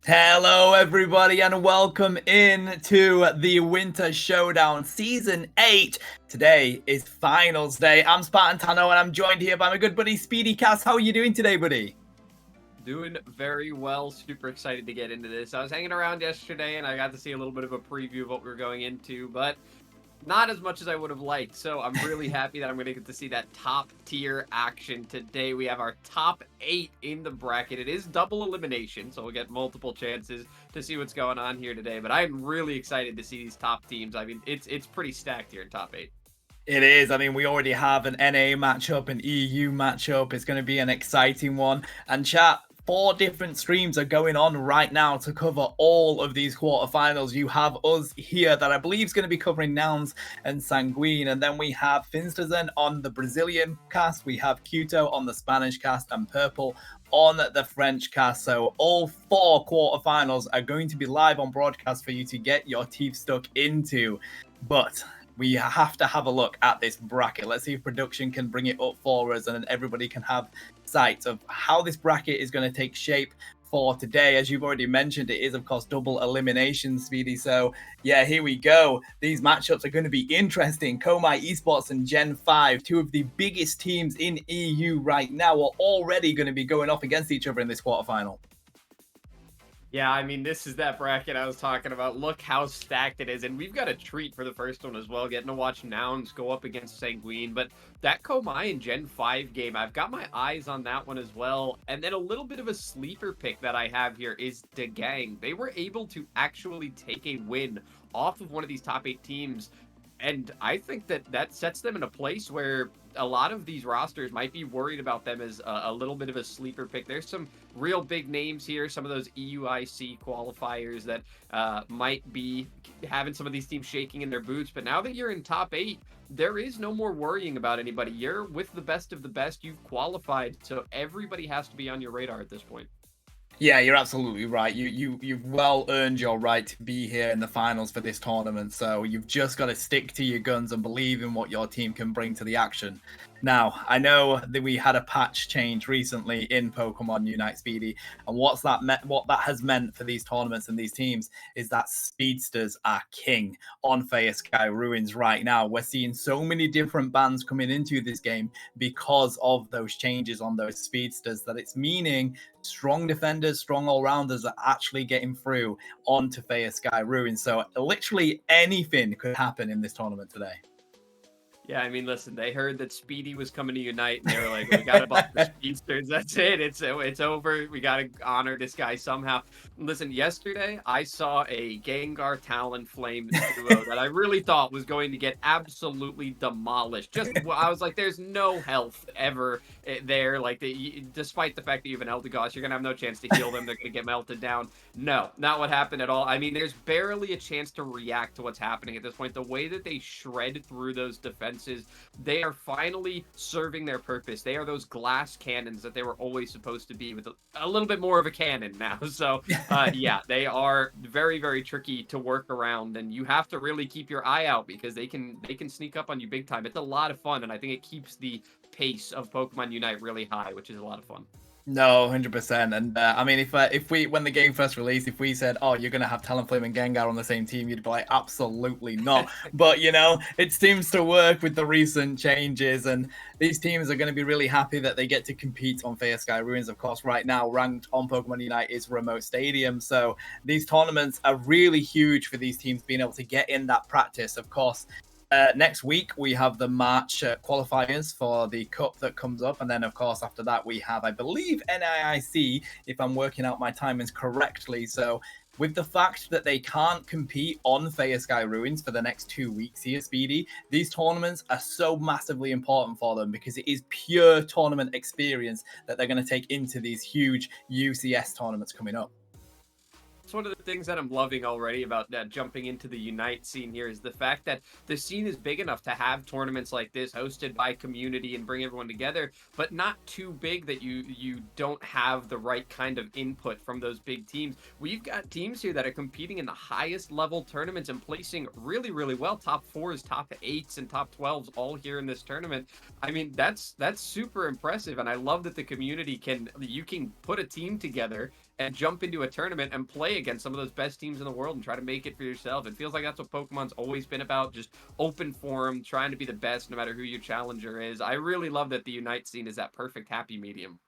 Hello, everybody, and welcome in to the Winter Showdown Season 8. Today is Finals Day. I'm Spartan Tano, and I'm joined here by my good buddy, Speedy Cass. How are you doing today, buddy? Doing very well. Super excited to get into this. I was hanging around yesterday, and I got to see a little bit of a preview of what we were going into, but not as much as I would have liked. So I'm really happy that I'm going to get to see that top tier action today. We have our top 8 in the bracket. It is double elimination, so we'll get multiple chances to see what's going on here today. But I'm really excited to see these top teams. I mean, it's pretty stacked here in top 8. It is. I mean, we already have an NA matchup, an EU matchup. It's going to be an exciting one. And chat, 4 different streams are going on right now to cover all of these quarterfinals. You have us here that I believe is going to be covering Nouns and Sanguine. And then we have Finsterzen on the Brazilian cast. We have Cuto on the Spanish cast and Purple on the French cast. So all 4 quarterfinals are going to be live on broadcast for you to get your teeth stuck into. But we have to have a look at this bracket. Let's see if production can bring it up for us and then everybody can have sight of how this bracket is going to take shape for today. As you've already mentioned, it is, of course, double elimination, Speedy. So, yeah, here we go. These matchups are going to be interesting. Komai Esports and Gen 5, 2 of the biggest teams in EU right now, are already going to be going off against each other in this quarterfinal. Yeah, I mean, this is that bracket I was talking about. Look how stacked it is. And we've got a treat for the first one as well, getting to watch Nouns go up against Sanguine. But that Komai and Gen 5 game, I've got my eyes on that one as well. And then a little bit of a sleeper pick that I have here is the Gang. They were able to actually take a win off of one of these top 8 teams. And I think that sets them in a place where a lot of these rosters might be worried about them as a little bit of a sleeper pick. There's some real big names here, some of those EUIC qualifiers that might be having some of these teams shaking in their boots. But now that you're in top 8, there is no more worrying about anybody. You're with the best of the best. You've qualified, so everybody has to be on your radar at this point. Yeah, you're absolutely right. You've well earned your right to be here in the finals for this tournament. So you've just got to stick to your guns and believe in what your team can bring to the action. Now, I know that we had a patch change recently in Pokemon Unite, Speedy, and what that has meant for these tournaments and these teams is that speedsters are king on Faya Sky Ruins right now. We're seeing so many different bans coming into this game because of those changes on those speedsters that it's meaning strong defenders, strong all-rounders are actually getting through onto Faya Sky Ruins. So literally anything could happen in this tournament today. Yeah, I mean, listen, they heard that Speedy was coming to Unite, and they were like, we got to buff the speedsters. That's it. It's over. We got to honor this guy somehow. Listen, yesterday, I saw a Gengar Talonflame duo that I really thought was going to get absolutely demolished. I was like, there's no health ever there. Like, despite the fact that you have an Eldegoss, you're going to have no chance to heal them. They're going to get melted down. No, not what happened at all. I mean, there's barely a chance to react to what's happening at this point. The way that they shred through those defenses, they are finally serving their purpose. They are those glass cannons that they were always supposed to be, with a little bit more of a cannon now. So yeah, they are very, very tricky to work around, and you have to really keep your eye out because they can sneak up on you big time. It's a lot of fun, and I think it keeps the pace of Pokemon Unite really high, which is a lot of fun. No, 100%. And I mean, if we, when the game first released, if we said, oh, you're going to have Talonflame and Gengar on the same team, you'd be like, absolutely not. But, you know, it seems to work with the recent changes. And these teams are going to be really happy that they get to compete on Faya Sky Ruins. Of course, right now, ranked on Pokemon Unite is Remote Stadium. So these tournaments are really huge for these teams being able to get in that practice. Of course, next week, we have the March qualifiers for the Cup that comes up. And then, of course, after that, we have, I believe, NIIC, if I'm working out my timings correctly. So with the fact that they can't compete on Faya Sky Ruins for the next 2 weeks here, Speedy, these tournaments are so massively important for them because it is pure tournament experience that they're going to take into these huge UCS tournaments coming up. It's one of the things that I'm loving already about jumping into the Unite scene here is the fact that the scene is big enough to have tournaments like this hosted by community and bring everyone together, but not too big that you don't have the right kind of input from those big teams. We've got teams here that are competing in the highest level tournaments and placing really, really well. Top 4s, top 8s, and top 12s all here in this tournament. I mean, that's super impressive, and I love that the community you can put a team together and jump into a tournament and play against some of those best teams in the world and try to make it for yourself. It feels like that's what Pokemon's always been about, just open forum, trying to be the best no matter who your challenger is. I really love that the Unite scene is that perfect happy medium.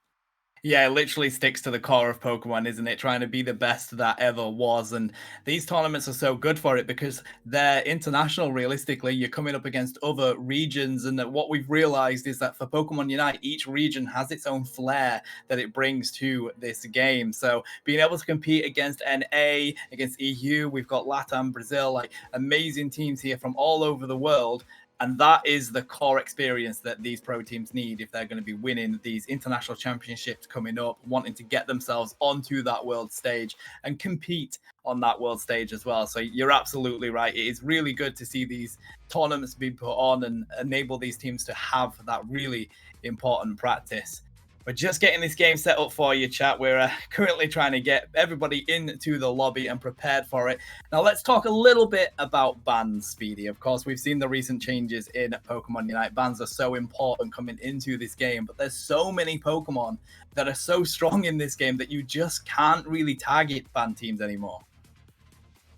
Yeah, it literally sticks to the core of Pokemon, isn't it? Trying to be the best that ever was. And these tournaments are so good for it because they're international, realistically. You're coming up against other regions. And that what we've realized is that for Pokemon Unite, each region has its own flair that it brings to this game. So being able to compete against NA, against EU, we've got LATAM, Brazil, like amazing teams here from all over the world. And that is the core experience that these pro teams need if they're going to be winning these international championships coming up, wanting to get themselves onto that world stage and compete on that world stage as well. So you're absolutely right. It is really good to see these tournaments being put on and enable these teams to have that really important practice. We're just getting this game set up for you, chat. We're currently trying to get everybody into the lobby and prepared for it. Now, let's talk a little bit about bans, Speedy. Of course, we've seen the recent changes in Pokemon Unite. Bans are so important coming into this game, but there's so many Pokemon that are so strong in this game that you just can't really target ban teams anymore.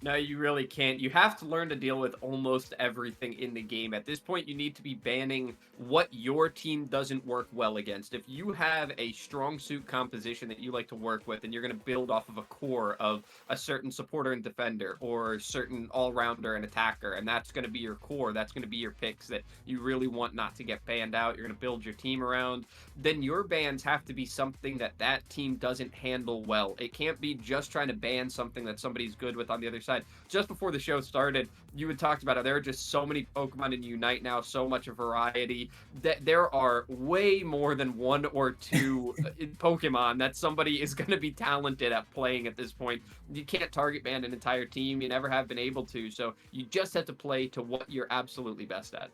No, you really can't. You have to learn to deal with almost everything in the game. At this point, you need to be banning what your team doesn't work well against. If you have a strong suit composition that you like to work with, and you're going to build off of a core of a certain supporter and defender, or certain all-rounder and attacker, and that's going to be your core, that's going to be your picks that you really want not to get banned out, you're going to build your team around, then your bans have to be something that that team doesn't handle well. It can't be just trying to ban something that somebody's good with on the other side. Just before the show started, you had talked about how there are just so many Pokemon in Unite now, so much variety, that there are way more than one or two Pokemon that somebody is going to be talented at playing at this point. You can't target ban an entire team. You never have been able to. So you just have to play to what you're absolutely best at.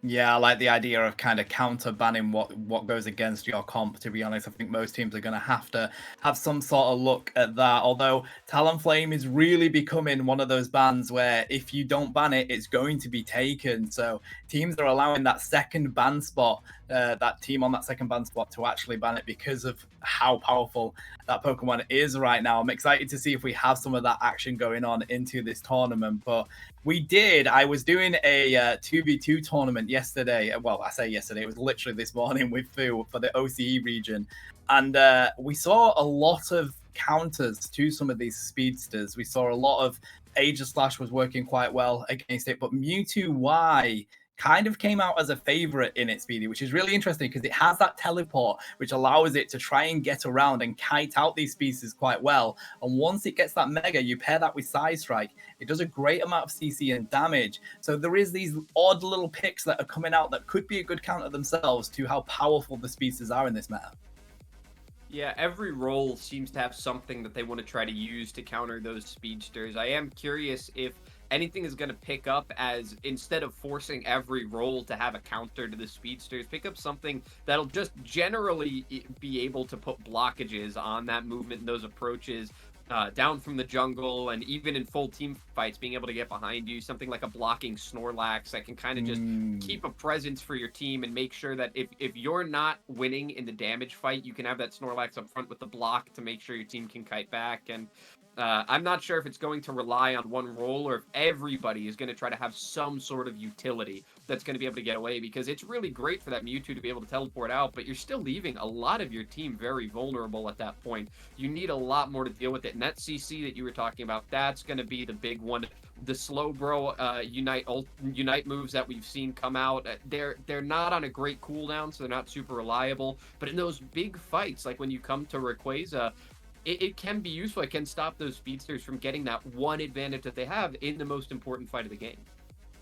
Yeah, I like the idea of kind of counter banning what goes against your comp. To be honest, I think most teams are going to have some sort of look at that. Although Talonflame is really becoming one of those bans where if you don't ban it, it's going to be taken. So teams are allowing that second ban spot, that team on that second ban spot, to actually ban it because of how powerful that Pokemon is right now. I'm excited to see if we have some of that action going on into this tournament, but I was doing a 2v2 tournament yesterday. Well, I say yesterday, it was literally this morning with Fu for the OCE region. And we saw a lot of counters to some of these speedsters. We saw a lot of Aegislash was working quite well against it, but Mewtwo Y kind of came out as a favorite in it, Speedy, which is really interesting because it has that teleport, which allows it to try and get around and kite out these species quite well. And once it gets that mega, you pair that with Side Strike, it does a great amount of CC and damage. So there is these odd little picks that are coming out that could be a good counter themselves to how powerful the species are in this meta. Yeah, every role seems to have something that they want to try to use to counter those speedsters. I am curious if anything is going to pick up, as instead of forcing every role to have a counter to the speedsters, pick up something that'll just generally be able to put blockages on that movement and those approaches. Down from the jungle, and even in full team fights, being able to get behind you, something like a blocking Snorlax that can kind of just keep a presence for your team and make sure that if you're not winning in the damage fight, you can have that Snorlax up front with the block to make sure your team can kite back. And I'm not sure if it's going to rely on one role or if everybody is going to try to have some sort of utility that's going to be able to get away, because it's really great for that Mewtwo to be able to teleport out, but you're still leaving a lot of your team very vulnerable at that point. You need a lot more to deal with it, and that CC that you were talking about, that's going to be the big one. The Slowbro Unite moves that we've seen come out, they're not on a great cooldown, so they're not super reliable, but in those big fights, like when you come to Rayquaza, it can be useful. It can stop those speedsters from getting that one advantage that they have in the most important fight of the game.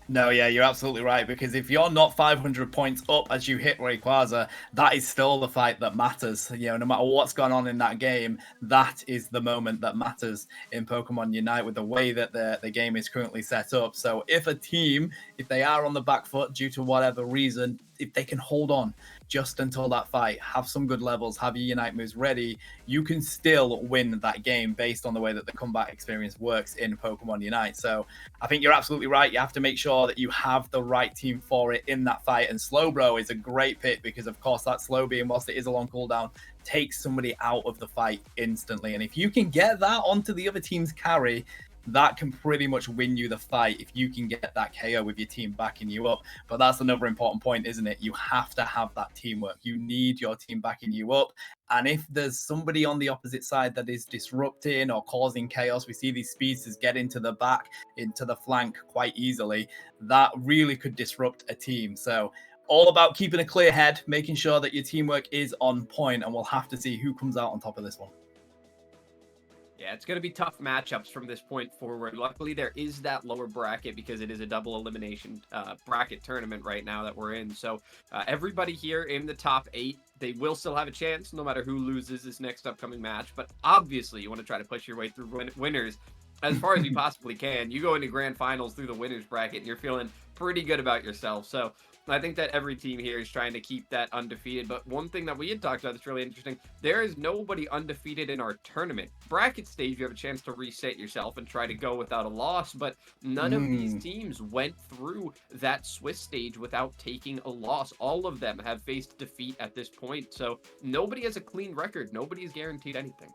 No, yeah, you're absolutely right, because if you're not 500 points up as you hit Rayquaza, that is still the fight that matters. You know, no matter what's gone on in that game, that is the moment that matters in Pokemon Unite with the way that the game is currently set up. So if a team, if they are on the back foot due to whatever reason, if they can hold on just until that fight, have some good levels, have your Unite moves ready, you can still win that game based on the way that the combat experience works in Pokemon Unite. So I think you're absolutely right. You have to make sure that you have the right team for it in that fight. And Slowbro is a great pick because, of course, that slow beam, whilst it is a long cooldown, takes somebody out of the fight instantly. And if you can get that onto the other team's carry, that can pretty much win you the fight if you can get that KO with your team backing you up. But that's another important point, isn't it? You have to have that teamwork. You need your team backing you up. And if there's somebody on the opposite side that is disrupting or causing chaos, we see these speedsters get into the back, into the flank quite easily. That really could disrupt a team. So all about keeping a clear head, making sure that your teamwork is on point, and we'll have to see who comes out on top of this one. Yeah, it's going to be tough matchups from this point forward. Luckily, there is that lower bracket because it is a double elimination bracket tournament right now that we're in. So everybody here in the top 8, they will still have a chance no matter who loses this next upcoming match. But obviously, you want to try to push your way through winners as far as you possibly can. You go into grand finals through the winners bracket and you're feeling pretty good about yourself. So I think that every team here is trying to keep that undefeated. But one thing that we had talked about that's really interesting, there is nobody undefeated in our tournament. Bracket stage, you have a chance to reset yourself and try to go without a loss, but none of these teams went through that Swiss stage without taking a loss. All of them have faced defeat at this point. So nobody has a clean record. Nobody is guaranteed anything.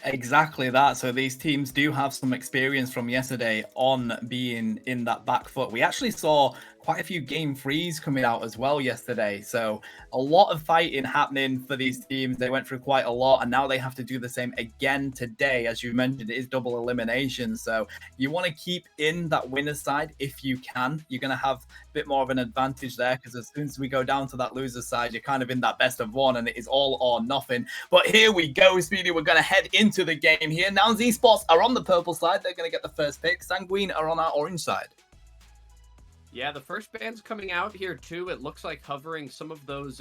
Exactly that. So these teams do have some experience from yesterday on being in that back foot. We actually saw quite a few game threes coming out as well yesterday. So a lot of fighting happening for these teams. They went through quite a lot, and now they have to do the same again today. As you mentioned, it is double elimination. So you want to keep in that winner's side if you can. You're going to have a bit more of an advantage there, because as soon as we go down to that loser's side, you're kind of in that best of one, and it is all or nothing. But here we go, Speedy. We're going to head into the game here. Nouns Esports are on the purple side. They're going to get the first pick. Sanguine are on our orange side. Yeah, the first band's coming out here too. It looks like hovering some of those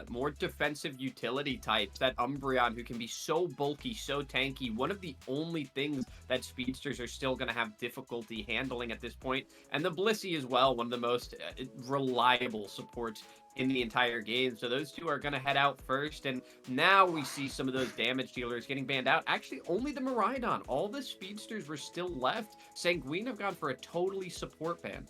more defensive utility types. That Umbreon, who can be so bulky, so tanky. One of the only things that speedsters are still going to have difficulty handling at this point. And the Blissey as well, one of the most reliable supports in the entire game. So those two are going to head out first. And now we see some of those damage dealers getting banned out. Actually, only the Miraidon. All the speedsters were still left. Sanguine have gone for a totally support ban.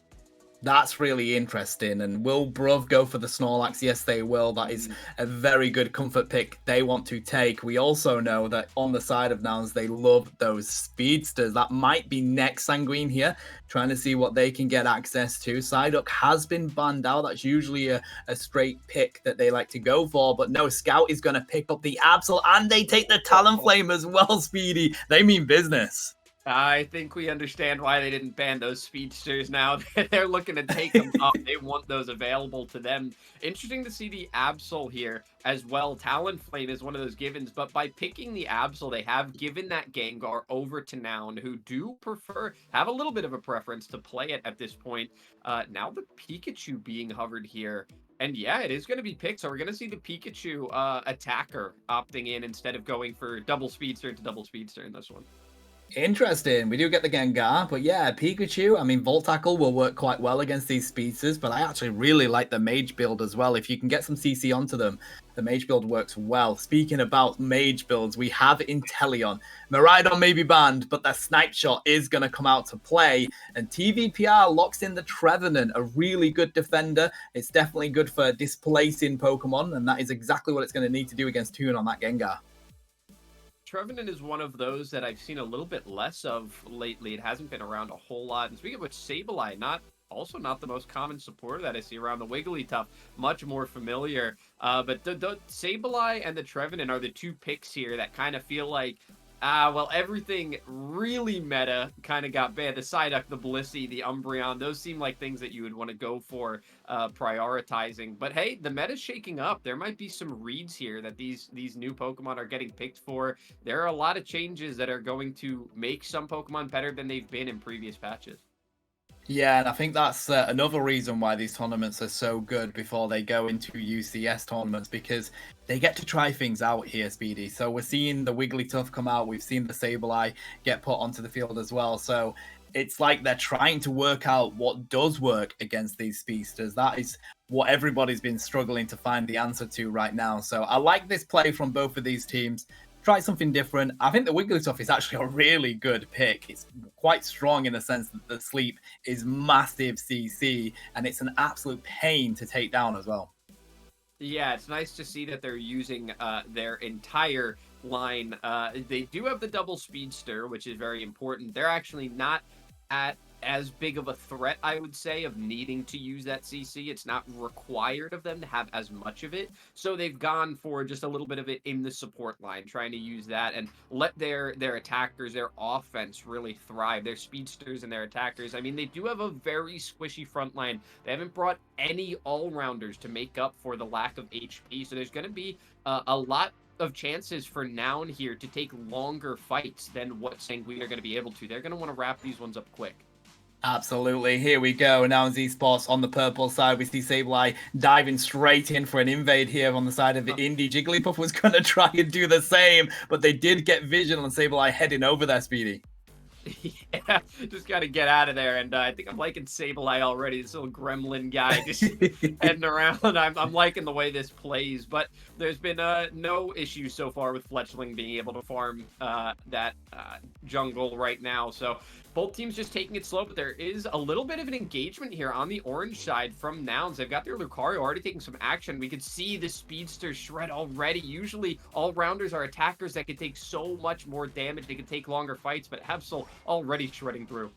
That's really interesting. And will Bruv go for the Snorlax? Yes, they will. That is a very good comfort pick they want to take. We also know that on the side of Nouns, they love those speedsters. That might be next Sanguine here, trying to see what they can get access to. Psyduck has been banned out. That's usually a straight pick that they like to go for. But no, Scout is going to pick up the Absol, and they take the Talonflame as well, Speedy. They mean business. I think we understand why they didn't ban those speedsters now. They're looking to take them up. They want those available to them. Interesting to see the Absol here as well. Talonflame is one of those givens, but by picking the Absol, they have given that Gengar over to Noun, who do have a little bit of a preference to play it at this point. Now the Pikachu being hovered here. And yeah, it is going to be picked. So we're going to see the Pikachu attacker opting in instead of going for double speedster to double speedster in this one. Interesting. We do get the Gengar, but yeah, Pikachu. I mean, Volt Tackle will work quite well against these speedsters, but I actually really like the Mage build as well. If you can get some CC onto them, the Mage build works well. Speaking about Mage builds, we have Inteleon. Miraidon may be banned, but the Snipe Shot is going to come out to play, and TVPR locks in the Trevenant, a really good defender. It's definitely good for displacing Pokemon, and that is exactly what it's going to need to do against Toon on that Gengar. Trevenant is one of those that I've seen a little bit less of lately. It hasn't been around a whole lot. And speaking of which, Sableye, not the most common supporter that I see around the Wigglytuff, much more familiar. But the Sableye and the Trevenant are the two picks here that kind of feel like, well, everything really meta kind of got banned. The Psyduck, the Blissey, the Umbreon, those seem like things that you would want to go for prioritizing. But hey, the meta's shaking up. There might be some reads here that these new Pokemon are getting picked for. There are a lot of changes that are going to make some Pokemon better than they've been in previous patches. Yeah, and I think that's another reason why these tournaments are so good before they go into UCS tournaments, because they get to try things out here, Speedy. So we're seeing the Wigglytuff come out. We've seen the Sableye get put onto the field as well. So it's like they're trying to work out what does work against these speedsters. That is what everybody's been struggling to find the answer to right now. So I like this play from both of these teams. Try something different. I think the Wigglytuff is actually a really good pick. It's quite strong in the sense that the sleep is massive CC, and it's an absolute pain to take down as well. Yeah, it's nice to see that they're using their entire line. They do have the double speedster, which is very important. They're actually not at as big of a threat, I would say, of needing to use that CC. It's not required of them to have as much of it. So they've gone for just a little bit of it in the support line, trying to use that and let their attackers, their offense really thrive. Their speedsters and their attackers. I mean, they do have a very squishy front line. They haven't brought any all-rounders to make up for the lack of HP. So there's going to be a lot of chances for Noun here to take longer fights than what Sanguine are going to be able to. They're going to want to wrap these ones up quick. Absolutely. Here we go. Now Z Sports on the purple side. We see Sableye diving straight in for an invade here on the side of the Indie. Jigglypuff was going to try and do the same, but they did get vision on Sableye heading over there, Speedy. Yeah, just got to get out of there. And I think I'm liking Sableye already. This little gremlin guy just heading around. I'm liking the way this plays. But there's been no issue so far with Fletchling being able to farm that jungle right now. So both teams just taking it slow, but there is a little bit of an engagement here on the orange side from Nouns. They've got their Lucario already taking some action. We could see the speedster shred already. Usually all-rounders are attackers that can take so much more damage. They can take longer fights, but Hepsel already shredding through.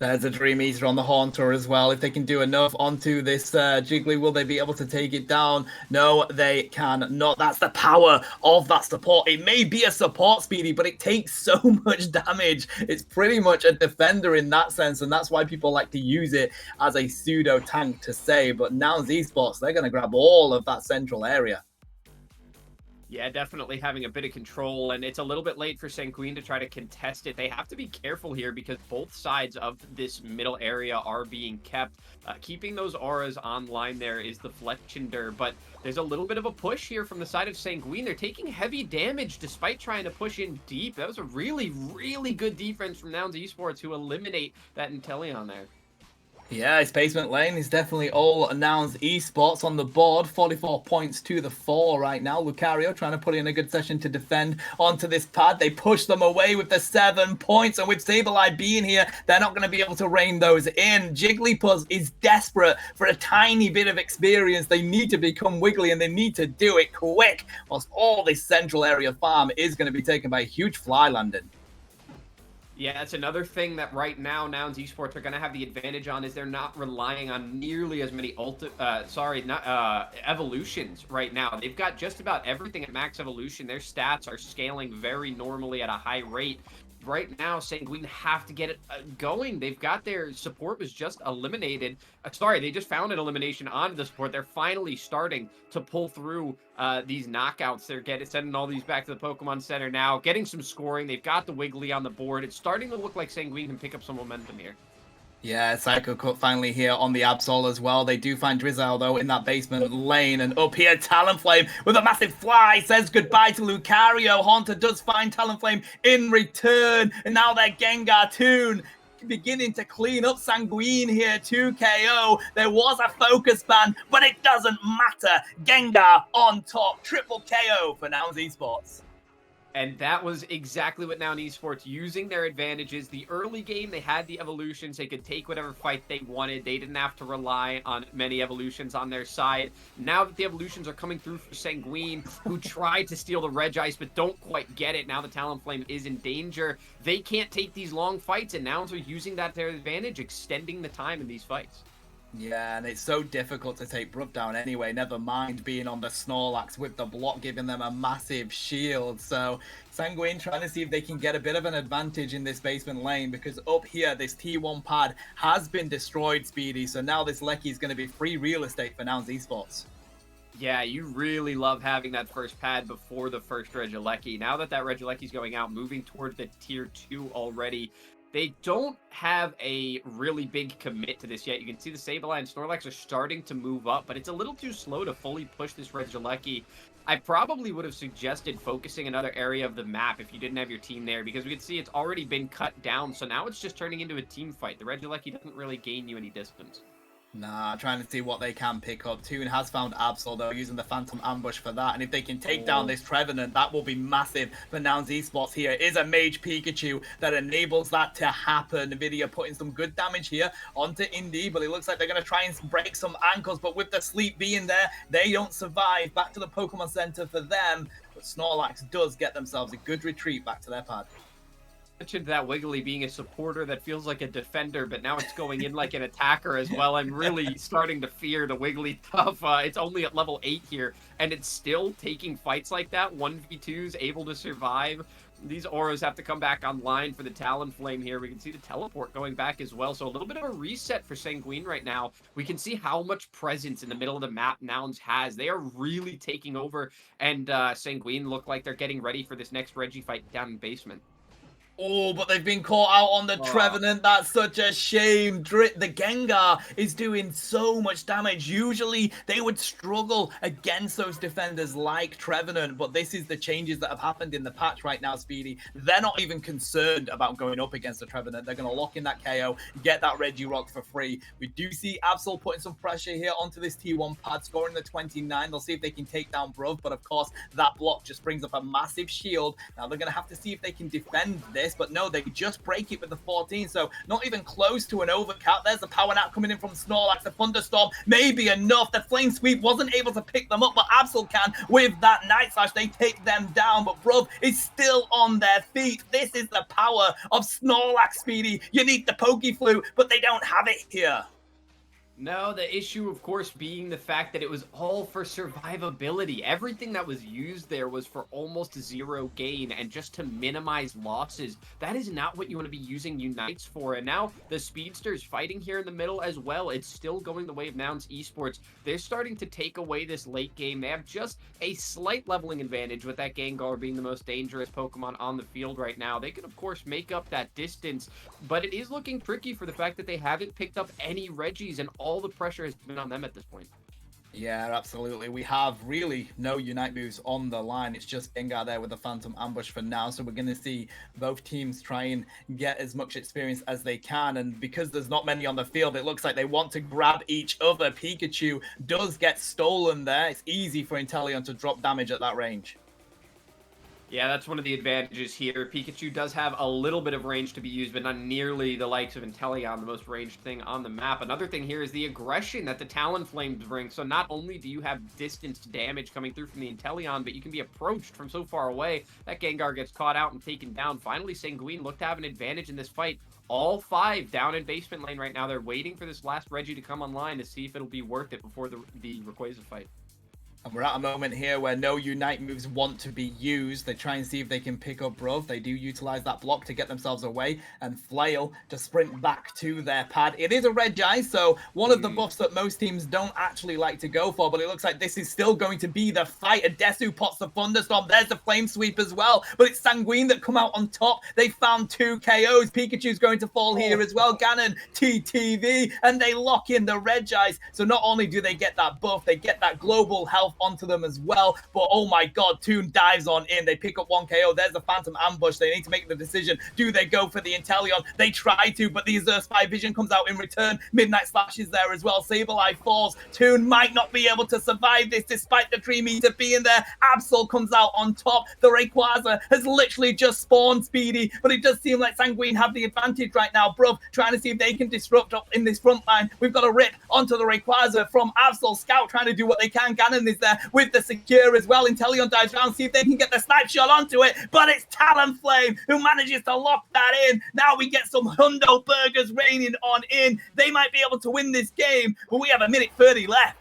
There's a Dream Eater on the Haunter as well. If they can do enough onto this Jiggly, will they be able to take it down? No, they can not. That's the power of that support. It may be a support, Speedy, but it takes so much damage. It's pretty much a defender in that sense, and that's why people like to use it as a pseudo tank to say. But now Esports, they're going to grab all of that central area. Yeah, definitely having a bit of control, and it's a little bit late for Sanguine to try to contest it. They have to be careful here because both sides of this middle area are being kept. Keeping those auras online there is the Fletchinder, but there's a little bit of a push here from the side of Sanguine. They're taking heavy damage despite trying to push in deep. That was a really, really good defense from Nouns Esports to eliminate that Inteleon there. Yeah, his basement lane is definitely all Nouns Esports on the board. 44 points to the 4 right now. Lucario trying to put in a good session to defend onto this pad. They push them away with the 7 points. And with Sableye being here, they're not going to be able to rein those in. Jigglypuff is desperate for a tiny bit of experience. They need to become wiggly and they need to do it quick. Whilst all this central area farm is going to be taken by a huge fly landing. Yeah, that's another thing that right now Nouns Esports are going to have the advantage on is they're not relying on nearly as many evolutions right now. They've got just about everything at max evolution. Their stats are scaling very normally at a high rate. Right now, Sanguine have to get it going. They've got their support was just eliminated. Sorry, they just found an elimination onto the support. They're finally starting to pull through these knockouts. They're sending all these back to the Pokemon Center now, getting some scoring. They've got the Wiggly on the board. It's starting to look like Sanguine can pick up some momentum here. Yeah, Psycho Cut finally here on the Absol as well. They do find Drizzle, though, in that basement lane. And up here, Talonflame with a massive fly says goodbye to Lucario. Haunter does find Talonflame in return. And now they're Gengar Toon beginning to clean up Sanguine here to KO. There was a focus ban, but it doesn't matter. Gengar on top. Triple KO for Nouns Esports. And that was exactly what Noun Esports using their advantages. The early game, they had the evolutions. They could take whatever fight they wanted. They didn't have to rely on many evolutions on their side. Now that the evolutions are coming through for Sanguine, who tried to steal the Regice but don't quite get it. Now the Talonflame is in danger. They can't take these long fights, and Nouns are using that to their advantage, extending the time in these fights. Yeah, and it's so difficult to take Brook down anyway, never mind being on the Snorlax with the block giving them a massive shield. So Sanguine trying to see if they can get a bit of an advantage in this basement lane, because up here, this T1 pad has been destroyed, Speedy. So now this Lecky is going to be free real estate for Nouns Esports. Yeah, you really love having that first pad before the first Regieleki. Now that Regieleki's going out, moving toward the tier 2 already, they don't have a really big commit to this yet. You can see the Sableye and Snorlax are starting to move up, but it's a little too slow to fully push this Regieleki. I probably would have suggested focusing another area of the map if you didn't have your team there, because we can see it's already been cut down, so now it's just turning into a team fight. The Regieleki doesn't really gain you any distance. Nah, trying to see what they can pick up. Toon has found Absol, though, using the Phantom Ambush for that. And if they can take down this Trevenant, that will be massive for Nouns Esports here. It is a Mage Pikachu that enables that to happen. Nvidia putting some good damage here onto Indy, but it looks like they're going to try and break some ankles. But with the sleep being there, they don't survive. Back to the Pokemon Center for them. But Snorlax does get themselves a good retreat back to their pad. Mentioned that Wiggly being a supporter that feels like a defender, but now it's going in like an attacker as well. I'm really starting to fear the Wiggly stuff. It's only at level 8 here, and it's still taking fights like that. 1v2s able to survive. These auras have to come back online for the Talonflame here. We can see the teleport going back as well. So a little bit of a reset for Sanguine right now. We can see how much presence in the middle of the map Nouns has. They are really taking over, and Sanguine look like they're getting ready for this next Reggie fight down in basement. Oh, but they've been caught out on the Trevenant. That's such a shame. The Gengar is doing so much damage. Usually, they would struggle against those defenders like Trevenant, but this is the changes that have happened in the patch right now, Speedy. They're not even concerned about going up against the Trevenant. They're going to lock in that KO, get that Regirock for free. We do see Absol putting some pressure here onto this T1 pad, scoring the 29. They'll see if they can take down Bruv, but of course, that block just brings up a massive shield. Now, they're going to have to see if they can defend this. But no, they just break it with the 14, so not even close to an overcount. There's the power nap coming in from Snorlax. The Thunderstorm may be enough. The Flame Sweep wasn't able to pick them up, but Absol can with that Night Slash. They take them down, but Bruv is still on their feet. This is the power of Snorlax, Speedy. You need the Pokeflute, but they don't have it here. No, the issue, of course, being the fact that it was all for survivability. Everything that was used there was for almost zero gain and just to minimize losses. That is not what you want to be using Unites for. And now the Speedsters fighting here in the middle as well. It's still going the way of Nouns Esports. They're starting to take away this late game. They have just a slight leveling advantage with that Gengar being the most dangerous Pokemon on the field right now. They can, of course, make up that distance, but it is looking tricky for the fact that they haven't picked up any Reggies, and all the pressure has been on them at this point. Yeah, absolutely. We have really no Unite moves on the line. It's just Gengar there with the Phantom Ambush for now. So we're going to see both teams try and get as much experience as they can. And because there's not many on the field, it looks like they want to grab each other. Pikachu does get stolen there. It's easy for Inteleon to drop damage at that range. Yeah, that's one of the advantages here. Pikachu does have a little bit of range to be used, but not nearly the likes of Inteleon, the most ranged thing on the map. Another thing here is the aggression that the Talonflames bring. So not only do you have distanced damage coming through from the Inteleon, but you can be approached from so far away. That Gengar gets caught out and taken down. Finally, Sanguine looked to have an advantage in this fight. All 5 down in basement lane right now. They're waiting for this last Reggie to come online to see if it'll be worth it before the Rayquaza fight. And we're at a moment here where no Unite moves want to be used. They try and see if they can pick up Bruv. They do utilize that block to get themselves away, and Flail to sprint back to their pad. It is a Regi, so one of the buffs that most teams don't actually like to go for, but it looks like this is still going to be the fight. Adesu pots the Thunderstorm. There's the Flame Sweep as well, but it's Sanguine that come out on top. They found 2 KOs. Pikachu's going to fall here as well. Ganon, TTV, and they lock in the Regis. So not only do they get that buff, they get that global health onto them as well, but oh my god, Toon dives on in. They pick up 1 KO. There's the Phantom Ambush. They need to make the decision. Do they go for the Inteleon? They try to, but the Spy Vision comes out in return. Midnight Slash is there as well. Sableye falls. Toon might not be able to survive this despite the Dream Eater being there. Absol comes out on top. The Rayquaza has literally just spawned, Speedy, but it does seem like Sanguine have the advantage right now. Bruv trying to see if they can disrupt up in this front line. We've got a rip onto the Rayquaza from Absol. Scout trying to do what they can. Ganon is there with the secure as well. Inteleon dives down, see if they can get the snipe shot onto it, but it's Talonflame who manages to lock that in. Now we get some hundo burgers raining on in. They might be able to win this game, but we have a minute 30 left.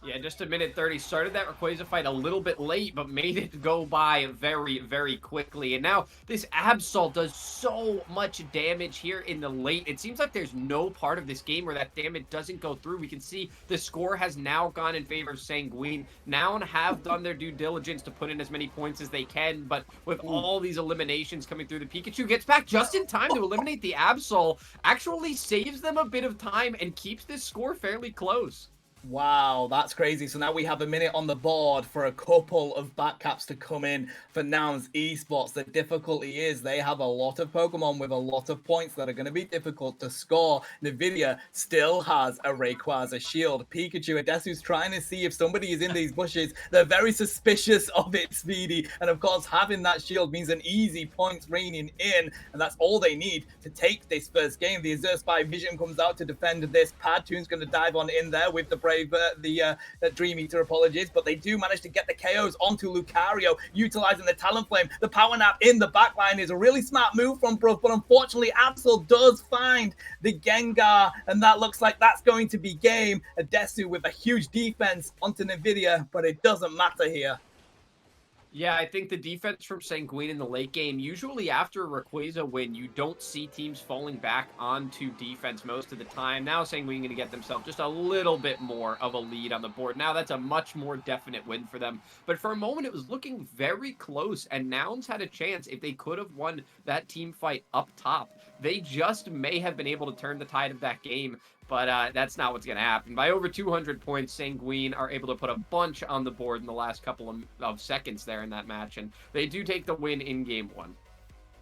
Yeah, just a minute 30. Started that Rayquaza fight a little bit late, but made it go by very, very quickly. And now this Absol does so much damage here in the late. It seems like there's no part of this game where that damage doesn't go through. We can see the score has now gone in favor of Sanguine. Now have done their due diligence to put in as many points as they can, but with all these eliminations coming through, the Pikachu gets back just in time to eliminate the Absol. Actually saves them a bit of time and keeps this score fairly close. Wow, that's crazy. So now we have a minute on the board for a couple of backcaps to come in for Nouns Esports. The difficulty is they have a lot of Pokemon with a lot of points that are going to be difficult to score. Nvidia still has a Rayquaza shield. Pikachu and Desu's trying to see if somebody is in these bushes. They're very suspicious of it, Speedy. And of course, having that shield means an easy points raining in. And that's all they need to take this first game. The Azure Spy Vision comes out to defend this. Padtoon's going to dive on in there with the Dream Eater, apologies, but they do manage to get the KOs onto Lucario, utilizing the Talonflame. The Power Nap in the backline is a really smart move from Bruff, but unfortunately, Absol does find the Gengar, and that looks like that's going to be game. Adesu with a huge defense onto Nvidia, but it doesn't matter here. Yeah, I think the defense from Sanguine in the late game, usually after a Rayquaza win, you don't see teams falling back onto defense most of the time. Now Sanguine going to get themselves just a little bit more of a lead on the board. Now that's a much more definite win for them. But for a moment, it was looking very close, and Nouns had a chance if they could have won that team fight up top. They just may have been able to turn the tide of that game. But that's not what's going to happen. By over 200 points, Sanguine are able to put a bunch on the board in the last couple of seconds there in that match, and they do take the win in game one.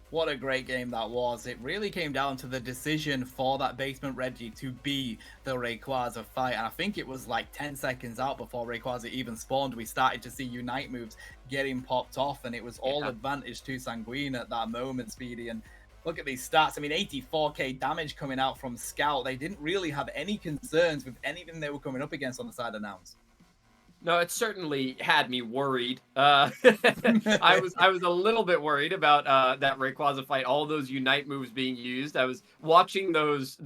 What a great game that was. It really came down to the decision for that basement Reggie to be the Rayquaza fight. And I think it was like 10 seconds out before Rayquaza even spawned. We started to see Unite moves getting popped off, and it was all advantage to Sanguine at that moment, Speedy. And look at these stats. I mean, 84k damage coming out from Scout. They didn't really have any concerns with anything they were coming up against on the side of Nouns. No, it certainly had me worried. I was a little bit worried about that Rayquaza fight. All those Unite moves being used. I was watching those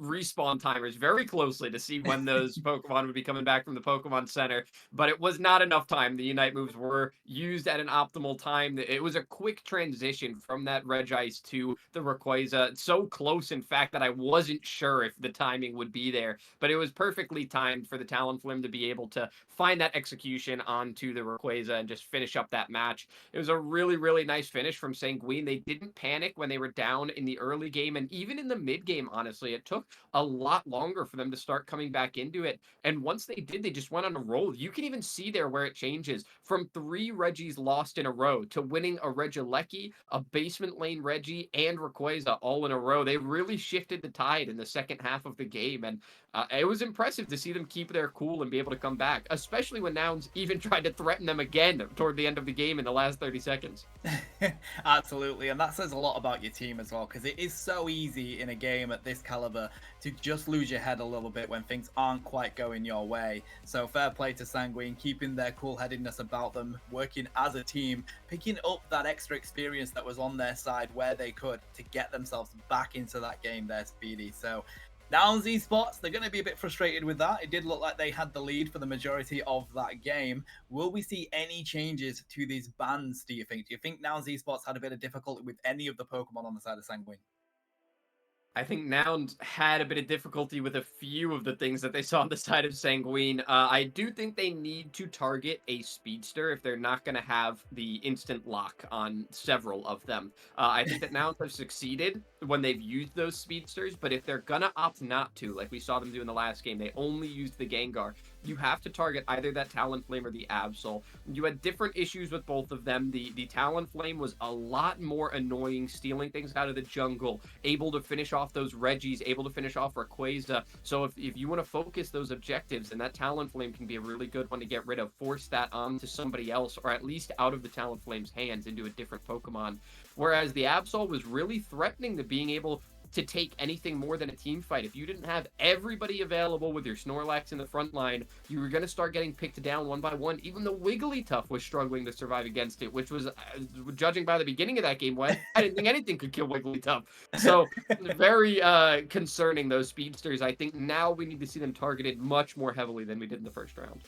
respawn timers very closely to see when those Pokemon would be coming back from the Pokemon Center, but it was not enough time. The Unite moves were used at an optimal time. It was a quick transition from that Regice to the Rayquaza, so close in fact that I wasn't sure if the timing would be there, but it was perfectly timed for the Talonflame to be able to find that execution onto the Rayquaza and just finish up that match. It was a really, really nice finish from Sanguine. They didn't panic when they were down in the early game, and even in the mid game, honestly, it took a lot longer for them to start coming back into it. And once they did, they just went on a roll. You can even see there where it changes from 3 Reggies lost in a row to winning a Regieleki, a basement lane Reggie, and Rayquaza all in a row. They really shifted the tide in the second half of the game, and it was impressive to see them keep their cool and be able to come back, especially when Nouns even tried to threaten them again toward the end of the game in the last 30 seconds. Absolutely, and that says a lot about your team as well, because it is so easy in a game at this caliber to just lose your head a little bit when things aren't quite going your way. So fair play to Sanguine, keeping their cool-headedness about them, working as a team, picking up that extra experience that was on their side where they could to get themselves back into that game there, Speedy. So Nouns Esports, they're going to be a bit frustrated with that. It did look like they had the lead for the majority of that game. Will we see any changes to these bans, do you think? Do you think Nouns Esports had a bit of difficulty with any of the Pokemon on the side of Sanguine? I think Nouns had a bit of difficulty with a few of the things that they saw on the side of Sanguine. I do think they need to target a speedster if they're not going to have the instant lock on several of them. I think that Nouns have succeeded when they've used those speedsters, but if they're going to opt not to, like we saw them do in the last game, they only used the Gengar. You have to target either that Talonflame or the Absol. You had different issues with both of them. The Talonflame was a lot more annoying, stealing things out of the jungle, able to finish off those Reggies, able to finish off Rayquaza. So if you want to focus those objectives, then that Talonflame can be a really good one to get rid of. Force that onto somebody else, or at least out of the Talonflame's hands into a different Pokemon. Whereas the Absol was really threatening to being able to take anything more than a team fight. If you didn't have everybody available with your Snorlax in the front line, you were going to start getting picked down one by one. Even the Wigglytuff was struggling to survive against it, which was, judging by the beginning of that game, I didn't think anything could kill Wigglytuff. So very concerning, those speedsters. I think now we need to see them targeted much more heavily than we did in the first round.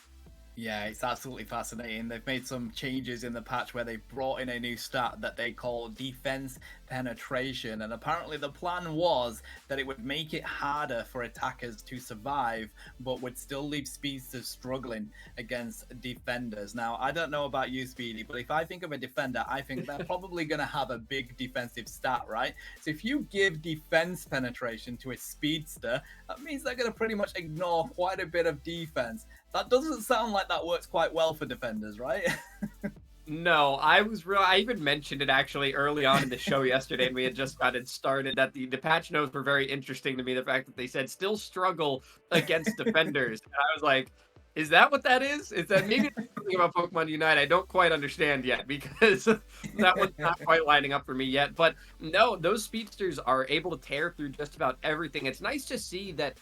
Yeah, it's absolutely fascinating. They've made some changes in the patch where they brought in a new stat that they call defense penetration. And apparently, the plan was that it would make it harder for attackers to survive, but would still leave speedsters struggling against defenders. Now, I don't know about you, Speedy, but if I think of a defender, I think they're probably going to have a big defensive stat, right? So if you give defense penetration to a speedster, that means they're going to pretty much ignore quite a bit of defense. That doesn't sound like that works quite well for defenders, right? No, I even mentioned it actually early on in the show yesterday, and we had just gotten started. That the patch notes were very interesting to me. The fact that they said still struggle against defenders, and I was like, "Is that what that is? Is that maybe something about Pokemon Unite I don't quite understand yet because that one's not quite lining up for me yet." But no, those speedsters are able to tear through just about everything. It's nice to see that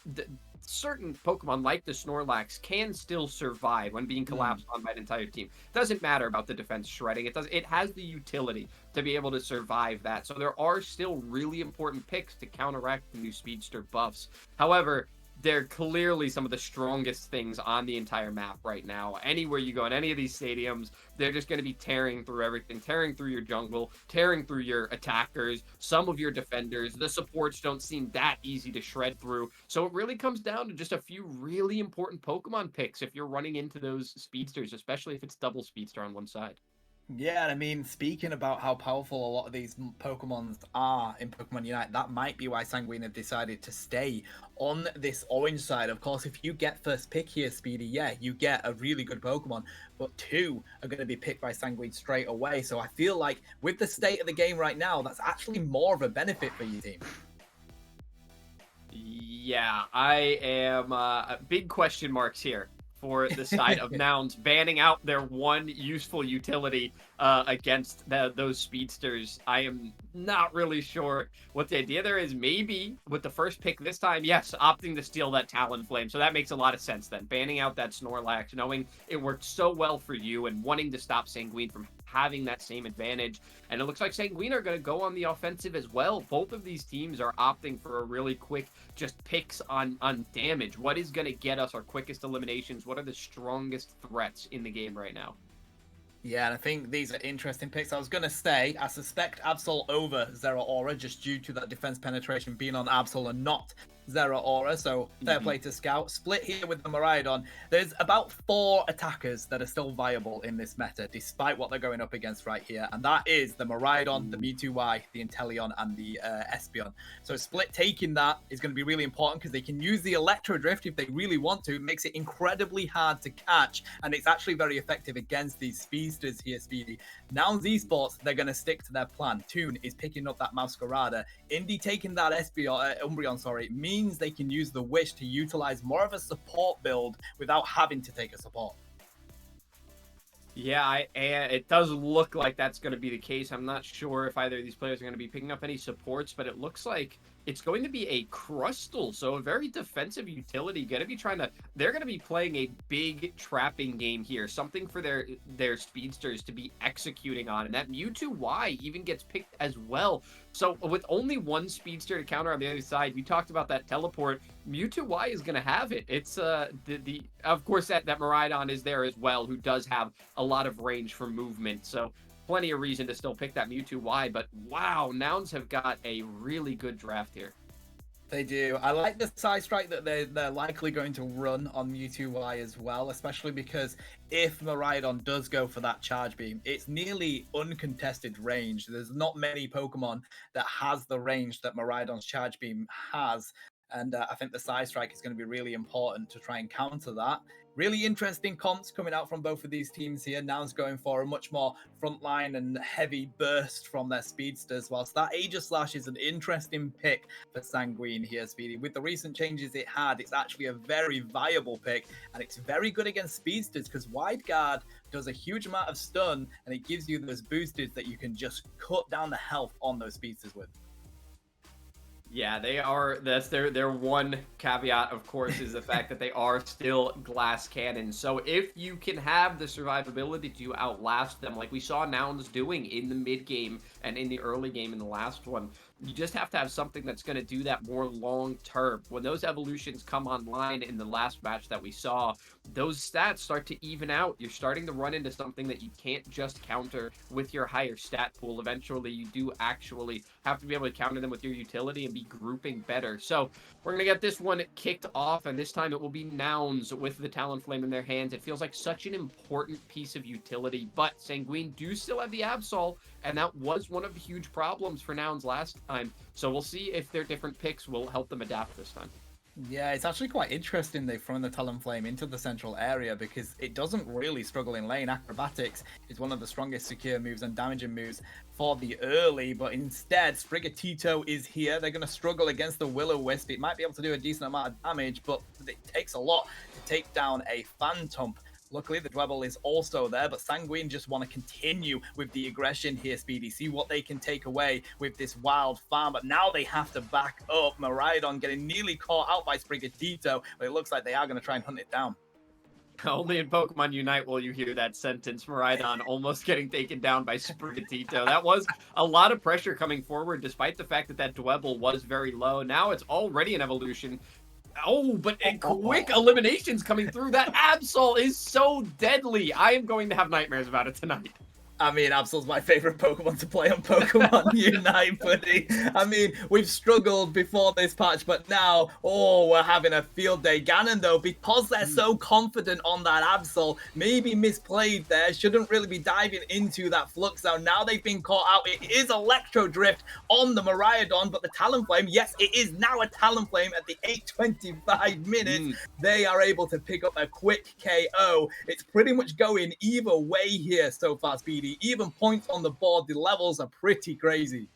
certain Pokemon like the Snorlax can still survive when being collapsed on by an entire team. Doesn't matter about the defense shredding. It has the utility to be able to survive that. So there are still really important picks to counteract the new speedster buffs. However, they're clearly some of the strongest things on the entire map right now. Anywhere you go in any of these stadiums, they're just going to be tearing through everything, tearing through your jungle, tearing through your attackers, some of your defenders. The supports don't seem that easy to shred through. So it really comes down to just a few really important Pokemon picks if you're running into those speedsters, especially if it's double speedster on one side. Yeah, I mean, speaking about how powerful a lot of these Pokemons are in Pokemon Unite, that might be why Sanguine have decided to stay on this orange side. Of course, if you get first pick here, Speedy, yeah, you get a really good Pokemon, but two are going to be picked by Sanguine straight away. So I feel like with the state of the game right now, that's actually more of a benefit for your team. Yeah, I am big question marks here for the side of Nouns banning out their one useful utility against those speedsters. I am not really sure what the idea there is. Maybe with the first pick this time, yes, opting to steal that Talonflame. So that makes a lot of sense then. Banning out that Snorlax, knowing it worked so well for you and wanting to stop Sanguine from having that same advantage. And it looks like Sanguine are going to go on the offensive as well. Both of these teams are opting for a really quick just picks on damage. What is going to get us our quickest eliminations? What are the strongest threats in the game right now? Yeah, and I think these are interesting picks. I was going to say, I suspect Absol over Zeraora just due to that defense penetration being on Absol and not Zeraora. So fair play to Scout. Split here with the Miraidon. There's about 4 attackers that are still viable in this meta, despite what they're going up against right here. And that is the Miraidon, the Mewtwo, the Inteleon, and the Espeon. So Split taking that is going to be really important because they can use the Electro Drift if they really want to. It makes it incredibly hard to catch, and it's actually very effective against these speedsters here, Speedy. Nouns Esports, they're going to stick to their plan. Toon is picking up that Masquerada. Indy taking that Umbreon, means they can use the Wish to utilize more of a support build without having to take a support. Yeah, it does look like that's going to be the case. I'm not sure if either of these players are going to be picking up any supports, but it looks like it's going to be a Crustle, so a very defensive utility. They're going to be playing a big trapping game here, something for their speedsters to be executing on, and that Mewtwo Y even gets picked as well. So with only one speedster to counter on the other side, you talked about that teleport. Mewtwo Y is going to have it. It's of course that Miraidon is there as well, who does have a lot of range for movement. So plenty of reason to still pick that Mewtwo Y, but wow, Nouns have got a really good draft here. They do. I like the side strike that they're likely going to run on Mewtwo Y as well, especially because if Miraidon does go for that charge beam, it's nearly uncontested range. There's not many Pokemon that has the range that Miraidon's charge beam has. And I think the side strike is going to be really important to try and counter that. Really interesting comps coming out from both of these teams here. Nouns going for a much more frontline and heavy burst from their speedsters, whilst that Aegislash is an interesting pick for Sanguine here, Speedy. With the recent changes it had, it's actually a very viable pick, and it's very good against speedsters because Wide Guard does a huge amount of stun, and it gives you those boosters that you can just cut down the health on those speedsters with. Yeah, they are. That's their one caveat, of course, is the fact that they are still glass cannons. So if you can have the survivability to outlast them, like we saw Nouns doing in the mid game and in the early game in the last one, You just have to have something that's going to do that more long term. When those evolutions come online in the last match that we saw, those stats start to even out. You're starting to run into something that you can't just counter with your higher stat pool. Eventually, you do actually have to be able to counter them with your utility and be grouping better. So we're going to get this one kicked off, and this time it will be Nouns with the Talonflame in their hands. It feels like such an important piece of utility, but Sanguine do still have the Absol, and that was one of the huge problems for Nouns last time. So we'll see if their different picks will help them adapt this time. Yeah, it's actually quite interesting they've thrown the Talonflame into the central area because it doesn't really struggle in lane. Acrobatics is one of the strongest secure moves and damaging moves for the early, but instead Sprigatito is here. They're going to struggle against the Will-O-Wisp. It might be able to do a decent amount of damage, but it takes a lot to take down a Phantom. Luckily, the Dwebble is also there, but Sanguine just want to continue with the aggression here, Speedy. See what they can take away with this wild farm. But now they have to back up. Miraidon getting nearly caught out by Sprigatito, but it looks like they are going to try and hunt it down. Only in Pokemon Unite will you hear that sentence, Miraidon almost getting taken down by Sprigatito. That was a lot of pressure coming forward, despite the fact that that Dwebble was very low. Now it's already an evolution. Oh, but quick eliminations coming through. That Absol is so deadly. I am going to have nightmares about it tonight. I mean, Absol's my favorite Pokemon to play on Pokemon Unite, buddy. I mean, we've struggled before this patch, but now, we're having a field day. Ganon, though, because they're so confident on that Absol, maybe misplayed there, shouldn't really be diving into that Flux Zone. Now they've been caught out. It is Electro Drift on the Miraidon, but the Talonflame, yes, it is now a Talonflame at the 8:25 minutes. They are able to pick up a quick KO. It's pretty much going either way here so far, Speedy. Even points on the board, the levels are pretty crazy.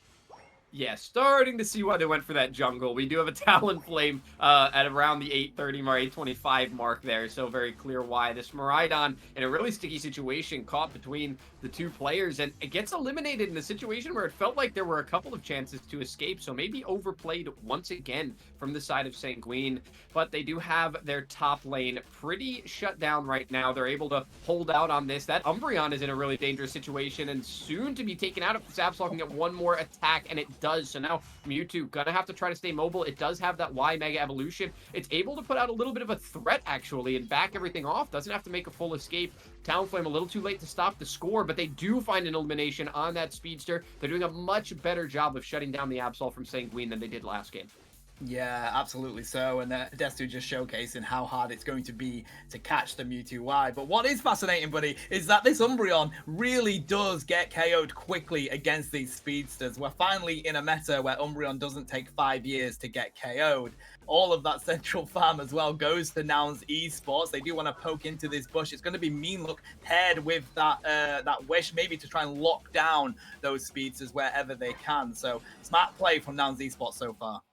Yeah, starting to see why they went for that jungle. We do have a Talonflame at around the 8:30 mark, 8:25 mark there, so very clear why. This Miraidon in a really sticky situation, caught between the two players, and it gets eliminated in a situation where it felt like there were a couple of chances to escape, so maybe overplayed once again from the side of Sanguine. But they do have their top lane pretty shut down right now. They're able to hold out on this. That Umbreon is in a really dangerous situation and soon to be taken out if this Absol can get one more attack, and it does. So now Mewtwo gonna have to try to stay mobile. It does have that Y Mega Evolution. It's able to put out a little bit of a threat, actually, and back everything off. Doesn't have to make a full escape. Talonflame a little too late to stop the score, but they do find an elimination on that Speedster. They're doing a much better job of shutting down the Absol from Sanguine than they did last game. Yeah, absolutely so. And Desu just showcasing how hard it's going to be to catch the Mewtwo Y. But what is fascinating, buddy, is that this Umbreon really does get KO'd quickly against these speedsters. We're finally in a meta where Umbreon doesn't take 5 years to get KO'd. All of that central farm as well goes to Nouns Esports. They do want to poke into this bush. It's going to be Mean Look paired with that Wish, maybe to try and lock down those speedsters wherever they can. So smart play from Nouns Esports so far.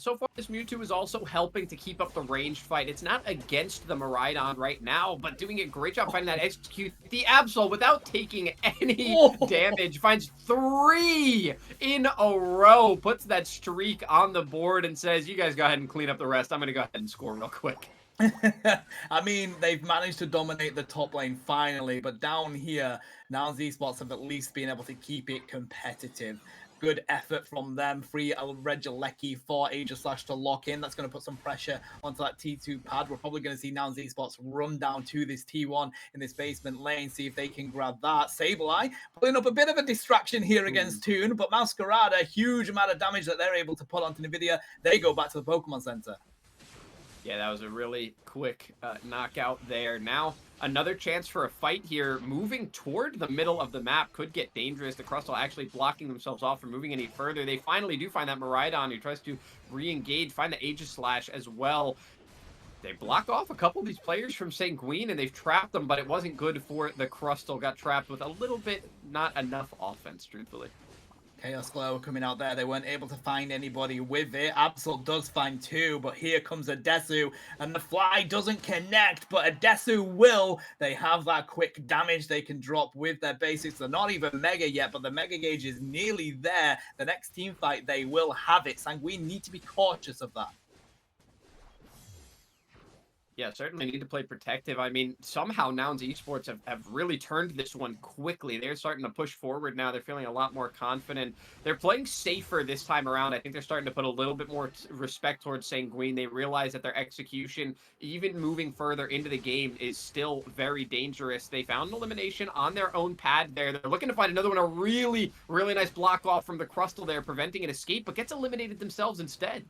So far, this Mewtwo is also helping to keep up the ranged fight. It's not against the Miraidon right now, but doing a great job finding that execute. The Absol, without taking any damage, finds 3 in a row, puts that streak on the board and says, you guys go ahead and clean up the rest. I'm going to go ahead and score real quick. I mean, they've managed to dominate the top lane finally, but down here, Nouns Esports have at least been able to keep it competitive. Good effort from them. Free Regieleki for Aegislash to lock in. That's going to put some pressure onto that T2 pad. We're probably going to see Nouns Esports run down to this T1 in this basement lane, see if they can grab that. Sableye putting up a bit of a distraction here against Toon, but Masquerade, a huge amount of damage that they're able to put onto Nvidia. They go back to the Pokemon Center. Yeah, that was a really quick knockout there. Now, another chance for a fight here. Moving toward the middle of the map could get dangerous. The Crustle actually blocking themselves off from moving any further. They finally do find that Miraidon, who tries to re-engage, find the Aegislash as well. They block off a couple of these players from Sanguine, and they've trapped them, but it wasn't good for the Crustle. Got trapped with a little bit, not enough offense, truthfully. Chaos Glow coming out there. They weren't able to find anybody with it. Absol does find 2, but here comes a Desu, and the fly doesn't connect, but a Desu will. They have that quick damage they can drop with their basics. They're not even Mega yet, but the Mega Gauge is nearly there. The next team fight, they will have it. Sanguine need to be cautious of that. Yeah, certainly need to play protective. I mean, somehow Nouns Esports have really turned this one quickly. They're starting to push forward now. They're feeling a lot more confident. They're playing safer this time around. I think they're starting to put a little bit more respect towards Sanguine. They realize that their execution, even moving further into the game, is still very dangerous. They found an elimination on their own pad there. They're looking to find another one. A really, really nice block off from the Crustal there, preventing an escape, but gets eliminated themselves instead.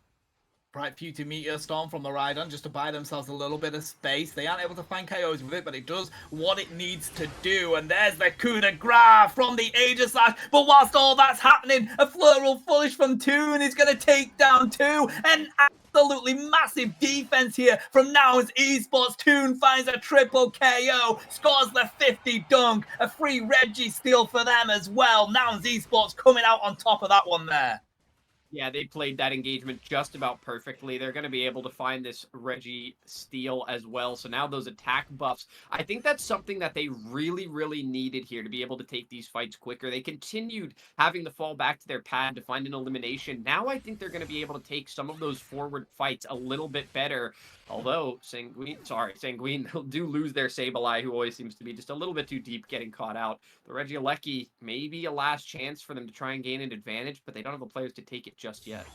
Bright Future Meteor Storm from the Rhydon just to buy themselves a little bit of space. They aren't able to find KOs with it, but it does what it needs to do. And there's the coup de grace from the Aegislash. But whilst all that's happening, a Flurl Foolish from Toon is going to take down 2. And absolutely massive defense here from Nouns Esports. Toon finds a triple KO, scores the 50 dunk, a free Reggie steal for them as well. Nouns Esports coming out on top of that one there. Yeah, they played that engagement just about perfectly. They're going to be able to find this Reggie steal as well. So now those attack buffs, I think that's something that they really, really needed here to be able to take these fights quicker. They continued having to fall back to their pad to find an elimination. Now I think they're going to be able to take some of those forward fights a little bit better. Although Sanguine do lose their Sableye, who always seems to be just a little bit too deep getting caught out. The Regieleki, maybe a last chance for them to try and gain an advantage, but they don't have the players to take it just yet.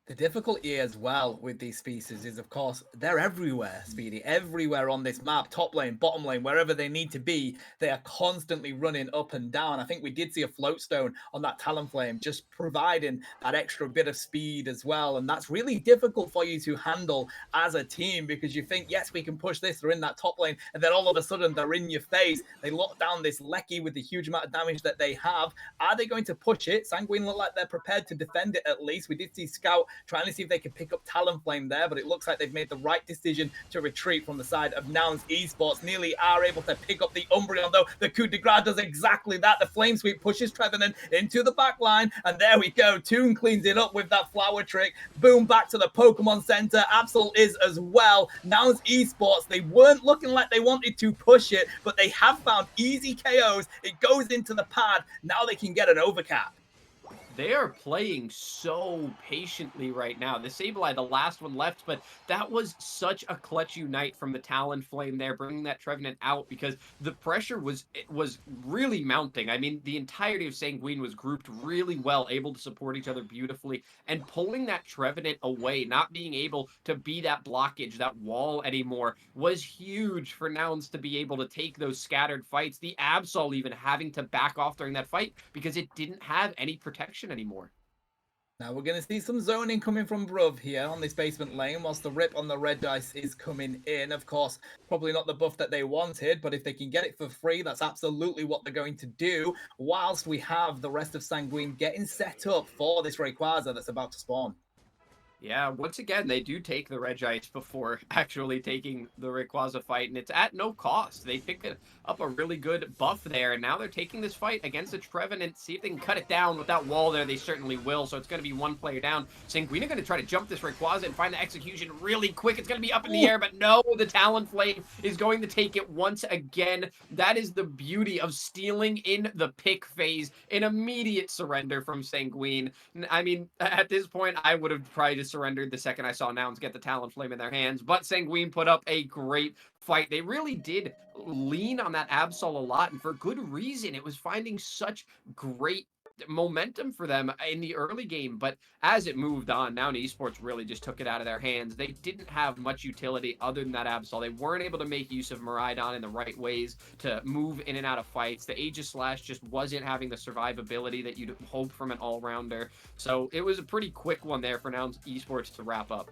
The difficulty as well with these species is, of course, they're everywhere, Speedy. Everywhere on this map, top lane, bottom lane, wherever they need to be, they are constantly running up and down. I think we did see a floatstone on that Talonflame, just providing that extra bit of speed as well. And that's really difficult for you to handle as a team because you think, yes, we can push this. They're in that top lane. And then all of a sudden, they're in your face. They lock down this Lecky with the huge amount of damage that they have. Are they going to push it? Sanguine look like they're prepared to defend it at least. We did see Scout trying to see if they can pick up Talonflame there, but it looks like they've made the right decision to retreat from the side of Nouns Esports. Nearly are able to pick up the Umbreon, though. The coup de grace does exactly that. The Flame Sweep pushes Trevenant into the back line, and there we go. Toon cleans it up with that flower trick. Boom, back to the Pokemon Center. Absol is as well. Nouns Esports, they weren't looking like they wanted to push it, but they have found easy KOs. It goes into the pad. Now they can get an overcap. They are playing so patiently right now. The Sableye, the last one left, but that was such a clutch unite from the Talonflame there, bringing that Trevenant out because the pressure was really mounting. I mean, the entirety of Sanguine was grouped really well, able to support each other beautifully, and pulling that Trevenant away, not being able to be that blockage, that wall anymore, was huge for Nouns to be able to take those scattered fights. The Absol even having to back off during that fight because it didn't have any protection anymore. Now we're going to see some zoning coming from Bruv here on this basement lane, whilst the rip on the red dice is coming in. Of course, probably not the buff that they wanted, but if they can get it for free, that's absolutely what they're going to do, whilst we have the rest of Sanguine getting set up for this Rayquaza that's about to spawn. Yeah, once again, they do take the Regice before actually taking the Rayquaza fight, and it's at no cost. They pick up a really good buff there, and now they're taking this fight against the Trevenant. See if they can cut it down with that wall there. They certainly will, so it's going to be one player down. Sanguine are going to try to jump this Rayquaza and find the execution really quick. It's going to be up in the air, but no, the Talonflame is going to take it once again. That is the beauty of stealing in the pick phase. An immediate surrender from Sanguine. I mean, at this point, I would have probably just surrendered the second I saw Nouns get the Talonflame in their hands, but Sanguine put up a great fight. They really did lean on that Absol a lot, and for good reason. It was finding such great momentum for them in the early game, but as it moved on, Nouns Esports really just took it out of their hands. They didn't have much utility other than that Absol. They weren't able to make use of Miraidon in the right ways to move in and out of fights. The Aegislash just wasn't having the survivability that you'd hope from an all-rounder. So it was a pretty quick one there for Nouns Esports to wrap up.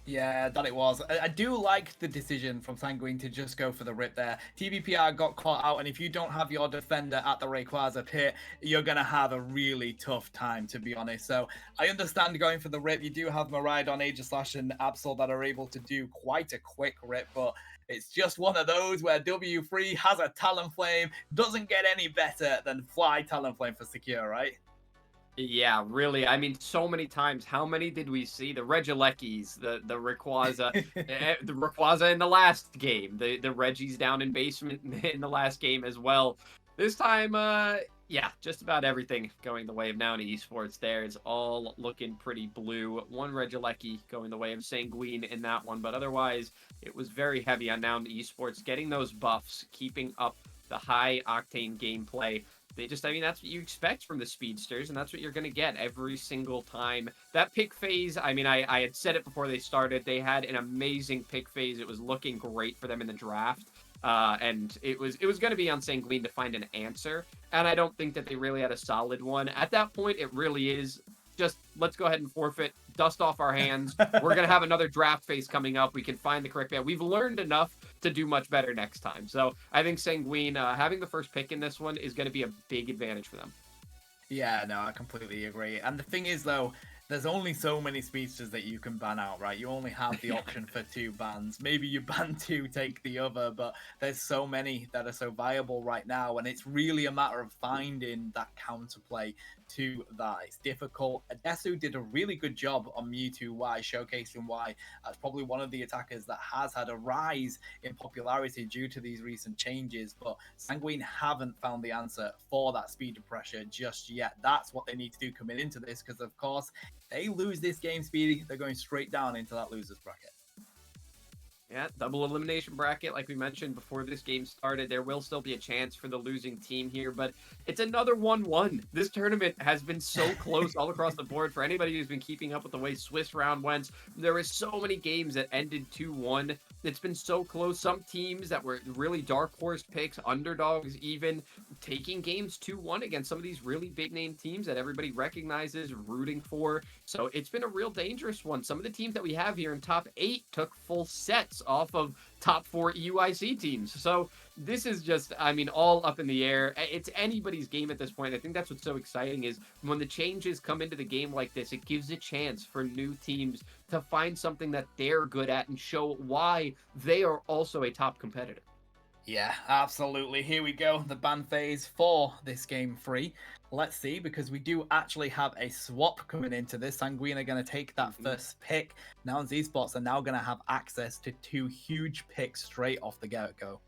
Yeah, that it was. I do like the decision from Sanguine to just go for the rip there. TBPR got caught out, and if you don't have your defender at the Rayquaza pit, you're going to have a really tough time, to be honest. So I understand going for the rip. You do have Miraidon, Aegislash, and Absol that are able to do quite a quick rip, but it's just one of those where W3 has a Talonflame, doesn't get any better than Fly Talonflame for secure, right? Yeah, really. I mean, so many times. How many did we see? The Regielekis, the Rayquaza, the Rayquaza in the last game, the Reggies down in basement in the last game as well. This time, Yeah, just about everything going the way of Noun Esports there is all looking pretty blue. One Regieleki going the way of Sanguine in that one, but otherwise it was very heavy on Noun Esports, getting those buffs, keeping up the high octane gameplay. I mean, that's what you expect from the speedsters, and that's what you're going to get every single time. That pick phase, I mean, I had said it before they started, they had an amazing pick phase. It was looking great for them in the draft. And it was going to be on Sanguine to find an answer, and I don't think that they really had a solid one. At that point, it really is just let's go ahead and forfeit, dust off our hands. We're going to have another draft phase coming up. We can find the correct man. We've learned enough to do much better next time. So I think Sanguine having the first pick in this one is going to be a big advantage for them. Yeah, no, I completely agree. And the thing is, though, there's only so many speedsters that you can ban out, right? You only have the option for 2 bans. Maybe you ban 2, take the other, but there's so many that are so viable right now, and it's really a matter of finding that counterplay to that. It's difficult. Adesu did a really good job on Mewtwo Y, showcasing why that's probably one of the attackers that has had a rise in popularity due to these recent changes, but Sanguine haven't found the answer for that speed of pressure just yet. That's what they need to do coming into this, because of course, they lose this game, Speedy, they're going straight down into that loser's bracket. Yeah, double elimination bracket, like we mentioned before this game started. There will still be a chance for the losing team here, but it's another 1-1. This tournament has been so close all across the board. For anybody who's been keeping up with the way Swiss round went, there were so many games that ended 2-1. It's been so close. Some teams that were really dark horse picks, underdogs even, taking games 2-1 against some of these really big name teams that everybody recognizes, rooting for. So it's been a real dangerous one. Some of the teams that we have here in top 8 took full sets off of top 4 EUIC teams. So this is just, I mean, all up in the air. It's anybody's game at this point. I think that's what's so exciting is when the changes come into the game like this, it gives a chance for new teams to find something that they're good at and show why they are also a top competitor. Yeah, absolutely. Here we go, the ban phase for this game 3. Let's see, because we do actually have a swap coming into this. Sanguine are going to take that first pick. Now Esports are now going to have access to 2 huge picks straight off the get-go.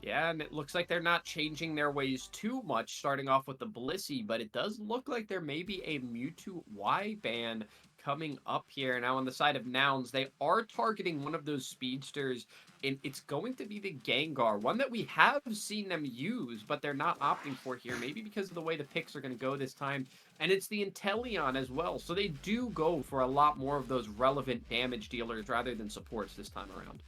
Yeah, and it looks like they're not changing their ways too much, starting off with the Blissey, but it does look like there may be a Mewtwo Y ban coming up here. Now, on the side of Nouns, they are targeting one of those speedsters, and it's going to be the Gengar, one that we have seen them use, but they're not opting for here, maybe because of the way the picks are going to go this time. And it's the Inteleon as well, so they do go for a lot more of those relevant damage dealers rather than supports this time around.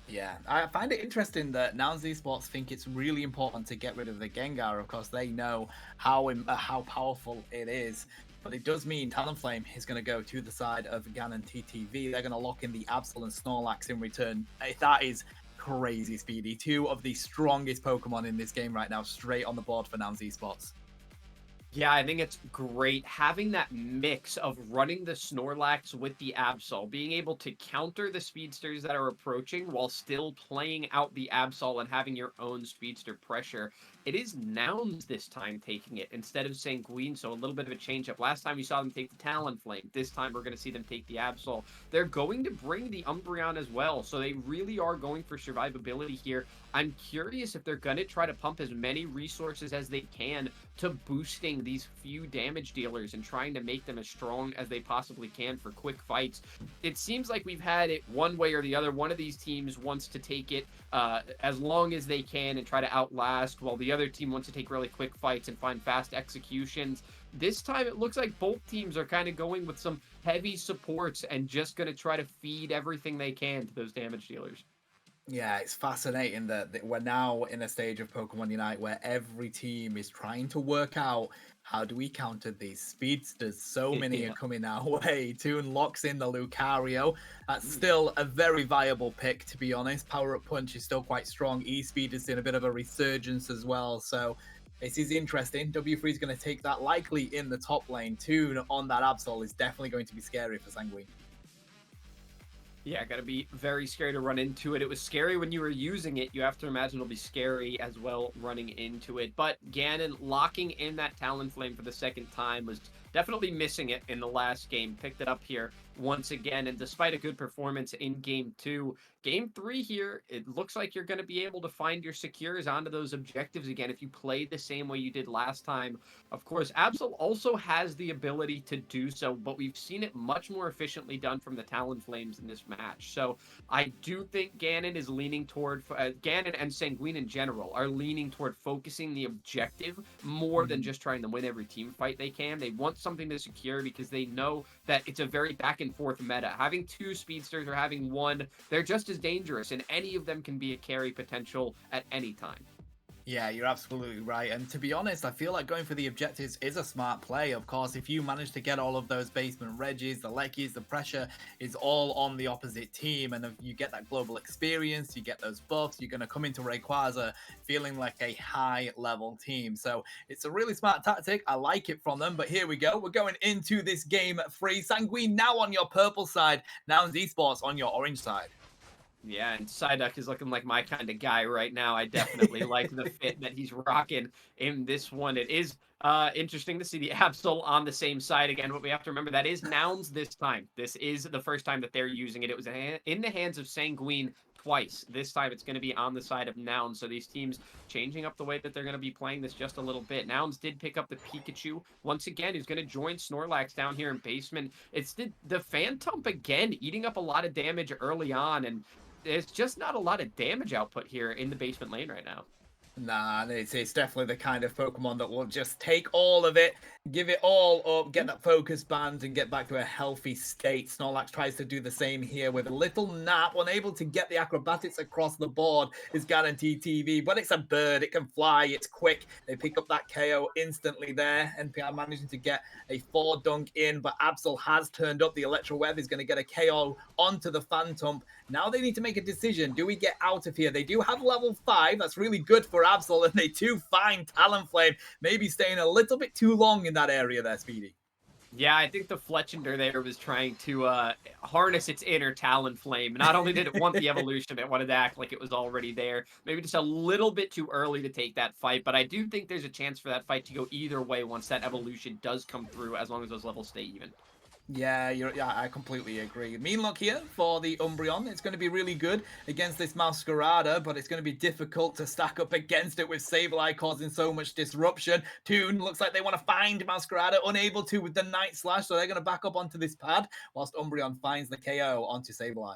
Yeah, I find it interesting that Nouns Esports think it's really important to get rid of the Gengar. Of course, they know how powerful it is. But it does mean Talonflame is going to go to the side of Ganon TTV. They're going to lock in the Absol and Snorlax in return. That is crazy, Speedy. 2 of the strongest Pokemon in this game right now, straight on the board for Nouns Esports. Yeah, I think it's great having that mix of running the Snorlax with the Absol, being able to counter the speedsters that are approaching while still playing out the Absol and having your own speedster pressure. It is Nouns this time taking it instead of Sanguine, so a little bit of a change up. Last time we saw them take the Talonflame. This time we're going to see them take the Absol. They're going to bring the Umbreon as well, so they really are going for survivability here. I'm curious if they're going to try to pump as many resources as they can to boosting these few damage dealers and trying to make them as strong as they possibly can for quick fights. It seems like we've had it one way or the other. One of these teams wants to take it as long as they can and try to outlast, while the other team wants to take really quick fights and find fast executions. This time it looks like both teams are kind of going with some heavy supports and just going to try to feed everything they can to those damage dealers. Yeah, it's fascinating that we're now in a stage of Pokemon Unite where every team is trying to work out how do we counter these speedsters. So many are coming our way. Toon locks in the Lucario. That's still a very viable pick, to be honest. Power Up Punch is still quite strong. E-Speed has seen a bit of a resurgence as well. So this is interesting. W3 is going to take that likely in the top lane. Toon on that Absol is definitely going to be scary for Sanguine. Yeah, gotta be very scary to run into it. It was scary when you were using it. You have to imagine it'll be scary as well running into it. But Ganon locking in that Talonflame for the second time was definitely missing it in the last game. Picked it up here once again. And despite a good performance in game 2, game 3 here, it looks like you're going to be able to find your secures onto those objectives again if you play the same way you did last time. Of course, Absol also has the ability to do so, but we've seen it much more efficiently done from the Talonflames in this match. So I do think Ganon is leaning toward, Ganon and Sanguine in general are leaning toward focusing the objective more than just trying to win every team fight they can. They want something to secure because they know that it's a very back and forth meta. Having 2 speedsters or having 1, they're just as dangerous, and any of them can be a carry potential at any time. Yeah, you're absolutely right. And to be honest, I feel like going for the objectives is a smart play. Of course, if you manage to get all of those basement Regis, the Lekkies, the pressure is all on the opposite team. And if you get that global experience, you get those buffs, you're going to come into Rayquaza feeling like a high level team. So it's a really smart tactic. I like it from them. But here we go. We're going into this game 3. Sanguine now on your purple side. Nouns Esports on your orange side. Yeah, and Psyduck is looking like my kind of guy right now. I definitely like the fit that he's rocking in this one. It is interesting to see the Absol on the same side again, but we have to remember that is Nouns this time. This is the first time that they're using it. It was in the hands of Sanguine twice. This time it's going to be on the side of Nouns. So these teams changing up the way that they're going to be playing this just a little bit. Nouns did pick up the Pikachu once again, who's going to join Snorlax down here in basement. It's the Phantom again eating up a lot of damage early on, and there's just not a lot of damage output here in the basement lane right now. Nah, it's definitely the kind of Pokemon that will just take all of it, give it all up, get that focus band, and get back to a healthy state. Snorlax tries to do the same here with a little nap, unable to get the acrobatics across the board is guaranteed TV, but it's a bird, it can fly, it's quick. They pick up that KO instantly there. NPR managing to get a 4 dunk in, but Absol has turned up. The Electro Web is going to get a KO onto the Phantom. Now they need to make a decision. Do we get out of here? They do have level 5. That's really good for Absol, and they do find Talonflame maybe staying a little bit too long in that area there, Speedy. Yeah, I think the Fletchender there was trying to harness its inner Talonflame. Not only did it want the evolution, it wanted to act like it was already there. Maybe just a little bit too early to take that fight, but I do think there's a chance for that fight to go either way once that evolution does come through, as long as those levels stay even. Yeah, I completely agree. Mean luck here for the Umbreon. It's going to be really good against this Masquerada, but it's going to be difficult to stack up against it with Sableye causing so much disruption. Toon looks like they want to find Masquerada, unable to with the Night Slash, so they're going to back up onto this pad, whilst Umbreon finds the KO onto Sableye.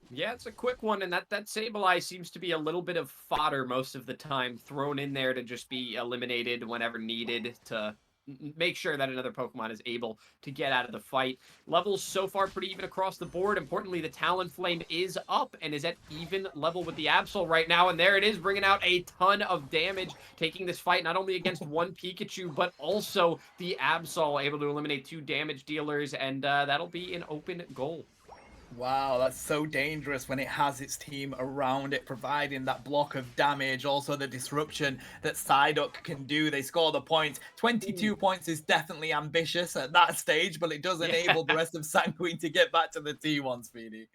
Yeah, it's a quick one, and that Sableye seems to be a little bit of fodder most of the time, thrown in there to just be eliminated whenever needed to make sure that another Pokemon is able to get out of the fight. Levels so far pretty even across the board. Importantly, the Talonflame is up and is at even level with the Absol right now, and there it is, bringing out a ton of damage, taking this fight not only against one Pikachu, but also the Absol, able to eliminate 2 damage dealers, and that'll be an open goal. Wow, that's so dangerous when it has its team around it, providing that block of damage. Also, the disruption that Psyduck can do. They score the points. 22 points is definitely ambitious at that stage, but it does enable the rest of Sanguine to get back to the T1, Speedy.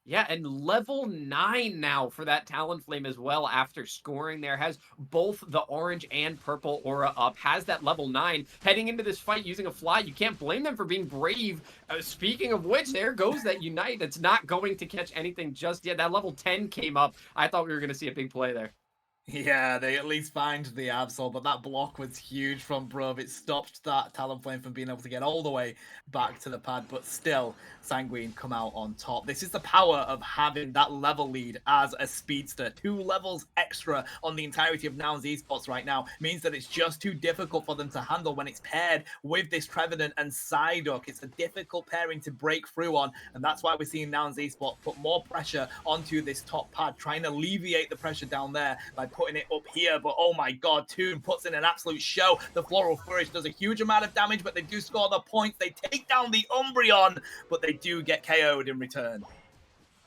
Yeah, and level 9 now for that Talonflame as well after scoring there. Has both the orange and purple aura up. Has that level 9. Heading into this fight using a fly. You can't blame them for being brave. Speaking of which, there goes that Unite. It's not going to catch anything just yet. That level 10 came up. I thought we were going to see a big play there. Yeah, they at least find the Absol, but that block was huge from Bruv. It stopped that Talonflame from being able to get all the way back to the pad, but still, Sanguine come out on top. This is the power of having that level lead as a speedster. 2 levels extra on the entirety of Nouns Esports right now means that it's just too difficult for them to handle when it's paired with this Trevenant and Psyduck. It's a difficult pairing to break through on, and that's why we're seeing Nouns Esports put more pressure onto this top pad, trying to alleviate the pressure down there by putting it up here. But oh my god, Toon puts in an absolute show. The Floral Flourish does a huge amount of damage, but they do score the points. They take down the Umbreon, but they do get KO'd in return.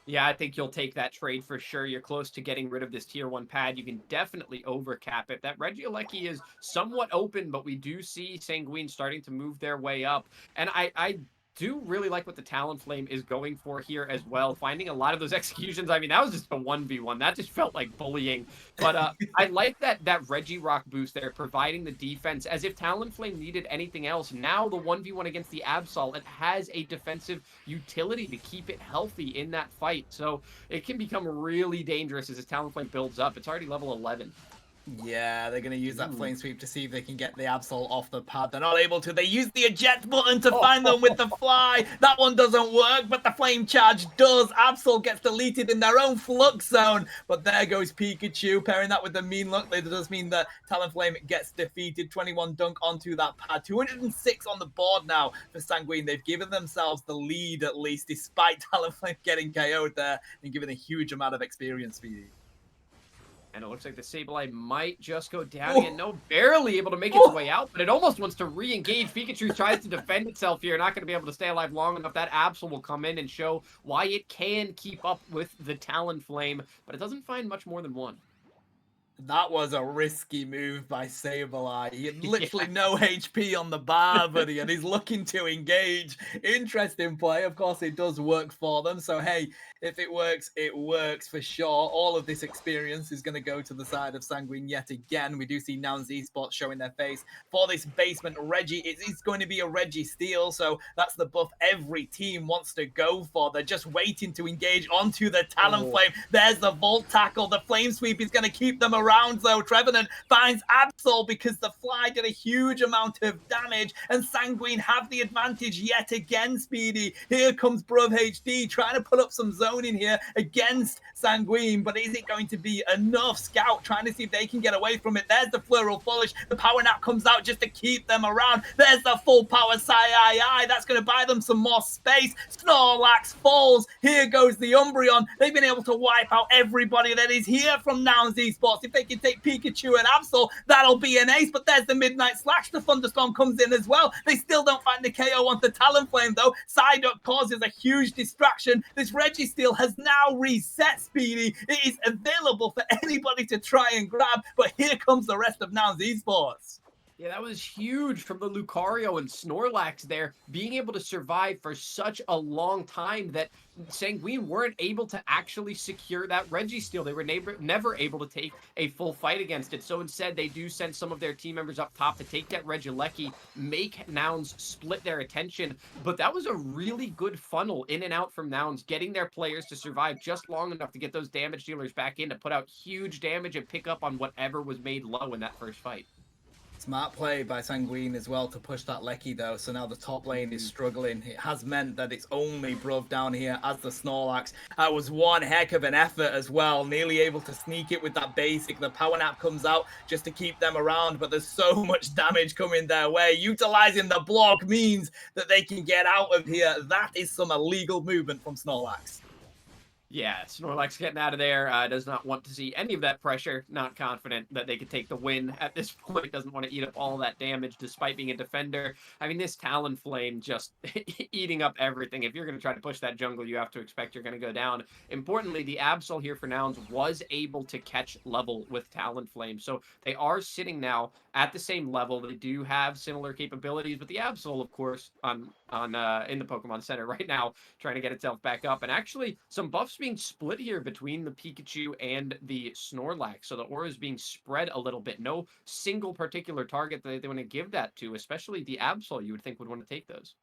Yeah, I think you'll take that trade for sure. You're close to getting rid of this tier 1 pad. You can definitely overcap it. That Regieleki is somewhat open, but we do see Sanguine starting to move their way up. And I do really like what the Talonflame is going for here as well. Finding a lot of those executions. I mean, that was just a 1v1. That just felt like bullying. But I like that Regirock boost there, providing the defense as if Talonflame needed anything else. Now the 1v1 against the Absol, it has a defensive utility to keep it healthy in that fight. So it can become really dangerous as his Talonflame builds up. It's already level 11. Yeah, they're going to use that flame sweep to see if they can get the Absol off the pad. They're not able to. They use the eject button to find them with the fly. That one doesn't work, but the flame charge does. Absol gets deleted in their own flux zone. But there goes Pikachu, pairing that with the mean look. That does mean that Talonflame gets defeated. 21 dunk onto that pad. 206 on the board now for Sanguine. They've given themselves the lead at least, despite Talonflame getting KO'd there and given a huge amount of experience for you. And it looks like the Sableye might just go down again. No, barely able to make its way out, but it almost wants to re-engage. Pikachu tries to defend itself here. Not going to be able to stay alive long enough. That Absol will come in and show why it can keep up with the Talonflame, but it doesn't find much more than one. That was a risky move by Sableye. He had literally no HP on the bar, buddy, and he's looking to engage. Interesting play. Of course, it does work for them. So, hey, if it works for sure. All of this experience is going to go to the side of Sanguine yet again. We do see Nouns Esports showing their face for this basement Reggie. It is going to be a Reggie steal, so that's the buff every team wants to go for. They're just waiting to engage onto the Talonflame. There's the Volt Tackle. The Flame Sweep is going to keep them around, though. Trevenant finds Absol because the fly did a huge amount of damage, and Sanguine have the advantage yet again, Speedy. Here comes Bruv HD trying to put up some zoning here against Sanguine, but is it going to be enough? Scout trying to see if they can get away from it. There's the Floral Flourish. The Power Nap comes out just to keep them around. There's the full power Sai. That's going to buy them some more space. Snorlax falls. Here goes the Umbreon. They've been able to wipe out everybody that is here from Nouns Esports. If they can take Pikachu and Absol, that'll be an ace, but there's the Midnight Slash. The Thunderstorm comes in as well. They still don't find the KO on the Talonflame, though. Psyduck causes a huge distraction. This Registeel has now reset, Speedy. It is available for anybody to try and grab, but here comes the rest of Nouns Esports. Yeah, that was huge from the Lucario and Snorlax there, being able to survive for such a long time that Sanguine weren't able to actually secure that Registeel. They were never able to take a full fight against it. So instead, they do send some of their team members up top to take that Regieleki, make Nouns split their attention. But that was a really good funnel in and out from Nouns, getting their players to survive just long enough to get those damage dealers back in to put out huge damage and pick up on whatever was made low in that first fight. Smart play by Sanguine as well to push that Lecky, though. So now the top lane is struggling. It has meant that it's only Bruv down here as the Snorlax. That was one heck of an effort as well. Nearly able to sneak it with that basic. The Power Nap comes out just to keep them around, but there's so much damage coming their way. Utilizing the block means that they can get out of here. That is some illegal movement from Snorlax. Yeah, Snorlax getting out of there, does not want to see any of that pressure, not confident that they could take the win at this point, doesn't want to eat up all that damage despite being a defender. I mean, this Talonflame just eating up everything. If you're going to try to push that jungle, you have to expect you're going to go down. Importantly, the Absol here for Nouns was able to catch level with Talonflame, so they are sitting now at the same level. They do have similar capabilities, but the Absol, of course, in the Pokemon Center right now, trying to get itself back up, and actually some buffs being split here between the Pikachu and the Snorlax, so the aura is being spread a little bit. No single particular target that they want to give that to, especially the Absol, you would think would want to take those.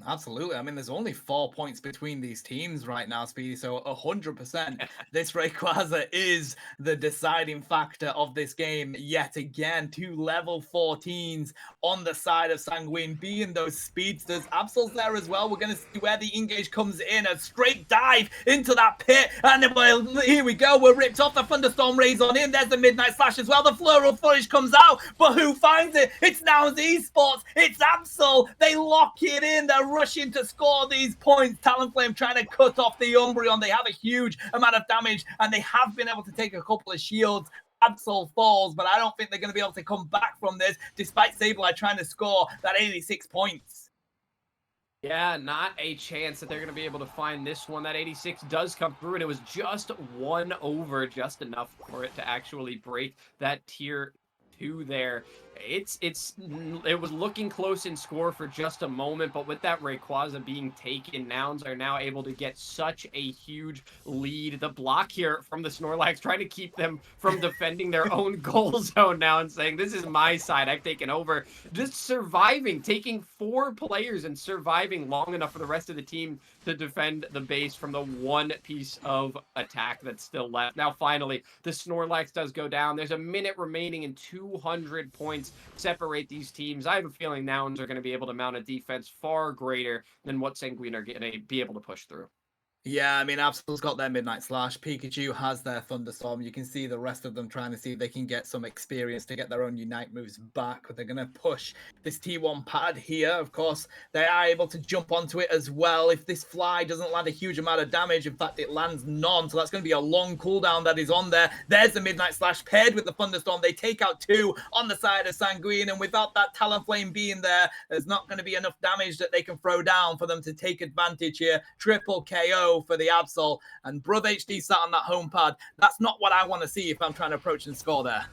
Absolutely. I mean, there's only 4 points between these teams right now, Speedy. So 100%, this Rayquaza is the deciding factor of this game yet again. 2 level 14s on the side of Sanguine, being those speedsters. Absol's there as well. We're going to see where the engage comes in. A straight dive into that pit. And well, here we go. We're ripped off. The Thunderstorm rays on in. There's the Midnight Slash as well. The Floral Flourish comes out. But who finds it? It's Nouns Esports. It's Absol. They lock it in. They're rushing to score these points. Talonflame trying to cut off the Umbreon. They have a huge amount of damage, and they have been able to take a couple of shields. Absol falls, but I don't think they're going to be able to come back from this, despite Sableye trying to score that 86 points. Yeah, not a chance that they're going to be able to find this one. That 86 does come through, and it was just one over, just enough for it to actually break that tier 2 there. it was looking close in score for just a moment, but with that Rayquaza being taken, Nouns are now able to get such a huge lead. The block here from the Snorlax trying to keep them from defending their own goal zone now and saying, this is my side, I've taken over. Just surviving, taking 4 players and surviving long enough for the rest of the team to defend the base from the one piece of attack that's still left. Now, finally, the Snorlax does go down. There's a minute remaining and 200 points separate these teams. I have a feeling Nouns are going to be able to mount a defense far greater than what Sanguine are going to be able to push through. Yeah, I mean, Absol's got their Midnight Slash. Pikachu has their Thunderstorm. You can see the rest of them trying to see if they can get some experience to get their own Unite moves back. They're going to push this T1 pad here. Of course, they are able to jump onto it as well. If this fly doesn't land a huge amount of damage, in fact, it lands none. So that's going to be a long cooldown that is on there. There's the Midnight Slash paired with the Thunderstorm. They take out 2 on the side of Sanguine. And without that Talonflame being there, there's not going to be enough damage that they can throw down for them to take advantage here. Triple KO for the Absol, and Brother HD sat on that home pad. That's not what I want to see if I'm trying to approach and score there.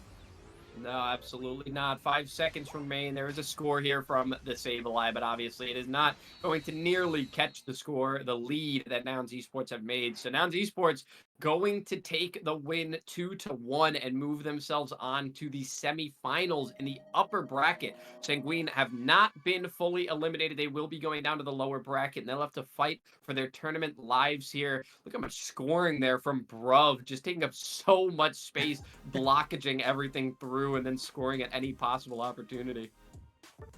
No, absolutely not. 5 seconds remain. There is a score here from the Sableye, but obviously it is not going to nearly catch the score, the lead that Nouns Esports have made. So Nouns Esports going to take the win 2-1 and move themselves on to the semifinals in the upper bracket. Sanguine have not been fully eliminated. They will be going down to the lower bracket, and they'll have to fight for their tournament lives here. Look how much scoring there from Bruv, just taking up so much space, blockaging everything through, and then scoring at any possible opportunity.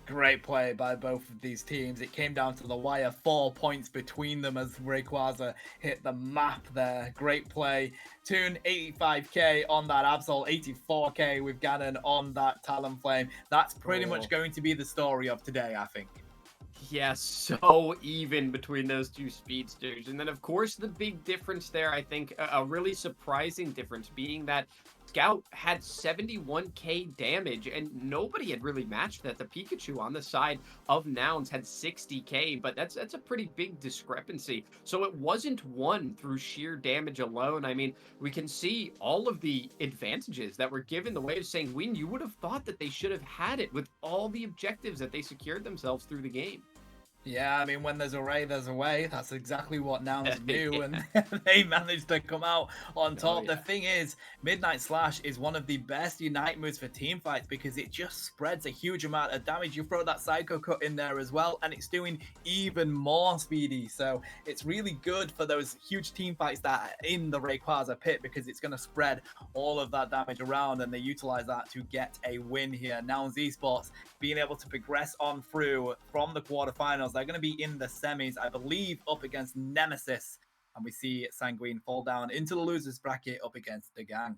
Great play by both of these teams. It came down to the wire, 4 points between them as Rayquaza hit the map there. Great play. Toon, 85k on that Absol, 84k with Ganon on that Talonflame. That's pretty much going to be the story of today, I think. Yeah, so even between those 2 speedsters. And then, of course, the big difference there, I think, a really surprising difference being that Scout had 71k damage, and nobody had really matched that. The Pikachu on the side of Nouns had 60k, but that's a pretty big discrepancy. So it wasn't won through sheer damage alone. I mean, we can see all of the advantages that were given the way of Sanguine. You would have thought that they should have had it with all the objectives that they secured themselves through the game. Yeah, I mean, when there's a Ray, there's a way. That's exactly what Nouns knew, Yeah. and they managed to come out on top. Yeah. The thing is, Midnight Slash is one of the best Unite moves for team fights because it just spreads a huge amount of damage. You throw that Psycho Cut in there as well, and it's doing even more speedy. So it's really good for those huge team fights that are in the Rayquaza pit because it's going to spread all of that damage around, and they utilize that to get a win here. Nouns Esports being able to progress on through from the quarterfinals. They're going to be in the semis, I believe, up against Nemesis. And we see Sanguine fall down into the losers bracket up against the gang.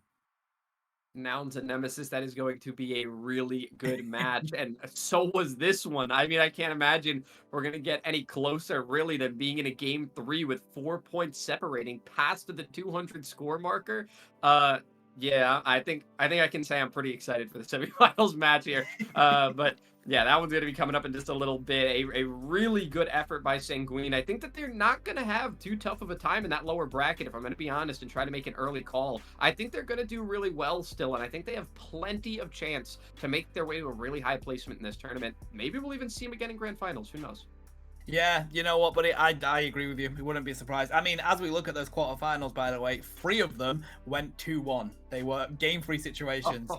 Nouns and Nemesis, that is going to be a really good match. And so was this one. I mean, I can't imagine we're going to get any closer, really, than being in a game 3 with 4 points separating past the 200 score marker. Yeah, I think I can say I'm pretty excited for the semifinals match here. But yeah, that one's going to be coming up in just a little bit. A really good effort by Sanguine. I think that they're not going to have too tough of a time in that lower bracket, if I'm going to be honest, and try to make an early call. I think they're going to do really well still, and I think they have plenty of chance to make their way to a really high placement in this tournament. Maybe we'll even see them again in grand finals. Who knows? Yeah, you know what, buddy? I agree with you. We wouldn't be surprised. I mean, as we look at those quarterfinals, by the way, 3 of them went 2-1. They were game 3 situations.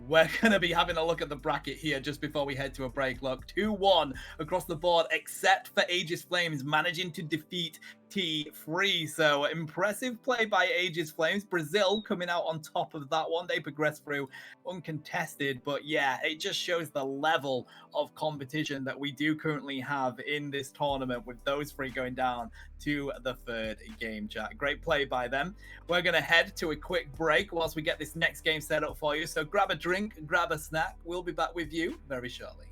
We're going to be having a look at the bracket here just before we head to a break. Look, 2-1 across the board, except for Aegis Flames managing to defeat T3. So impressive play by Aegis Flames. Brazil coming out on top of that one. They progressed through uncontested. But yeah, it just shows the level of competition that we do currently have in this tournament with those 3 going down to the 3rd game, chat. Great play by them. We're going to head to a quick break whilst we get this next game set up for you. So grab a drink, grab a snack. We'll be back with you very shortly.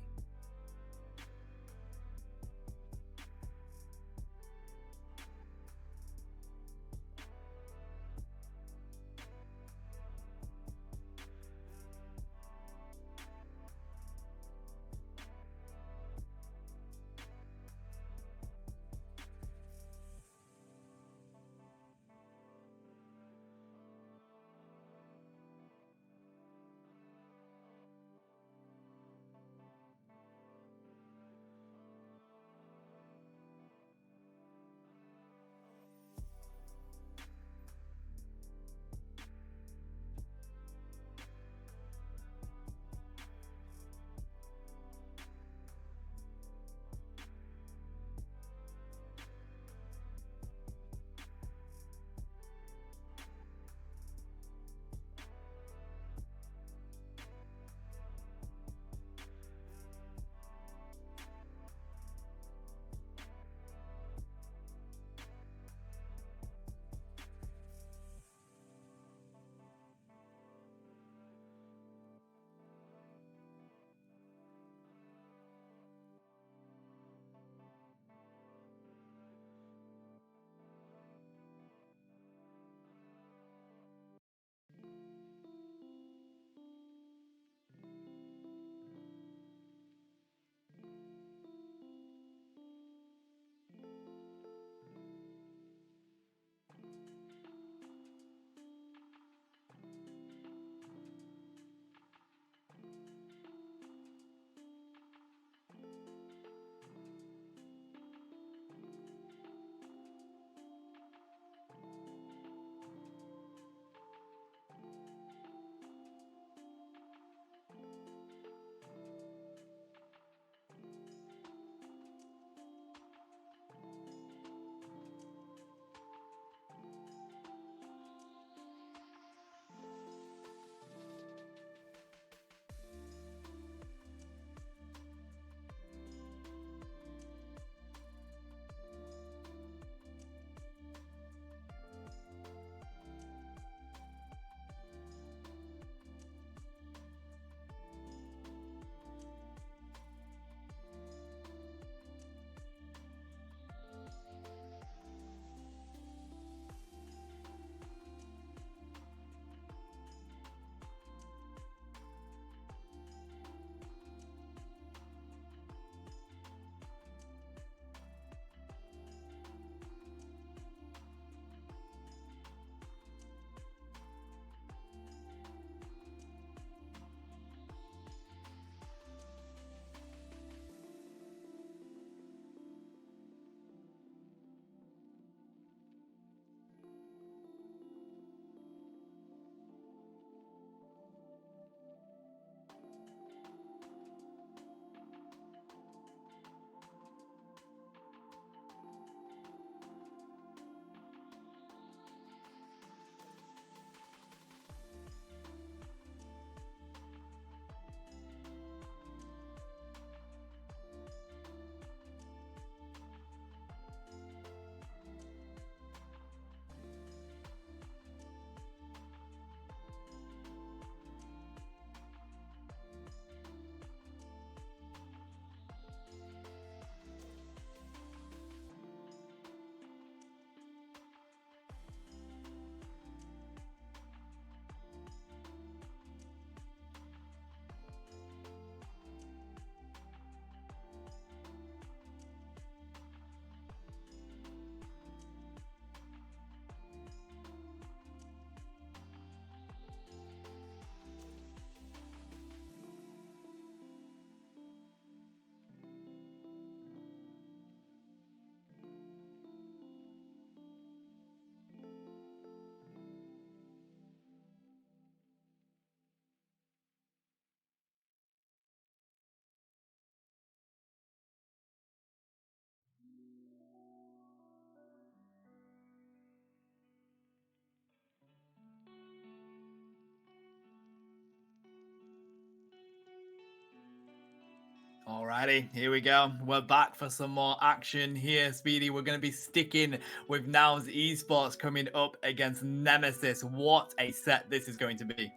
Alrighty, here we go. We're back for some more action here, Speedy. We're going to be sticking with Nouns Esports coming up against Nemesis. What a set this is going to be.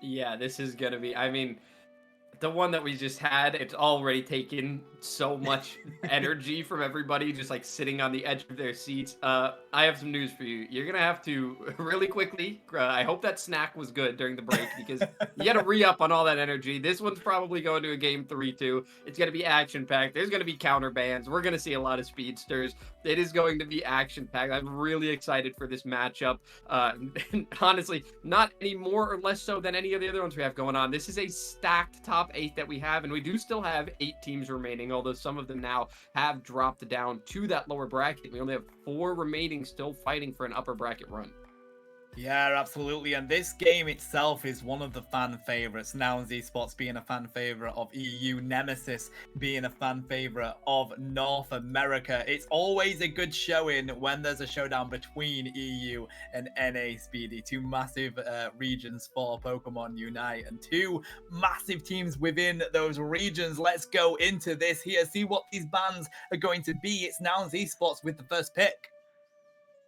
Yeah, this is gonna be. I mean, the one that we just had, it's already taken so much energy from everybody just like sitting on the edge of their seats. I have some news for you. You're gonna have to really quickly. I hope that snack was good during the break because you got to re-up on all that energy. This one's probably going to a game 3-2. It's gonna be action packed. There's gonna be counter bans. We're gonna see a lot of speedsters. It is going to be action packed. I'm really excited for this matchup. And honestly, not any more or less so than any of the other ones we have going on. This is a stacked top 8 that we have, and we do still have 8 teams remaining, although some of them now have dropped down to that lower bracket. We only have 4 remaining still fighting for an upper bracket run. Yeah, absolutely. And this game itself is one of the fan favorites. Nouns Esports being a fan favorite of EU, Nemesis being a fan favorite of North America. It's always a good showing when there's a showdown between EU and NA, Speedy. Two massive regions for Pokemon Unite and two massive teams within those regions. Let's go into this here, see what these bans are going to be. It's Nouns Esports with the first pick.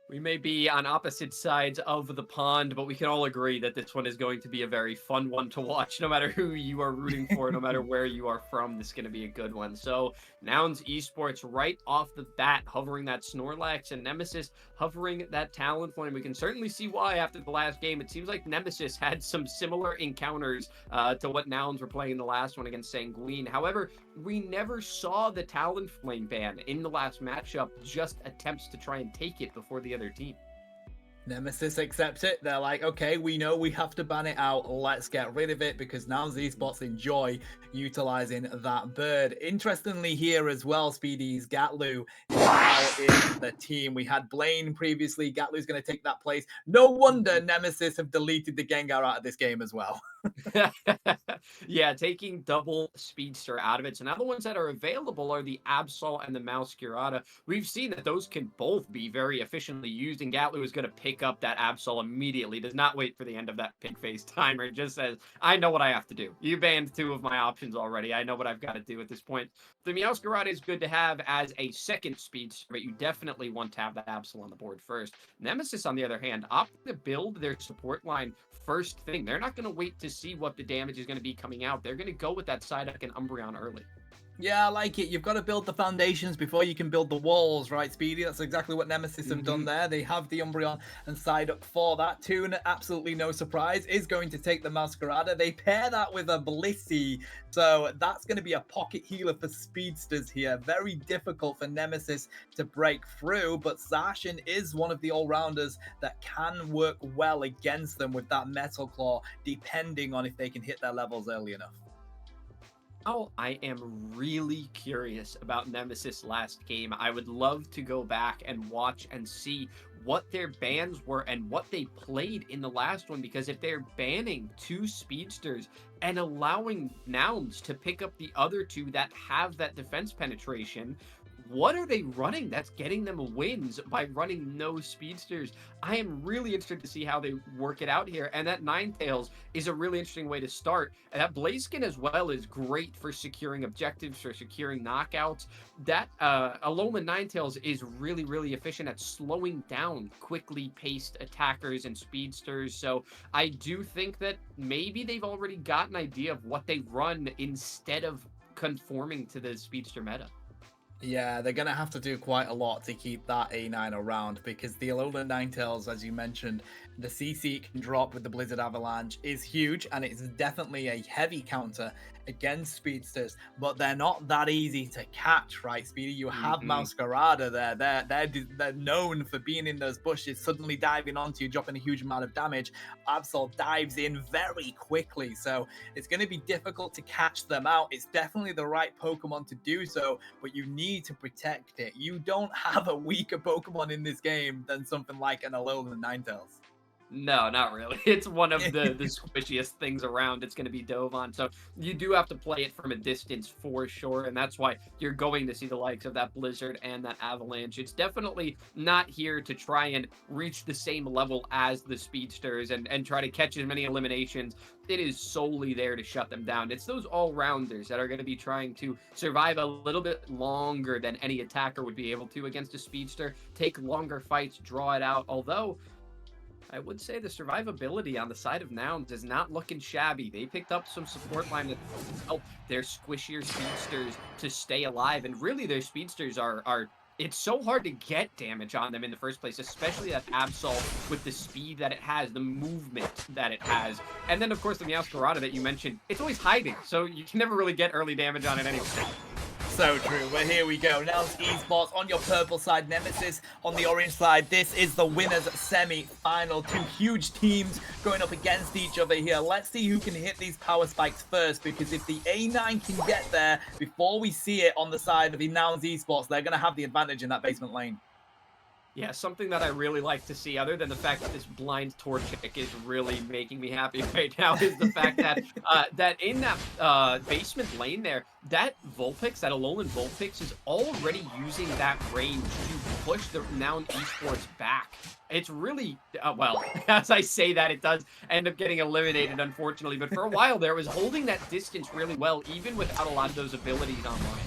We may be on opposite sides of the pond, but we can all agree that this one is going to be a very fun one to watch. No matter who you are rooting for, no matter where you are from, this is going to be a good one. So, Nouns Esports right off the bat, hovering that Snorlax, and Nemesis hovering that Talonflame. We can certainly see why after the last game. It seems like Nemesis had some similar encounters to what Nouns were playing in the last one against Sanguine. However, we never saw the Talonflame ban in the last matchup, just attempts to try and take it before the other team. Nemesis accepts it. They're like, okay, we know we have to ban it out. Let's get rid of it because now Esports enjoy utilizing that bird. Interestingly here as well, Speedy's Gatlu is now in the team. We had Blaine previously. Gatlu's going to take that place. No wonder Nemesis have deleted the Gengar out of this game as well. Yeah, taking double speedster out of it. So now the ones that are available are the Absol and the Mousecurata. We've seen that those can both be very efficiently used, and Gatlu is going to pick up that Absol immediately. Does not wait for the end of that pig face timer. It just says, I know what I have to do. You banned 2 of my options already. I know what I've got to do at this point. The Meowscarada is good to have as a second speedster, but you definitely want to have that Absol on the board first. Nemesis, on the other hand, opted to build their support line first thing. They're not going to wait to see what the damage is going to be coming out. They're going to go with that Psyduck and Umbreon early. Yeah, I like it. You've got to build the foundations before you can build the walls, right, Speedy? That's exactly what Nemesis have done there. They have the Umbreon and Psyduck for that. Toon, absolutely no surprise, is going to take the Masquerada. They pair that with a Blissey, so that's going to be a pocket healer for speedsters here. Very difficult for Nemesis to break through, but Zacian is one of the all-rounders that can work well against them with that Metal Claw, depending on if they can hit their levels early enough. Oh, I am really curious about Nemesis last game. I would love to go back and watch and see what their bans were and what they played in the last one, because if they're banning 2 speedsters and allowing Nouns to pick up the other 2 that have that defense penetration, what are they running that's getting them wins by running no speedsters? I am really interested to see how they work it out here. And that Ninetales is a really interesting way to start. And that Blaziken as well is great for securing objectives, for securing knockouts. That Alolan Ninetales is really, really efficient at slowing down quickly paced attackers and speedsters. So I do think that maybe they've already got an idea of what they run instead of conforming to the speedster meta. Yeah, they're going to have to do quite a lot to keep that A9 around, because the Alolan Ninetales, as you mentioned, the CC it can drop with the Blizzard Avalanche is huge, and it's definitely a heavy counter against speedsters, but they're not that easy to catch, right, Speedy? You have Masquerada there. They're known for being in those bushes, suddenly diving onto you, dropping a huge amount of damage. Absol dives in very quickly, so it's going to be difficult to catch them out. It's definitely the right Pokemon to do so, but you need to protect it. You don't have a weaker Pokemon in this game than something like an Alolan Ninetales. No, not really. It's one of the squishiest things around. It's going to be dove on. So you do have to play it from a distance for sure. And that's why you're going to see the likes of that Blizzard and that Avalanche. It's definitely not here to try and reach the same level as the Speedsters and try to catch as many eliminations. It is solely there to shut them down. It's those all-rounders that are going to be trying to survive a little bit longer than any attacker would be able to against a Speedster, take longer fights, draw it out. Although I would say the survivability on the side of Nouns is not looking shabby. They picked up some support line that help their squishier speedsters to stay alive, and really their speedsters are it's so hard to get damage on them in the first place, especially that Absol with the speed that it has, the movement that it has. And then, of course, the Meowscarada that you mentioned, it's always hiding, so you can never really get early damage on it anyway. So true. Well, here we go. Now it's esports on your purple side, Nemesis on the orange side. This is the winners semi-final. Two huge teams going up against each other here. Let's see who can hit these power spikes first, because if the A9 can get there before we see it on the side of the Nouns esports, they're going to have the advantage in that basement lane. Yeah, something that I really like to see, other than the fact that this blind Torchic is really making me happy right now, is the fact that that in that basement lane there, that Vulpix, that Alolan Vulpix, is already using that range to push the Noun Esports back. It's really, well, as I say that, it does end up getting eliminated, unfortunately, but for a while there, it was holding that distance really well, even without a lot of those abilities online.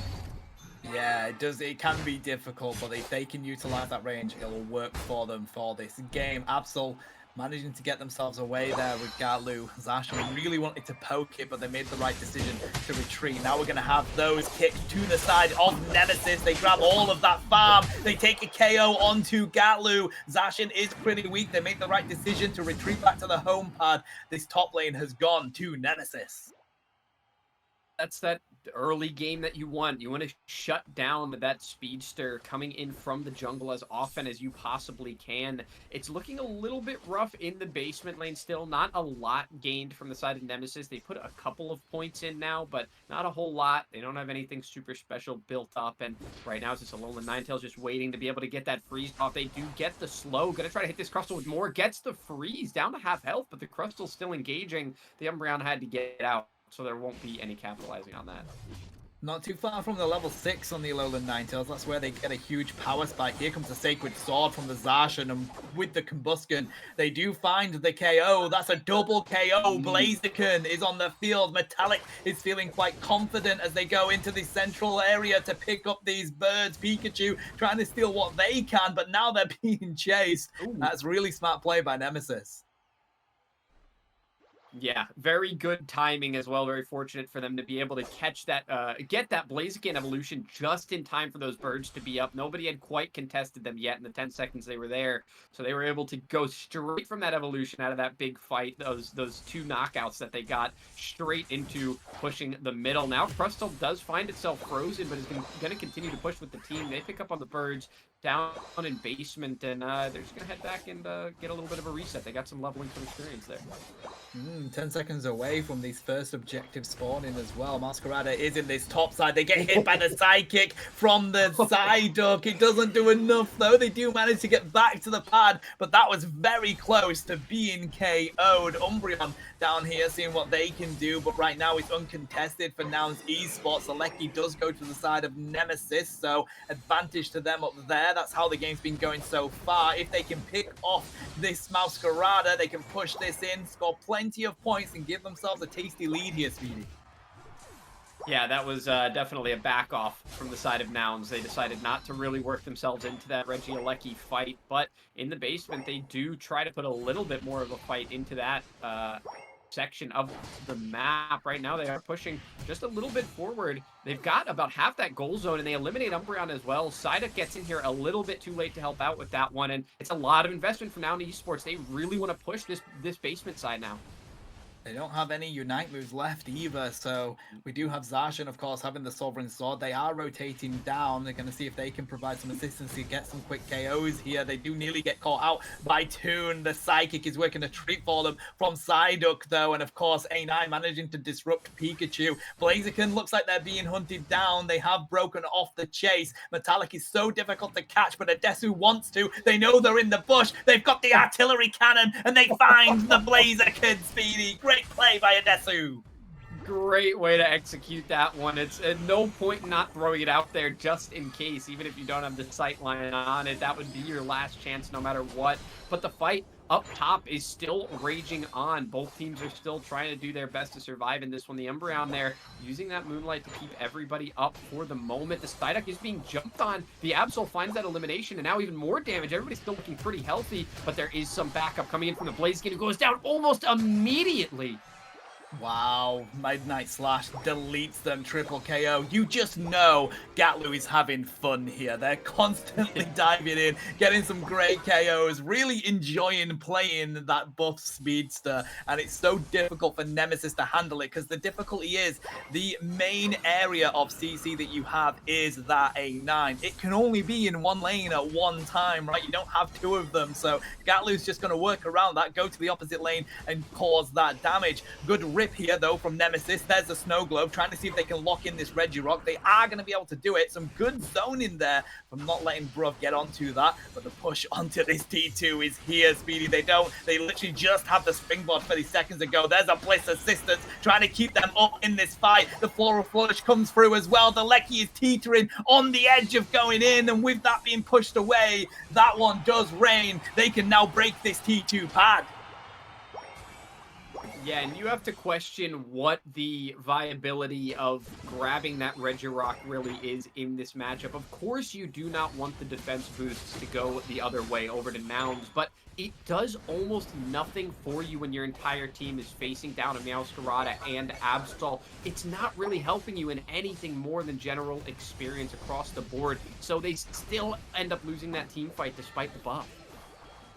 Yeah, it does. It can be difficult, but if they can utilize that range, it'll work for them for this game. Absol managing to get themselves away there with Gatlu. Zacian really wanted to poke it, but they made the right decision to retreat. Now we're going to have those kicks to the side of Nemesis. They grab all of that farm. They take a KO onto Gatlu. Zacian is pretty weak. They made the right decision to retreat back to the home pad. This top lane has gone to Nemesis. That's that early game that you want. You want to shut down that speedster coming in from the jungle as often as you possibly can. It's looking a little bit rough in the basement lane still. Not a lot gained from the side of Nemesis. They put a couple of points in now, but not a whole lot. They don't have anything super special built up, and right now it's just Alolan Ninetales just waiting to be able to get that freeze off. They do get the slow. Gonna try to hit this Crustle with more. Gets the freeze down to half health, but the Crustal's still engaging. The Umbreon had to get out, so there won't be any capitalizing on that. Not too far from the level 6 on the Alolan Ninetales. That's where they get a huge power spike. Here comes the Sacred Sword from the Zacian, and with the Combustion, they do find the KO. That's a double KO. Blaziken is on the field. Metallic is feeling quite confident as they go into the central area to pick up these birds. Pikachu trying to steal what they can, but now they're being chased. Ooh. That's really smart play by Nemesis. Yeah, very good timing as well. Very fortunate for them to be able to catch that, get that Blaziken evolution just in time for those birds to be up. Nobody had quite contested them yet in the 10 seconds they were there, so they were able to go straight from that evolution out of that big fight. Those two knockouts that they got straight into pushing the middle. Now Crustle does find itself frozen, but is going to continue to push with the team. They pick up on the birds down in basement, and they're just going to head back and get a little bit of a reset. They got some leveling from experience there. 10 seconds away from these first objectives spawning as well. Masquerada is in this top side. They get hit by the sidekick from the side duck. It doesn't do enough though. They do manage to get back to the pad, but that was very close to being KO'd. Umbreon down here seeing what they can do, but right now it's uncontested for Nouns Esports. Alecki does go to the side of Nemesis, so advantage to them up there. That's how the game's been going so far. If they can pick off this Masquerada, they can push this in, score plenty of points, and give themselves a tasty lead here, Speedy. Yeah, that was definitely a back off from the side of Nouns. They decided not to really work themselves into that Regieleki fight, but in the basement, they do try to put a little bit more of a fight into that section of the map. Right now, they are pushing just a little bit forward. They've got about half that goal zone, and they eliminate Umbreon as well. Psyduck gets in here a little bit too late to help out with that one, and it's a lot of investment from Noun Esports. They really want to push this basement side now. They don't have any Unite moves left either, so we do have Zacian, of course, having the Sovereign Sword. They are rotating down. They're going to see if they can provide some assistance to get some quick KOs here. They do nearly get caught out by Toon. The Psychic is working a treat for them from Psyduck, though, and of course, A9 managing to disrupt Pikachu. Blaziken looks like they're being hunted down. They have broken off the chase. Metallic is so difficult to catch, but Adesu wants to. They know they're in the bush. They've got the artillery cannon, and they find the Blaziken, Speedy. Great play by Adesu. Great way to execute that one. It's at no point not throwing it out there just in case, even if you don't have the sight line on it. That would be your last chance no matter what. But the fight up top is still raging on. Both teams are still trying to do their best to survive in this one. The Umbreon there using that Moonlight to keep everybody up for the moment. The Psyduck is being jumped on. The Absol finds that elimination and now even more damage. Everybody's still looking pretty healthy, but there is some backup coming in from the Blaziken, who goes down almost immediately. Wow, Midnight Slash deletes them, triple KO. You just know Gatlu is having fun here. They're constantly diving in, getting some great KOs, really enjoying playing that buff speedster. And it's so difficult for Nemesis to handle it because the difficulty is the main area of CC that you have is that A9. It can only be in one lane at one time, right? You don't have two of them. So Gatlu's just going to work around that, go to the opposite lane and cause that damage. Good rip here though from Nemesis. There's the Snow Globe trying to see if they can lock in this Regirock. They are going to be able to do it. Some good zoning there from not letting Bruv get onto that, but the push onto this T2 is here, Speedy. They literally just have the springboard 30 seconds ago. There's a Bliss assistance trying to keep them up in this fight. The Floral Flourish comes through as well. The Lecky is teetering on the edge of going in, and with that being pushed away, that one does rain. They can now break this T2 pad. Yeah, and you have to question what the viability of grabbing that Regirock really is in this matchup. Of course, you do not want the defense boosts to go the other way over to Nouns, but it does almost nothing for you when your entire team is facing down a Meowscarada and Absol. It's not really helping you in anything more than general experience across the board, so they still end up losing that team fight despite the buff.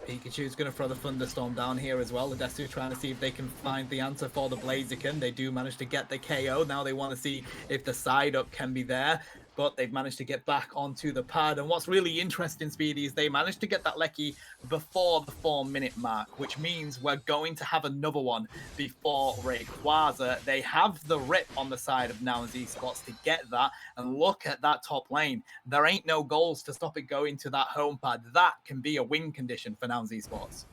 Pikachu's going to throw the Thunderstorm down here as well. Adesu trying to see if they can find the answer for the Blaziken. They do manage to get the KO. Now they want to see if the Psyduck can be there. But they've managed to get back onto the pad. And what's really interesting, Speedy, is they managed to get that Lecky before the 4-minute mark, which means we're going to have another one before Rayquaza. They have the rip on the side of Nouns Esports to get that. And look at that top lane. There ain't no goals to stop it going to that home pad. That can be a win condition for Nouns Esports.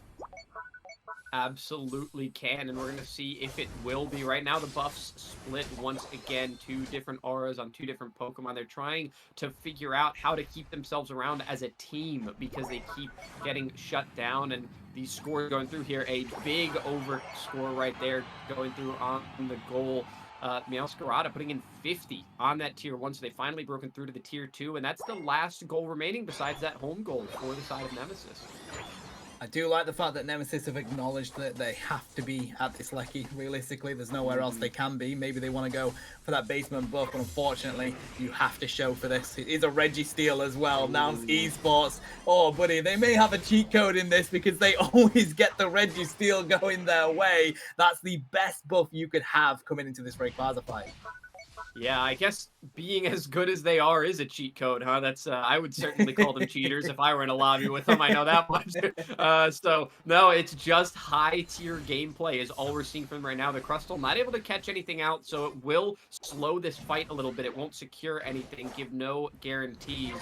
Absolutely can, and we're going to see if it will be. Right now, the buffs split once again. Two different auras on two different Pokemon. They're trying to figure out how to keep themselves around as a team because they keep getting shut down, and these scores going through here. A big over score right there going through on the goal. Meowscarada putting in 50 on that tier 1, so they finally broken through to the tier 2, and that's the last goal remaining besides that home goal for the side of Nemesis. I do like the fact that Nemesis have acknowledged that they have to be at this Lecky. Realistically, there's nowhere else they can be. Maybe they want to go for that basement buff, but unfortunately, you have to show for this. It is a Registeel as well. Nouns Esports. Oh, buddy, they may have a cheat code in this because they always get the Registeel going their way. That's the best buff you could have coming into this Rayquaza fight. Yeah, I guess being as good as they are is a cheat code, huh? That's I would certainly call them cheaters if I were in a lobby with them. I know that much. So no, it's just high tier gameplay is all we're seeing from them right now. The Crustle not able to catch anything out, so it will slow this fight a little bit. It won't secure anything, give no guarantees.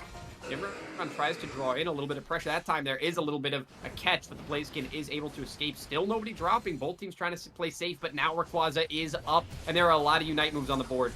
Nimron tries to draw in a little bit of pressure. That time there is a little bit of a catch, but the Blaziken is able to escape. Still nobody dropping. Both teams trying to play safe, but now Rayquaza is up, and there are a lot of Unite moves on the board.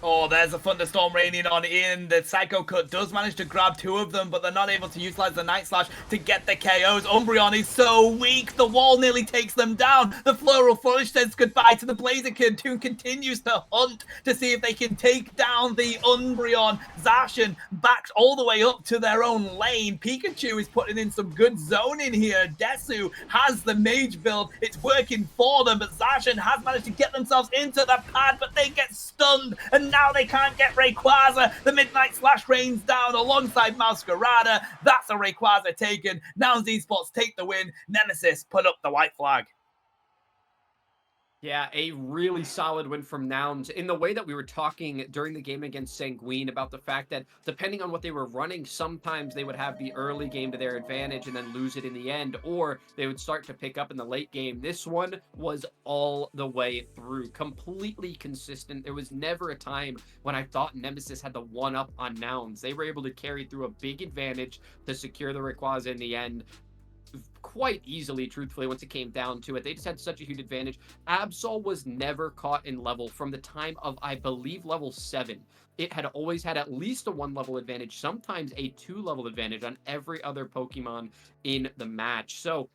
Oh, there's a Thunderstorm raining on in. The Psycho Cut does manage to grab two of them, but they're not able to utilize the Night Slash to get the KOs. Umbreon is so weak. The wall nearly takes them down. The Floral Flourish says goodbye to the Blaziken. Toon continues to hunt to see if they can take down the Umbreon. Zacian backs all the way up to their own lane. Pikachu is putting in some good zoning here. Desu has the Mage build. It's working for them, but Zacian has managed to get themselves into the pad, but they get stunned, and now they can't get Rayquaza. The Midnight Slash rains down alongside Meowscarada. That's a Rayquaza taken. Nouns Esports take the win. Nemesis put up the white flag. Yeah, a really solid win from Nouns in the way that we were talking during the game against Sanguine about the fact that depending on what they were running, sometimes they would have the early game to their advantage and then lose it in the end, or they would start to pick up in the late game. This one was all the way through, completely consistent. There was never a time when I thought Nemesis had the one up on Nouns. They were able to carry through a big advantage to secure the Rayquaza in the end quite easily, truthfully, once it came down to it. They just had such a huge advantage. Absol was never caught in level from the time of, I believe, level 7. It had always had at least a 1 level advantage, sometimes a 2 level advantage on every other Pokemon in the match. So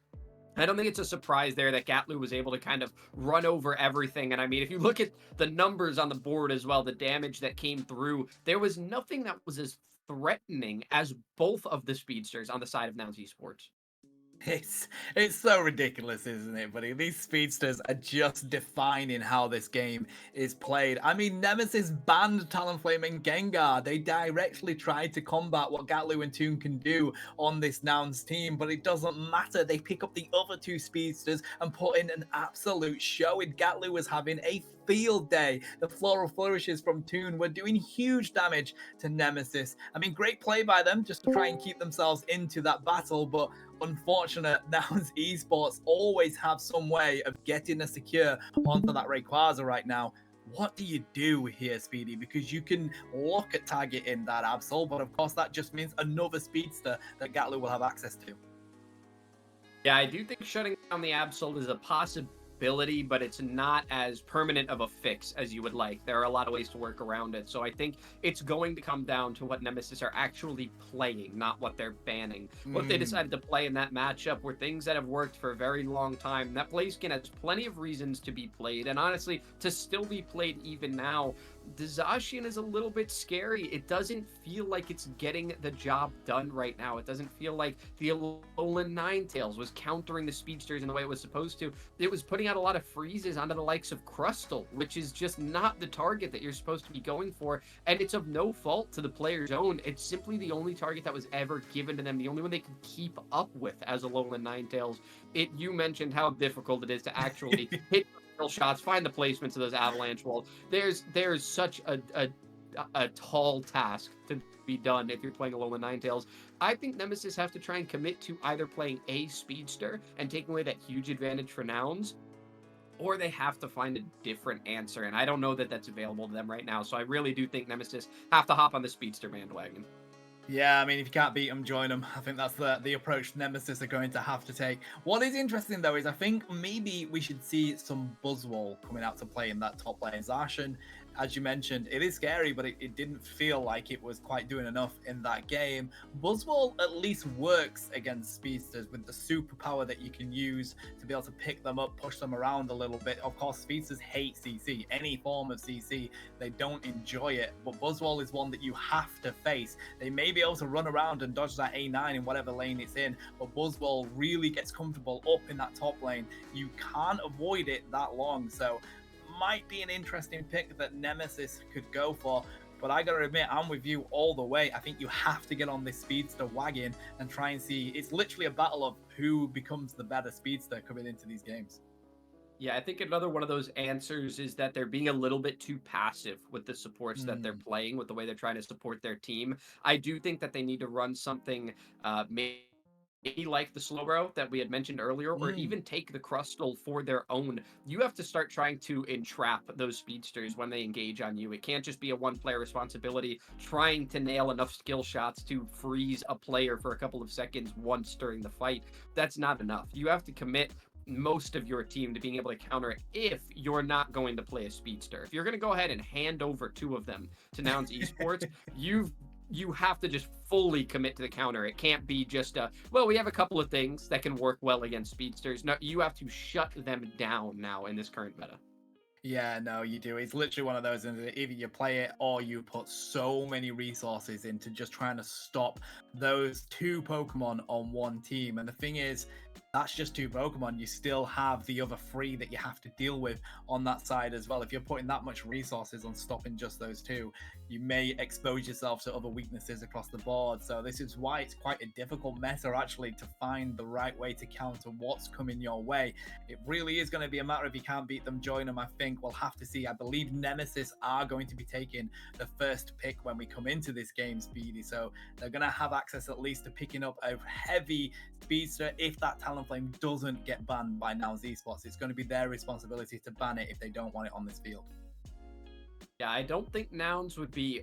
I don't think it's a surprise there that Gatlu was able to kind of run over everything. And I mean, if you look at the numbers on the board as well, the damage that came through, there was nothing that was as threatening as both of the speedsters on the side of Nouns Esports. It's so ridiculous, isn't it, buddy? These speedsters are just defining how this game is played. I mean, Nemesis banned Talonflame and Gengar. They directly tried to combat what Gatlu and Toon can do on this Nouns team, but it doesn't matter. They pick up the other two speedsters and put in an absolute show. And Gatlu was having a field day. The Floral Flourishes from Toon were doing huge damage to Nemesis. I mean, great play by them just to try and keep themselves into that battle, but unfortunate Nouns Esports always have some way of getting a secure onto that Rayquaza right now. What do you do here, Speedy? Because you can look at targeting that Absol, but of course that just means another speedster that Gatlu will have access to. Yeah, I do think shutting down the Absol is a possibility, but it's not as permanent of a fix as you would like. There are a lot of ways to work around it. So I think it's going to come down to what Nemesis are actually playing, not what they're banning. What they decided to play in that matchup were things that have worked for a very long time. That play skin has plenty of reasons to be played, and honestly, to still be played even now. The Zacian is a little bit scary. It doesn't feel like it's getting the job done right now. It doesn't feel like the Alolan Ninetales was countering the speedsters in the way it was supposed to. It was putting out a lot of freezes onto the likes of Crustle, which is just not the target that you're supposed to be going for. And it's of no fault to the player's own. It's simply the only target that was ever given to them, the only one they could keep up with as Alolan Ninetales. You mentioned how difficult it is to actually hit shots, find the placements of those avalanche walls. There's such a tall task to be done if you're playing Alolan Ninetales. I think Nemesis have to try and commit to either playing a speedster and taking away that huge advantage for Nouns, or they have to find a different answer. And I don't know that that's available to them right now. So I really do think Nemesis have to hop on the speedster bandwagon. Yeah, I mean, if you can't beat them, join them. I think that's the approach Nemesis are going to have to take. What is interesting, though, is I think maybe we should see some Buzzwole coming out to play in that top lane. Zacian, as you mentioned, it is scary, but it didn't feel like it was quite doing enough in that game. Buzzwole at least works against speedsters with the superpower that you can use to be able to pick them up, push them around a little bit. Of course, speedsters hate CC. Any form of CC, they don't enjoy it. But Buzzwole is one that you have to face. They may be able to run around and dodge that A9 in whatever lane it's in, but Buzzwole really gets comfortable up in that top lane. You can't avoid it that long, so might be an interesting pick that Nemesis could go for. But I gotta admit, I'm with you all the way. I think you have to get on this speedster wagon and try and see. It's literally a battle of who becomes the better speedster coming into these games. Yeah, I think another one of those answers is that they're being a little bit too passive with the supports that they're playing, with the way they're trying to support their team. I do think that they need to run something maybe like the Slowbro that we had mentioned earlier, or even take the Crustle for their own. You have to start trying to entrap those speedsters when they engage on you. It can't just be a one-player responsibility trying to nail enough skill shots to freeze a player for a couple of seconds once during the fight. That's not enough. You have to commit most of your team to being able to counter it if you're not going to play a speedster. If you're going to go ahead and hand over two of them to Nouns Esports, you have to just fully commit to the counter. It can't be just well, we have a couple of things that can work well against speedsters. No, you have to shut them down now in this current meta. Yeah, no, you do. It's literally one of those, and either you play it or you put so many resources into just trying to stop those two Pokemon on one team. And the thing is, that's just 2 Pokemon. You still have the other 3 that you have to deal with on that side as well. If you're putting that much resources on stopping just those 2, you may expose yourself to other weaknesses across the board. So this is why it's quite a difficult meta actually to find the right way to counter what's coming your way. It really is going to be a matter of, if you can't beat them, join them. I think we'll have to see. I believe Nemesis are going to be taking the first pick when we come into this game, Speedy. So they're going to have access at least to picking up a heavy speedster if that Talonflame doesn't get banned by Nouns Esports. It's going to be their responsibility to ban it if they don't want it on this field. Yeah, I don't think Nouns would be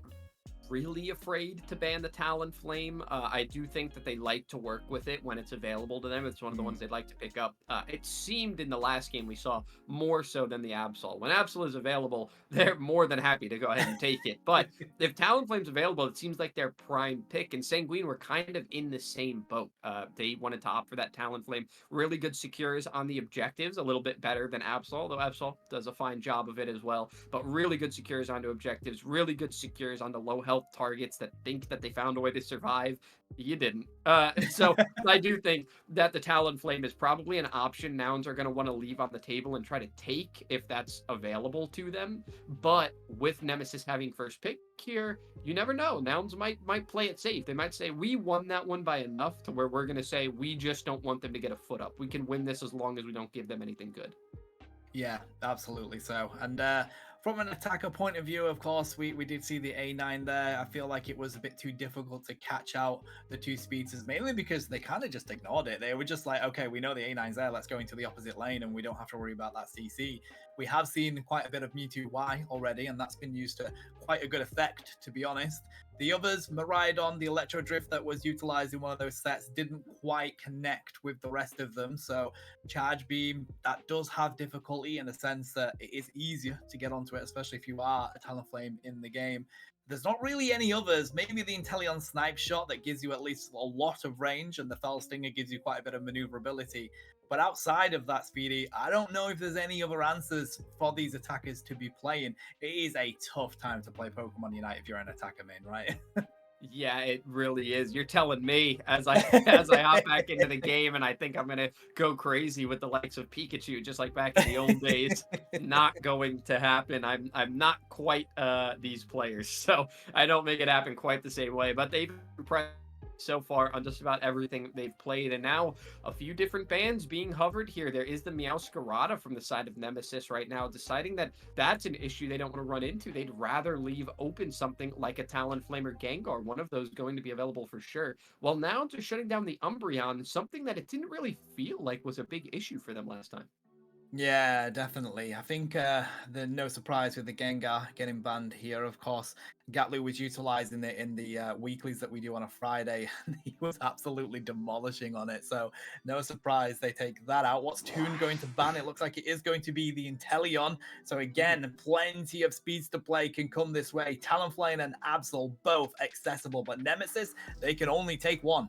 really afraid to ban the Talonflame. I do think that they like to work with it when it's available to them. It's one of the ones they'd like to pick up. It seemed in the last game we saw more so than the Absol. When Absol is available, they're more than happy to go ahead and take it. But if Talonflame's available, it seems like their prime pick. And Sanguine were kind of in the same boat. They wanted to opt for that Talonflame. Really good secures on the objectives, a little bit better than Absol, though Absol does a fine job of it as well. But really good secures onto objectives, really good secures onto low health targets that think that they found a way to survive. You didn't. So I do think that the Talonflame is probably an option Nouns are going to want to leave on the table and try to take if that's available to them. But with Nemesis having first pick here, you never know. Nouns might play it safe. They might say, we won that one by enough to where we're going to say, we just don't want them to get a foot up. We can win this as long as we don't give them anything good. Yeah, absolutely so. And from an attacker point of view, of course, we did see the A9 there. I feel like it was a bit too difficult to catch out the 2 speedsters, mainly because they kind of just ignored it. They were just like, okay, we know the A9's there, let's go into the opposite lane and we don't have to worry about that CC. We have seen quite a bit of Mewtwo Y already, and that's been used to quite a good effect, to be honest. The others, Miraidon, the Electro Drift that was utilized in one of those sets, didn't quite connect with the rest of them. So Charge Beam, that does have difficulty in the sense that it is easier to get onto it, especially if you are a Talonflame in the game. There's not really any others. Maybe the Inteleon Snipe Shot that gives you at least a lot of range, and the Fell Stinger gives you quite a bit of maneuverability. But outside of that, Speedy, I don't know if there's any other answers for these attackers to be playing. It is a tough time to play Pokemon Unite if you're an attacker main, right? Yeah, it really is. You're telling me as I hop back into the game, and I think I'm gonna go crazy with the likes of Pikachu, just like back in the old days. Not going to happen. I'm not quite these players, so I don't make it happen quite the same way. But they've impressed so far on just about everything they've played, and now a few different bans being hovered here. There is the Meowscarada from the side of Nemesis right now, deciding that that's an issue they don't want to run into. They'd rather leave open something like a Talonflame or Gengar, one of those going to be available for sure. Well, now they're shutting down the Umbreon, something that it didn't really feel like was a big issue for them last time. Yeah, definitely. I think the no surprise with the Gengar getting banned here. Of course, Gatlu was utilizing it in the weeklies that we do on a Friday, and he was absolutely demolishing on it. So no surprise they take that out. What's Toon going to ban? It looks like it is going to be the Inteleon. So again, plenty of speeds to play can come this way. Talonflame and Absol both accessible, but Nemesis, they can only take one.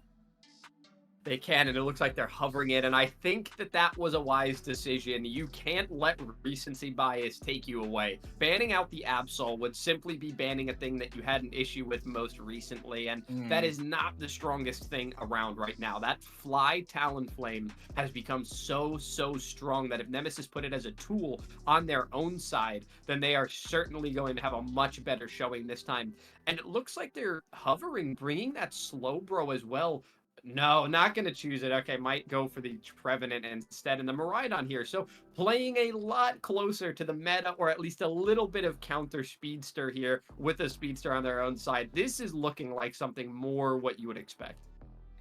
They can, and it looks like they're hovering it, and I think that that was a wise decision. You can't let recency bias take you away. Banning out the Absol would simply be banning a thing that you had an issue with most recently, and that is not the strongest thing around right now. That Fly Talonflame has become so strong that if Nemesis put it as a tool on their own side, then they are certainly going to have a much better showing this time. And it looks like they're hovering, bringing that Slowbro as well. No, not going to choose it. Okay, might go for the Trevenant instead, and the Miraidon here. So playing a lot closer to the meta, or at least a little bit of counter speedster here with a speedster on their own side. This is looking like something more what you would expect.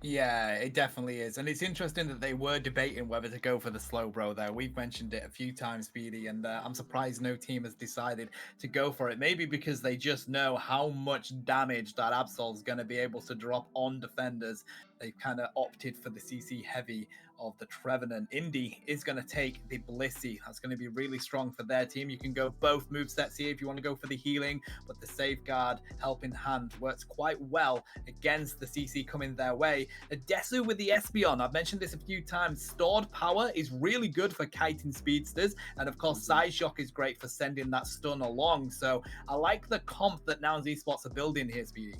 Yeah, it definitely is. And it's interesting that they were debating whether to go for the Slowbro there. We've mentioned it a few times, Speedy, and I'm surprised no team has decided to go for it. Maybe because they just know how much damage that Absol's going to be able to drop on defenders. They've kind of opted for the CC heavy of the Trevenant. Indy is going to take the Blissey. That's going to be really strong for their team. You can go both movesets here if you want to go for the healing, but the Safeguard Helping Hand works quite well against the CC coming their way. Adesu with the Espeon. I've mentioned this a few times. Stored power is really good for kiting speedsters, and of course Side Shock is great for sending that stun along. So I like the comp that Nouns Esports are building here, Speedy.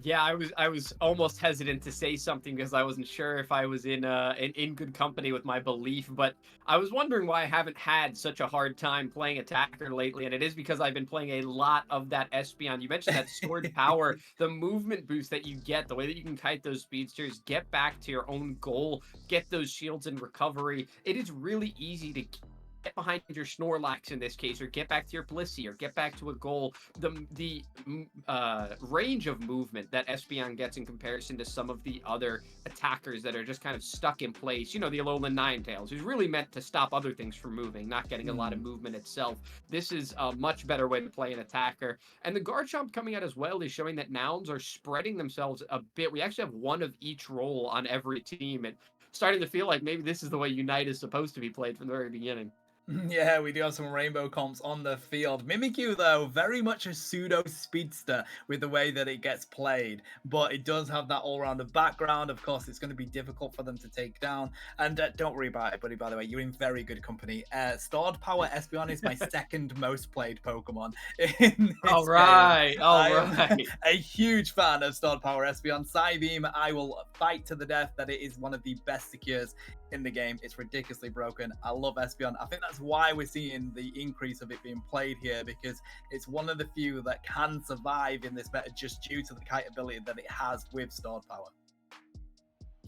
Yeah, I was almost hesitant to say something because I wasn't sure if I was in good company with my belief, but I was wondering why I haven't had such a hard time playing attacker lately, and it is because I've been playing a lot of that Espeon. You mentioned that sword power, the movement boost that you get, the way that you can kite those speedsters, get back to your own goal, get those shields in recovery. It is really easy to get behind your Snorlax in this case, or get back to your Blissey, or get back to a goal. The range of movement that Espeon gets in comparison to some of the other attackers that are just kind of stuck in place. You know, the Alolan Ninetales, who's really meant to stop other things from moving, not getting a lot of movement itself. This is a much better way to play an attacker. And the Garchomp coming out as well is showing that Nouns are spreading themselves a bit. We actually have one of each role on every team, and starting to feel like maybe this is the way Unite is supposed to be played from the very beginning. Yeah, we do have some rainbow comps on the field. Mimikyu, though, very much a pseudo speedster with the way that it gets played, but it does have that all-rounded background. Of course, it's going to be difficult for them to take down. And don't worry about it, buddy, by the way, you're in very good company. Stored Power Espeon is my second most played Pokemon in All this game. right, all I am right. a huge fan of Stored Power Espeon. Psybeam, I will fight to the death that it is one of the best secures in the game. It's ridiculously broken. I love Espeon. I think that's why we're seeing the increase of it being played here, because it's one of the few that can survive in this meta just due to the kite ability that it has with stored power.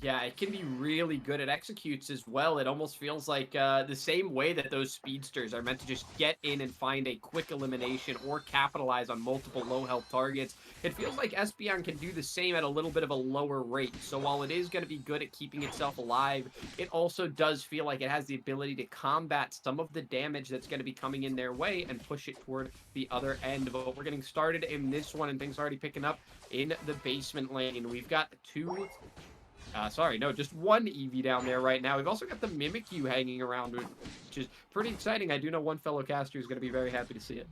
Yeah, it can be really good. It executes as well. It almost feels like the same way that those speedsters are meant to just get in and find a quick elimination or capitalize on multiple low health targets. It feels like Espeon can do the same at a little bit of a lower rate. So while it is going to be good at keeping itself alive, it also does feel like it has the ability to combat some of the damage that's going to be coming in their way and push it toward the other end. But we're getting started in this one, and things are already picking up in the basement lane. We've got just one Eevee down there right now. We've also got the Mimikyu hanging around, which is pretty exciting. I do know one fellow caster is going to be very happy to see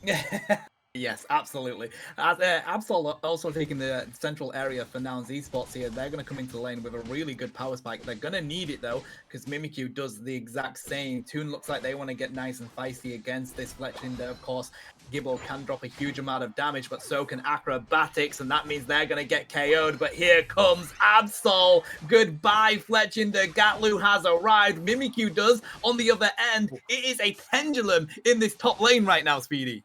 it. Yes, absolutely. Absol also taking the central area for Nouns Esports here. They're going to come into the lane with a really good power spike. They're going to need it, though, because Mimikyu does the exact same. Toon looks like they want to get nice and feisty against this Fletchinder. Of course, Gibbo can drop a huge amount of damage, but so can Acrobatics, and that means they're going to get KO'd. But here comes Absol. Goodbye, Fletchinder. Gatlu has arrived. Mimikyu does on the other end. It is a pendulum in this top lane right now, Speedy.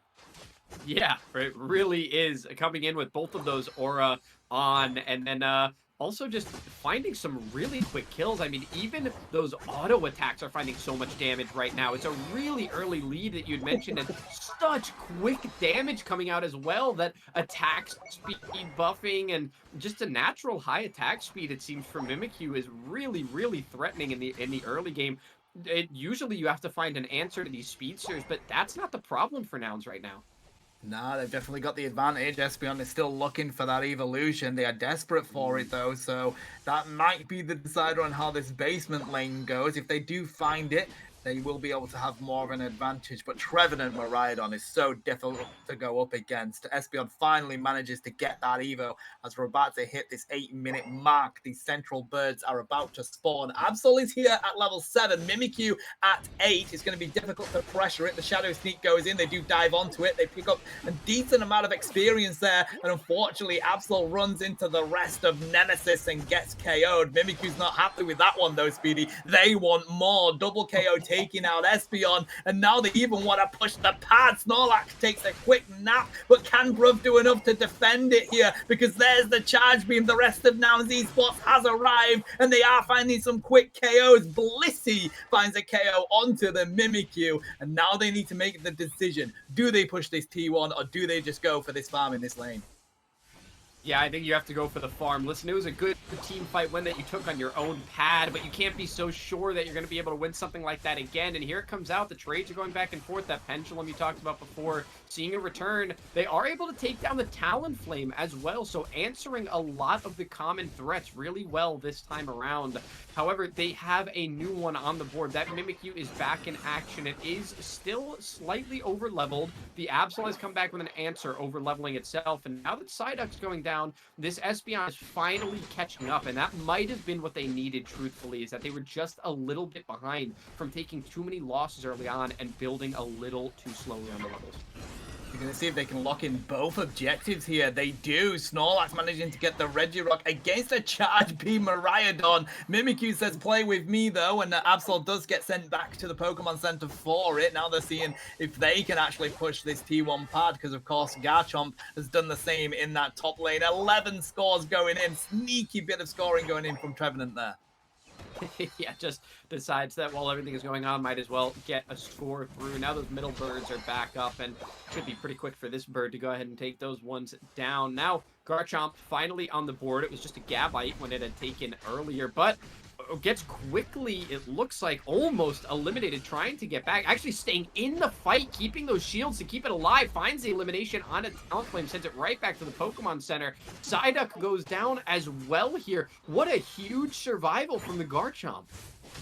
Yeah, it really is coming in with both of those aura on, and then also just finding some really quick kills. I mean, even those auto attacks are finding so much damage right now. It's a really early lead that you'd mentioned, and such quick damage coming out as well. That attack speed buffing and just a natural high attack speed, it seems, for Mimikyu is really, really threatening in the early game. Usually you have to find an answer to these speedsters, but that's not the problem for Nouns right now. Nah, they've definitely got the advantage. Espeon is still looking for that evolution. They are desperate for it, though, so that might be the decider on how this basement lane goes. If they do find it, they will be able to have more of an advantage. But Trevenant Miraidon is so difficult to go up against. Espeon finally manages to get that Evo as we're about to hit this 8-minute mark. These central birds are about to spawn. Absol is here at level 7. Mimikyu at 8. It's going to be difficult to pressure it. The Shadow Sneak goes in. They do dive onto it. They pick up a decent amount of experience there. And unfortunately, Absol runs into the rest of Nemesis and gets KO'd. Mimikyu's not happy with that one, though, Speedy. They want more. Double KO taking out Espeon, and now they even want to push the pad. Snorlax takes a quick nap, but can Bruv do enough to defend it here? Because there's the charge beam. The rest of Nouns Esports has arrived, and they are finding some quick KOs. Blissey finds a KO onto the Mimikyu, and now they need to make the decision. Do they push this T1, or do they just go for this farm in this lane? Yeah, I think you have to go for the farm. Listen, it was a good team fight win that you took on your own pad, but you can't be so sure that you're going to be able to win something like that again. And here it comes out. The trades are going back and forth. That pendulum you talked about before, seeing a return. They are able to take down the Talonflame as well, so answering a lot of the common threats really well this time around. However, they have a new one on the board. That Mimikyu is back in action. It is still slightly over-leveled. The Absol has come back with an answer over-leveling itself, and now that Psyduck's going down, this Espeon is finally catching up, and that might have been what they needed, truthfully, is that they were just a little bit behind from taking too many losses early on and building a little too slowly on the levels. You're going to see if they can lock in both objectives here. They do. Snorlax managing to get the Regirock against a charge beam Miraidon. Mimikyu says play with me though, and Absol does get sent back to the Pokemon Center for it. Now they're seeing if they can actually push this T1 pad, because of course Garchomp has done the same in that top lane. 11 scores going in. Sneaky bit of scoring going in from Trevenant there. Yeah, just decides that while everything is going on, might as well get a score through. Now those middle birds are back up, and should be pretty quick for this bird to go ahead and take those ones down. Now, Garchomp finally on the board. It was just a Gabite when it had taken earlier, but gets quickly, it looks like, almost eliminated, trying to get back, actually staying in the fight, keeping those shields to keep it alive, finds the elimination on a Talonflame, sends it right back to the Pokemon Center. Psyduck goes down as well here. What a huge survival from the Garchomp.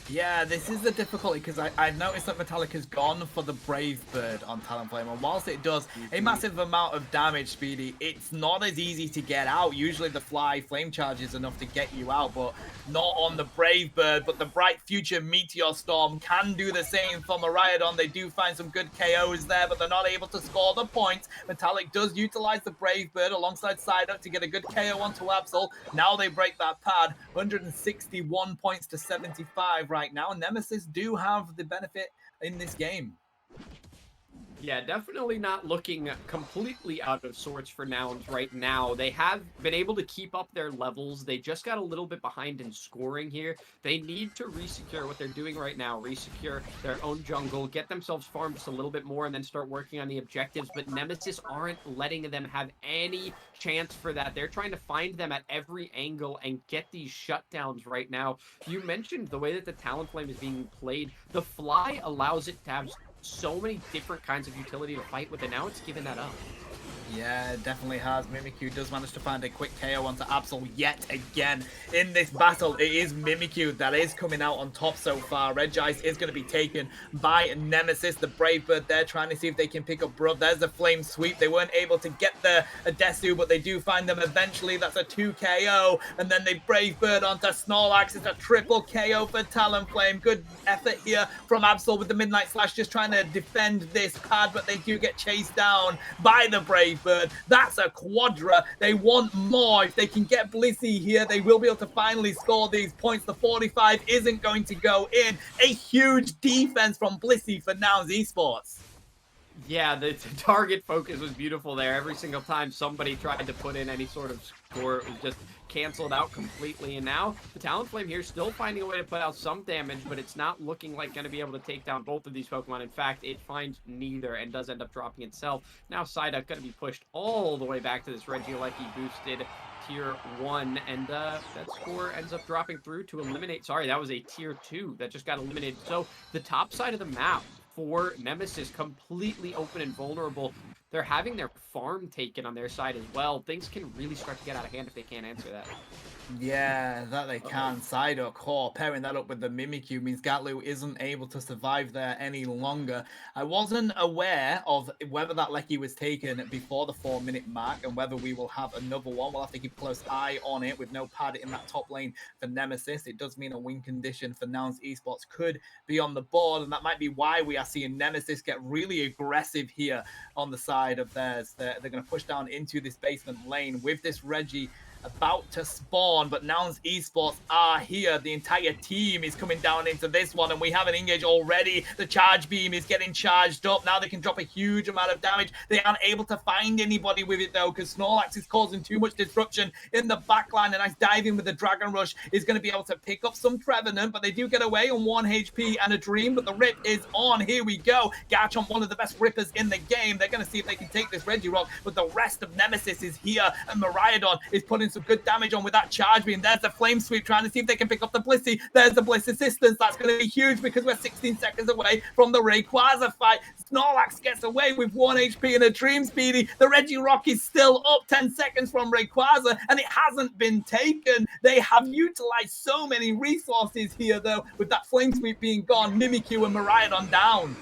Yeah, this is the difficulty, because I've noticed that Metallic has gone for the Brave Bird on Talonflame, and whilst it does a massive amount of damage, Speedy, it's not as easy to get out. Usually the Fly Flame Charge is enough to get you out, but not on the Brave Bird. But the Bright Future Meteor Storm can do the same for Miraidon. They do find some good KOs there, but they're not able to score the points. Metallic does utilize the Brave Bird alongside Psyduck to get a good KO onto Absol. Now they break that pad, 161 points to 75 right now. Nemesis do have the benefit in this game. Yeah, definitely not looking completely out of sorts for Nouns right now. They have been able to keep up their levels. They just got a little bit behind in scoring here. They need to resecure what they're doing right now, resecure their own jungle, get themselves farmed just a little bit more, and then start working on the objectives. But Nemesis aren't letting them have any chance for that. They're trying to find them at every angle and get these shutdowns right now. You mentioned the way that the Talonflame is being played. The Fly allows it to have so many different kinds of utility to fight with, and now it's given that up. Yeah, it definitely has. Mimikyu does manage to find a quick KO onto Absol yet again in this battle. It is Mimikyu that is coming out on top so far. Regice is going to be taken by Nemesis. The Brave Bird there trying to see if they can pick up Bruv. There's the Flame Sweep. They weren't able to get the Adesu, but they do find them eventually. That's a 2 KO. And then they Brave Bird onto Snorlax. It's a triple KO for Talonflame. Good effort here from Absol with the Midnight Slash, just trying to defend this pad, but they do get chased down by the Brave Bird. That's a quadra. They want more. If they can get Blissey here, they will be able to finally score these points. The 45 isn't going to go in. A huge defense from Blissey for Nouns Esports. Yeah, the target focus was beautiful there. Every single time somebody tried to put in any sort of score, it was just canceled out completely. And now the Talonflame here still finding a way to put out some damage, but it's not looking like going to be able to take down both of these Pokemon. In fact, it finds neither and does end up dropping itself. Now Psyduck going to be pushed all the way back to this Regieleki boosted tier 1, and that score ends up dropping through to eliminate. Sorry, that was a tier 2 that just got eliminated. So the top side of the map for Nemesis completely open and vulnerable. They're having their farm taken on their side as well. Things can really start to get out of hand if they can't answer that. Yeah, that they can. Psyduck, pairing that up with the Mimikyu means Gatlu isn't able to survive there any longer. I wasn't aware of whether that Lecky was taken before the 4-minute mark and whether we will have another one. We'll have to keep a close eye on it with no pad in that top lane for Nemesis. It does mean a win condition for Nouns Esports could be on the board, and that might be why we are seeing Nemesis get really aggressive here on the side of theirs. They're going to push down into this basement lane with this Reggie about to spawn, but Nouns Esports are here. The entire team is coming down into this one, and we have an engage already. The charge beam is getting charged up. Now they can drop a huge amount of damage. They aren't able to find anybody with it, though, because Snorlax is causing too much disruption in the backline. And nice diving with the Dragon Rush is going to be able to pick up some Trevenant, but they do get away on 1 HP and a Dream, but the rip is on. Here we go. Garchomp, one of the best rippers in the game. They're going to see if they can take this Regirock, but the rest of Nemesis is here, and Miraidon is putting some good damage on with that charge beam. There's the Flame Sweep trying to see if they can pick up the Blissey. There's the Bliss Assistance. That's going to be huge because we're 16 seconds away from the Rayquaza fight. Snorlax gets away with 1 HP and a Dream, Speedy. The Regirock is still up 10 seconds from Rayquaza, and it hasn't been taken. They have utilized so many resources here, though, with that Flame Sweep being gone. Mimikyu and Miraidon down.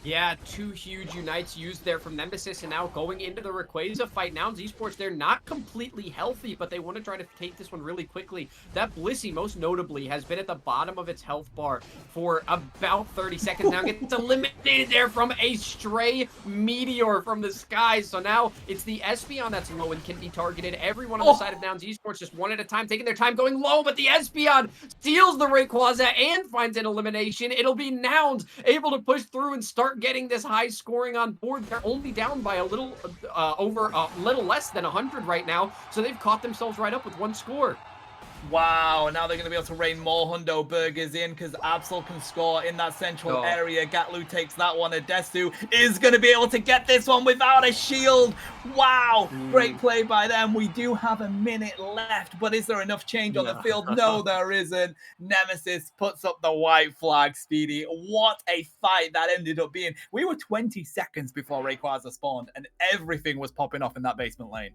Yeah, two huge unites used there from Nemesis, and now going into the Rayquaza fight. Nouns Esports, they're not completely healthy, but they want to try to take this one really quickly. That Blissey, most notably, has been at the bottom of its health bar for about 30 seconds now. Gets eliminated there from a stray meteor from the skies. So now it's the Espeon that's low and can be targeted. Everyone on the side of Nouns Esports just one at a time, taking their time, going low, but the Espeon steals the Rayquaza and finds an elimination. It'll be Nouns able to push through and start getting this high scoring on board. They're only down by a little little less than 100 right now, so they've caught themselves right up with one score. Wow, now they're going to be able to rain more hundo burgers in because Absol can score in that central area. Gatlu takes that one. Adesu is going to be able to get this one without a shield. Wow, great play by them. We do have a minute left, but is there enough change on the field? No, there isn't. Nemesis puts up the white flag, Speedy. What a fight that ended up being. We were 20 seconds before Rayquaza spawned, and everything was popping off in that basement lane.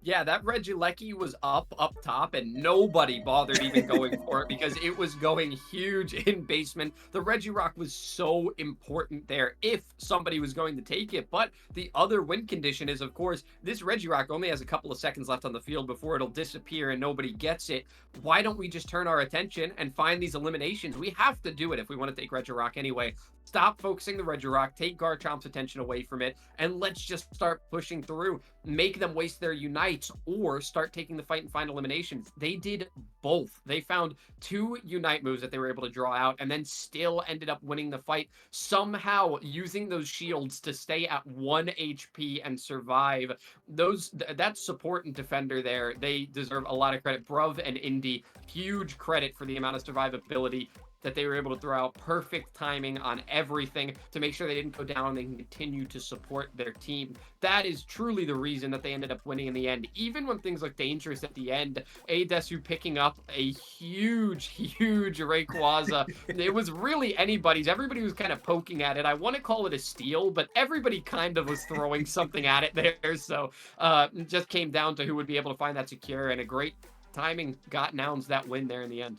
Yeah, that Regieleki was up top, and nobody bothered even going for it because it was going huge in basement. The Regirock was so important there if somebody was going to take it. But the other win condition is, of course, this Regirock only has a couple of seconds left on the field before it'll disappear and nobody gets it. Why don't we just turn our attention and find these eliminations? We have to do it if we want to take Regirock anyway. Stop focusing the Regirock, take Garchomp's attention away from it, and let's just start pushing through. Make them waste their unites or start taking the fight and find eliminations. They did both. They found 2 unite moves that they were able to draw out and then still ended up winning the fight, somehow using those shields to stay at 1 HP and survive. That support and defender there, they deserve a lot of credit. Bruv and Indy, huge credit for the amount of survivability that they were able to throw out. Perfect timing on everything to make sure they didn't go down and they can continue to support their team. That is truly the reason that they ended up winning in the end. Even when things look dangerous at the end, Adesu picking up a huge Rayquaza. It was really anybody's. Everybody was kind of poking at it. I want to call it a steal, but everybody kind of was throwing something at it there. So it just came down to who would be able to find that secure, and a great timing got Nouns that win there in the end.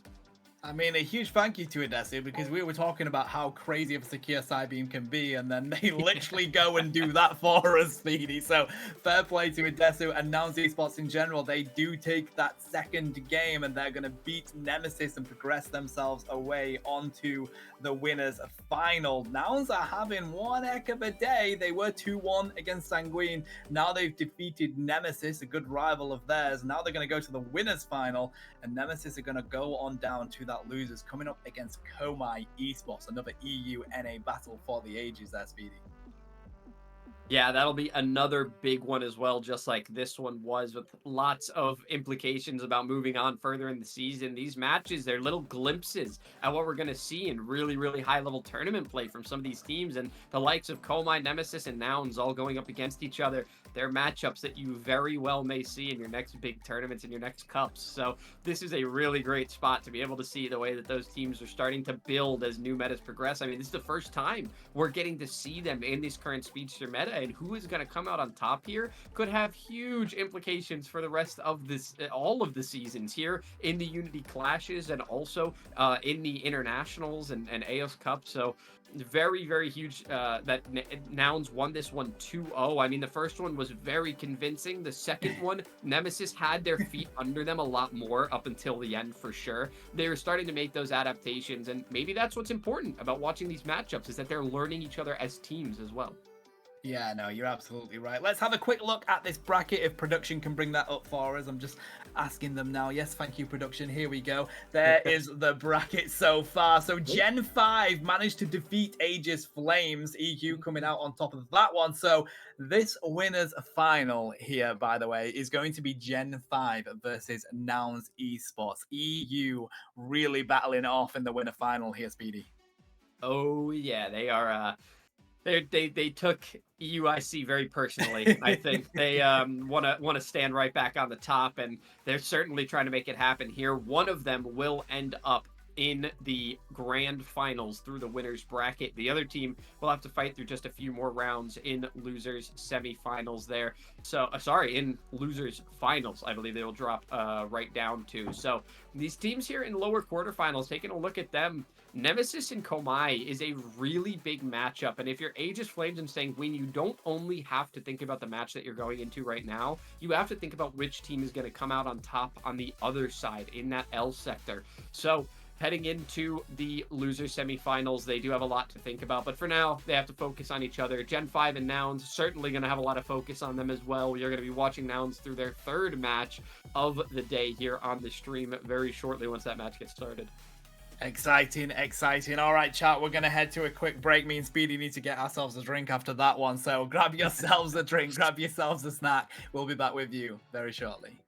I mean, a huge thank you to Adesu because we were talking about how crazy of a secure Psybeam can be, and then they literally go and do that for us, Speedy. So fair play to Adesu and Nouns Esports in general. They do take that second game, and they're going to beat Nemesis and progress themselves away onto the winners final. Nouns are having one heck of a day. They were 2-1 against Sanguine. Now they've defeated Nemesis, a good rival of theirs. Now they're going to go to the winners final, and Nemesis are going to go on down to that losers, coming up against Komai Esports, another EU NA battle for the ages there, Speedy. Yeah, that'll be another big one as well, just like this one was, with lots of implications about moving on further in the season. These matches, they're little glimpses at what we're going to see in really high-level tournament play from some of these teams, and the likes of Komai, Nemesis, and Nouns all going up against each other. They're matchups that you very well may see in your next big tournaments, in your next cups. So this is a really great spot to be able to see the way that those teams are starting to build as new metas progress. I mean, this is the first time we're getting to see them in this current speedster meta, and who is going to come out on top here could have huge implications for the rest of this, all of the seasons here in the Unity Clashes, and also in the Internationals and AOS Cup. So very huge that Nouns won this one 2-0. I mean, the first one was very convincing. The second one, Nemesis had their feet under them a lot more up until the end, for sure. They were starting to make those adaptations, and maybe that's what's important about watching these matchups, is that they're learning each other as teams as well. Yeah, no, you're absolutely right. Let's have a quick look at this bracket, if production can bring that up for us. I'm just asking them now. Yes, thank you, production. Here we go. There is the bracket so far. So Gen 5 managed to defeat Aegis Flames. EU coming out on top of that one. So this winner's final here, by the way, is going to be Gen 5 versus Nouns Esports. EU really battling it off in the winner final here, Speedy. Oh, yeah, they are... They took EUIC very personally. I think they want to stand right back on the top, and they're certainly trying to make it happen here. One of them will end up in the grand finals through the winners bracket. The other team will have to fight through just a few more rounds in losers semifinals there. So in losers finals, I believe they will drop right down to. So these teams here in lower quarterfinals, taking a look at them, Nemesis and Komai is a really big matchup, and if you're Aegis Flames and Sanguine, you don't only have to think about the match that you're going into right now, you have to think about which team is going to come out on top on the other side in that L sector. So heading into the loser semifinals, they do have a lot to think about, but for now, they have to focus on each other. Gen 5 and Nouns certainly going to have a lot of focus on them as well. You're going to be watching Nouns through their third match of the day here on the stream very shortly once that match gets started. Exciting, exciting. All right, chat, we're going to head to a quick break. Me and Speedy need to get ourselves a drink after that one. So grab yourselves a drink, grab yourselves a snack. We'll be back with you very shortly.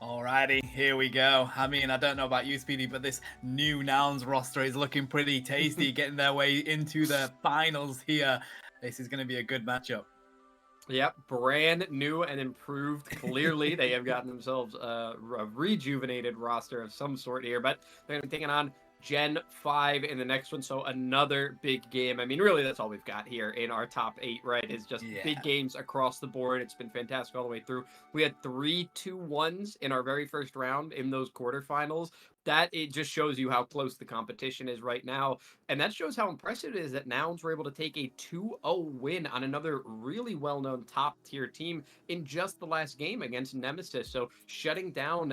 Alrighty, here we go. I mean, I don't know about you, Speedy, but this new Nouns roster is looking pretty tasty, getting their way into the finals here. This is going to be a good matchup. Yep, brand new and improved. Clearly, they have gotten themselves a rejuvenated roster of some sort here, but they're going to be taking on Gen 5 in the next one. So another big game. I mean, really, that's all we've got here in our top 8, right? Is just big games across the board. It's been fantastic all the way through. We had 3 2-1s in our very first round in those quarterfinals. That it just shows you how close the competition is right now. And that shows how impressive it is that Nouns were able to take a 2-0 win on another really well-known top-tier team in just the last game against Nemesis. So shutting down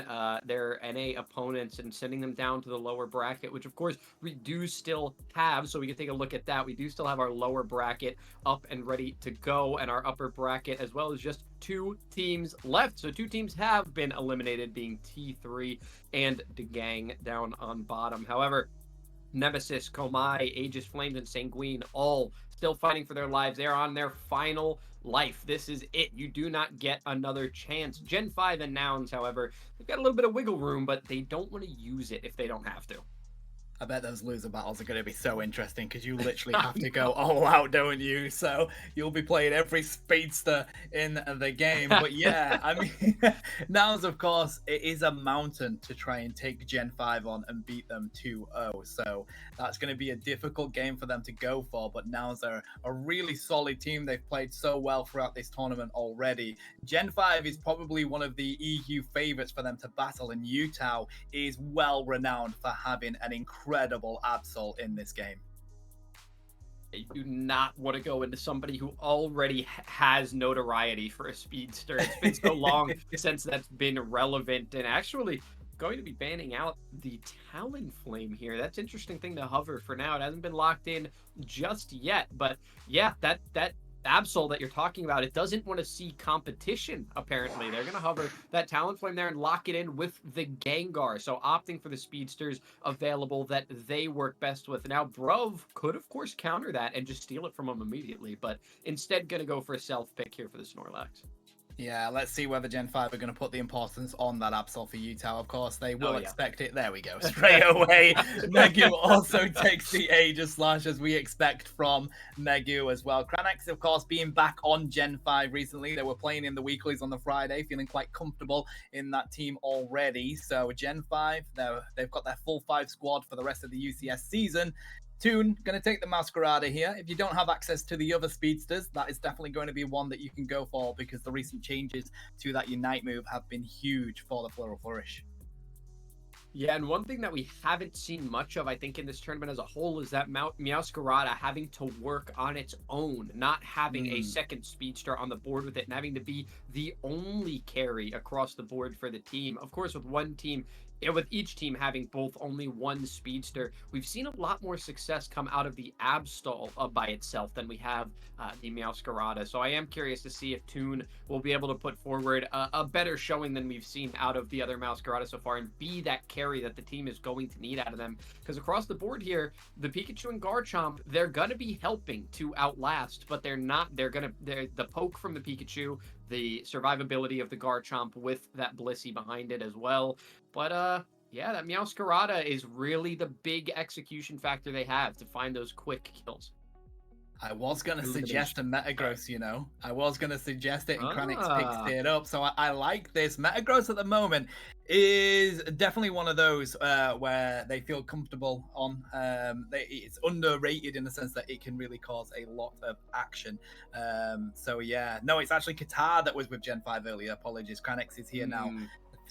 their NA opponents and sending them down to the lower bracket, which of course we do still have. So we can take a look at that. We do still have our lower bracket up and ready to go, and our upper bracket, as well as just 2 teams left. So 2 teams have been eliminated, being T3 and the gang down on bottom. However, Nemesis, Komai, Aegis Flames, and Sanguine all still fighting for their lives. They're on their final life. This is it. You do not get another chance. Gen 5 and Nouns, however, they've got a little bit of wiggle room, but they don't want to use it if they don't have to. I bet those loser battles are going to be so interesting because you literally have to go all out, don't you? So you'll be playing every speedster in the game. But yeah, I mean, Nouns, of course, it is a mountain to try and take Gen 5 on and beat them 2-0. So that's going to be a difficult game for them to go for. But Nouns are a really solid team. They've played so well throughout this tournament already. Gen 5 is probably one of the EU favorites for them to battle, and Utah is well renowned for having an incredible Absol in this game. You do not want to go into somebody who already has notoriety for a speedster. It's been so long since that's been relevant, and actually going to be banning out the Talonflame here. That's an interesting thing to hover for now. It hasn't been locked in just yet, but yeah, that Absol that you're talking about, it doesn't want to see competition, apparently. They're going to hover that Talonflame there and lock it in with the Gengar. So opting for the speedsters available that they work best with. Now, Brov could, of course, counter that and just steal it from him immediately, but instead going to go for a self-pick here for the Snorlax. Yeah, let's see whether Gen 5 are going to put the importance on that Absol for Utah. Of course, they will expect it. There we go. Straight away. Negu also takes the Aegis Slash, as we expect from Negu as well. Cranax, of course, being back on Gen 5 recently. They were playing in the weeklies on the Friday, feeling quite comfortable in that team already. So Gen 5, they've got their full 5 squad for the rest of the UCS season. Toon, going to take the Masquerada here. If you don't have access to the other speedsters, that is definitely going to be one that you can go for, because the recent changes to that Unite move have been huge for the Floral Flourish. Yeah, and one thing that we haven't seen much of, I think, in this tournament as a whole is that Meowscarada having to work on its own, not having a second speedster on the board with it, and having to be the only carry across the board for the team. Of course, with one team, with each team having both only one speedster, we've seen a lot more success come out of the Absol by itself than we have the Meowscarada. So I am curious to see if Toon will be able to put forward a better showing than we've seen out of the other Meowscarada so far, and be that carry that the team is going to need out of them. Because across the board here, the Pikachu and Garchomp, they're gonna be helping to outlast, but they're not. They're the poke from the Pikachu, the survivability of the Garchomp with that Blissey behind it as well. But yeah, that Meowscarada is really the big execution factor they have to find those quick kills. I was going to suggest a Metagross, you know. I was going to suggest it, and Kranix picked it up. So I like this. Metagross at the moment is definitely one of those where they feel comfortable on. It's underrated in the sense that it can really cause a lot of action. So yeah, no, it's actually Qatar that was with Gen 5 earlier. Apologies. Kranix is here now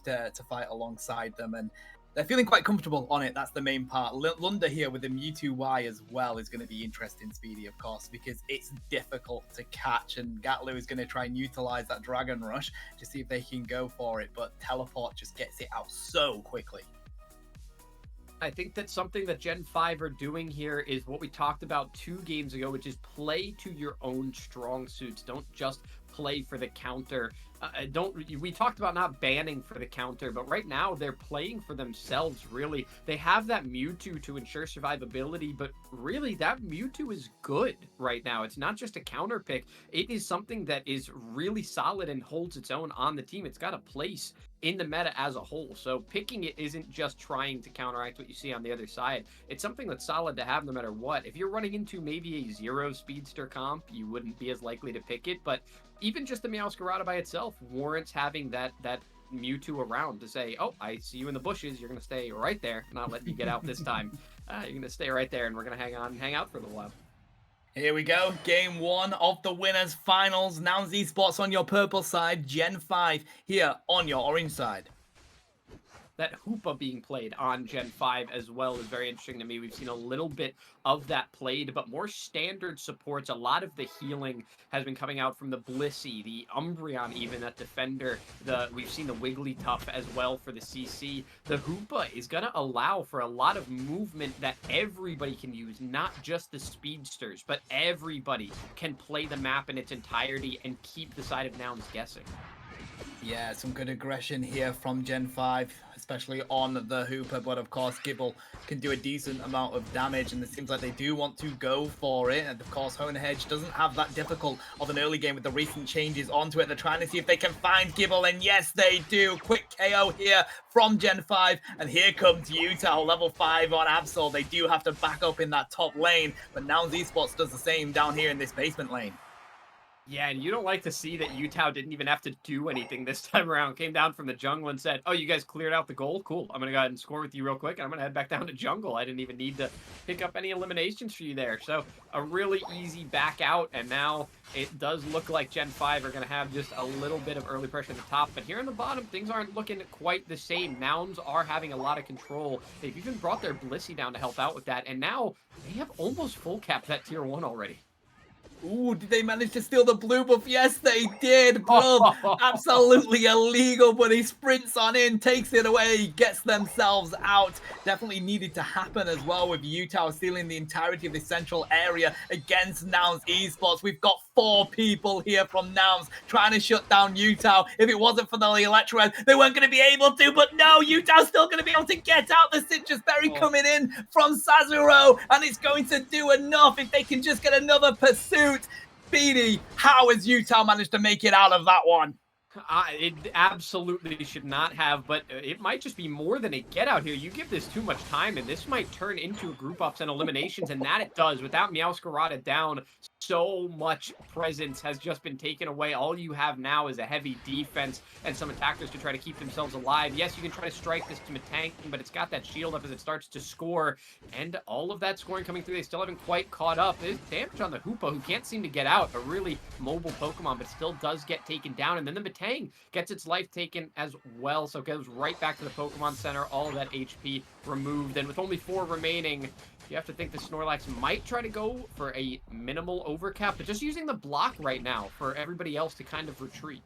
to fight alongside them, and they're feeling quite comfortable on it. That's the main part. Lunda here with the Mewtwo Y as well is going to be interesting, Speedy, of course, because it's difficult to catch, and Gatlu is going to try and utilize that Dragon Rush to see if they can go for it, but Teleport just gets it out so quickly. I think that something that Gen 5 are doing here is what we talked about 2 games ago, which is play to your own strong suits. Don't just play for the counter. We talked about not banning for the counter, but right now they're playing for themselves, really. They have that Mewtwo to ensure survivability, but really that Mewtwo is good right now. It's not just a counter pick. It is something that is really solid and holds its own on the team. It's got a place in the meta as a whole. So picking it isn't just trying to counteract what you see on the other side. It's something that's solid to have no matter what. If you're running into maybe a 0 speedster comp, you wouldn't be as likely to pick it, but even just the Meowscarada by itself warrants having that Mewtwo around to say, oh, I see you in the bushes. You're going to stay right there. Not letting you get out this time. You're going to stay right there, and we're going to hang out for a little while. Here we go, game 1 of the winners finals. Nouns Esports on your purple side, Gen 5 here on your orange side. That Hoopa being played on Gen 5 as well is very interesting to me. We've seen a little bit of that played, but more standard supports. A lot of the healing has been coming out from the Blissey, the Umbreon even at Defender. We've seen the Wigglytuff as well for the CC. The Hoopa is going to allow for a lot of movement that everybody can use, not just the speedsters, but everybody can play the map in its entirety and keep the side of Nouns guessing. Yeah, some good aggression here from Gen 5, especially on the Hooper, but of course Gibble can do a decent amount of damage, and it seems like they do want to go for it. And of course Honedge doesn't have that difficult of an early game with the recent changes onto it. They're trying to see if they can find Gibble, and yes they do. Quick KO here from Gen 5, and here comes Utah, level 5 on Absol. They do have to back up in that top lane, but Nouns Esports does the same down here in this basement lane. Yeah, and you don't like to see that Utah didn't even have to do anything this time around. Came down from the jungle and said, oh, you guys cleared out the gold? Cool. I'm going to go ahead and score with you real quick, and I'm going to head back down to jungle. I didn't even need to pick up any eliminations for you there. So a really easy back out, and now it does look like Gen 5 are going to have just a little bit of early pressure at the top. But here on the bottom, things aren't looking quite the same. Nouns are having a lot of control. They've even brought their Blissey down to help out with that, and now they have almost full cap that tier 1 already. Ooh, did they manage to steal the blue buff? Yes, they did. Glove, absolutely illegal, but he sprints on in, takes it away, gets themselves out. Definitely needed to happen as well with Utah stealing the entirety of the central area against Nouns Esports. We've got 4 people here from Nouns trying to shut down Utah. If it wasn't for the Electro, they weren't going to be able to, but no, Utah's still going to be able to get out. The Citrus Berry coming in from Sazuro, and it's going to do enough if they can just get another pursuit. Speedy, how has Utah managed to make it out of that one? It absolutely should not have, but it might just be more than a get out here. You give this too much time, and this might turn into a group ups and eliminations, and that it does. Without Meowscarada down, so much presence has just been taken away. All you have now is a heavy defense and some attackers to try to keep themselves alive. Yes, you can try to strike this to Metang, but it's got that shield up as it starts to score, and all of that scoring coming through, they still haven't quite caught up. There's damage on the Hoopa, who can't seem to get out, a really mobile Pokemon, but still does get taken down, and then the Metang gets its life taken as well, so it goes right back to the Pokemon Center, all of that HP removed, and with only 4 remaining, you have to think the Snorlax might try to go for a minimal overcap, but just using the block right now for everybody else to kind of retreat.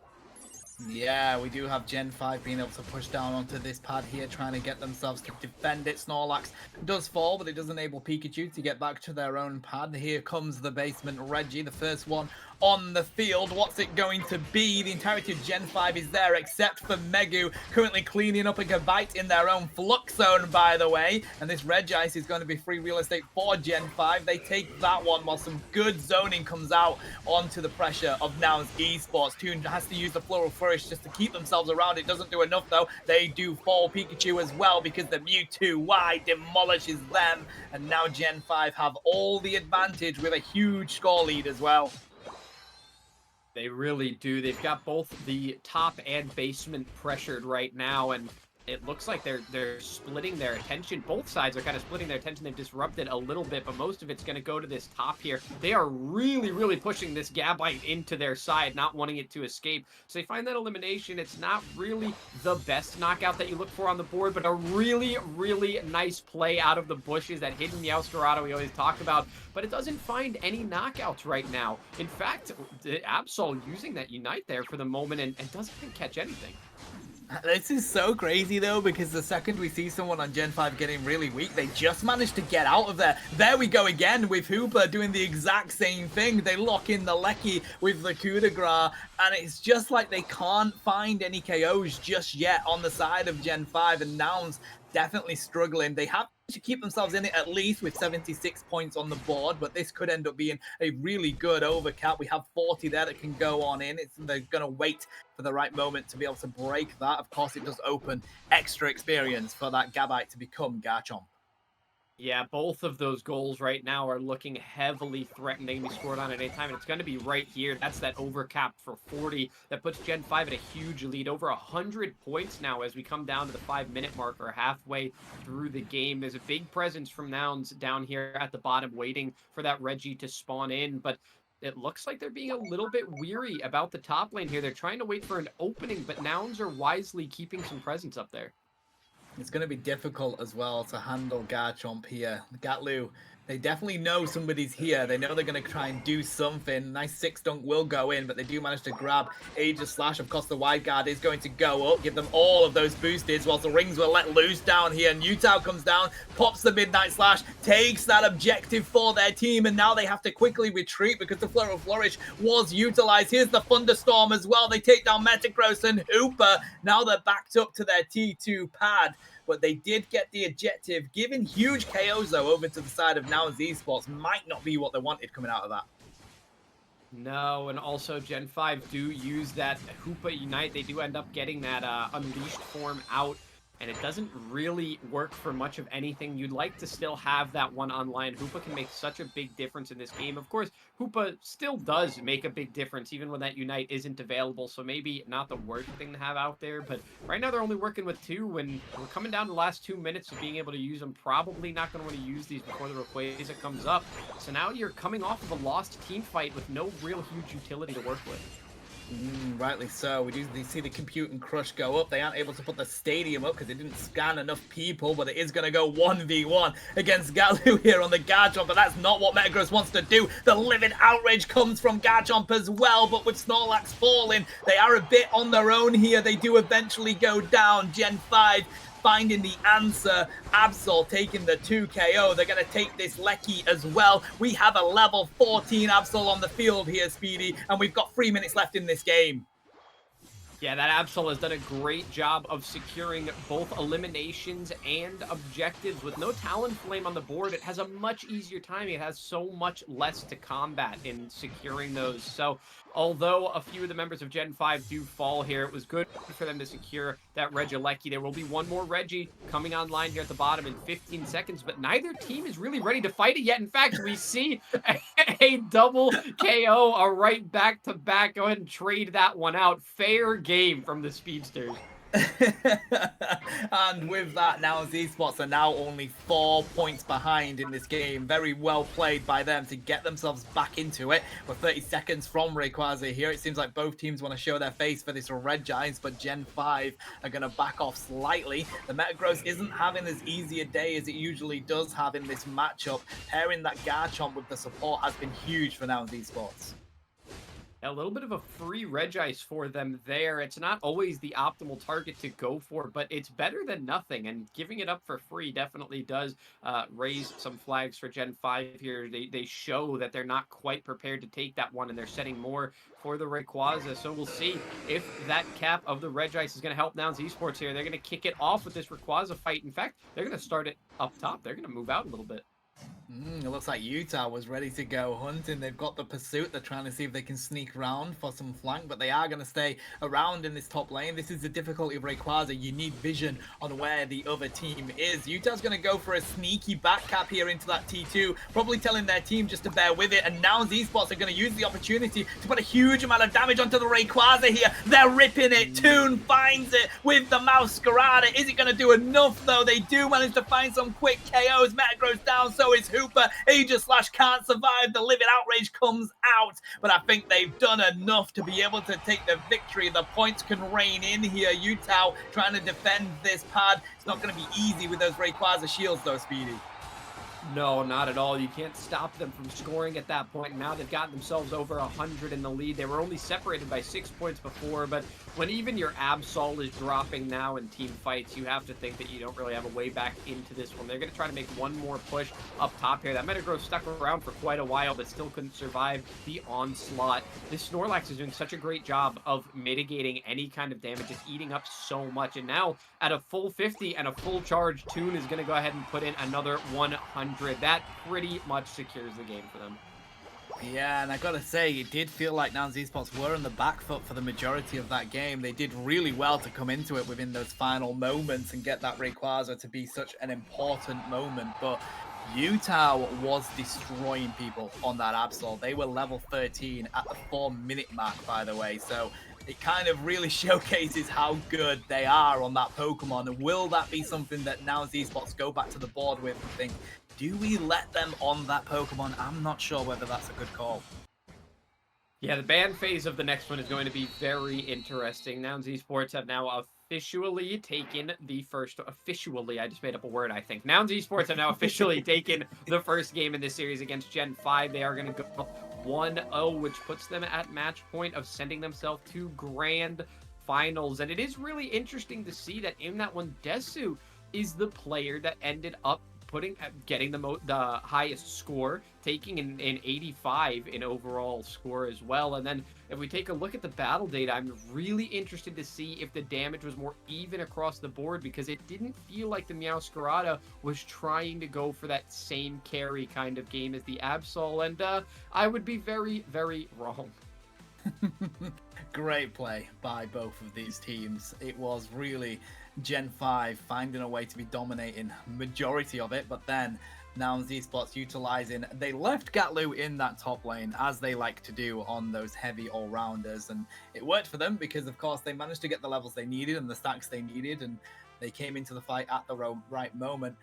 Yeah, we do have Gen 5 being able to push down onto this pad here, trying to get themselves to defend it. Snorlax does fall, but it does enable Pikachu to get back to their own pad. Here comes the basement Reggie, the first one on the field. What's it going to be? The entirety of Gen 5 is there, except for Megu, currently cleaning up a Gabite in their own Flux Zone, by the way. And this Regice is going to be free real estate for Gen 5. They take that one while some good zoning comes out onto the pressure of Nouns Esports. Toon has to use the Floral Flourish just to keep themselves around. It doesn't do enough, though. They do fall. Pikachu as well, because the Mewtwo Y demolishes them. And now Gen 5 have all the advantage with a huge score lead as well. They really do. They've got both the top and basement pressured right now, and it looks like they're splitting their attention. Both sides are kind of splitting their attention. They've disrupted a little bit, but most of it's going to go to this top here. They are really, really pushing this Gabite into their side, not wanting it to escape. So they find that elimination. It's not really the best knockout that you look for on the board, but a really, really nice play out of the bushes, that hidden Meowscarada we always talk about. But it doesn't find any knockouts right now. In fact, Absol using that Unite there for the moment and doesn't catch anything. This is so crazy though, because the second we see someone on Gen 5 getting really weak, they just managed to get out of there. There we go again with Hooper doing the exact same thing. They lock in the Lecky with the coup de grace, and it's just like they can't find any KOs just yet on the side of Gen 5, and Nouns definitely struggling. They have to keep themselves in it at least with 76 points on the board, but this could end up being a really good overcap. We have 40 there that can go on in. They're going to wait for the right moment to be able to break that. Of course, it does open extra experience for that Gabite to become Garchomp. Yeah, both of those goals right now are looking heavily threatening to be scored on at any time, and it's going to be right here. That's that overcap for 40 that puts Gen 5 at a huge lead, over 100 points now as we come down to the 5-minute mark or halfway through the game. There's a big presence from Nouns down here at the bottom waiting for that Reggie to spawn in, but it looks like they're being a little bit weary about the top lane here. They're trying to wait for an opening, but Nouns are wisely keeping some presence up there. It's going to be difficult as well to handle Garchomp here. Gatlu, they definitely know somebody's here. They know they're going to try and do something. Nice 6 dunk will go in, but they do manage to grab Aegis Slash. Of course, the wide guard is going to go up, give them all of those boosted, whilst the rings were let loose down here. Newtown comes down, pops the Midnight Slash, takes that objective for their team, and now they have to quickly retreat because the Fleur of Flourish was utilized. Here's the Thunderstorm as well. They take down Metagross and Hooper. Now they're backed up to their T2 pad, but they did get the objective. Giving huge KOs, though, over to the side of Nouns Esports might not be what they wanted coming out of that. No, and also Gen 5 do use that Hoopa Unite. They do end up getting that Unleashed form out, and it doesn't really work for much of anything. You'd like to still have that one online. Hoopa can make such a big difference in this game. Of course, Hoopa still does make a big difference, even when that Unite isn't available, so maybe not the worst thing to have out there, but right now they're only working with 2, and we're coming down to the last 2 minutes of being able to use them. Probably not going to want to use these before the Rayquaza comes up, so now you're coming off of a lost team fight with no real huge utility to work with. Rightly so. We do see the Compute and Crush go up. They aren't able to put the stadium up because they didn't scan enough people, but it is going to go 1v1 against Galu here on the Garchomp, but that's not what Metagross wants to do. The Livid Outrage comes from Garchomp as well, but with Snorlax falling, they are a bit on their own here. They do eventually go down. Gen 5 finding the answer. Absol taking the 2 KO. They're going to take this Lecky as well. We have a level 14 Absol on the field here, Speedy, and we've got 3 minutes left in this game. Yeah, that Absol has done a great job of securing both eliminations and objectives. With no Talonflame on the board, it has a much easier time. It has so much less to combat in securing those. So, although a few of the members of Gen 5 do fall here, it was good for them to secure that Regieleki. There will be one more Reggie coming online here at the bottom in 15 seconds, but neither team is really ready to fight it yet. In fact, we see a double KO, a right back-to-back. Go ahead and trade that one out. Fair game from the Speedsters. And with that, now Esports are now only 4 points behind in this game. Very well played by them to get themselves back into it. We're 30 seconds from Rayquaza here. It seems like both teams want to show their face for this Red Giants, but Gen 5 are going to back off slightly. The Metagross isn't having as easy a day as it usually does have in this matchup. Pairing that Garchomp with the support has been huge for now Esports. A little bit of a free Regice for them there. It's not always the optimal target to go for, but it's better than nothing, and giving it up for free definitely does raise some flags for Gen 5 here. They show that they're not quite prepared to take that one, and they're setting more for the Rayquaza, so we'll see if that cap of the Regice is going to help Nouns Esports here. They're going to kick it off with this Rayquaza fight. In fact, they're going to start it up top. They're going to move out a little bit. It looks like Utah was ready to go hunting. They've got the pursuit. They're trying to see if they can sneak around for some flank, but they are going to stay around in this top lane. This is the difficulty of Rayquaza. You need vision on where the other team is. Utah's going to go for a sneaky back cap here into that T2, probably telling their team just to bear with it, and now Esports are going to use the opportunity to put a huge amount of damage onto the Rayquaza here. They're ripping it. Toon finds it with the Masquerada. Is it going to do enough, though? They do manage to find some quick KOs. Metagross down, so is Hooper. Aegis Slash can't survive. The Livid Outrage comes out, but I think they've done enough to be able to take the victory. The points can rain in here. Utah trying to defend this pad. It's not going to be easy with those Rayquaza shields, though, Speedy. No, not at all. You can't stop them from scoring at that point. Now they've gotten themselves over 100 in the lead. They were only separated by 6 points before, but when even your Absol is dropping now in team fights, you have to think that you don't really have a way back into this one. They're going to try to make one more push up top here. That Metagross stuck around for quite a while, but still couldn't survive the onslaught. This Snorlax is doing such a great job of mitigating any kind of damage. It's eating up so much, and now at a full 50 and a full charge, Toon is going to go ahead and put in another 100. That pretty much secures the game for them. Yeah, and I gotta say, it did feel like Nouns Esports were on the back foot for the majority of that game. They did really well to come into it within those final moments and get that Rayquaza to be such an important moment, but Utah was destroying people on that Absol. They were level 13 at the 4-minute mark, by the way, so it kind of really showcases how good they are on that Pokemon. And will that be something that Nouns Esports go back to the board with and think, do we let them on that Pokemon? I'm not sure whether that's a good call. Yeah, the ban phase of the next one is going to be very interesting. Nouns Esports have now officially taken the first... Officially, I just made up a word, I think. Nouns Esports have now officially taken the first game in this series against Gen 5. They are going to go 1-0, which puts them at match point of sending themselves to grand finals. And it is really interesting to see that in that one, Desu is the player that ended up getting the highest score, taking an 85 in overall score as well. And then if we take a look at the battle data, I'm really interested to see if the damage was more even across the board, because it didn't feel like the Meowscarada was trying to go for that same carry kind of game as the Absol, and I would be very, very wrong. Great play by both of these teams. It was really Gen 5 finding a way to be dominating majority of it, but then Nouns Esports utilizing, they left Gatlu in that top lane as they like to do on those heavy all-rounders, and it worked for them because of course they managed to get the levels they needed and the stacks they needed, and they came into the fight at the right moment.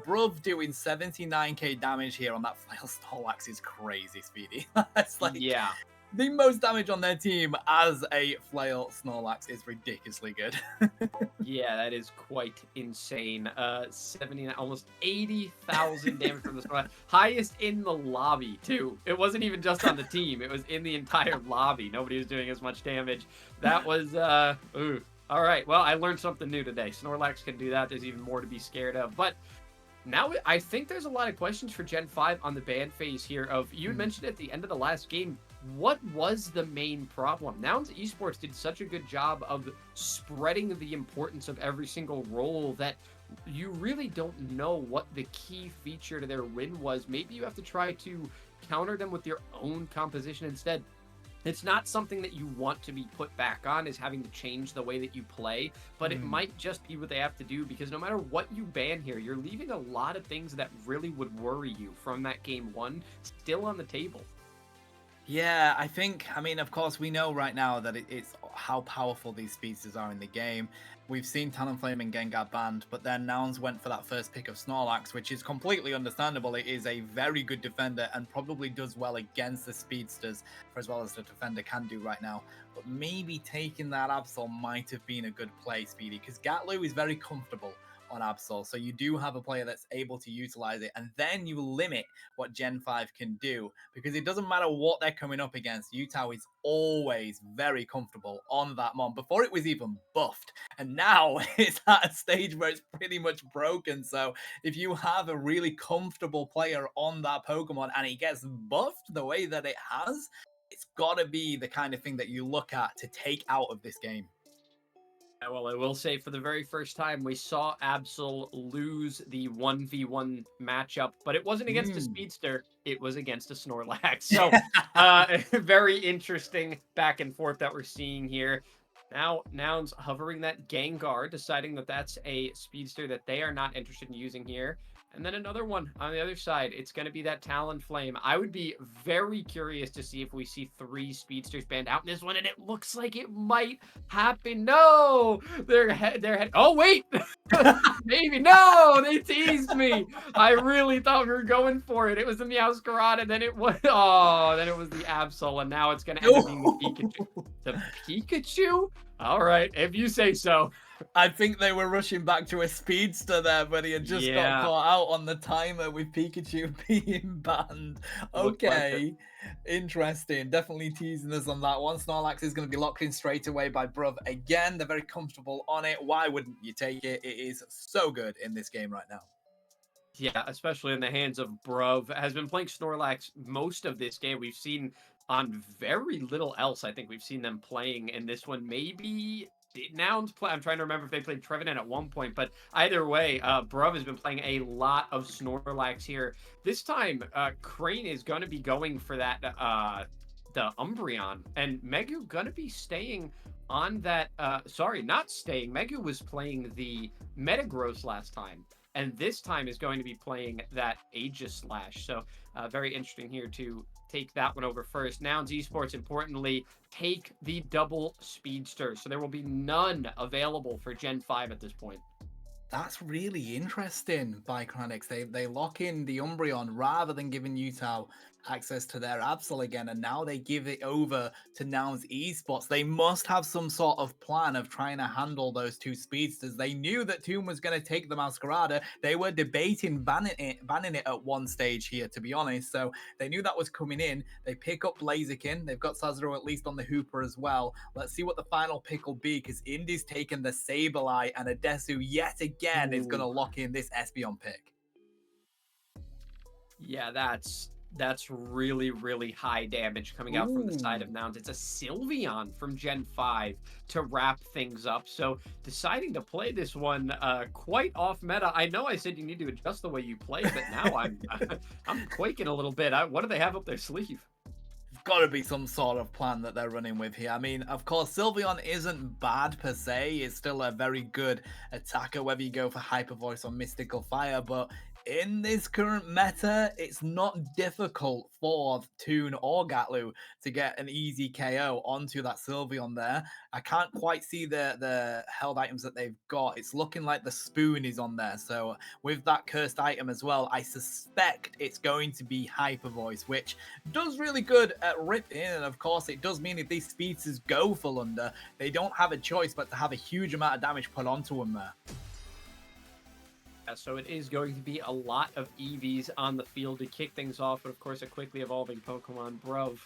Bruv doing 79k damage here on that Flail Snorlax is crazy, Speedy. It's like, yeah, the most damage on their team as a Flail Snorlax is ridiculously good. yeah, that is quite insane. 79, almost 80,000 damage from the Snorlax. Highest in the lobby, too. It wasn't even just on the team. It was in the entire lobby. Nobody was doing as much damage. That was, ooh. All right, well, I learned something new today. Snorlax can do that. There's even more to be scared of. But now I think there's a lot of questions for Gen 5 on the ban phase here of, you had mentioned at the end of the last game, what was the main problem? Nouns Esports did such a good job of spreading the importance of every single role that you really don't know what the key feature to their win was. Maybe you have to try to counter them with your own composition instead. It's not something that you want to be put back on, is having to change the way that you play, but it might just be what they have to do, because no matter what you ban here, you're leaving a lot of things that really would worry you from that game one still on the table. Yeah, I mean, of course, we know right now that it's how powerful these speedsters are in the game. We've seen Talonflame and Gengar banned, but then Nouns went for that first pick of Snorlax, which is completely understandable. It is a very good defender and probably does well against the speedsters for as well as the defender can do right now. But maybe taking that Absol might have been a good play, Speedy, because Gatlu is very comfortable on Absol, so you do have a player that's able to utilize it, and then you limit what Gen 5 can do, because it doesn't matter what they're coming up against. Utah is always very comfortable on that Mon before it was even buffed, and now it's at a stage where it's pretty much broken. So if you have a really comfortable player on that Pokemon and it gets buffed the way that it has, it's got to be the kind of thing that you look at to take out of this game. Yeah, well, I will say for the very first time, we saw Absol lose the 1v1 matchup, but it wasn't against a speedster, it was against a Snorlax. So, very interesting back and forth that we're seeing here. Now, Nouns hovering that Gengar, deciding that that's a speedster that they are not interested in using here. And then another one on the other side. It's going to be that Talonflame. I would be very curious to see if we see 3 speedsters banned out in this one, and it looks like it might happen. No! They're head. Oh, wait! Maybe. No! They teased me! I really thought we were going for it. It was the Meowscarada, then it was... Oh, then it was the Absol, and now it's going to end up being the Pikachu. The Pikachu? All right, if you say so. I think they were rushing back to a speedster there, but he had just got Yeah, caught out on the timer with Pikachu being banned. looks like it. Okay, interesting. Definitely teasing us on that one. Snorlax is going to be locked in straight away by Bruv again. They're very comfortable on it. Why wouldn't you take it? It is so good in this game right now. Yeah, especially in the hands of Bruv. Has been playing Snorlax most of this game. We've seen on very little else. I think we've seen them playing in this one. Maybe did Nouns play? I'm trying to remember if they played Trevenant at one point, but either way, Bruv has been playing a lot of Snorlax here. This time, Crane is going to be going for that the Umbreon, and Megu gonna be staying on that. Sorry, not staying. Megu was playing the Metagross last time, and this time is going to be playing that Aegislash. So very interesting here to take that one over first. Nouns Esports, importantly, take the double speedster. So there will be none available for Gen 5 at this point. That's really interesting by Cranix. They lock in the Umbreon rather than giving Utah access to their Absol again, and now they give it over to Nouns Esports. They must have some sort of plan of trying to handle those two speedsters. They knew that Toon was going to take the Masquerada. They were debating banning it at one stage here, to be honest. So they knew that was coming in. They pick up Blaziken. They've got Sazero at least on the Hooper as well. Let's see what the final pick will be, because Indy's taken the Sableye, and Adesu yet again is going to lock in this Espeon pick. Yeah, that's really, really high damage coming out from the side of Nouns. It's a Sylveon from Gen 5 to wrap things up. So deciding to play this one quite off meta. I know I said you need to adjust the way you play, but now I'm quaking a little bit. What do they have up their sleeve? Got to be some sort of plan that they're running with here. I mean, of course, Sylveon isn't bad per se. It's still a very good attacker, whether you go for Hyper Voice or Mystical Fire, but in this current meta, it's not difficult for Toon or Gatlu to get an easy KO onto that Sylveon there. I can't quite see the held items that they've got. It's looking like the spoon is on there. So with that cursed item as well, I suspect it's going to be Hyper Voice, which does really good at ripping. And of course, it does mean if these speedsters go for Lunder, they don't have a choice but to have a huge amount of damage put onto them there. So it is going to be a lot of EVs on the field to kick things off, but of course a quickly evolving Pokemon Bruv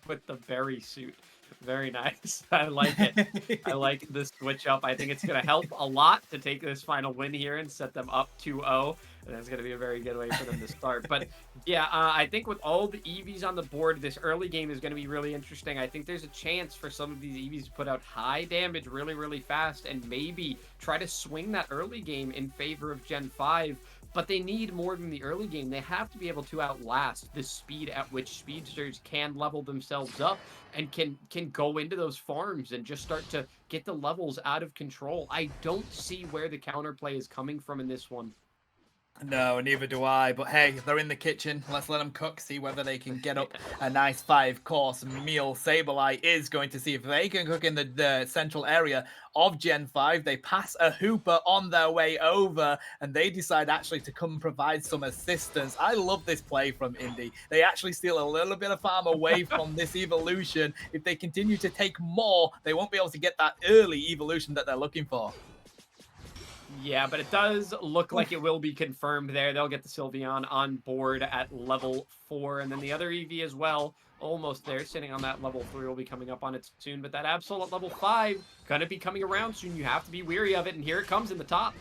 with the berry suit. Very nice. I like it. I like the switch up. I think it's going to help a lot to take this final win here and set them up 2-0. And that's going to be a very good way for them to start. But yeah, I think with all the EVs on the board, this early game is going to be really interesting. I think there's a chance for some of these EVs to put out high damage really, really fast and maybe try to swing that early game in favor of Gen 5. But they need more than the early game. They have to be able to outlast the speed at which speedsters can level themselves up and can go into those farms and just start to get the levels out of control. I don't see where the counterplay is coming from in this one. No, neither do I. But hey, they're in the kitchen. Let's let them cook, see whether they can get up a nice 5-course meal. Sableye is going to see if they can cook in the central area of Gen 5. They pass a Hooper on their way over, and they decide actually to come provide some assistance. I love this play from Indy. They actually steal a little bit of farm away from this evolution. If they continue to take more, they won't be able to get that early evolution that they're looking for. Yeah, but it does look like it will be confirmed there. They'll get the Sylveon on board at level 4, and then the other EV as well, almost there, sitting on that level 3, will be coming up on it soon. But that Absol at level 5, gonna be coming around soon. You have to be weary of it, and here it comes in the top.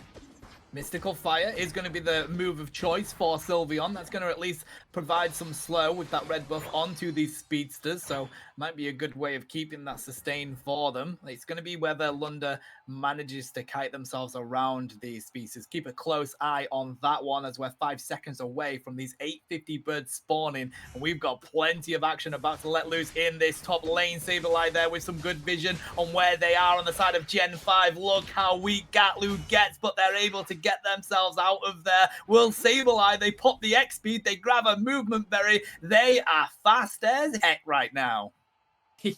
Mystical Fire is going to be the move of choice for Sylveon. That's going to at least provide some slow with that red buff onto these speedsters, so might be a good way of keeping that sustain for them. It's going to be whether Lunder manages to kite themselves around these species. Keep a close eye on that one, as we're 5 seconds away from these 850 birds spawning, and we've got plenty of action about to let loose in this top lane. Sableye there with some good vision on where they are on the side of Gen 5. Look how weak Gatlu gets, but they're able to get themselves out of there. Will Sableye, they pop the X speed, they grab a movement berry. They are fast as heck right now.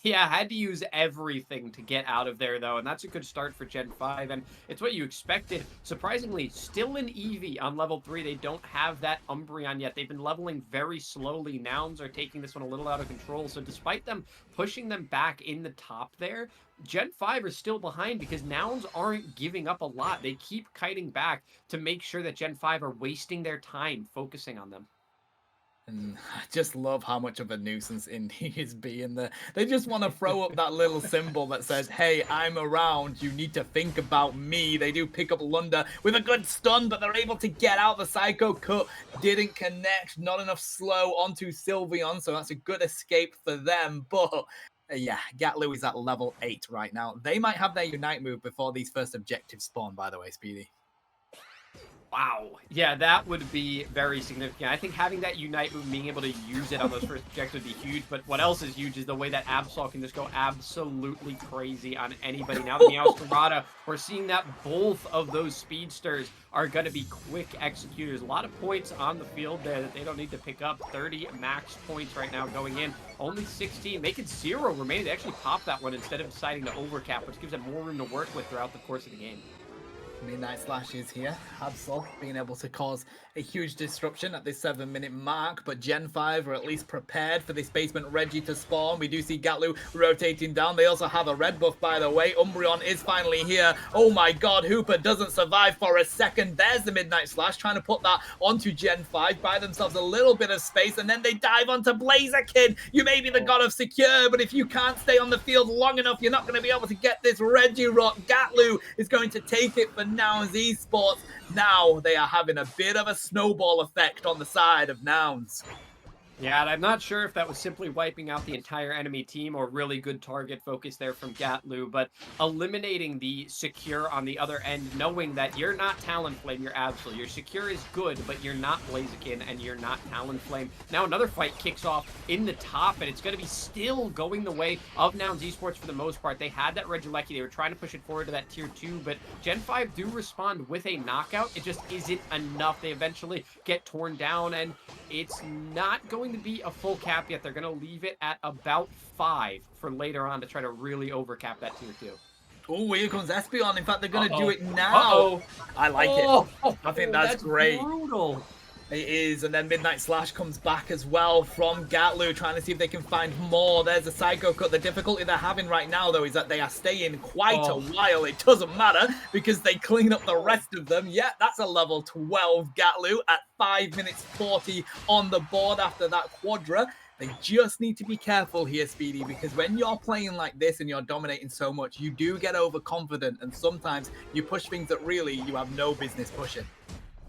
Yeah, had to use everything to get out of there, though, and that's a good start for Gen 5, and it's what you expected. Surprisingly, still an Eevee on level 3. They don't have that Umbreon yet. They've been leveling very slowly. Nouns are taking this one a little out of control, so despite them pushing them back in the top there, Gen 5 are still behind because Nouns aren't giving up a lot. They keep kiting back to make sure that Gen 5 are wasting their time focusing on them. And I just love how much of a nuisance Indy is being there. They just want to throw up that little symbol that says, hey, I'm around. You need to think about me. They do pick up Lunda with a good stun, but they're able to get out. The Psycho Cut didn't connect. Not enough slow onto Sylveon, so that's a good escape for them. But yeah, Gatlu is at level 8 right now. They might have their Unite move before these first objectives spawn, by the way, Speedy. Wow. Yeah, that would be very significant. I think having that Unite move, being able to use it on those first objectives would be huge. But what else is huge is the way that Absol can just go absolutely crazy on anybody. Now the Meowscarada, we're seeing that both of those speedsters are going to be quick executors. A lot of points on the field there that they don't need to pick up. 30 max points right now going in. Only 16. Make it 0 remaining. They actually pop that one instead of deciding to overcap, which gives them more room to work with throughout the course of the game. Midnight Slash is here. Absol being able to cause a huge disruption at this 7-minute mark, but Gen 5 are at least prepared for this basement Reggie to spawn. We do see Gatlu rotating down. They also have a red buff, by the way. Umbreon is finally here. Oh my god, Hooper doesn't survive for a second. There's the Midnight Slash, trying to put that onto Gen 5, buy themselves a little bit of space, and then they dive onto Blaziken. You may be the god of secure, but if you can't stay on the field long enough, you're not going to be able to get this Reggie Rock. Gatlu is going to take it for Nouns Esports. Now they are having a bit of a snowball effect on the side of Nouns. Yeah, and I'm not sure if that was simply wiping out the entire enemy team or really good target focus there from Gatlu, but eliminating the secure on the other end, knowing that you're not Talonflame, you're Absol. Your secure is good, but you're not Blaziken and you're not Talonflame. Now another fight kicks off in the top, and it's going to be still going the way of Nouns Esports for the most part. They had that Regieleki, they were trying to push it forward to that tier 2, but Gen 5 do respond with a knockout. It just isn't enough. They eventually get torn down, and it's not going to be a full cap yet. They're going to leave it at about 5 for later on to try to really overcap that tier 2. Oh, here comes Espeon. In fact, they're going to do it now. I like it. I think that's great. Brutal. It is, and then Midnight Slash comes back as well from Gatlu, trying to see if they can find more. There's a Psycho Cut. The difficulty they're having right now, though, is that they are staying quite a while. It doesn't matter because they clean up the rest of them. Yeah, that's a level 12 Gatlu at 5 minutes 40 on the board after that Quadra. They just need to be careful here, Speedy, because when you're playing like this and you're dominating so much, you do get overconfident, and sometimes you push things that really you have no business pushing.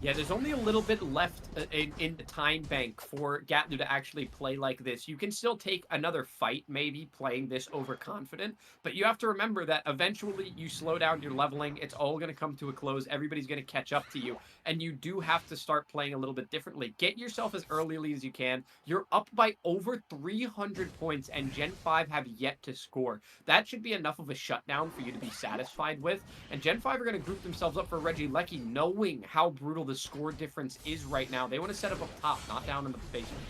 Yeah, there's only a little bit left in the time bank for Gatlu to actually play like this. You can still take another fight, maybe, playing this overconfident, but you have to remember that eventually you slow down your leveling, it's all going to come to a close, everybody's going to catch up to you, and you do have to start playing a little bit differently. Get yourself as early as you can. You're up by over 300 points, and Gen 5 have yet to score. That should be enough of a shutdown for you to be satisfied with, and Gen 5 are going to group themselves up for Regieleki, knowing how brutal the score difference is right now. They want to set up top, not down in the basement.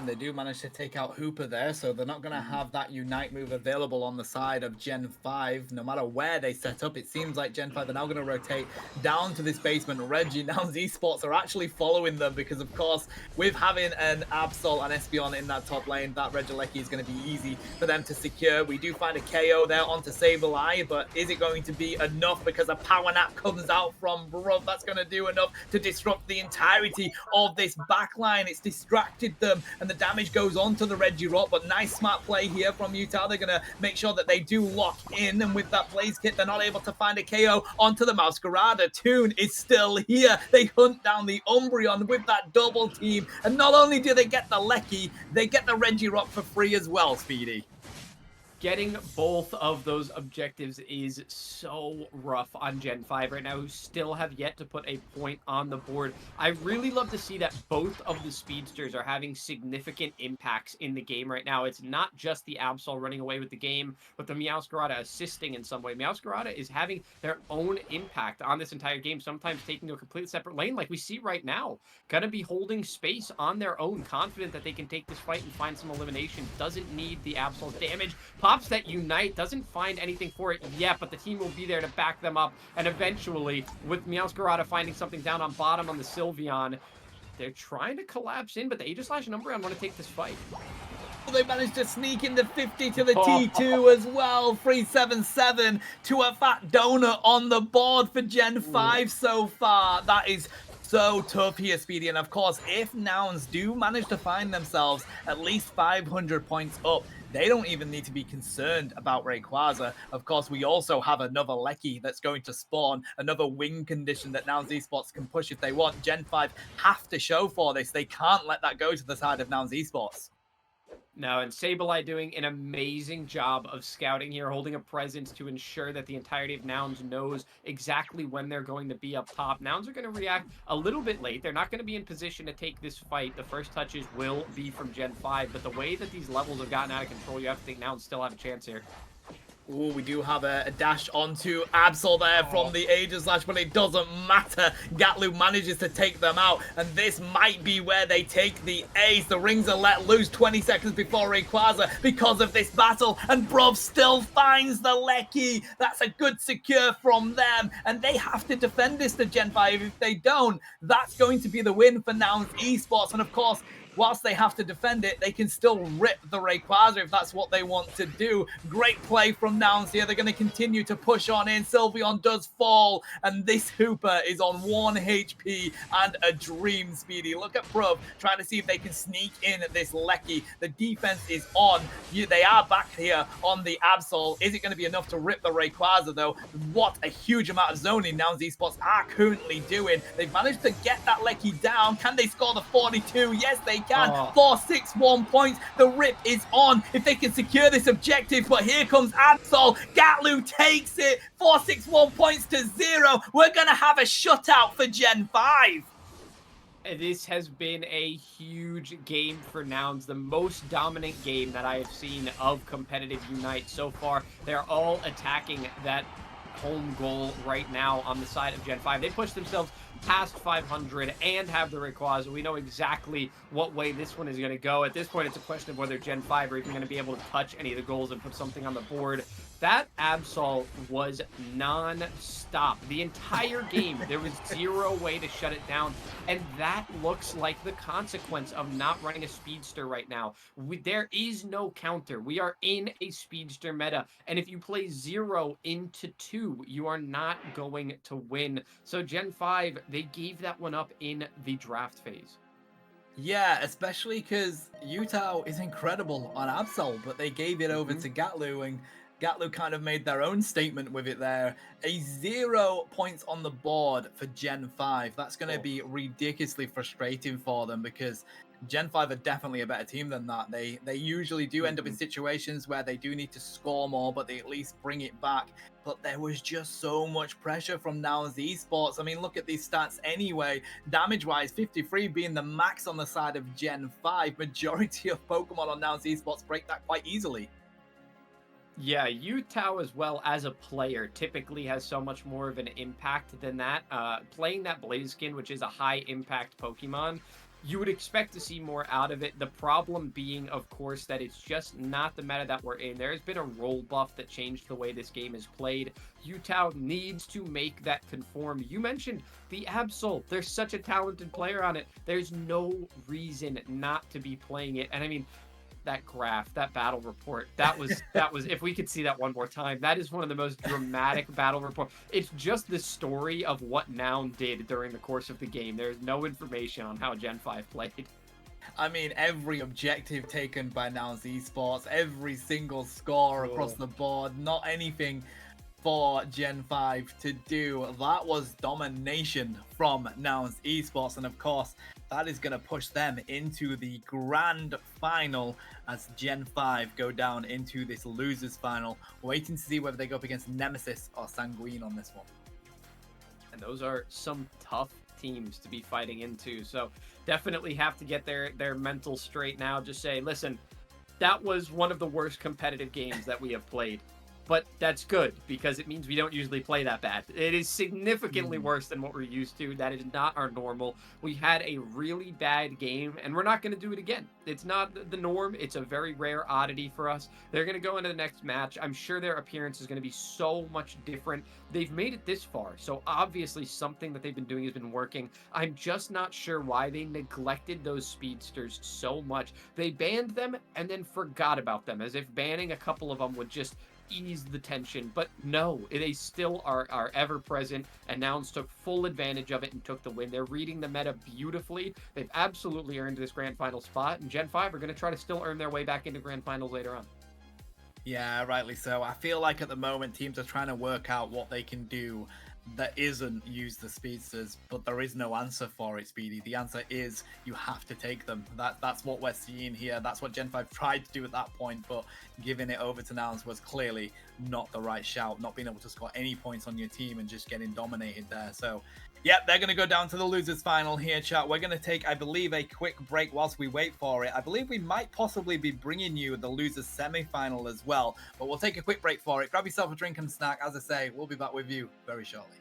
They do manage to take out Hooper there, so they're not going to have that Unite move available on the side of Gen 5. No matter where they set up, it seems like Gen 5 are now going to rotate down to this basement. Reggie, now Esports are actually following them because, of course, with having an Absol and Espeon in that top lane, that Regieleki is going to be easy for them to secure. We do find a KO there onto Sableye, but is it going to be enough because a power nap comes out from Bruv? That's going to do enough to disrupt the entirety of this backline. It's distracted them, and the damage goes on to the Reggie Rock, but nice smart play here from Utah. They're going to make sure that they do lock in, and with that Blaze Kit, they're not able to find a KO onto the Meowscarada. Toon is still here. They hunt down the Umbreon with that double team, and not only do they get the Lecky, they get the Reggie Rock for free as well, Speedy. Getting both of those objectives is so rough on Gen 5 right now, who still have yet to put a point on the board. I really love to see that both of the speedsters are having significant impacts in the game right now. It's not just the Absol running away with the game, but the Meowscarada assisting in some way. Meowscarada is having their own impact on this entire game, sometimes taking a completely separate lane, like we see right now. Gonna be holding space on their own, confident that they can take this fight and find some elimination. Doesn't need the Absol's damage. Pops that Unite, doesn't find anything for it yet, but the team will be there to back them up. And eventually, with Meowscarada finding something down on bottom on the Sylveon, they're trying to collapse in, but the Aegis-Lash and Umbreon want to take this fight. They managed to sneak in the 50 to the T2 as well. 377 to a fat donut on the board for Gen 5 so far. That is so tough here, Speedy. And of course, if Nouns do manage to find themselves at least 500 points up, they don't even need to be concerned about Rayquaza. Of course, we also have another Lecky that's going to spawn, another win condition that Nouns Esports can push if they want. Gen 5 have to show for this. They can't let that go to the side of Nouns Esports. No, and Sableye doing an amazing job of scouting here, holding a presence to ensure that the entirety of Nouns knows exactly when they're going to be up top. Nouns are going to react a little bit late. They're not going to be in position to take this fight. The first touches will be from Gen 5, but the way that these levels have gotten out of control, you have to think Nouns still have a chance here. Ooh, we do have a dash onto Absol there from the Aegis-Lash, but it doesn't matter. Gatlu manages to take them out, and this might be where they take the ace. The rings are let loose 20 seconds before Rayquaza because of this battle, and Brov still finds the Lecky. That's a good secure from them, and they have to defend this to Gen 5. If they don't, that's going to be the win for Nouns Esports, and of course, whilst they have to defend it, they can still rip the Rayquaza if that's what they want to do. Great play from Nouns here. They're going to continue to push on in. Sylveon does fall, and this Hooper is on 1 HP and a dream, Speedy. Look at Bruv trying to see if they can sneak in this Lecky. The defense is on. They are back here on the Absol. Is it going to be enough to rip the Rayquaza, though? What a huge amount of zoning Nouns Esports are currently doing. They've managed to get that Lecky down. Can they score the 42? Yes, they can. 4-6-1 points. The rip is on if they can secure this objective, but here comes Absol. Gatlu takes it. 4-6-1 points to 0. We're going to have a shutout for Gen 5. This has been a huge game for Nouns, the most dominant game that I have seen of competitive Unite so far. They're all attacking that home goal right now on the side of Gen 5. They pushed themselves past 500 and have the Rayquaza. We know exactly what way this one is going to go. At this point, it's a question of whether Gen 5 are even going to be able to touch any of the goals and put something on the board. That Absol was non-stop. The entire game, there was zero way to shut it down. And that looks like the consequence of not running a speedster right now. There is no counter. We are in a speedster meta. And if you play 0 into 2, you are not going to win. So Gen 5, they gave that one up in the draft phase. Yeah, especially because Utah is incredible on Absol, but they gave it over to Gatlu, and Gatlu kind of made their own statement with it there. A 0 points on the board for Gen 5. That's going to be ridiculously frustrating for them because Gen 5 are definitely a better team than that. They usually do end up in situations where they do need to score more, but they at least bring it back. But there was just so much pressure from Nouns Esports. I mean, look at these stats anyway. Damage-wise, 53 being the max on the side of Gen 5. Majority of Pokemon on Nouns Esports break that quite easily. Yeah, Utah as well as a player typically has so much more of an impact than that. Playing that Blaziken, which is a high impact Pokemon, you would expect to see more out of it. The problem being, of course, that it's just not the meta that we're in. There has been a role buff that changed the way this game is played. Utah needs to make that conform. You mentioned the Absol. There's such a talented player on it. There's no reason not to be playing it. And I mean, that graph, that battle report, that was if we could see that one more time, that is one of the most dramatic battle report. It's just the story of what Noun did during the course of the game. There's no information on how Gen 5 played. I mean, every objective taken by Nouns Esports, every single score across the board, not anything for Gen 5 to do. That was domination from Nouns Esports, and of course, that is going to push them into the grand final as Gen 5 go down into this losers final. Waiting to see whether they go up against Nemesis or Sanguine on this one. And those are some tough teams to be fighting into. So definitely have to get their mental straight now. Just say, listen, that was one of the worst competitive games that we have played. But that's good because it means we don't usually play that bad. It is significantly worse than what we're used to. That is not our normal. We had a really bad game and we're not going to do it again. It's not the norm. It's a very rare oddity for us. They're going to go into the next match. I'm sure their appearance is going to be so much different. They've made it this far. So obviously something that they've been doing has been working. I'm just not sure why they neglected those speedsters so much. They banned them and then forgot about them as if banning a couple of them would just ease the tension, but no, they still are ever present, and Nouns took full advantage of it and took the win. They're reading the meta beautifully. They've absolutely earned this grand final spot, and Gen 5 are going to try to still earn their way back into grand finals later on. Yeah, rightly so. I feel like at the moment teams are trying to work out what they can do that isn't use the speedsters, but there is no answer for it, Speedy. The answer is you have to take them. That's what we're seeing here. That's what Gen 5 tried to do at that point, but giving it over to Nouns was clearly not the right shout. Not being able to score any points on your team and just getting dominated there. So yeah, they're going to go down to the losers final here, chat. We're going to take, I believe, a quick break whilst we wait for it. I believe we might possibly be bringing you the losers semi-final as well, but we'll take a quick break for it. Grab yourself a drink and snack. As I say, we'll be back with you very shortly.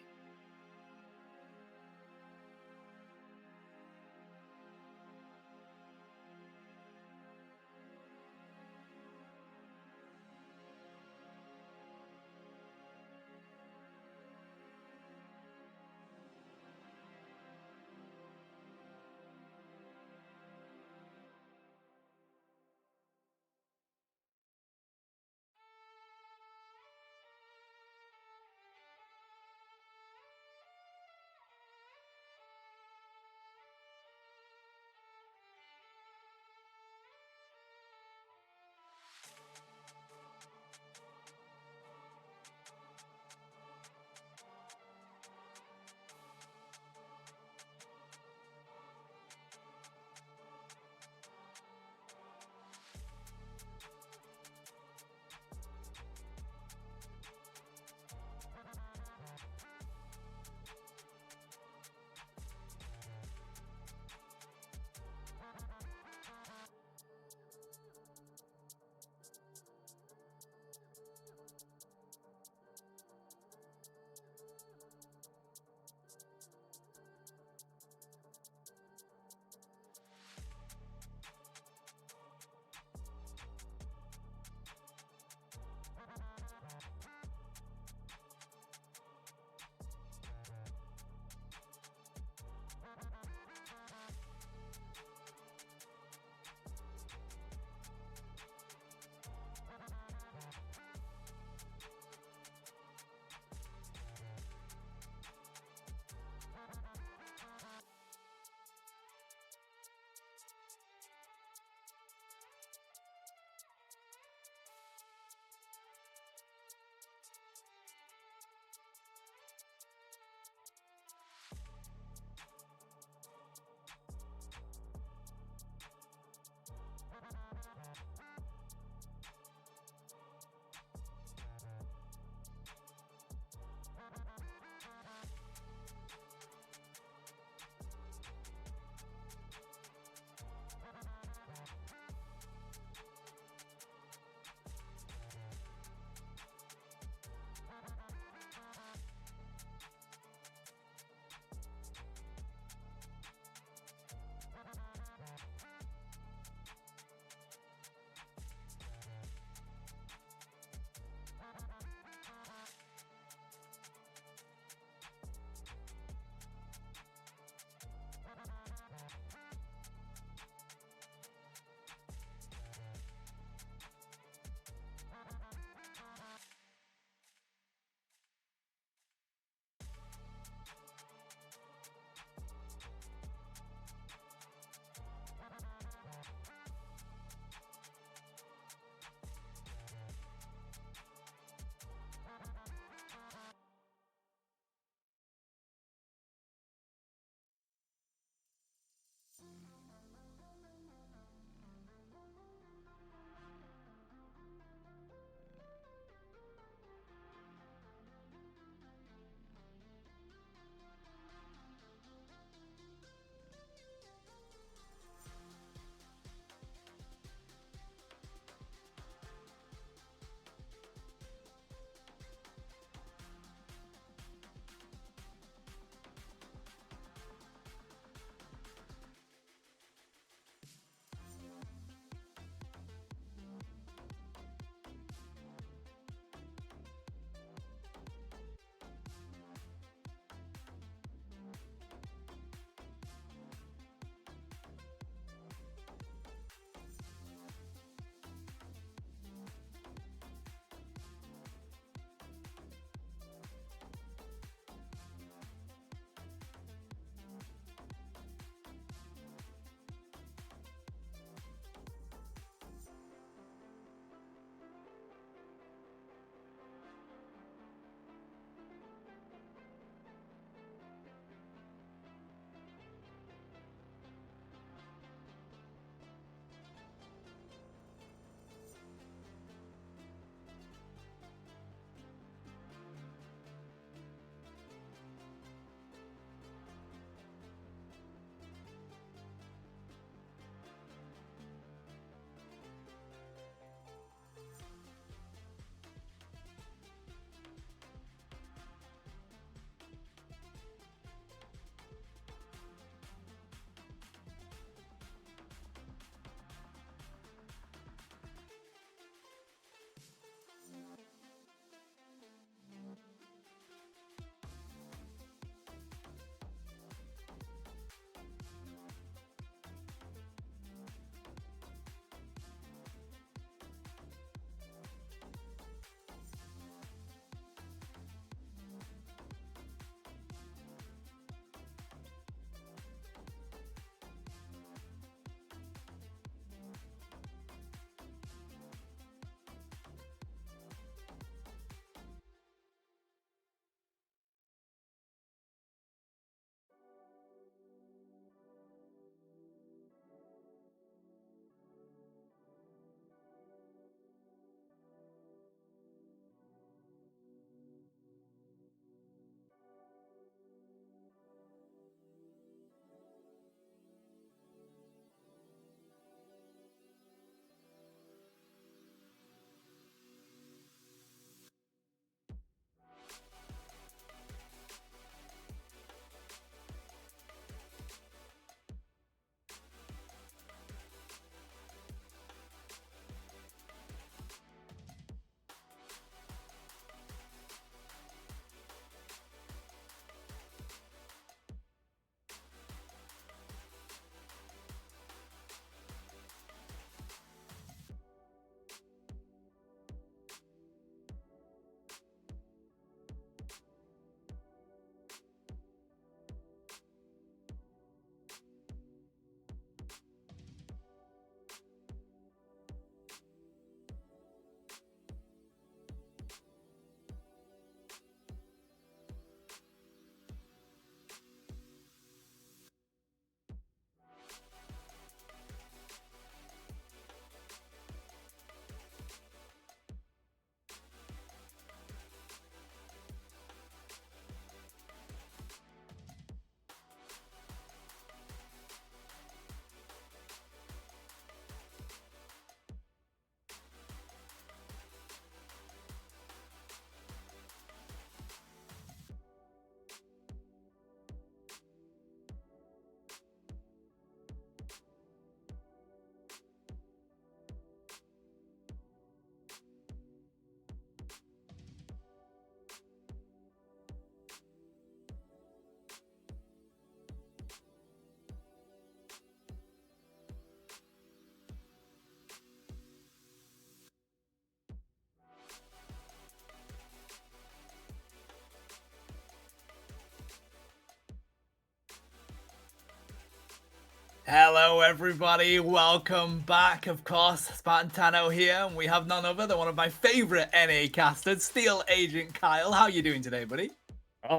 Hello, everybody. Welcome back. Of course, Spartantano here, and we have none other than one of my favorite NA casters, Steel Agent Kyle. How you doing today, buddy?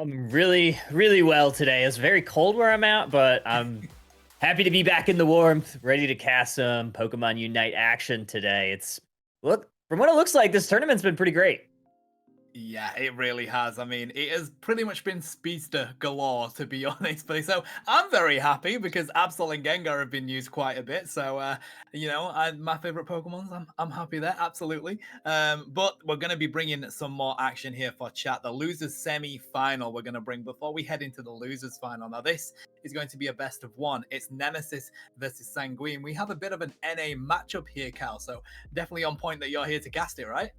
Really, really well today. It's very cold where I'm at, but I'm happy to be back in the warmth, ready to cast some Pokemon Unite action today. Look, from what it looks like, this tournament's been pretty great. Yeah, it really has. I mean, it has pretty much been speedster galore, to be honest. But so I'm very happy because Absol and Gengar have been used quite a bit. So, my favorite Pokemons. I'm happy there, absolutely. But we're going to be bringing some more action here for chat. The losers semi-final we're going to bring before we head into the losers final. Now, this is going to be a best of one. It's Nemesis versus Sanguine. We have a bit of an NA matchup here, Cal. So definitely on point that you're here to cast it, right?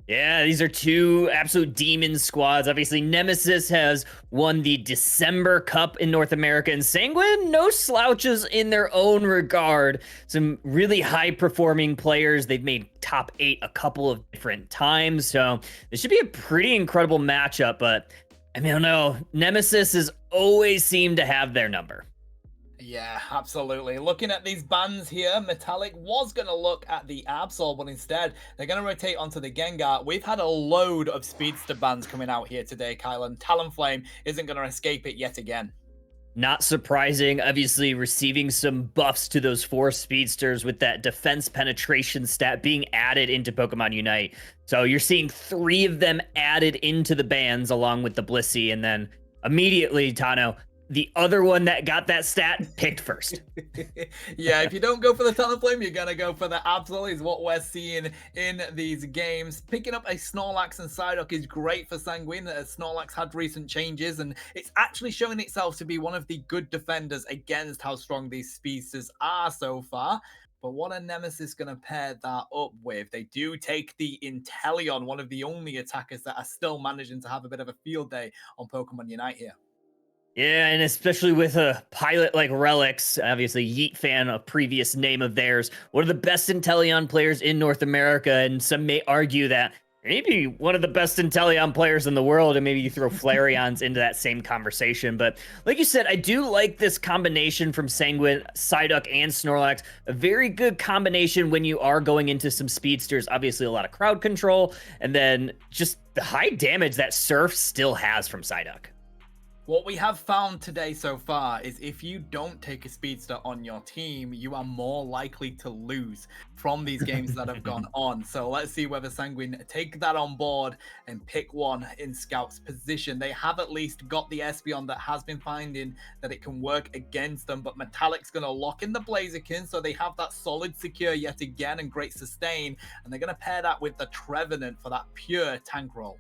Yeah, these are two absolute demon squads. Obviously, Nemesis has won the December Cup in North America, and Sanguine, no slouches in their own regard. Some really high-performing players. They've made top 8 a couple of different times, so this should be a pretty incredible matchup, but I mean, I don't know. Nemesis has always seemed to have their number. Yeah, absolutely. Looking at these bans here, Metallic was going to look at the Absol, but instead they're going to rotate onto the Gengar. We've had a load of Speedster bans coming out here today, Kyle, and Talonflame isn't going to escape it yet again. Not surprising, obviously receiving some buffs to those 4 speedsters with that defense penetration stat being added into Pokemon Unite. So you're seeing 3 of them added into the bans along with the Blissey, and then immediately, Tano, the other one that got that stat picked first. Yeah, if you don't go for the Talonflame, you're going to go for the Absol is what we're seeing in these games. Picking up a Snorlax and Psyduck is great for Sanguine. Snorlax had recent changes, and it's actually showing itself to be one of the good defenders against how strong these species are so far. But what are Nemesis going to pair that up with? They do take the Inteleon, one of the only attackers that are still managing to have a bit of a field day on Pokemon Unite here. Yeah, and especially with a pilot like Relics, obviously Yeet fan, a previous name of theirs, one of the best Inteleon players in North America, and some may argue that maybe one of the best Inteleon players in the world, and maybe you throw Flareons into that same conversation. But like you said, I do like this combination from Sanguine, Psyduck, and Snorlax. A very good combination when you are going into some speedsters. Obviously, a lot of crowd control, and then just the high damage that Surf still has from Psyduck. What we have found today so far is if you don't take a speedster on your team, you are more likely to lose from these games that have gone on. So let's see whether Sanguine take that on board and pick one in Scout's position. They have at least got the Espeon that has been finding that it can work against them, but Metallic's going to lock in the Blaziken, so they have that solid secure yet again and great sustain, and they're going to pair that with the Trevenant for that pure tank roll.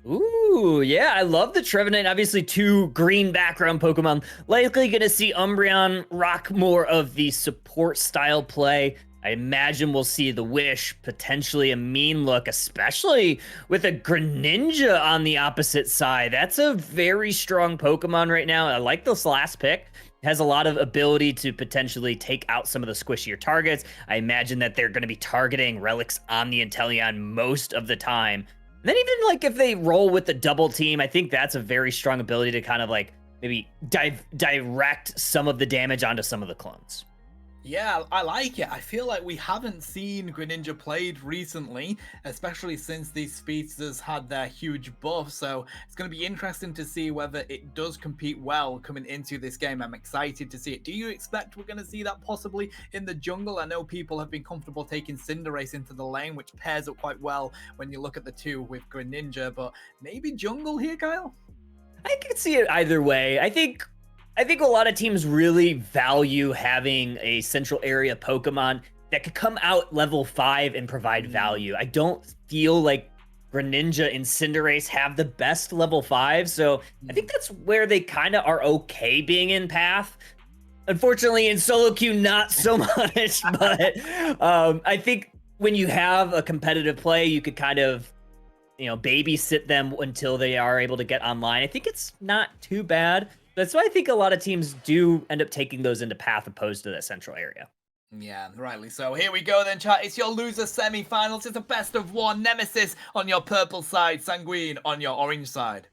Ooh, yeah, I love the Trevenant. Obviously, 2 green background Pokemon. Likely going to see Umbreon rock more of the support style play. I imagine we'll see the Wish, potentially a mean look, especially with a Greninja on the opposite side. That's a very strong Pokemon right now. I like this last pick. Has a lot of ability to potentially take out some of the squishier targets. I imagine that they're going to be targeting Relics on the Inteleon most of the time. And then even like if they roll with the double team, I think that's a very strong ability to kind of like maybe direct some of the damage onto some of the clones. Yeah, I like it. I feel like we haven't seen Greninja played recently, especially since these speedsters had their huge buff. So it's going to be interesting to see whether it does compete well coming into this game. I'm excited to see it. Do you expect we're going to see that possibly in the jungle? I know people have been comfortable taking Cinderace into the lane, which pairs up quite well when you look at the 2 with Greninja, but maybe jungle here, Kyle? I could see it either way. I think a lot of teams really value having a central area Pokemon that could come out level 5 and provide value. I don't feel like Greninja and Cinderace have the best level 5, so I think that's where they kind of are okay being in path. Unfortunately, in solo queue, not so much, but I think when you have a competitive play, you could kind of, babysit them until they are able to get online. I think it's not too bad. That's why I think a lot of teams do end up taking those into path opposed to that central area. Yeah, rightly so. Here we go then, chat. It's your loser semi-finals. It's a best of one. Nemesis on your purple side, Sanguine on your orange side.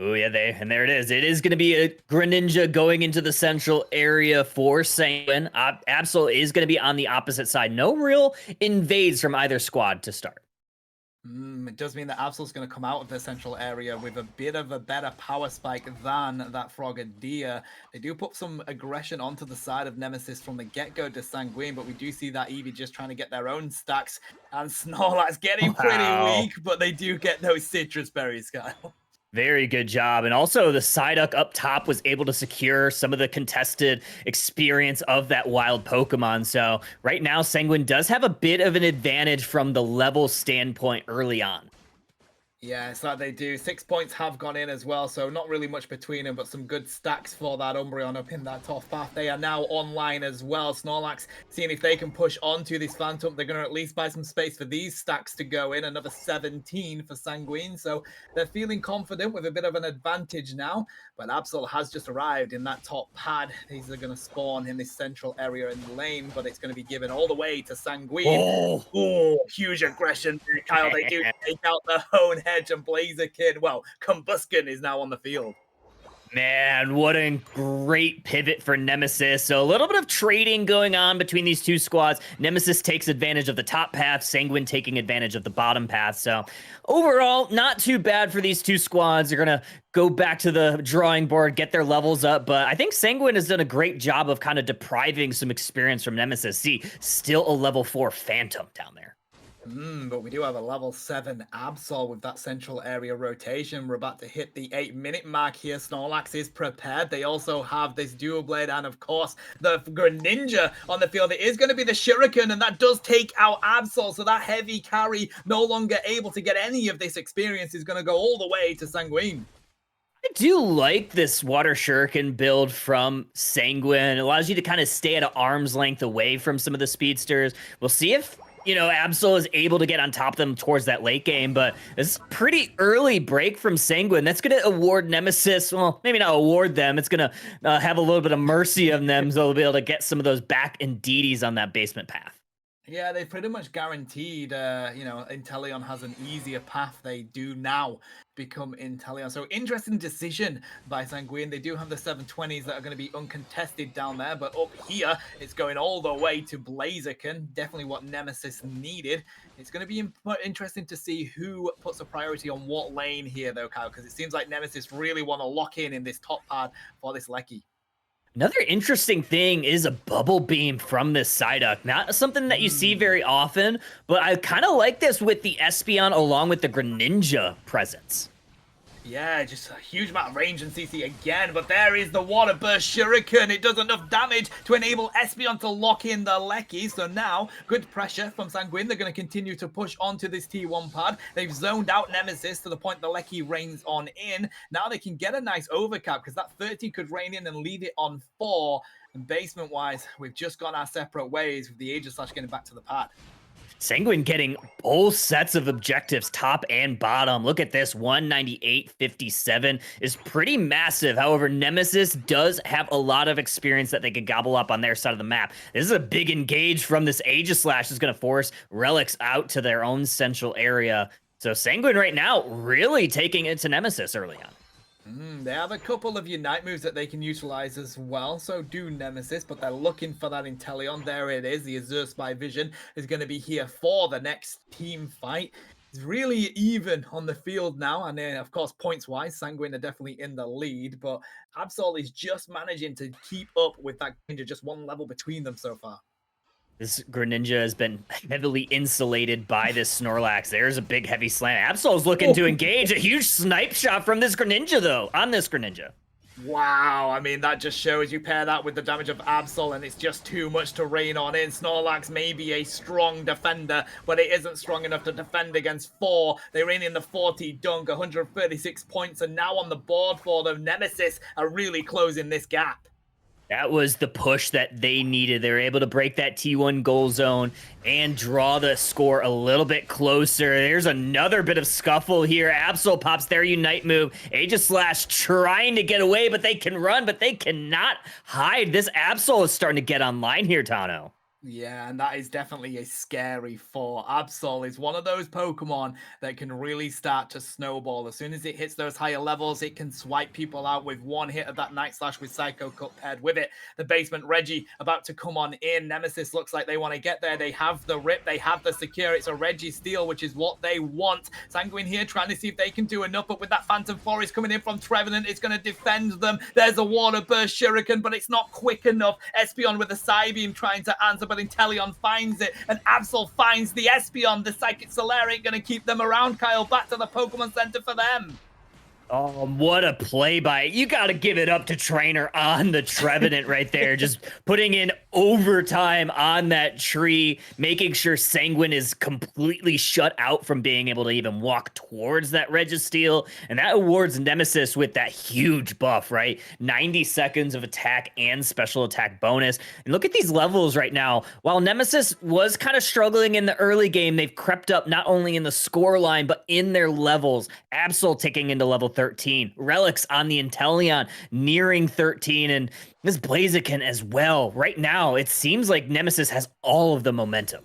Oh yeah, and there it is. It is going to be a Greninja going into the central area for Sanguine. Absol is going to be on the opposite side. No real invades from either squad to start. It does mean that Absol's going to come out of the central area with a bit of a better power spike than that Frogadier. They do put some aggression onto the side of Nemesis from the get-go to Sanguine, but we do see that Eevee just trying to get their own stacks, and Snorlax getting pretty weak, but they do get those citrus berries, Kyle. Very good job. And also the Psyduck up top was able to secure some of the contested experience of that wild Pokemon. So right now, Sanguine does have a bit of an advantage from the level standpoint early on. Yeah, it's like they do. 6 points have gone in as well, so not really much between them, but some good stacks for that Umbreon up in that top path. They are now online as well. Snorlax seeing if they can push onto this Phantom. They're going to at least buy some space for these stacks to go in. Another 17 for Sanguine, so they're feeling confident with a bit of an advantage now. But Absol has just arrived in that top pad. These are going to spawn in this central area in the lane, but it's going to be given all the way to Sanguine. Oh, huge aggression there, Kyle. They do take out their own Hedge and Blaziken. Well, Combusken is now on the field. Man, what a great pivot for Nemesis. So a little bit of trading going on between these two squads. Nemesis takes advantage of the top path, Sanguine taking advantage of the bottom path. So overall, not too bad for these two squads. They're going to go back to the drawing board, get their levels up. But I think Sanguine has done a great job of kind of depriving some experience from Nemesis. See, still a level 4 Phantom down there. But we do have a level 7 Absol with that central area rotation. We're about to hit the 8-minute mark here. Snorlax is prepared. They also have this dual blade and, of course, the Greninja on the field. It is going to be the Shuriken, and that does take out Absol. So that heavy carry, no longer able to get any of this experience, is going to go all the way to Sanguine. I do like this Water Shuriken build from Sanguine. It allows you to kind of stay at an arm's length away from some of the speedsters. We'll see if Absol is able to get on top of them towards that late game, but this is pretty early break from Sanguine. That's going to award Nemesis, well, maybe not award them. It's going to have a little bit of mercy of them, so they'll be able to get some of those back Indeedys on that basement path. Yeah, they pretty much guaranteed, Inteleon has an easier path. They do now become Inteleon. So interesting decision by Sanguine. They do have the 720s that are going to be uncontested down there, but up here, it's going all the way to Blaziken. Definitely what Nemesis needed. It's going to be interesting to see who puts a priority on what lane here, though, Kyle, because it seems like Nemesis really want to lock in this top pad for this Lecky. Another interesting thing is a bubble beam from this Psyduck. Not something that you see very often, but I kind of like this with the Espeon along with the Greninja presence. Yeah, just a huge amount of range and CC again, but there is the Water Burst Shuriken. It does enough damage to enable Espeon to lock in the Lecky. So now, good pressure from Sanguine. They're going to continue to push onto this T1 pad. They've zoned out Nemesis to the point the Lecky reigns on in. Now they can get a nice overcap because that 30 could reign in and leave it on 4. And basement-wise, we've just gone our separate ways with the Aegislash getting back to the pad. Sanguine getting both sets of objectives, top and bottom. Look at this, 198.57 is pretty massive. However, Nemesis does have a lot of experience that they could gobble up on their side of the map. This is a big engage from this Aegislash is going to force Relics out to their own central area. So Sanguine right now really taking it to Nemesis early on. They have a couple of Unite moves that they can utilize as well, so do Nemesis, but they're looking for that Inteleon. There it is. The Azure Spy Vision is going to be here for the next team fight. It's really even on the field now, and then, of course, points-wise, Sanguine are definitely in the lead, but Absol is just managing to keep up with that Greninja, just one level between them so far. This Greninja has been heavily insulated by this Snorlax. There's a big heavy slam. Absol's looking to engage. A huge snipe shot from this Greninja, though, on this Greninja. Wow, I mean, that just shows you pair that with the damage of Absol, and it's just too much to rain on in. Snorlax may be a strong defender, but it isn't strong enough to defend against 4. They rein in the 40 dunk, 136 points, and now on the board for them. Nemesis are really closing this gap. That was the push that they needed. They were able to break that T1 goal zone and draw the score a little bit closer. There's another bit of scuffle here. Absol pops their Unite move. Aegislash trying to get away, but they can run, but they cannot hide. This Absol is starting to get online here, Tano. Yeah, and that is definitely a scary four. Absol is one of those Pokemon that can really start to snowball. As soon as it hits those higher levels, it can swipe people out with one hit of that Night Slash with Psycho Cut paired with it. The basement Reggie about to come on in. Nemesis looks like they want to get there. They have the rip, they have the secure. It's a Reggie steal, which is what they want. Sanguine here trying to see if they can do enough, but with that Phantom Forest coming in from Trevenant, it's going to defend them. There's a Water Burst Shuriken, but it's not quick enough. Espeon with a Psybeam trying to answer, but Inteleon finds it, and Absol finds the Espeon. The Psychic Solaire ain't going to keep them around, Kyle. Back to the Pokemon Center for them. Oh, what a play by it. You got to give it up to Trainer on the Trevenant right there. Just putting in overtime on that tree, making sure Sanguine is completely shut out from being able to even walk towards that Registeel. And that awards Nemesis with that huge buff, right? 90 seconds of attack and special attack bonus. And look at these levels right now. While Nemesis was kind of struggling in the early game, they've crept up not only in the score line, but in their levels. Absol taking into level 13. Relics on the Inteleon nearing 13, and this Blaziken as well. Right now, it seems like Nemesis has all of the momentum.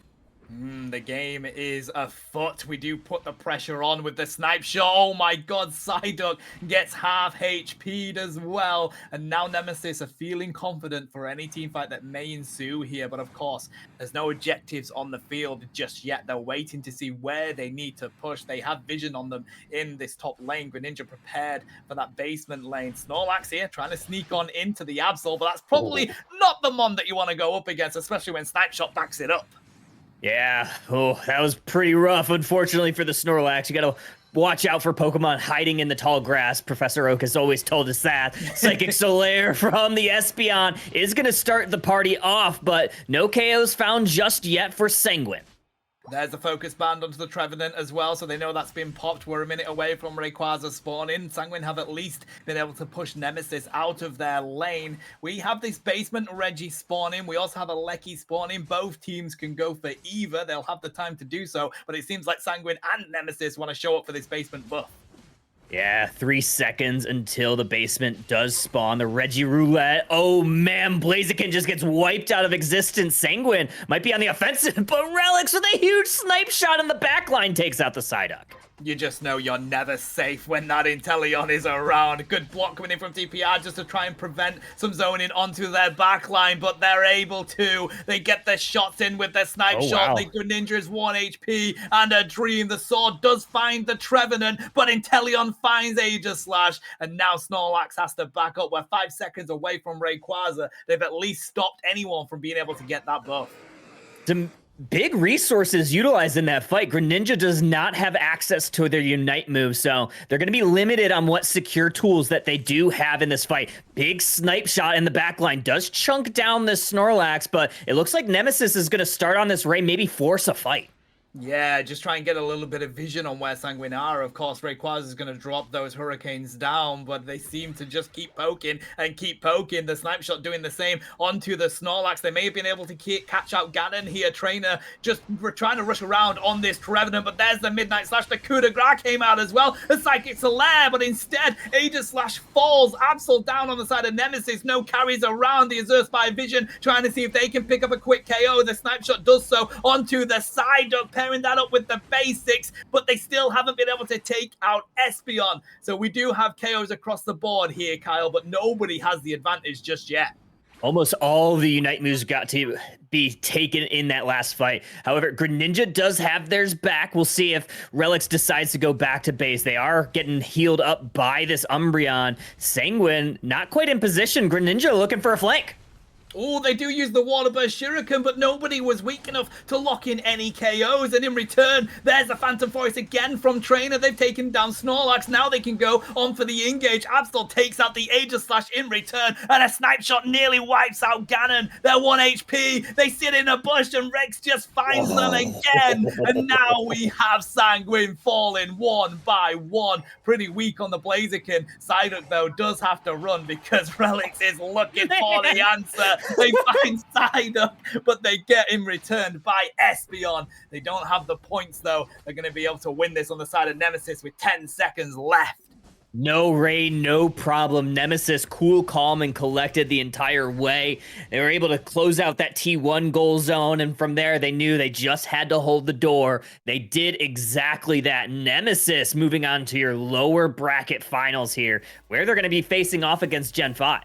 The game is afoot. We do put the pressure on with the snipe shot. Oh my god, Psyduck gets half HP'd as well. And now Nemesis are feeling confident for any team fight that may ensue here. But of course, there's no objectives on the field just yet. They're waiting to see where they need to push. They have vision on them in this top lane. Greninja prepared for that basement lane. Snorlax here trying to sneak on into the Absol, but that's probably not the mon that you want to go up against, especially when Snipe Shot backs it up. Yeah, oh, that was pretty rough, unfortunately, for the Snorlax. You gotta watch out for Pokemon hiding in the tall grass. Professor Oak has always told us that. Psychic Solaire from the Espeon is gonna start the party off, but no KOs found just yet for Sanguine. There's the focus band onto the Trevenant as well, so they know that's been popped. We're a minute away from Rayquaza spawning. Sanguine have at least been able to push Nemesis out of their lane. We have this basement Reggie spawning. We also have a Lecky spawning. Both teams can go for either. They'll have the time to do so, but it seems like Sanguine and Nemesis want to show up for this basement buff. Yeah, 3 seconds until the basement does spawn. The Reggie Roulette. Oh, man, Blaziken just gets wiped out of existence. Sanguine might be on the offensive, but Relics with a huge snipe shot in the backline takes out the Psyduck. You just know you're never safe when that Inteleon is around. Good block coming in from TPR just to try and prevent some zoning onto their backline, but they're able to. They get their shots in with their snipe shot. Wow. The Greninja is 1 HP and a dream. The sword does find the Trevenant, but Inteleon finds Aegislash, and now Snorlax has to back up. We're 5 seconds away from Rayquaza. They've at least stopped anyone from being able to get that buff. Some big resources utilized in that fight. Greninja does not have access to their Unite move, so they're going to be limited on what secure tools that they do have in this fight. Big snipe shot in the backline does chunk down this Snorlax, but it looks like Nemesis is going to start on this Ray, maybe force a fight. Yeah, just try and get a little bit of vision on where Sanguine are. Of course, Rayquaza is going to drop those Hurricanes down, but they seem to just keep poking and keep poking. The Snipe Shot doing the same onto the Snorlax. They may have been able to catch out Ganon here. Trainer just trying to rush around on this Trevenant, but there's the Midnight Slash. The coup de grace came out as well. The Psychic Solaire, but instead, Aegislash falls. Absol down on the side of Nemesis. No carries around. The Azure Spy Vision trying to see if they can pick up a quick KO. The Snipe Shot does so onto the side of pairing that up with the basics, but they still haven't been able to take out Espeon. So we do have KOs across the board here, Kyle, but nobody has the advantage just yet. Almost all the Unite moves got to be taken in that last fight. However, Greninja does have theirs back. We'll see if Relics decides to go back to base. They are getting healed up by this Umbreon. Sanguine, not quite in position. Greninja looking for a flank. Oh, they do use the Water Burst Shuriken, but nobody was weak enough to lock in any KOs. And in return, there's a Phantom Force again from Trainer. They've taken down Snorlax. Now they can go on for the engage. Absol takes out the Aegislash in return, and a Snipe Shot nearly wipes out Ganon. They're 1 HP. They sit in a bush, and Rex just finds them again. And now we have Sanguine falling 1 by 1. Pretty weak on the Blaziken. Psyduck, though, does have to run because Relics is looking for the answer. They find Psyduck, but they get him returned by Espeon. They don't have the points, though. They're going to be able to win this on the side of Nemesis with 10 seconds left. No rain, no problem. Nemesis cool, calm, and collected the entire way. They were able to close out that T1 goal zone, and from there, they knew they just had to hold the door. They did exactly that. Nemesis moving on to your lower bracket finals here, where they're going to be facing off against Gen 5.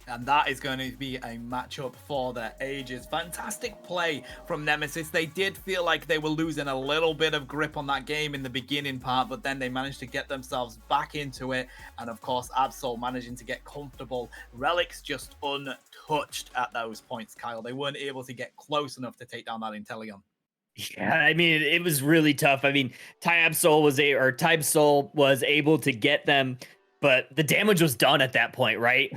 And that is going to be a matchup for the ages. Fantastic play from Nemesis. They did feel like they were losing a little bit of grip on that game in the beginning part, but then they managed to get themselves back into it. And of course, Absol managing to get comfortable. Relics just untouched at those points, Kyle. They weren't able to get close enough to take down that Intellion. Yeah, I mean, it was really tough. I mean, Tybe Soul was able to get them, but the damage was done at that point, right?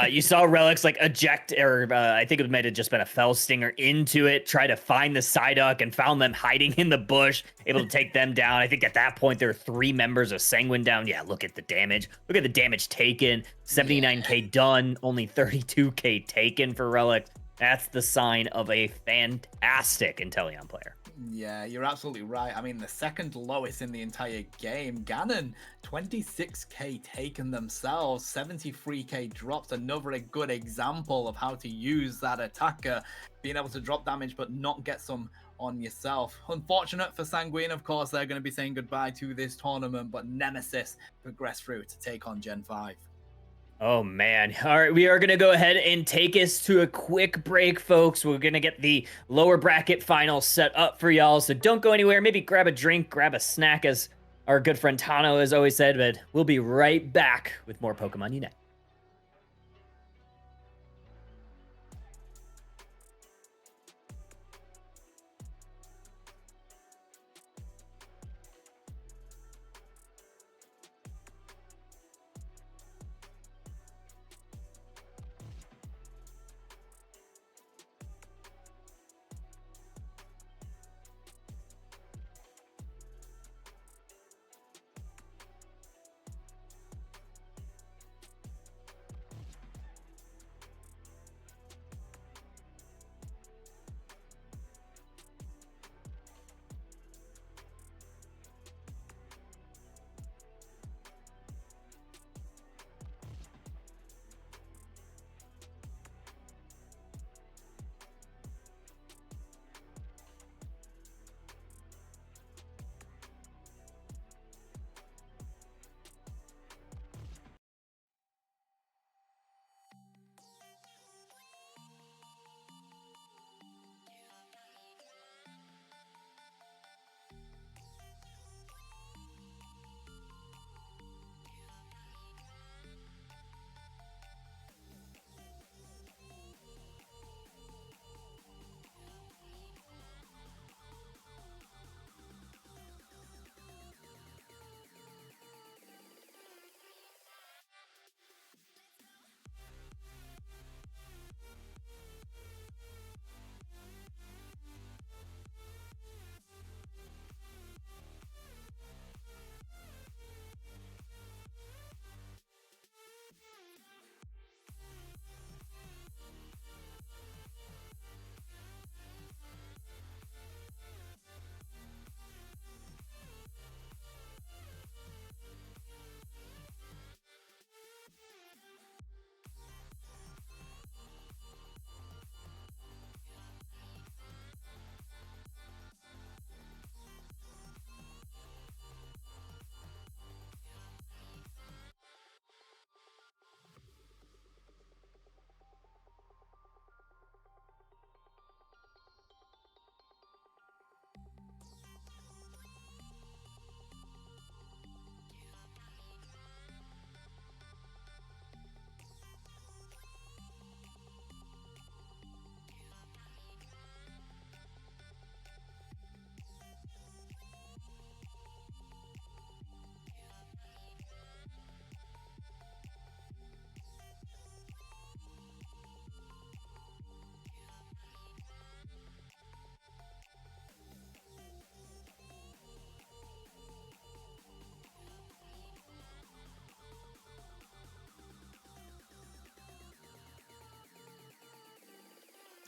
You saw Relics like eject, or I think it might have just been a Fell Stinger into it, try to find the Psyduck and found them hiding in the bush, able to take them down. I think at that point there were 3 members of Sanguine down. Yeah, look at the damage. Look at the damage taken. 79k done, only 32k taken for Relics. That's the sign of a fantastic Intellion player. Yeah, you're absolutely right. I mean, the second lowest in the entire game. Ganon, 26k taken themselves, 73k dropped. Another a good example of how to use that attacker, being able to drop damage but not get some on yourself. Unfortunate for Sanguine, of course, they're going to be saying goodbye to this tournament, but Nemesis progressed through to take on Gen 5. Oh man. All right, we are going to go ahead and take us to a quick break, folks. We're going to get the lower bracket final set up for y'all, so don't go anywhere. Maybe grab a drink, grab a snack, as our good friend Tano has always said, but we'll be right back with more Pokemon Unite.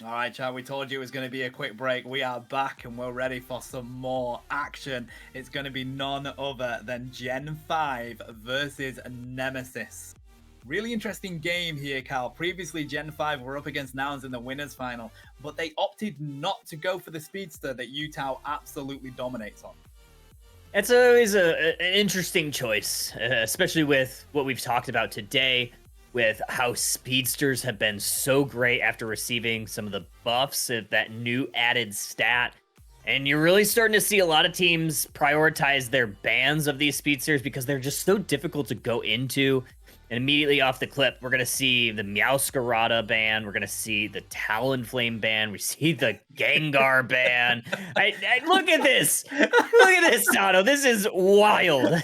All right, Chad, we told you it was going to be a quick break. We are back and we're ready for some more action. It's going to be none other than Gen 5 versus Nemesis. Really interesting game here, Cal. Previously, Gen 5 were up against Nouns in the winners final, but they opted not to go for the speedster that Utah absolutely dominates on. It's always an interesting choice, especially with what we've talked about today, with how speedsters have been so great after receiving some of the buffs of that new added stat. And you're really starting to see a lot of teams prioritize their bans of these speedsters because they're just so difficult to go into. And immediately off the clip, we're going to see the Meowscarada ban. We're going to see the Talonflame ban. We see the Gengar ban. Look at this. Look at this, Tano. This is wild.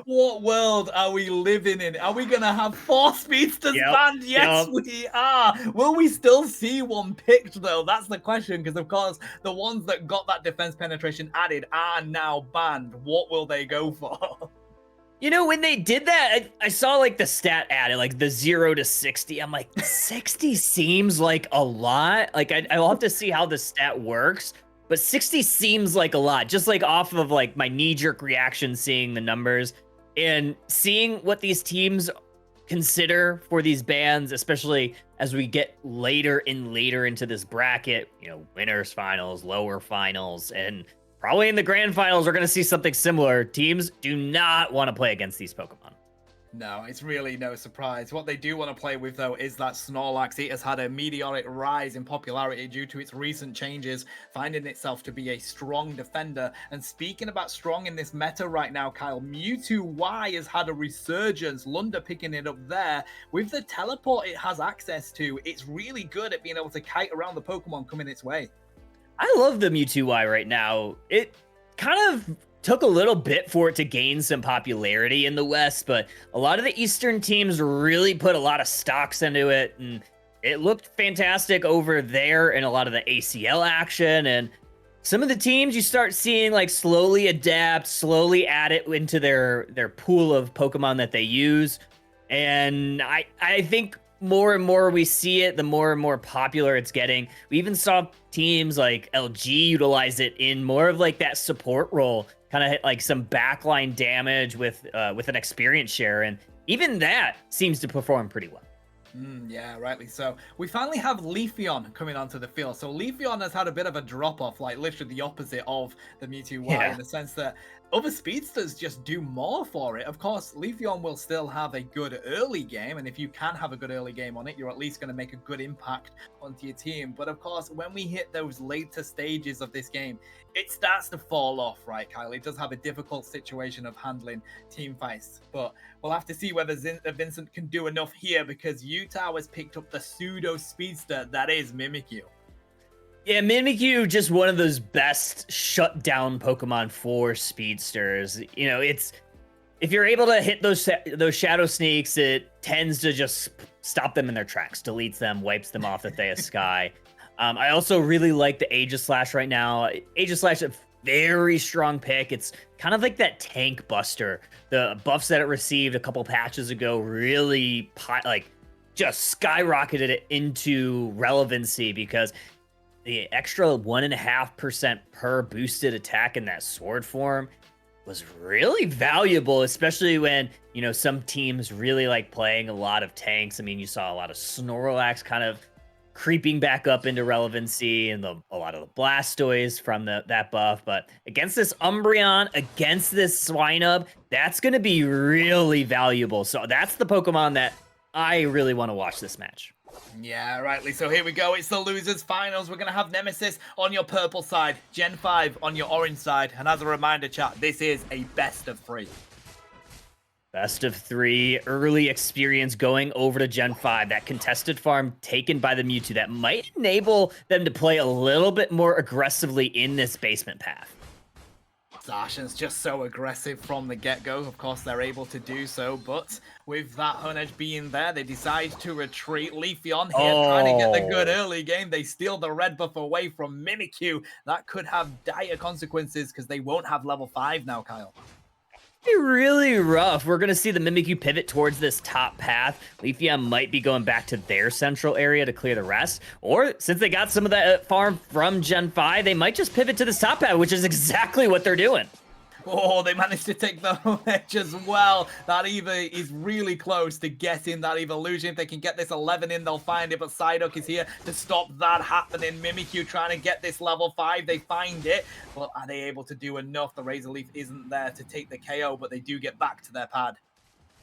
What world are we living in? Are we going to have 4 speedsters banned? Yes, we are. Will we still see one picked, though? That's the question, because, of course, the ones that got that defense penetration added are now banned. What will they go for? You know, when they did that, I saw like the stat added, like the 0 to 60. I'm like, 60 seems like a lot. Like, I'll have to see how the stat works, but 60 seems like a lot. Just like off of like my knee-jerk reaction, seeing the numbers and seeing what these teams consider for these bans, especially as we get later and later into this bracket, you know, winners finals, lower finals, and probably in the grand finals, we're going to see something similar. Teams do not want to play against these Pokemon. No, it's really no surprise. What they do want to play with, though, is that Snorlax. It has had a meteoric rise in popularity due to its recent changes, finding itself to be a strong defender. And speaking about strong in this meta right now, Kyle, Mewtwo Y has had a resurgence. Lunda picking it up there. With the teleport it has access to, it's really good at being able to kite around the Pokemon coming its way. I love the Mewtwo Y right now. It kind of took a little bit for it to gain some popularity in the West, but a lot of the Eastern teams really put a lot of stocks into it, and it looked fantastic over there in a lot of the ACL action. And some of the teams you start seeing like slowly adapt, slowly add it into their pool of Pokemon that they use. And I think more and more we see it, the more and more popular it's getting. We even saw teams like LG utilize it in more of like that support role, kind of hit like some backline damage with an experience share, and even that seems to perform pretty well. Yeah, rightly so. We finally have Leafeon coming onto the field. So Leafeon has had a bit of a drop-off, like literally the opposite of the Mewtwo Y, in the sense that other speedsters just do more for it. Of course, Leafeon will still have a good early game, and if you can have a good early game on it, you're at least going to make a good impact onto your team. But of course, when we hit those later stages of this game, it starts to fall off, right, Kyle? It does have a difficult situation of handling team fights, but we'll have to see whether Vincent can do enough here, because Utah has picked up the pseudo speedster that is Mimikyu. Yeah, Mimikyu, just one of those best shutdown Pokemon for speedsters. You know, it's if you're able to hit those Shadow Sneaks, it tends to just stop them in their tracks, deletes them, wipes them off the Theosky. I also really like the Aegislash right now. Aegislash, a very strong pick. It's kind of like that tank buster. The buffs that it received a couple patches ago really just skyrocketed it into relevancy, because the extra 1.5% per boosted attack in that sword form was really valuable, especially when, you know, some teams really like playing a lot of tanks. I mean, you saw a lot of Snorlax kind of creeping back up into relevancy, and a lot of the Blastoise from that buff. But against this Umbreon, against this Swinub, that's going to be really valuable. So that's the Pokemon that I really want to watch this match. Yeah, rightly. So here we go. It's the losers finals. We're going to have Nemesis on your purple side, Gen 5 on your orange side. And as a reminder, chat, this is a best of 3. Best of 3, early experience going over to Gen 5. That contested farm taken by the Mewtwo that might enable them to play a little bit more aggressively in this basement path. Zacian's just so aggressive from the get-go. Of course, they're able to do so, but with that Honedge being there, they decide to retreat. Leafeon here trying to get the good early game. They steal the red buff away from Mimikyu. That could have dire consequences, because they won't have level 5 now, Kyle. be really rough. We're going to see the Mimikyu pivot towards this top path. Leafeon might be going back to their central area to clear the rest. Or since they got some of that farm from Gen 5, they might just pivot to this top path, which is exactly what they're doing. Oh, they managed to take the edge as well. That Eva is really close to getting that evolution. If they can get this 11 in, they'll find it. But Psyduck is here to stop that happening. Mimikyu trying to get this level 5. They find it. But are they able to do enough? The Razor Leaf isn't there to take the KO, but they do get back to their pad.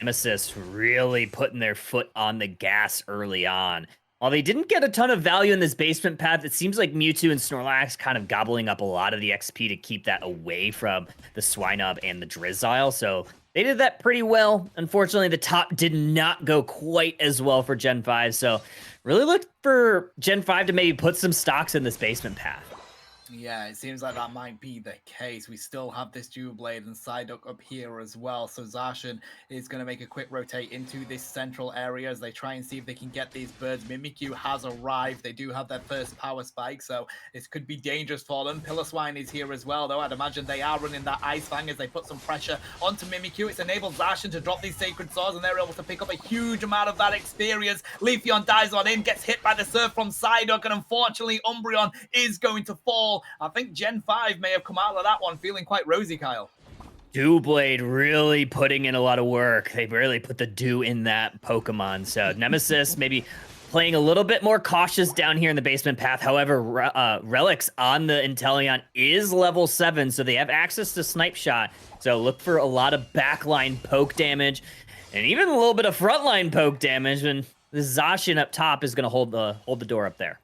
Nemesis really putting their foot on the gas early on. While they didn't get a ton of value in this basement path, it seems like Mewtwo and Snorlax kind of gobbling up a lot of the XP to keep that away from the Swinub and the Drizzile. So they did that pretty well. Unfortunately, the top did not go quite as well for Gen 5. So really look for Gen 5 to maybe put some stocks in this basement path. Yeah, it seems like that might be the case. We still have this Dual Blade and Psyduck up here as well. So Zacian is going to make a quick rotate into this central area as they try and see if they can get these birds. Mimikyu has arrived. They do have their first power spike, so this could be dangerous for them. Piloswine is here as well, though. I'd imagine they are running that Ice Fang as they put some pressure onto Mimikyu. It's enabled Zacian to drop these Sacred Swords, and they're able to pick up a huge amount of that experience. Leafeon dives on in, gets hit by the Surf from Psyduck, and unfortunately, Umbreon is going to fall. I think Gen 5 may have come out of that one feeling quite rosy, Kyle. Dew Blade really putting in a lot of work. They really put the dew in that Pokemon. So Nemesis maybe playing a little bit more cautious down here in the basement path. However, Relics on the Inteleon is level 7, so they have access to Snipe Shot. So look for a lot of backline poke damage and even a little bit of frontline poke damage. And the Zacian up top is going to hold the door up there.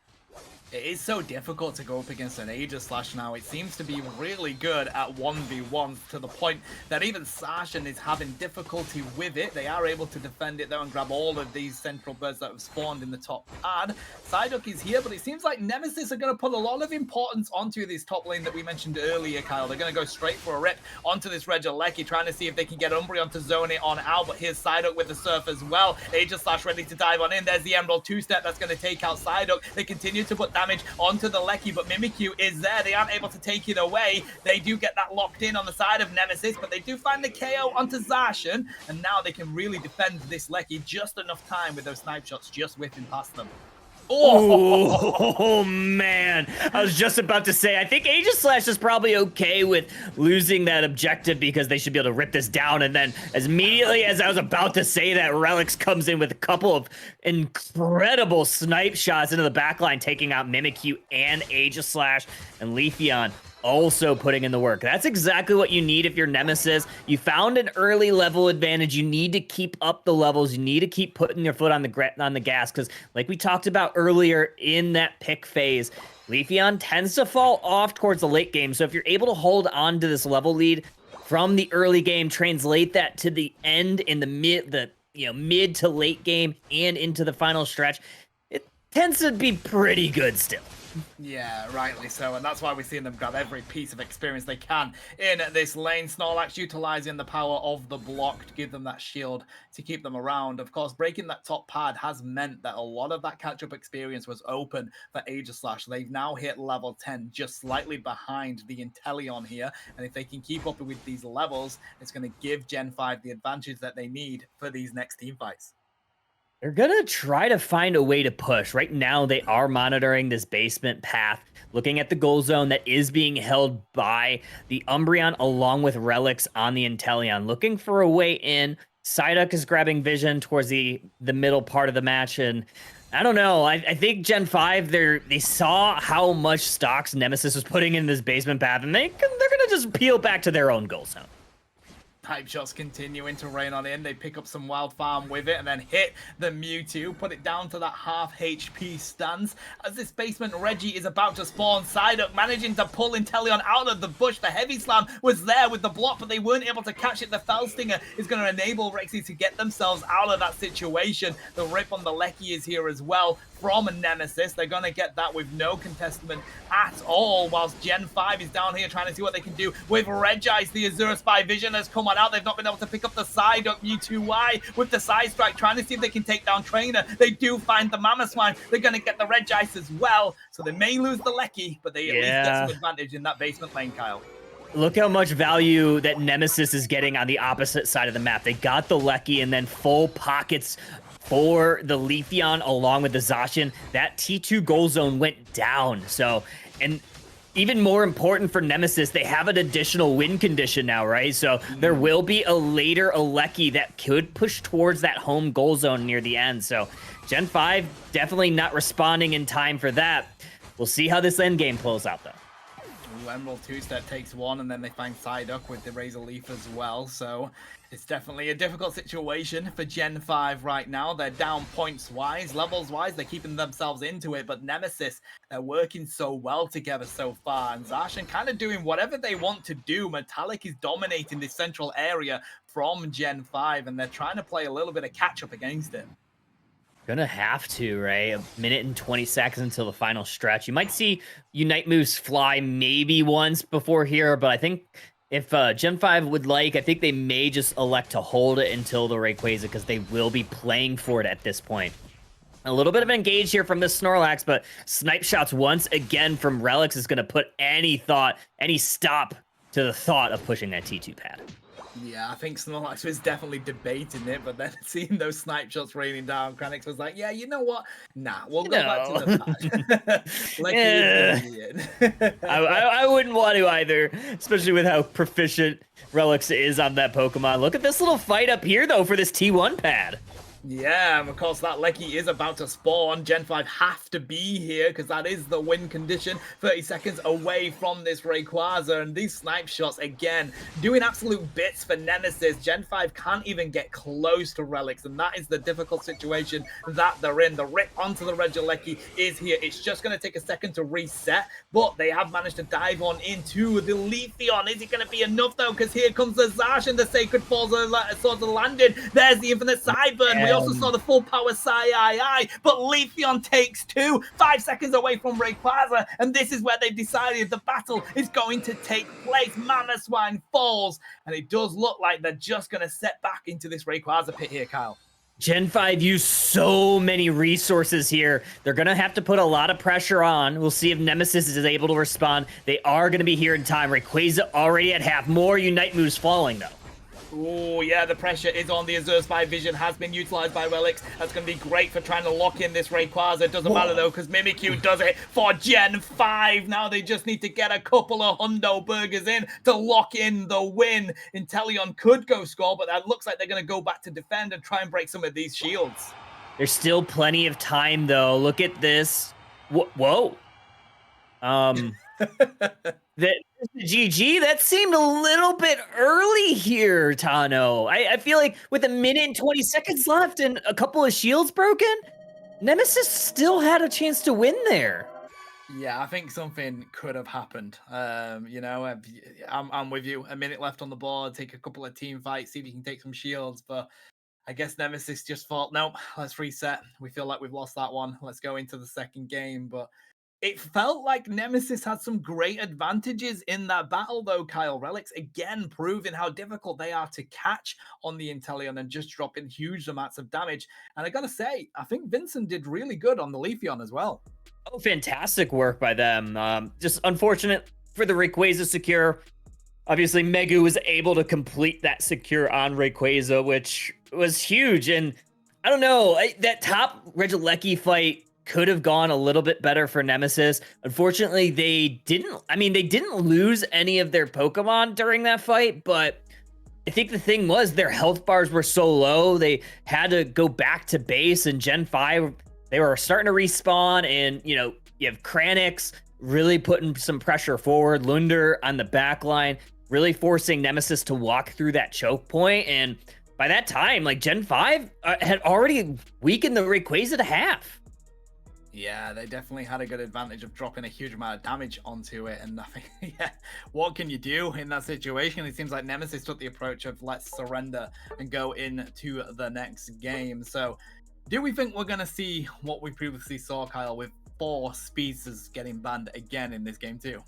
It is so difficult to go up against an Aegislash now. It seems to be really good at 1v1s to the point that even Zacian is having difficulty with it. They are able to defend it though and grab all of these central birds that have spawned in the top pad. Psyduck is here, but it seems like Nemesis are going to put a lot of importance onto this top lane that we mentioned earlier, Kyle. They're going to go straight for a rip onto this Regieleki, trying to see if they can get Umbreon to zone it on out, but here's Psyduck with the Surf as well. Aegislash ready to dive on in. There's the Emerald 2-step that's going to take out Psyduck. They continue to put damage onto the Lecky, but Mimikyu is there. They aren't able to take it away. They do get that locked in on the side of Nemesis, but they do find the KO onto Zacian, and now they can really defend this Lecky just enough time with those snipe shots just whipping past them. Oh, man. I was just about to say, I think Aegislash is probably okay with losing that objective because they should be able to rip this down. And then as immediately as I was about to say that, Relics comes in with a couple of incredible snipe shots into the backline, taking out Mimikyu and Aegislash, and Leafeon also putting in the work. That's exactly what you need if you're Nemesis. You found an early level advantage. You need to keep up the levels. You need to keep putting your foot on the gas, because like we talked about earlier in that pick phase, Leafeon tends to fall off towards the late game. So if you're able to hold on to this level lead from the early game, translate that to the end in the mid to late game and into the final stretch, it tends to be pretty good still. Yeah, rightly so, and that's why we're seeing them grab every piece of experience they can in this lane. Snorlax utilizing the power of the block to give them that shield to keep them around. Of course, breaking that top pad has meant that a lot of that catch-up experience was open for Aegislash. They've now hit level 10, just slightly behind the Inteleon here, and if they can keep up with these levels, it's going to give Gen 5 the advantage that they need for these next team fights. They're going to try to find a way to push. Right now, they are monitoring this basement path, looking at the goal zone that is being held by the Umbreon along with Relics on the Inteleon, looking for a way in. Psyduck is grabbing vision towards the middle part of the match, and I don't know. I think Gen 5, they saw how much stocks Nemesis was putting in this basement path, and they're going to just peel back to their own goal zone. Hype shots continuing to rain on in. They pick up some wild farm with it and then hit the Mewtwo, put it down to that half HP stance. As this basement Reggie is about to spawn, Psyduck managing to pull Inteleon out of the bush. The heavy slam was there with the block, but they weren't able to catch it. The Fell Stinger is going to enable Rexy to get themselves out of that situation. The rip on the Lecky is here as well from a Nemesis. They're going to get that with no contestment at all, whilst Gen 5 is down here trying to see what they can do with Regice. The Azure Spy Vision has come on out. They've not been able to pick up the Psyduck. Mewtwo-Y with the side strike, trying to see if they can take down Trainer. They do find the Mamoswine. They're going to get the Regice as well, so they may lose the Lecky, but they at least get some advantage in that basement lane, Kyle. look how much value that Nemesis is getting on the opposite side of the map. They got the Lecky and then full pockets for the Leafeon along with the Zacian. That T2 goal zone went down. So, and even more important for Nemesis, they have an additional win condition now, right? So there will be a later Alecki that could push towards that home goal zone near the end. So Gen 5 definitely not responding in time for that. We'll see how this end game pulls out, though. Emerald two-step takes one, and then they find Psyduck with the Razor Leaf as well. So it's definitely a difficult situation for Gen 5 right now. They're down points-wise, levels-wise. They're keeping themselves into it, but Nemesis, they're working so well together so far. And Zacian kind of doing whatever they want to do. Metallic is dominating this central area from Gen 5, and they're trying to play a little bit of catch-up against it. Gonna have to, right? 1:20 seconds until the final stretch. You might see Unite moves fly maybe once before here, but I think if Gen 5 would like, I think they may just elect to hold it until the Rayquaza because they will be playing for it at this point. A little bit of engage here from this Snorlax, but snipe shots once again from Relics is gonna put any stop to the thought of pushing that T2 pad. Yeah, I think Snorlax was definitely debating it, but then seeing those snipe shots raining down, Kranix was like, yeah, you know what? Nah, we'll go back to the pad. Like I wouldn't want to either, especially with how proficient Relics is on that Pokemon. Look at this little fight up here, though, for this T1 pad. Yeah, and of course that Lecky is about to spawn. Gen 5 have to be here because that is the win condition. 30 seconds away from this Rayquaza, and these snipe shots, again, doing absolute bits for Nemesis. Gen 5 can't even get close to Relics, and that is the difficult situation that they're in. The rip onto the Regieleki is here. It's just going to take a second to reset, but they have managed to dive on into the Leafeon. Is it going to be enough, though? Because here comes the Zacian, the Sacred Falls sort of landed. There's the Infinite Cyburn. We also saw the full power Psy-I-I, but Leafeon takes two, 5 seconds away from Rayquaza, and this is where they've decided the battle is going to take place. Mamoswine falls, and it does look like they're just going to set back into this Rayquaza pit here, Kyle. Gen 5 used so many resources here. They're going to have to put a lot of pressure on. We'll see if Nemesis is able to respond. They are going to be here in time. Rayquaza already at half. More Unite moves falling, though. Oh, yeah, the pressure is on. The Azure Spy Vision has been utilized by Relics. That's going to be great for trying to lock in this Rayquaza. It doesn't matter, though, because Mimikyu does it for Gen 5. Now they just need to get a couple of hundo burgers in to lock in the win. Inteleon could go score, but that looks like they're going to go back to defend and try and break some of these shields. There's still plenty of time, though. Look at this. Whoa. That GG, that seemed a little bit early here, Tano. I feel like with 1:20 seconds left and a couple of shields broken, Nemesis still had a chance to win there. Yeah, I think something could have happened. You know, I'm with you. A minute left on the board, take a couple of team fights, see if you can take some shields, but I guess Nemesis just thought, nope, let's reset. We feel like we've lost that one. Let's go into the second game, but it felt like Nemesis had some great advantages in that battle, though, Kyle. Relics, again, proving how difficult they are to catch on the Inteleon and just dropping huge amounts of damage. And I gotta say, I think Vincent did really good on the Leafeon as well. Oh, fantastic work by them. Just unfortunate for the Rayquaza secure. Obviously, Megu was able to complete that secure on Rayquaza, which was huge. And I don't know, that top Regieleki fight could have gone a little bit better for Nemesis. Unfortunately, they didn't lose any of their Pokemon during that fight, but I think the thing was their health bars were so low, they had to go back to base, and Gen 5, they were starting to respawn, and, you know, you have Kranix really putting some pressure forward, Lunder on the back line, really forcing Nemesis to walk through that choke point, and by that time, like, Gen 5 had already weakened the Rayquaza to half. Yeah, they definitely had a good advantage of dropping a huge amount of damage onto it. And I think, yeah, what can you do in that situation? It seems like Nemesis took the approach of let's surrender and go into the next game. So do we think we're going to see what we previously saw, Kyle, with 4 speedsters getting banned again in this game too?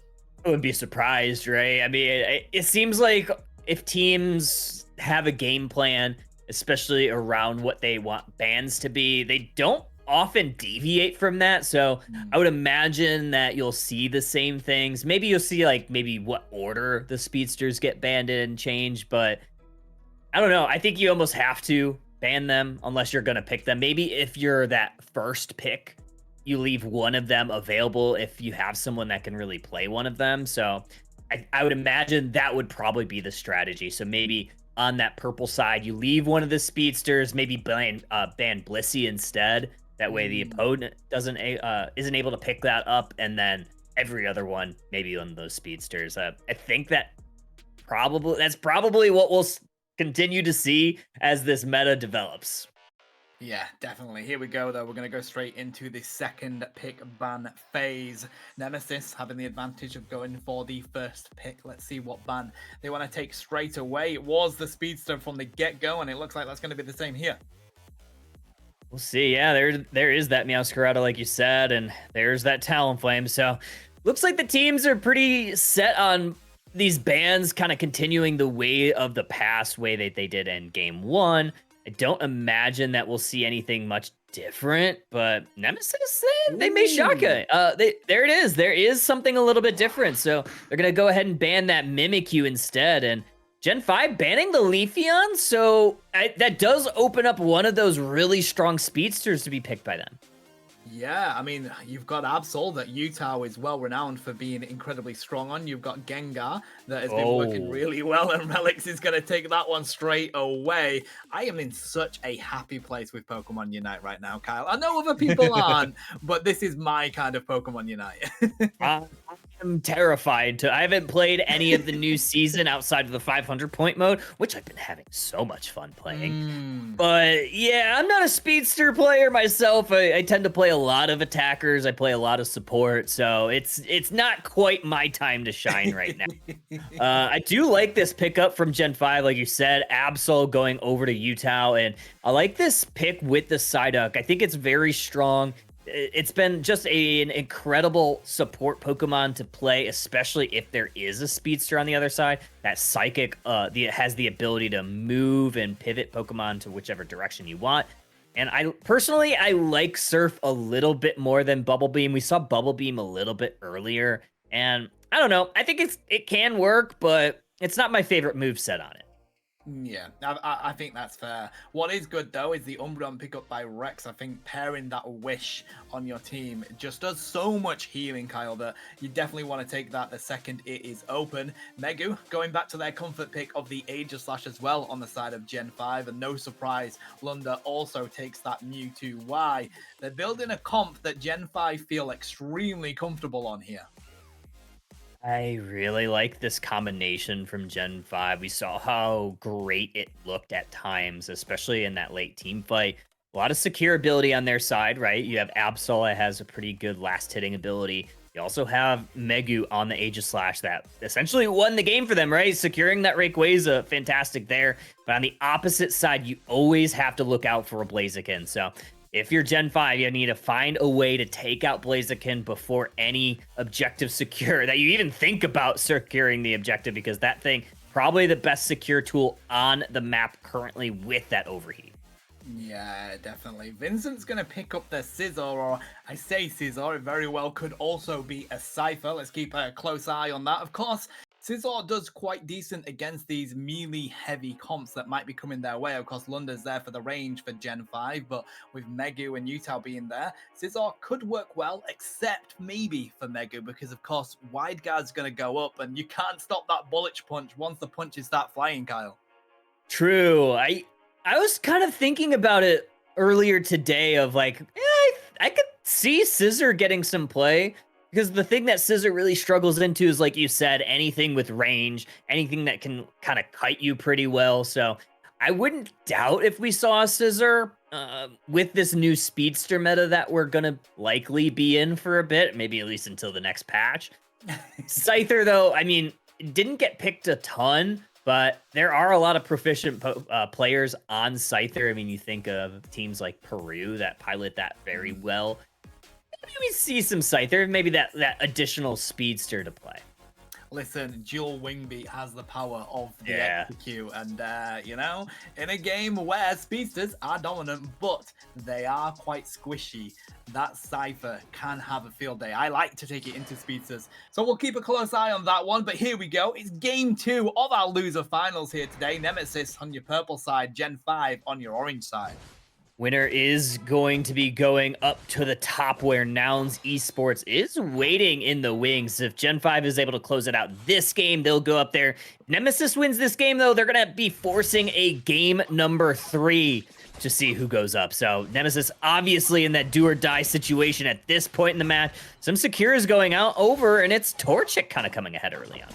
I wouldn't be surprised, right? I mean, it seems like if teams have a game plan, especially around what they want bans to be, they don't often deviate from that. So I would imagine that you'll see the same things. Maybe you'll see like maybe what order the speedsters get banned in and changed, but I don't know. I think you almost have to ban them unless you're going to pick them. Maybe if you're that first pick, you leave one of them available if you have someone that can really play one of them. So I would imagine that would probably be the strategy. So maybe on that purple side, you leave one of the speedsters, maybe ban Blissey instead. That way the opponent isn't able to pick that up, and then every other one, maybe one of those speedsters. I think that's probably what we'll continue to see as this meta develops. Yeah, definitely. Here we go, though. We're going to go straight into the second pick ban phase. Nemesis having the advantage of going for the first pick. Let's see what ban they want to take straight away. It was the speedster from the get-go, and it looks like that's going to be the same here. We'll see. Yeah, there is that Meowscarada, like you said, and there's that Talonflame. So looks like the teams are pretty set on these bans kind of continuing the way of the past way that they did in game 1. I don't imagine that we'll see anything much different, but Nemesis, they may shock it. There it is. There is something a little bit different. So they're going to go ahead and ban that Mimikyu instead. And Gen 5 banning the Leafeon, so that does open up one of those really strong speedsters to be picked by them. Yeah, I mean, you've got Absol that Utah is well renowned for being incredibly strong on. You've got Gengar that has been working really well, and Relics is going to take that one straight away. I am in such a happy place with Pokemon Unite right now, Kyle. I know other people aren't, but this is my kind of Pokemon Unite. I'm terrified. I haven't played any of the new season outside of the 500 point mode, which I've been having so much fun playing. But yeah, I'm not a speedster player myself. I tend to play a lot of attackers. I play a lot of support, so it's not quite my time to shine right now. I do like this pickup from Gen 5, like you said, Absol going over to Utah, and I like this pick with the Psyduck. I think it's very strong. It's been just an incredible support Pokemon to play, especially if there is a speedster on the other side. That Psychic has the ability to move and pivot Pokemon to whichever direction you want. And I like Surf a little bit more than Bubble Beam. We saw Bubble Beam a little bit earlier, and I don't know. I think it can work, but it's not my favorite moveset on it. Yeah, I think that's fair. What is good, though, is the Umbreon pickup by Rex. I think pairing that Wish on your team just does so much healing, Kyle, that you definitely want to take that the second it is open. Megu going back to their comfort pick of the Aegislash as well on the side of Gen 5, and no surprise, Lunda also takes that Mewtwo. Why? They're building a comp that Gen 5 feel extremely comfortable on here. I really like this combination from Gen 5. We saw how great it looked at times, especially in that late team fight. A lot of secure ability on their side, right? You have Absol that has a pretty good last hitting ability. You also have Megu on the Aegislash that essentially won the game for them, right? Securing that Rayquaza, fantastic there. But on the opposite side, you always have to look out for a Blaziken. So if you're Gen 5, you need to find a way to take out Blaziken before any objective secure, that you even think about securing the objective, because that thing, probably the best secure tool on the map currently with that overheat. Yeah, definitely. Vincent's going to pick up the Scizor, or I say Scizor, it very well could also be a Cypher. Let's keep a close eye on that. Of course, Scizor does quite decent against these melee-heavy comps that might be coming their way. Of course, Lunda's there for the range for Gen 5, but with Megu and Utah being there, Scizor could work well, except maybe for Megu, because, of course, Wide Guard's going to go up, and you can't stop that bullet punch once the punches start flying, Kyle. True. I was kind of thinking about it earlier today of like, I could see Scizor getting some play, because the thing that Scizor really struggles into is, like you said, anything with range, anything that can kind of kite you pretty well. So I wouldn't doubt if we saw a Scizor with this new speedster meta that we're going to likely be in for a bit, maybe at least until the next patch. Scyther, though, I mean, didn't get picked a ton, but there are a lot of proficient players on Scyther. I mean, you think of teams like Peru that pilot that very well. Maybe we see some Scyther, maybe that additional speedster to play. Listen, dual wing beat has the power of the Yeah. execute, and you know, in a game where speedsters are dominant, but they are quite squishy, that Cypher can have a field day. I like to take it into speedsters, so we'll keep a close eye on that one. But here we go. It's game 2 of our loser finals here today. Nemesis on your purple side, Gen 5 on your orange side. Winner is going to be going up to the top where Nouns Esports is waiting in the wings. If Gen 5 is able to close it out this game, they'll go up there. Nemesis wins this game, though, they're going to be forcing a game number 3 to see who goes up. So Nemesis obviously in that do or die situation at this point in the match. Some Secure is going out over, and it's Torchic kind of coming ahead early on.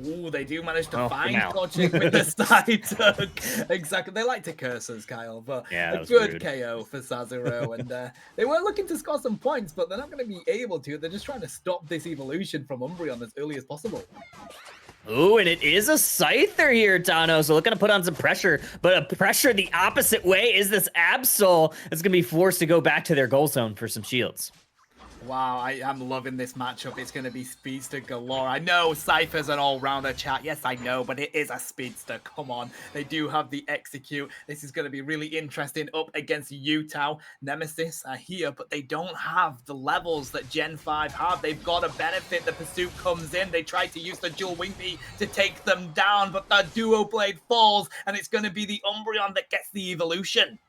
Ooh, they do manage to Oh, find now. Torchic with the side tuck. Exactly. They like to curse us, Kyle, but Yeah, that a was good rude. KO for Sazero. And they were looking to score some points, but they're not going to be able to. They're just trying to stop this evolution from Umbreon as early as possible. Ooh, and it is a Scyther here, Tano. So looking to put on some pressure, but a pressure the opposite way is this Absol that's going to be forced to go back to their goal zone for some shields. Wow, I am loving this matchup. It's going to be speedster galore. I know Cypher's an all-rounder, chat. Yes, I know, but it is a speedster. Come on. They do have the execute. This is going to be really interesting up against Utah. Nemesis are here, but they don't have the levels that Gen 5 have. They've got a benefit. The pursuit comes in. They try to use the dual wing beat to take them down, but the duo blade falls, and it's going to be the Umbreon that gets the evolution.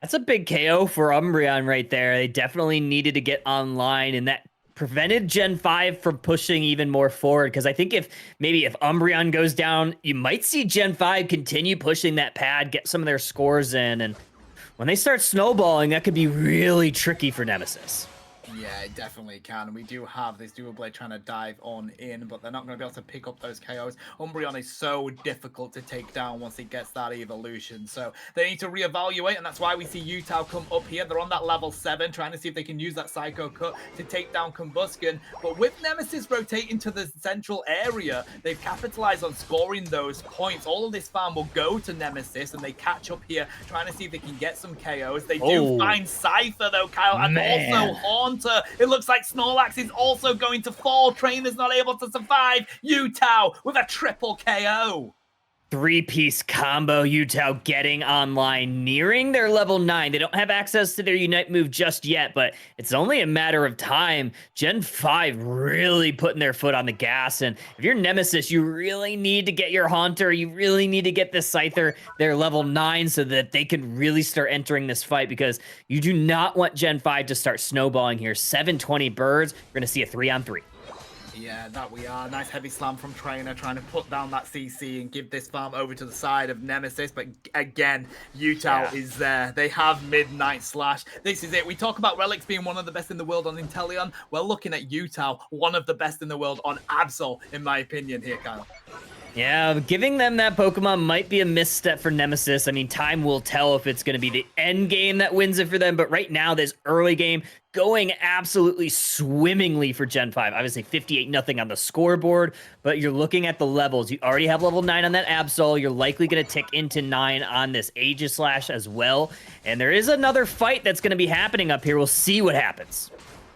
That's a big KO for Umbreon right there. They definitely needed to get online, and that prevented Gen 5 from pushing even more forward. Because I think if Umbreon goes down, you might see Gen 5 continue pushing that pad, get some of their scores in. And when they start snowballing, that could be really tricky for Nemesis. Yeah, it definitely can. We do have this dual blade trying to dive on in, but they're not going to be able to pick up those KOs. Umbreon is so difficult to take down once he gets that evolution, so they need to reevaluate, and that's why we see Utah come up here. They're on that level 7, trying to see if they can use that Psycho Cut to take down Combustion, but with Nemesis rotating to the central area, they've capitalized on scoring those points. All of this farm will go to Nemesis, and they catch up here, trying to see if they can get some KOs. They do find Cypher, though, Kyle, and also Haunter. It looks like Snorlax is also going to fall. Trainer's not able to survive. Utah with a triple KO. 3-piece combo, Utah getting online, nearing their level 9. They don't have access to their Unite move just yet, but it's only a matter of time. Gen 5 really putting their foot on the gas, and if you're Nemesis, you really need to get your Haunter, you really need to get this Scyther, their level 9, so that they can really start entering this fight, because you do not want Gen 5 to start snowballing here. 720 birds, we're going to see a 3-on-3. Yeah, that we are. Nice heavy slam from Trainer, trying to put down that CC and give this farm over to the side of Nemesis. But again, Utah is there. They have Midnight Slash. This is it. We talk about Relics being one of the best in the world on Inteleon. We're looking at Utah, one of the best in the world on Absol, in my opinion here, Kyle. Yeah, giving them that Pokemon might be a misstep for Nemesis. I mean, time will tell if it's going to be the end game that wins it for them. But right now, this early game going absolutely swimmingly for Gen 5. Obviously, 58-0 on the scoreboard. But you're looking at the levels. You already have level 9 on that Absol. You're likely going to tick into 9 on this Aegislash as well. And there is another fight that's going to be happening up here. We'll see what happens.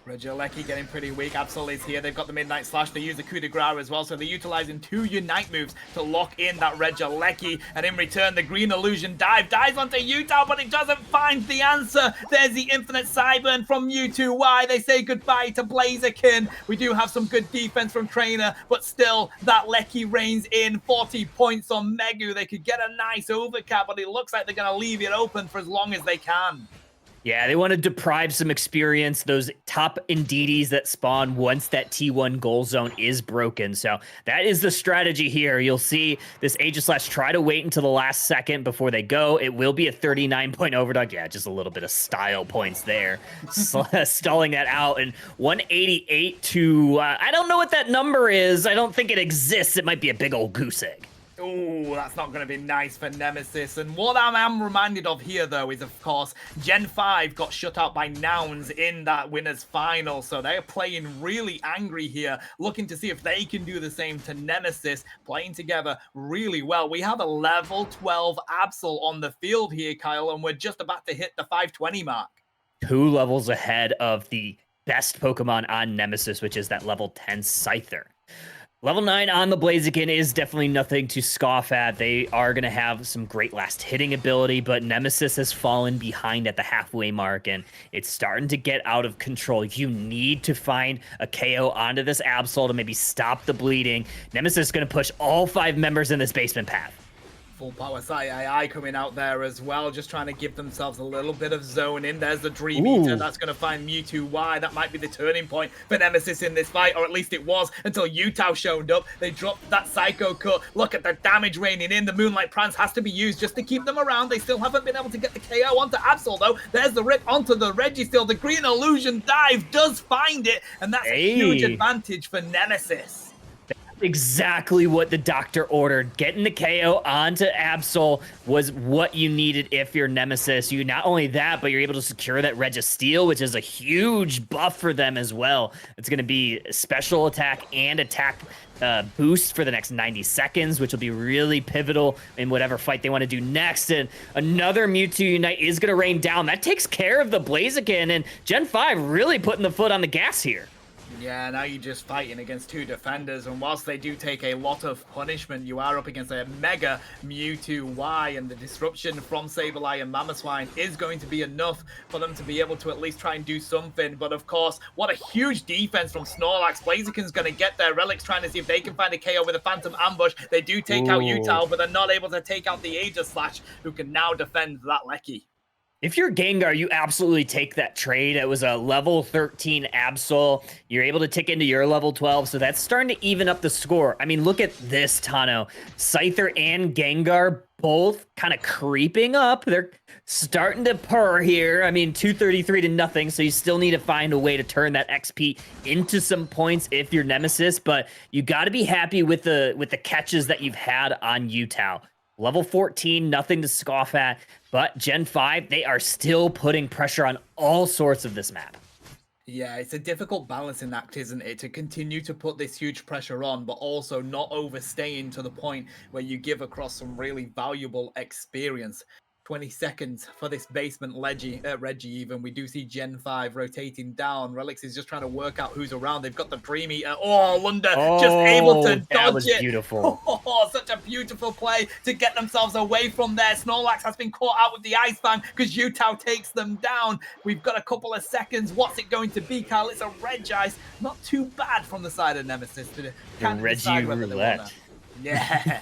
Regieleki getting pretty weak. Absol is here. They've got the Midnight Slash. They use the Coup de Grace as well, so they're utilizing 2 Unite moves to lock in that Regieleki. And in return, the Green Illusion dive dives onto Utah, but it doesn't find the answer. There's the Infinite Cyburn from U2Y. They say goodbye to Blaziken. We do have some good defense from Trainer, but still, that Lecky reigns in. 40 points on Megu. They could get a nice overcap, but it looks like they're going to leave it open for as long as they can. Yeah, they want to deprive some experience, those top Indeedis that spawn once that T1 goal zone is broken. So that is the strategy here. You'll see this Aegislash try to wait until the last second before they go. It will be a 39-point overdog. Yeah, just a little bit of style points there. Stalling that out. And 188 to, I don't know what that number is. I don't think it exists. It might be a big old goose egg. Ooh, that's not going to be nice for Nemesis. And what I am reminded of here, though, is, of course, Gen 5 got shut out by Nouns in that winners final. So they're playing really angry here, looking to see if they can do the same to Nemesis, playing together really well. We have a level 12 Absol on the field here, Kyle, and we're just about to hit the 520 mark. 2 levels ahead of the best Pokemon on Nemesis, which is that level 10 Scyther. Level 9 on the Blaziken is definitely nothing to scoff at. They are going to have some great last hitting ability, but Nemesis has fallen behind at the halfway mark, and it's starting to get out of control. You need to find a KO onto this Absol to maybe stop the bleeding. Nemesis is going to push all 5 members in this basement path. Full power Sai coming out there as well, just trying to give themselves a little bit of zone in. There's the Dream Eater that's going to find Mewtwo Y. That might be the turning point for Nemesis in this fight, or at least it was until Utah showed up. They dropped that Psycho Cut. Look at the damage raining in. The Moonlight Prance has to be used just to keep them around. They still haven't been able to get the KO onto Absol, though. There's the rip onto the Registeel. The Green Illusion Dive does find it, and that's a huge advantage for Nemesis. Exactly what the doctor ordered. Getting the KO onto Absol was what you needed if you're Nemesis. You not only that, but you're able to secure that Registeel, which is a huge buff for them as well. It's going to be special attack and attack boost for the next 90 seconds, which will be really pivotal in whatever fight they want to do next. And another Mewtwo Unite is going to rain down. That takes care of the Blaziken, and Gen 5 really putting the foot on the gas here. Yeah, now you're just fighting against 2 defenders, and whilst they do take a lot of punishment, you are up against a mega Mewtwo Y, and the disruption from Sableye and Mamoswine is going to be enough for them to be able to at least try and do something. But of course, what a huge defense from Snorlax. Blaziken's going to get their Relics, trying to see if they can find a KO with a Phantom Ambush. They do take out Utah, but they're not able to take out the Aegislash, who can now defend that Lecky. If you're Gengar, you absolutely take that trade. It was a level 13 Absol. You're able to tick into your level 12, so that's starting to even up the score. I mean, look at this, Tano. Scyther and Gengar both kind of creeping up. They're starting to purr here. I mean, 233 to nothing, so you still need to find a way to turn that XP into some points if you're Nemesis, but you got to be happy with the catches that you've had on Utah. Level 14, nothing to scoff at, but Gen 5, they are still putting pressure on all sorts of this map. Yeah, it's a difficult balancing act, isn't it? To continue to put this huge pressure on, but also not overstaying to the point where you give across some really valuable experience. 20 seconds for this basement Reggie even. We do see Gen 5 rotating down. Relics is just trying to work out who's around. They've got the Dream Eater. Oh, Lunda just able to dodge that was it. Beautiful. Oh, such a beautiful play to get themselves away from there. Snorlax has been caught out with the Ice Fang because Utah takes them down. We've got a couple of seconds. What's it going to be, Kyle? It's a Regice. Not too bad from the side of Nemesis. The Reggie Roulette. Yeah.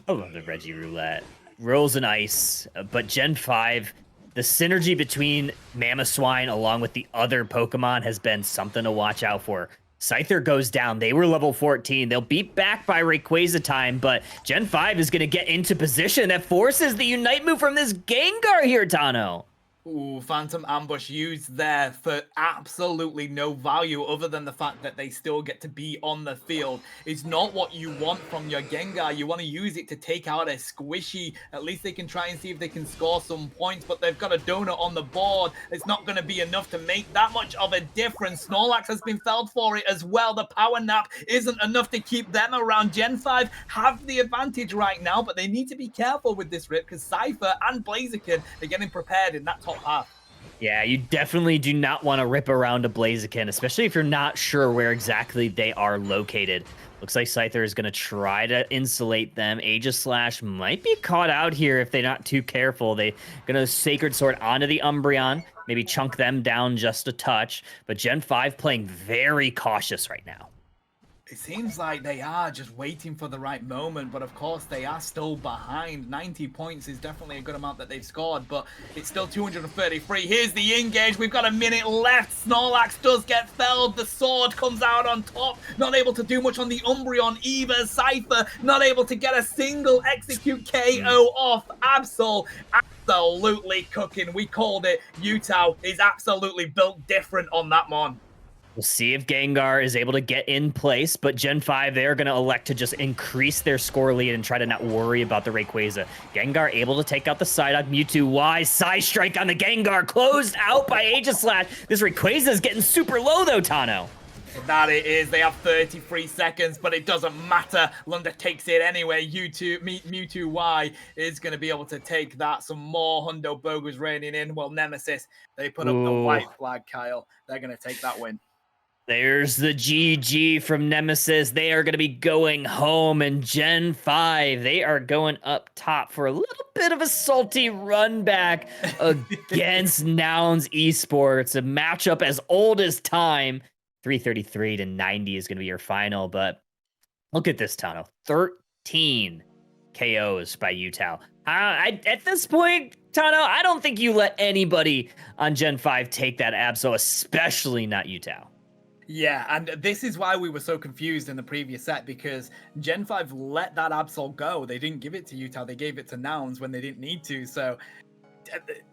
I love the Reggie Roulette. Rolls and Ice, but Gen 5, the synergy between Mamoswine along with the other Pokemon has been something to watch out for. Scyther goes down. They were level 14. They'll beat back by Rayquaza time, but Gen 5 is going to get into position that forces the Unite move from this Gengar here, Tano. Ooh, Phantom Ambush used there for absolutely no value other than the fact that they still get to be on the field. It's not what you want from your Gengar. You want to use it to take out a squishy. At least they can try and see if they can score some points, but they've got a donut on the board. It's not going to be enough to make that much of a difference. Snorlax has been felled for it as well. The Power Nap isn't enough to keep them around. Gen 5 have the advantage right now, but they need to be careful with this rip because Cypher and Blaziken are getting prepared in that top half. Yeah, you definitely do not want to rip around a Blaziken, especially if you're not sure where exactly they are located. Looks like Scyther is going to try to insulate them. Aegislash might be caught out here if they're not too careful. They're going to Sacred Sword onto the Umbreon, maybe chunk them down just a touch. But Gen 5 playing very cautious right now. It seems like they are just waiting for the right moment, but of course they are still behind. 90 points is definitely a good amount that they've scored, but it's still 233. Here's the engage. We've got a minute left. Snorlax does get felled. The sword comes out on top. Not able to do much on the Umbreon either. Cypher not able to get a single execute KO off Absol. Absolutely cooking. We called it. Utah is absolutely built different on that one. We'll see if Gengar is able to get in place, but Gen 5, they're going to elect to just increase their score lead and try to not worry about the Rayquaza. Gengar able to take out the Psyduck. Mewtwo Y, Psy Strike on the Gengar, closed out by Aegislash. This Rayquaza is getting super low though, Tano. That it is. They have 33 seconds, but it doesn't matter. Lunda takes it anyway. Mewtwo Y is going to be able to take that. Some more Hundo Bogus raining in. Well, Nemesis, they put up the white flag, Kyle. They're going to take that win. There's the GG from Nemesis. They are going to be going home, and Gen 5, they are going up top for a little bit of a salty run back against Nouns Esports, a matchup as old as time. 333 to 90 is going to be your final, but look at this tunnel. 13 KOs by Utah. At this point, Tano, I don't think you let anybody on Gen 5 take that Absol, especially not Utah. Yeah, and this is why we were so confused in the previous set, because Gen 5 let that Absol go. They didn't give it to Utah, they gave it to Nouns when they didn't need to. So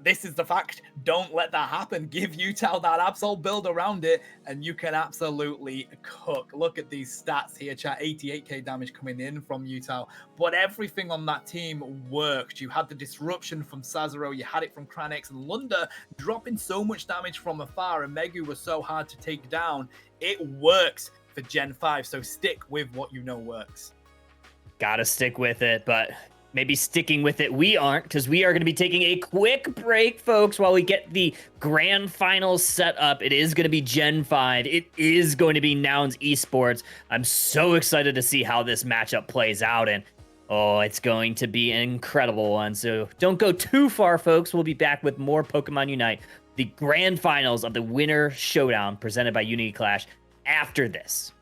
this is the fact. Don't let that happen. Give Utah that Absol, build around it, and you can absolutely cook. Look at these stats here, chat. 88k damage coming in from Utah, but everything on that team worked. You had the disruption from Sazero, you had it from Kranex, and Lunda dropping so much damage from afar, and Megu was so hard to take down. It works for Gen 5, so stick with what you know works. Gotta stick with it, but maybe sticking with it we aren't, because we are going to be taking a quick break, folks, while we get the grand finals set up. It is going to be Gen 5. It is going to be Nouns Esports. I'm so excited to see how this matchup plays out, and oh, it's going to be an incredible one. So don't go too far, folks. We'll be back with more Pokemon Unite, the grand finals of the Winter Showdown presented by Unity Clash after this.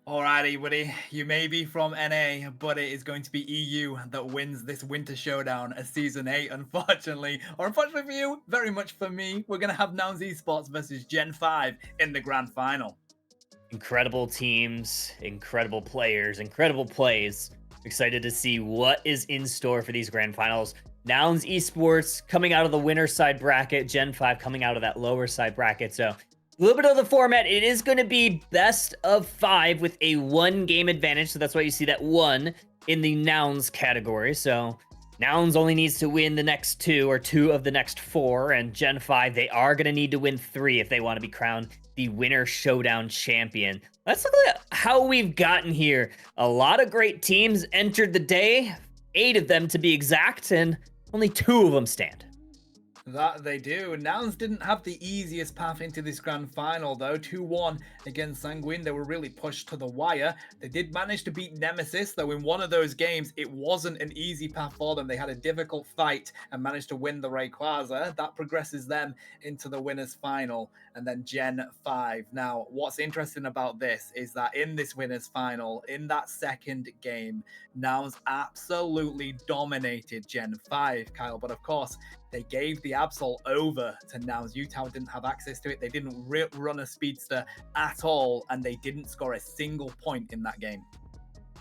Alrighty, Woody, you may be from NA, but it is going to be EU that wins this Winter Showdown as Season 8, unfortunately. Or unfortunately for you, very much for me, we're going to have Nouns Esports versus Gen 5 in the Grand Final. Incredible teams, incredible players, incredible plays. Excited to see what is in store for these grand finals. Nouns Esports coming out of the winner side bracket, Gen 5 coming out of that lower side bracket. So a little bit of the format. It is going to be best of 5 with a 1-game advantage. So that's why you see that 1 in the Nouns category. So Nouns only needs to win the next 2 or 2 of the next 4. And Gen 5, they are going to need to win 3 if they want to be crowned the winner Showdown champion. Let's look at how we've gotten here. A lot of great teams entered the day, 8 of them to be exact, and only 2 of them stand. That they do. Nouns didn't have the easiest path into this grand final, though. 2-1 against Sanguine. They were really pushed to the wire. They did manage to beat Nemesis, though in one of those games, it wasn't an easy path for them. They had a difficult fight and managed to win the Rayquaza. That progresses them into the winners final. And then Gen 5. Now, what's interesting about this is that in this winners final, in that second game, Nouns absolutely dominated Gen 5, Kyle. But of course, they gave the Absol over to Nouns. UTAL didn't have access to it. They didn't run a speedster at all, and they didn't score a single point in that game.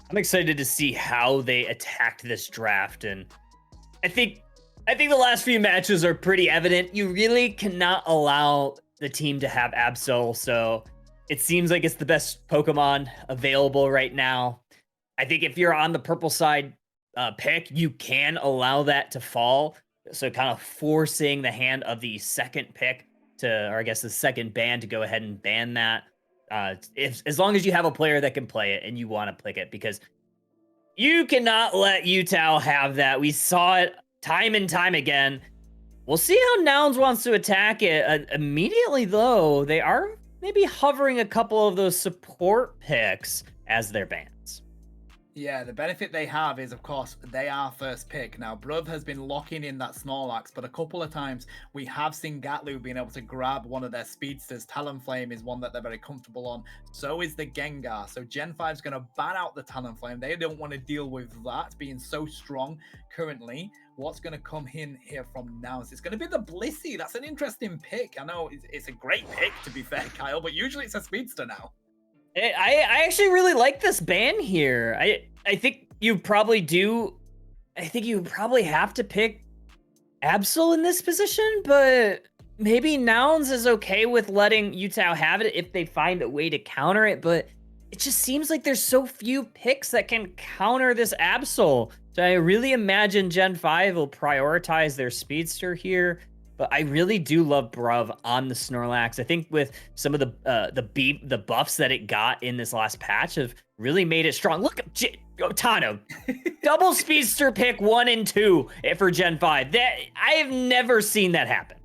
I'm excited to see how they attacked this draft, and I think the last few matches are pretty evident. You really cannot allow the team to have Absol, so it seems like it's the best Pokemon available right now. I think if you're on the purple side pick, you can allow that to fall. So kind of forcing the hand of the second pick to, or I guess the second ban to go ahead and ban that. As long as you have a player that can play it and you want to pick it, because you cannot let UTAL have that. We saw it time and time again. We'll see how Nouns wants to attack it. Immediately, though, they are maybe hovering a couple of those support picks as their bans. Yeah, the benefit they have is, of course, they are first pick. Now, Bruv has been locking in that Snorlax, but a couple of times we have seen Gatlu being able to grab one of their speedsters. Talonflame is one that they're very comfortable on. So is the Gengar. So Gen 5 is going to ban out the Talonflame. They don't want to deal with that being so strong currently. What's going to come in here from Nouns? It's going to be the Blissey. That's an interesting pick. I know it's a great pick, to be fair, Kyle, but usually it's a speedster now. I actually really like this ban here. I think you probably do. I think you probably have to pick Absol in this position, but maybe Nouns is okay with letting UTAL have it if they find a way to counter it. But it just seems like there's so few picks that can counter this Absol. So I really imagine Gen 5 will prioritize their speedster here. But I really do love Bruv on the Snorlax. I think with some of the buffs that it got in this last patch have really made it strong. Look at Tano, double speedster pick 1 and 2 for Gen 5. That I have never seen that happen.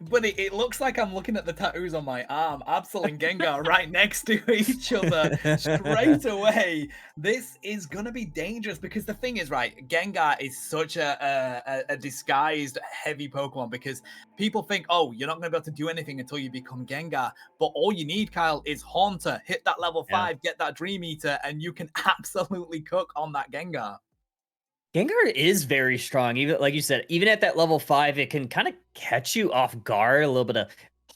But it looks like I'm looking at the tattoos on my arm. Absol and Gengar right next to each other straight away. This is going to be dangerous because the thing is, right, Gengar is such a disguised heavy Pokemon because people think, oh, you're not going to be able to do anything until you become Gengar. But all you need, Kyle, is Haunter. Hit that level 5, get that Dream Eater, and you can absolutely cook on that Gengar. Gengar is very strong. Even like you said, even at that level 5, it can kind of catch you off guard. A little bit of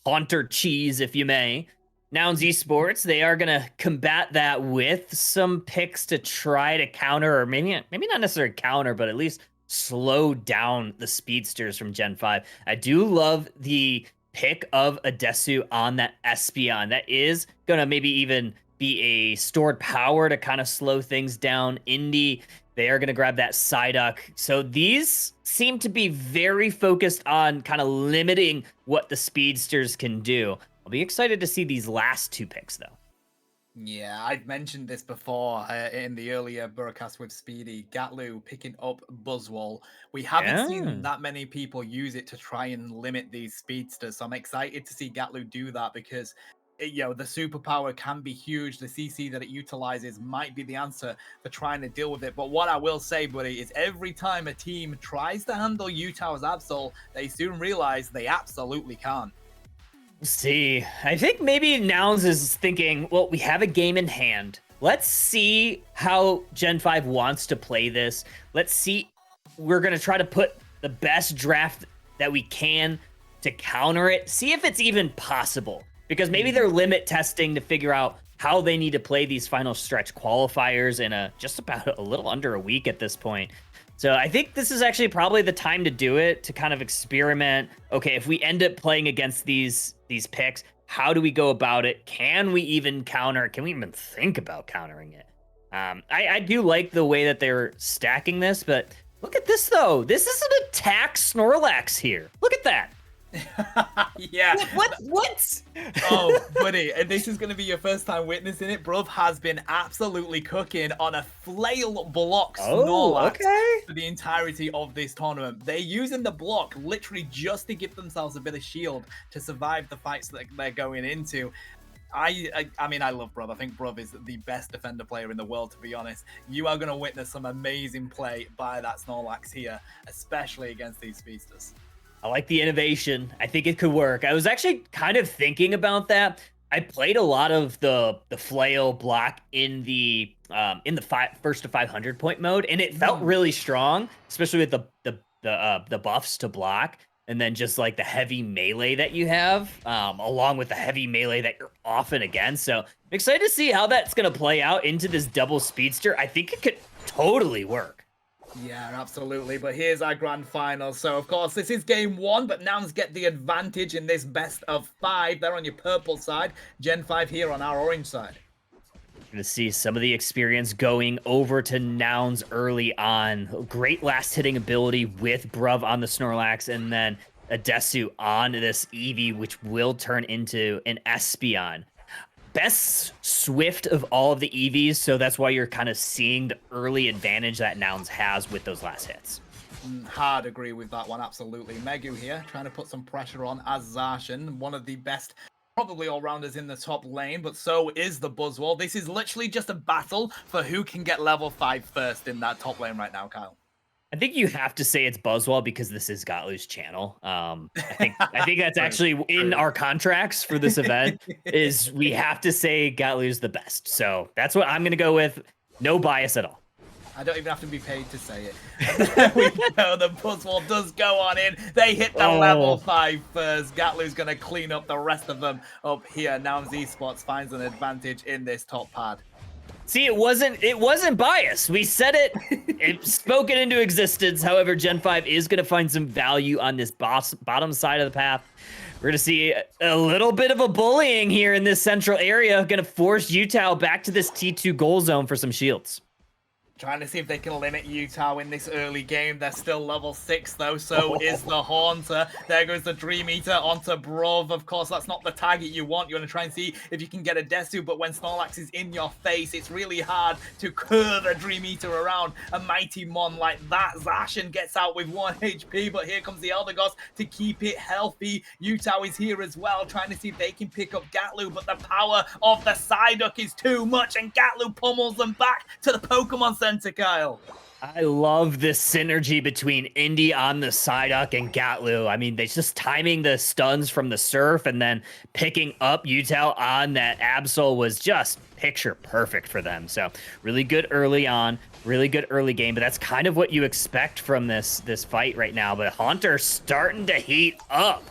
Haunter cheese, if you may. Nouns Esports, they are going to combat that with some picks to try to counter, or maybe not necessarily counter, but at least slow down the speedsters from Gen 5. I do love the pick of a Desu on that Espeon. That is going to maybe even be a stored power to kind of slow things down. Indy, they are going to grab that Psyduck. So these seem to be very focused on kind of limiting what the speedsters can do. I'll be excited to see these last 2 picks, though. Yeah, I've mentioned this before in the earlier broadcast with Speedy. Gatlu picking up Buzzwole. We haven't seen that many people use it to try and limit these speedsters. So I'm excited to see Gatlu do that because the superpower can be huge. The CC that it utilizes might be the answer for trying to deal with it. But what I will say, buddy, is every time a team tries to handle UTAL's Absol, they soon realize they absolutely can't. See, I think maybe Nouns is thinking, well, we have a game in hand. Let's see how Gen 5 wants to play this. Let's see. We're going to try to put the best draft that we can to counter it. See if it's even possible. Because maybe they're limit testing to figure out how they need to play these final stretch qualifiers in just about a little under a week at this point. So I think this is actually probably the time to do it, to kind of experiment. Okay, if we end up playing against these picks, how do we go about it? Can we even counter? Can we even think about countering it? I do like the way that they're stacking this, but look at this though. This is an attack Snorlax here. Look at that. Yeah. What? Oh, buddy, and this is going to be your first time witnessing it. Bruv has been absolutely cooking on a flail block Snorlax for the entirety of this tournament. They're using the block literally just to give themselves a bit of shield to survive the fights that they're going into. I mean, I love Bruv. I think Bruv is the best defender player in the world, to be honest. You are going to witness some amazing play by that Snorlax here, especially against these speedsters. I like the innovation. I think it could work. I was actually kind of thinking about that. I played a lot of the flail block in the first to 500 point mode, and it felt really strong, especially with the buffs to block, and then just like the heavy melee that you have, along with the heavy melee that you're often against. So I'm excited to see how that's gonna play out into this double speedster. I think it could totally work. Yeah, absolutely. But here's our grand final. So, of course, this is game 1, but Nouns get the advantage in this best of 5. They're on your purple side. Gen 5 here on our orange side. Going to see some of the experience going over to Nouns early on. Great last hitting ability with Bruv on the Snorlax, and then a Desu on this Eevee, which will turn into an Espeon. Best Swift of all of the EVs, so that's why you're kind of seeing the early advantage that Nouns has with those last hits. Hard agree with that one, absolutely. Megu here, trying to put some pressure on as Zacian, one of the best, probably all-rounders in the top lane, but so is the Buzzwole. This is literally just a battle for who can get level 5 first in that top lane right now, Kyle. I think you have to say it's Buzzwole because this is Gotlu's channel. I think that's actually in our contracts for this event is we have to say Gotlu's the best. So that's what I'm going to go with. No bias at all. I don't even have to be paid to say it. And there we go. The Buzzwole does go on in. They hit the level 5 first. Gatlu's going to clean up the rest of them up here. Now Esports finds an advantage in this top pad. See, it wasn't biased. We said it, it's spoken into existence. However, Gen 5 is going to find some value on this bottom side of the path. We're going to see a little bit of a bullying here in this central area. Going to force Utah back to this T2 goal zone for some shields. Trying to see if they can limit Utah in this early game. They're still level 6, though, so is the Haunter. There goes the Dream Eater onto Bruv. Of course, that's not the target you want. You want to try and see if you can get a Desu, but when Snorlax is in your face, it's really hard to curve a Dream Eater around a mighty Mon like that. Zacian gets out with 1 HP, but here comes the Eldegoss to keep it healthy. Utah is here as well, trying to see if they can pick up Gatlu, but the power of the Psyduck is too much, and Gatlu pummels them back to the Pokemon Center. Kyle. I love this synergy between Indy on the Psyduck and Gatlu. I mean, they're just timing the stuns from the Surf and then picking up Utah on that Absol was just picture perfect for them. So really good early on, really good early game, but that's kind of what you expect from this fight right now. But Haunter starting to heat up.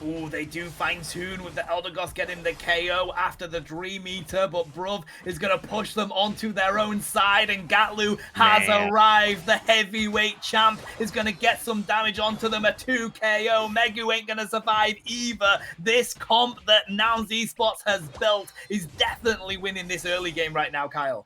Ooh, they do fine-tune with the Eldegoss getting the KO after the Dream Eater, but Bruv is going to push them onto their own side, and Gatlu has arrived. The heavyweight champ is going to get some damage onto them, a 2 KO. Megu ain't going to survive either. This comp that Nouns Esports has built is definitely winning this early game right now, Kyle.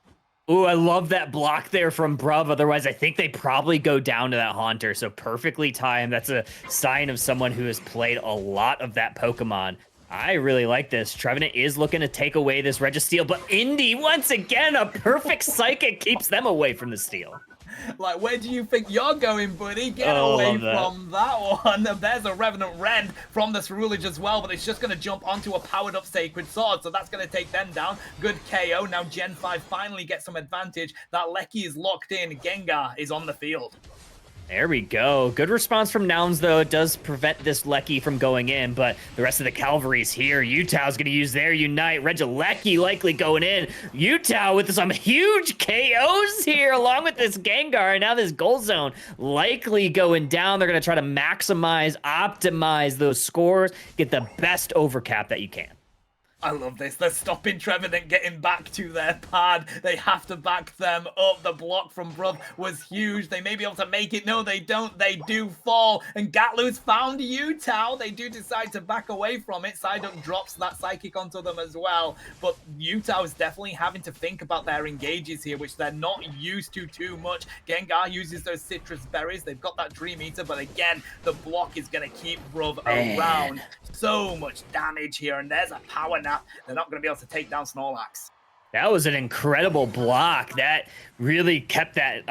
Ooh, I love that block there from Bruv. Otherwise, I think they probably go down to that Haunter. So perfectly timed. That's a sign of someone who has played a lot of that Pokemon. I really like this. Trevenant is looking to take away this Registeel, but Indy, once again, a perfect Psychic keeps them away from the steal. Like, where do you think you're going, buddy? Get away from that one. There's a Revenant Rend from the Cerulege as well, but it's just going to jump onto a powered-up Sacred Sword, so that's going to take them down. Good KO. Now Gen 5 finally gets some advantage. That Lecky is locked in. Gengar is on the field. There we go. Good response from Nouns, though. It does prevent this Lecky from going in, but the rest of the Cavalry's here. Utah's going to use their Unite. Regilecky likely going in. Utah with some huge KOs here, along with this Gengar. And now this goal zone likely going down. They're going to try to maximize, optimize those scores, get the best overcap that you can. I love this. They're stopping Trevenant getting back to their pad. They have to back them up. The block from Bruv was huge. They may be able to make it. No, they don't. They do fall. And Gatlu's found Utah. They do decide to back away from it. Psyduck drops that psychic onto them as well. But Utah is definitely having to think about their engages here, which they're not used to too much. Gengar uses those citrus berries. They've got that Dream Eater, but again, the block is going to keep Bruv around. So much damage here, and there's a power nap. They're not going to be able to take down Snorlax. That was an incredible block. That really kept that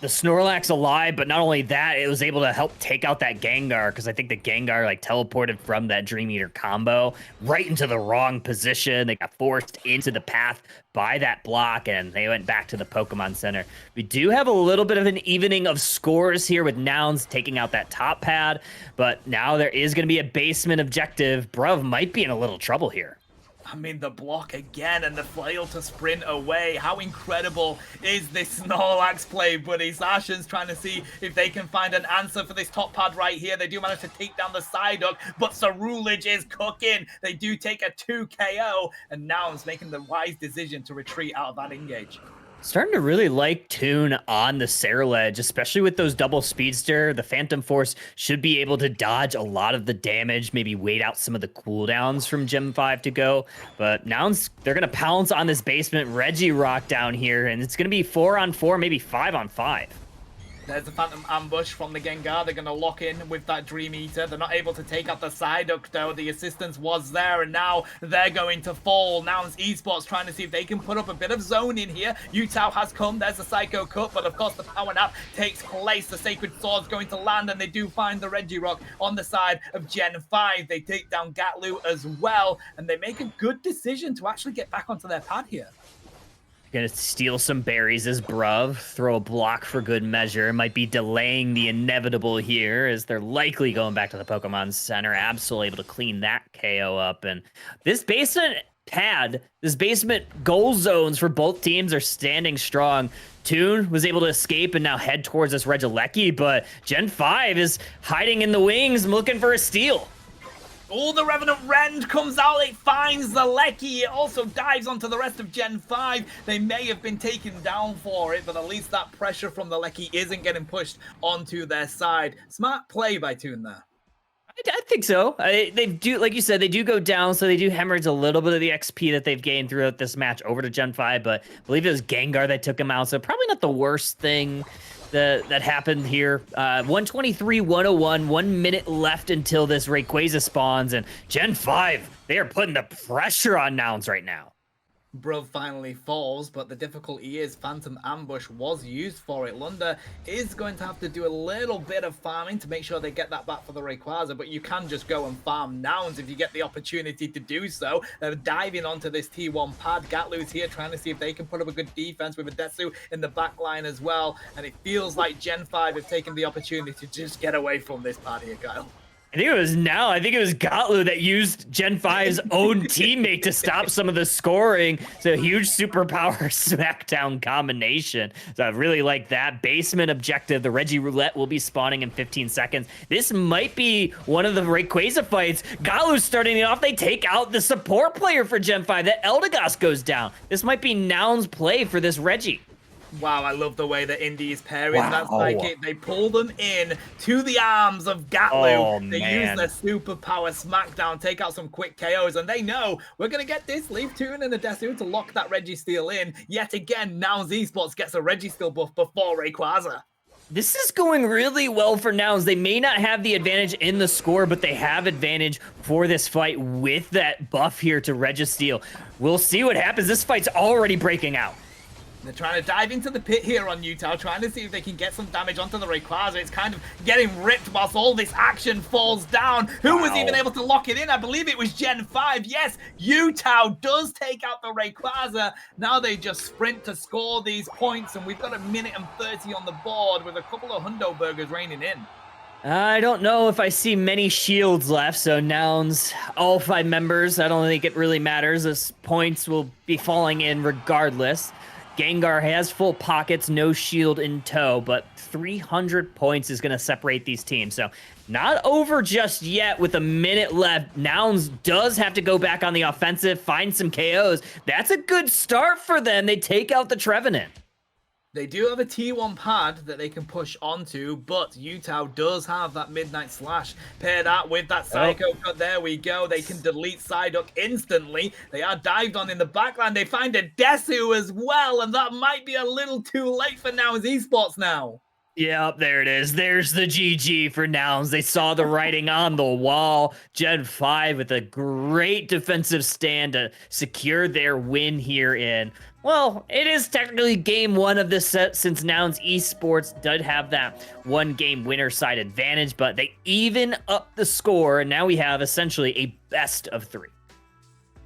the Snorlax alive, but not only that, it was able to help take out that Gengar, because I think the Gengar like teleported from that Dream Eater combo right into the wrong position. They got forced into the path by that block, and they went back to the Pokemon Center. We do have a little bit of an evening of scores here with Nouns taking out that top pad, but now there is going to be a basement objective. Bruv might be in a little trouble here. I mean, the block again and the flail to sprint away. How incredible is this Snorlax play, buddy? Sasha's trying to see if they can find an answer for this top pad right here. They do manage to take down the Psyduck, but Cerulege is cooking. They do take a 2 KO, and Nouns making the wise decision to retreat out of that engage. Starting to really like Toon on the Cerulege, especially with those double speedster. The Phantom Force should be able to dodge a lot of the damage, maybe wait out some of the cooldowns from Gen 5 to go. But now they're going to pounce on this basement Regirock down here, and it's going to be 4-on-4, maybe 5-on-5. There's the Phantom Ambush from the Gengar. They're going to lock in with that Dream Eater. They're not able to take out the Psyduck, though. The assistance was there, and now they're going to fall. Now it's Esports trying to see if they can put up a bit of zone in here. Utah has come. There's the Psycho Cut, but of course the Power Nap takes place. The Sacred Sword's going to land, and they do find the Regirock on the side of Gen 5. They take down Gatlu as well, and they make a good decision to actually get back onto their pad here. Gonna steal some berries as Bruv, throw a block for good measure. Might be delaying the inevitable here, as they're likely going back to the Pokemon Center. Absol able to clean that KO up. And this basement pad, this basement goal zones for both teams are standing strong. Toon was able to escape and now head towards this Regieleki, but Gen 5 is hiding in the wings and looking for a steal. Oh, the Revenant Rend comes out, it finds the Lecky, it also dives onto the rest of Gen 5. They may have been taken down for it, but at least that pressure from the Lecky isn't getting pushed onto their side. Smart play by Toon there. I think so. They do, like you said, they do go down, so they do hemorrhage a little bit of the XP that they've gained throughout this match over to Gen 5, but I believe it was Gengar that took him out, so probably not the worst thing that happened here. 123-101, 1 minute left until this Rayquaza spawns, and Gen 5, they are putting the pressure on Nouns right now. Bruv finally falls, but the difficulty is Phantom Ambush was used for it. Lunda is going to have to do a little bit of farming to make sure they get that back for the Rayquaza, but you can just go and farm Nouns if you get the opportunity to do so. They're diving onto this T1 pad. Gatlu's here trying to see if they can put up a good defense with a Detsu in the back line as well, and it feels like Gen 5 have taken the opportunity to just get away from this pad here, Kyle. I think it was Gatlu that used Gen 5's own teammate to stop some of the scoring. It's a huge superpower smackdown combination. So I really like that. Basement objective. The Regiroulette will be spawning in 15 seconds. This might be one of the Rayquaza fights. Gatlu's starting it off. They take out the support player for Gen 5. That Eldegoss goes down. This might be Noun's play for this Reggie. Wow, I love the way that Indy is pairing that psychic. They pull them in to the arms of Gatlu. They use their superpower smackdown, take out some quick KOs, and they know we're going to get this. Leave Toon and the Desu to lock that Registeel in. Yet again, now Esports gets a Registeel buff before Rayquaza. This is going really well for Nouns. They may not have the advantage in the score, but they have advantage for this fight with that buff here to Registeel. We'll see what happens. This fight's already breaking out. They're trying to dive into the pit here on Utah, trying to see if they can get some damage onto the Rayquaza. It's kind of getting ripped whilst all this action falls down. Who was even able to lock it in? I believe it was Gen 5. Yes, Utah does take out the Rayquaza. Now they just sprint to score these points, and we've got 1 minute and 30 on the board with a couple of hundo burgers raining in. I don't know if I see many shields left, so Nouns, all 5 members, I don't think it really matters. Those points will be falling in regardless. Gengar has full pockets, no shield in tow, but 300 points is going to separate these teams. So not over just yet with a minute left. Nouns does have to go back on the offensive, find some KOs. That's a good start for them. They take out the Trevenant. They do have a T1 pad that they can push onto, but Utah does have that Midnight Slash. Pair that with that Psycho Cut. There we go. They can delete Psyduck instantly. They are dived on in the backline. They find a Desu as well, and that might be a little too late for Nouns Esports now. Yep, there it is. There's the GG for Nouns. They saw the writing on the wall. Gen 5 with a great defensive stand to secure their win here in, well, it is technically game 1 of this set since Nouns Esports did have that 1-game winner side advantage, but they even up the score, and now we have essentially a best of 3.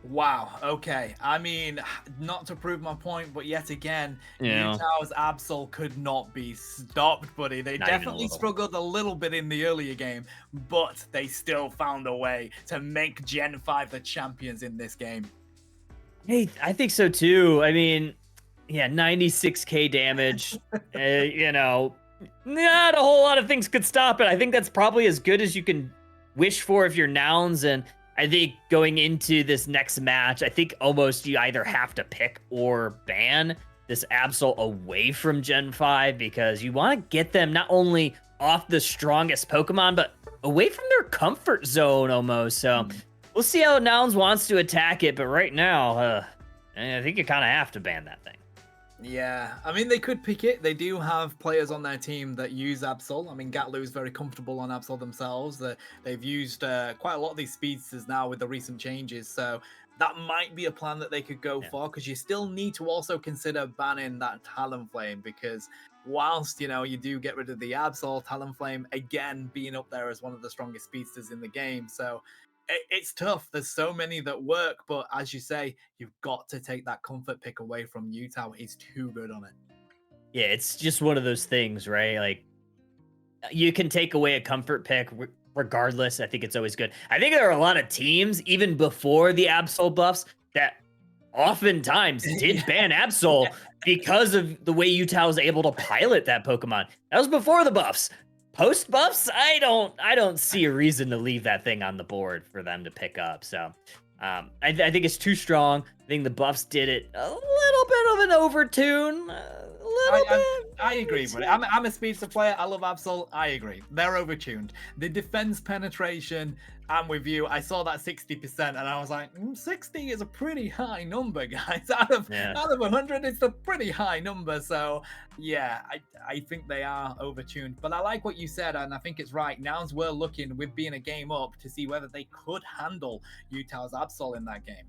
Wow, okay. I mean, not to prove my point, but yet again, Utah's Absol could not be stopped, buddy. They definitely struggled a little bit in the earlier game, but they still found a way to make Gen 5 the champions in this game. Hey, I think so too. I mean, yeah, 96k damage. You know, not a whole lot of things could stop it. I think that's probably as good as you can wish for if you're Nouns, and I think going into this next match, I think almost you either have to pick or ban this Absol away from Gen 5 because you want to get them not only off the strongest Pokemon, but away from their comfort zone almost. So we'll see how Nouns wants to attack it, but right now, I think you kind of have to ban that thing. Yeah, I mean, they could pick it. They do have players on their team that use Absol. I mean, Gatlu is very comfortable on Absol themselves. They've used quite a lot of these speedsters now with the recent changes. So that might be a plan that they could go for, because you still need to also consider banning that Talonflame, because whilst, you know, you do get rid of the Absol, Talonflame, again, being up there as one of the strongest speedsters in the game. So it's tough. There's so many that work, but as you say, you've got to take that comfort pick away from Utah. He's too good on it. Yeah, it's just one of those things, right? Like, you can take away a comfort pick regardless. I think it's always good. I think there are a lot of teams, even before the Absol buffs, that oftentimes did ban Absol because of the way Utah was able to pilot that Pokemon. That was before the buffs. Post buffs, I don't see a reason to leave that thing on the board for them to pick up. So I think it's too strong. I think the buffs did it a little bit of an overtune. I agree, but I'm a speedster player. I love Absol. I agree. They're overtuned. The defense penetration, I'm with you. I saw that 60% and I was like, 60 is a pretty high number, guys. Out of 100, it's a pretty high number. So yeah, I think they are overtuned. But I like what you said, and I think it's right. Nouns were looking, with being a game up, to see whether they could handle Utah's Absol in that game.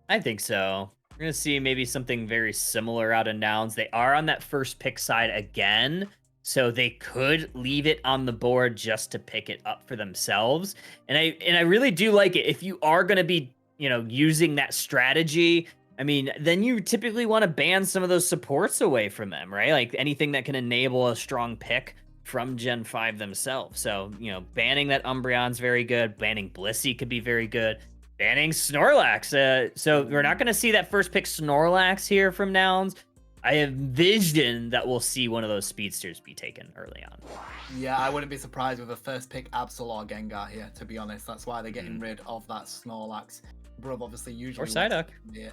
I think so. We're going to see maybe something very similar out of Nouns. They are on that first pick side again, so they could leave it on the board just to pick it up for themselves. And I really do like it. If you are going to be, you know, using that strategy, I mean, then you typically want to ban some of those supports away from them, right? Like anything that can enable a strong pick from Gen 5 themselves. So, you know, banning that Umbreon's very good. Banning Blissey could be very good. Banning Snorlax. So we're not going to see that first pick Snorlax here from Nouns. I envision that we'll see one of those speedsters be taken early on. Yeah, I wouldn't be surprised with a first pick Absol or Gengar here, to be honest. That's why they're getting rid of that Snorlax. Bruv obviously usually... Or Psyduck. Yeah,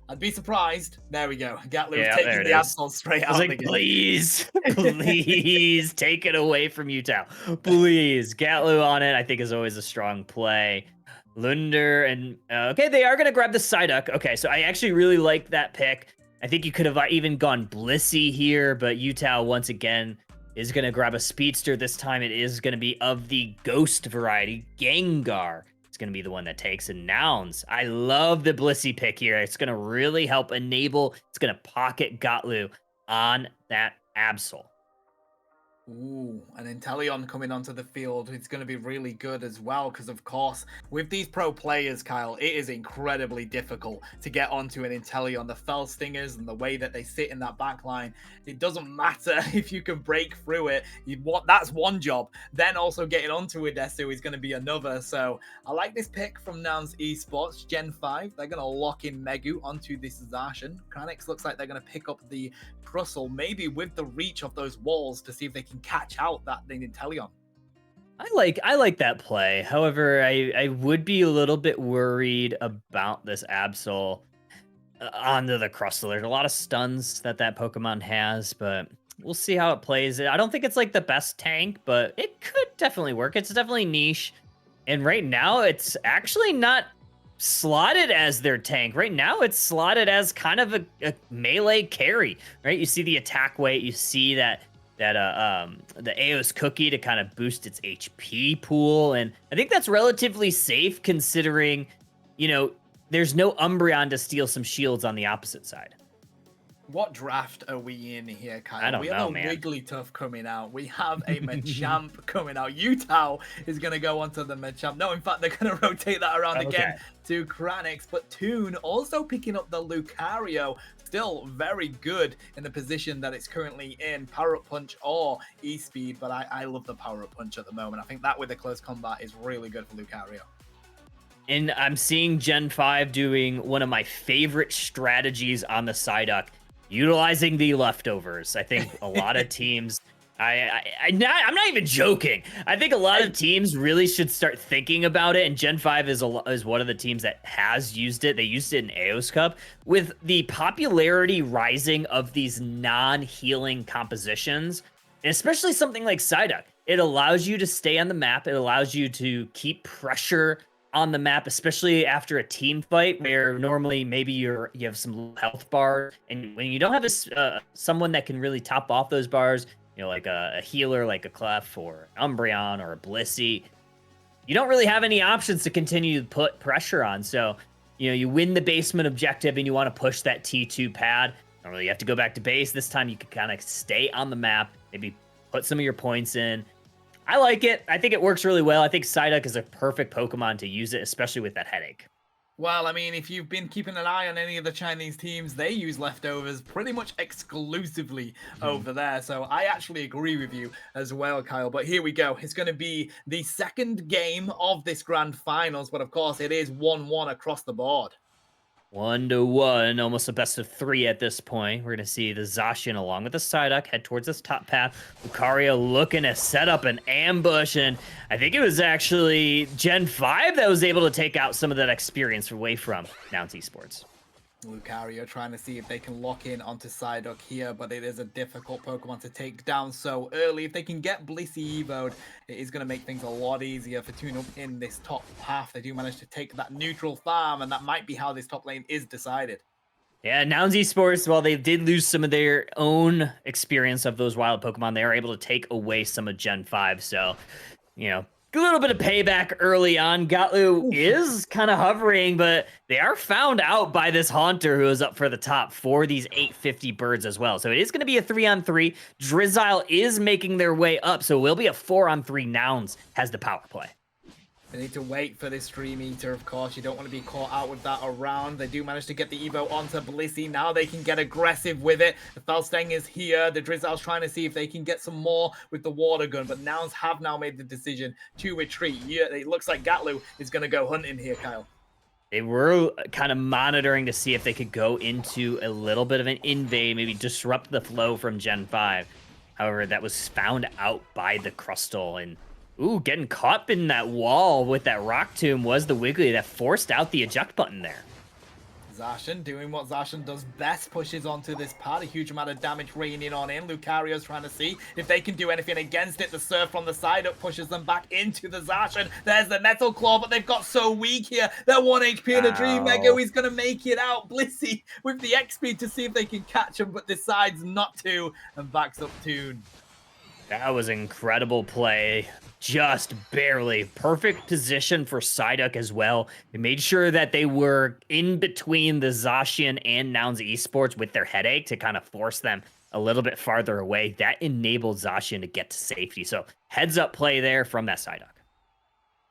I'd be surprised. There we go. Gatlu taking the Absol straight out of the game. Please, please take it away from Utah. Please. Gatlu on it, I think, is always a strong play. Lunder and okay, they are going to grab the Psyduck. Okay, so I actually really like that pick. I think you could have even gone Blissey here, but Utah once again is going to grab a speedster. This time it is going to be of the ghost variety. Gengar is going to be the one that takes in Nouns. I love the Blissey pick here. It's going to really help enable. It's going to pocket Gatlu on that Absol. Ooh, an Inteleon coming onto the field. It's going to be really good as well because, of course, with these pro players, Kyle, it is incredibly difficult to get onto an Inteleon. The Fell Stingers and the way that they sit in that back line, it doesn't matter if you can break through it. That's one job. Then also getting onto Odesu is going to be another. So I like this pick from Nouns Esports, Gen 5. They're going to lock in Megu onto this Zacian. Kranix looks like they're going to pick up the Crustle, maybe with the reach of those walls to see if they can catch out that Inteleon. I like that play. However, I would be a little bit worried about this Absol onto the Crustle. There's a lot of stuns that Pokemon has, but we'll see how it plays. I don't think it's like the best tank, but it could definitely work. It's definitely niche. And right now, it's actually not slotted as their tank. Right now, it's slotted as kind of a melee carry, right? You see the attack weight, you see the Aeos cookie to kind of boost its HP pool, and I think that's relatively safe considering, you know, there's no Umbreon to steal some shields on the opposite side. What draft are we in here, Kyle? I don't we know, have a man. Wigglytuff coming out. We have a Machamp coming out. Utah is going to go onto the Machamp. No, in fact, they're going to rotate that around again to Kranix. But Toon also picking up the Lucario. Still very good in the position that it's currently in. Power Up Punch or E-Speed. But I love the Power Up Punch at the moment. I think that with the close combat is really good for Lucario. And I'm seeing Gen 5 doing one of my favorite strategies on the Psyduck, utilizing the leftovers. I think a lot of teams, I'm not even joking. I think a lot of teams really should start thinking about it. And Gen 5 is one of the teams that has used it. They used it in Aeos Cup. With the popularity rising of these non-healing compositions, especially something like Psyduck, it allows you to stay on the map. It allows you to keep pressure on the map, especially after a team fight where normally maybe you have some health bar, and when you don't have someone that can really top off those bars, you know, like a healer like a Clef or an Umbreon or a Blissey, you don't really have any options to continue to put pressure on. So, you know, you win the basement objective and you want to push that T2 pad. Normally you have to go back to base. This time you can kind of stay on the map, maybe put some of your points in. I like it. I think it works really well. I think Psyduck is a perfect Pokemon to use it, especially with that headache. Well, I mean, if you've been keeping an eye on any of the Chinese teams, they use leftovers pretty much exclusively over there. So I actually agree with you as well, Kyle. But here we go. It's going to be the second game of this grand finals. But of course, it is 1-1 across the board. 1-1, almost a best of 3 at this point. We're going to see the Zacian along with the Psyduck head towards this top path. Lucario looking to set up an ambush, and I think it was actually Gen 5 that was able to take out some of that experience away from Nouns Esports. Lucario trying to see if they can lock in onto Psyduck here, but it is a difficult Pokemon to take down so early. If they can get Blissey Evo'd, it is going to make things a lot easier for Toon up in this top half. They do manage to take that neutral farm, and that might be how this top lane is decided. Yeah, Nouns Esports, while they did lose some of their own experience of those wild Pokemon, they are able to take away some of Gen 5. So, you know, a little bit of payback early on. Gatlu is kind of hovering, but they are found out by this Haunter who is up for the top for these 850 birds as well. So it is going to be a 3-on-3. Drizzile is making their way up, so it will be a 4-on-3. Nouns has the power play. They need to wait for this Stream Eater, of course. You don't want to be caught out with that around. They do manage to get the Evo onto Blissey. Now they can get aggressive with it. The Felstang is here. The Drizzle's trying to see if they can get some more with the water gun. But Nouns have now made the decision to retreat. Yeah, it looks like Gatlu is going to go hunting here, Kyle. They were kind of monitoring to see if they could go into a little bit of an invade, maybe disrupt the flow from Gen 5. However, that was found out by the Crustle, and ooh, getting caught in that wall with that Rock Tomb was the Wiggly that forced out the eject button there. Zacian doing what Zacian does best, pushes onto this pad, a huge amount of damage raining on in. Lucario's trying to see if they can do anything against it. The Surf from the side up pushes them back into the Zacian. There's the Metal Claw, but they've got so weak here. They're 1 HP in a Dream Mega. He's going to make it out. Blissey with the XP to see if they can catch him, but decides not to and backs up Toon. That was incredible play. Just barely. Perfect position for Psyduck as well. They made sure that they were in between the Zacian and Nouns Esports with their headache to kind of force them a little bit farther away. That enabled Zacian to get to safety. So heads up play there from that Psyduck.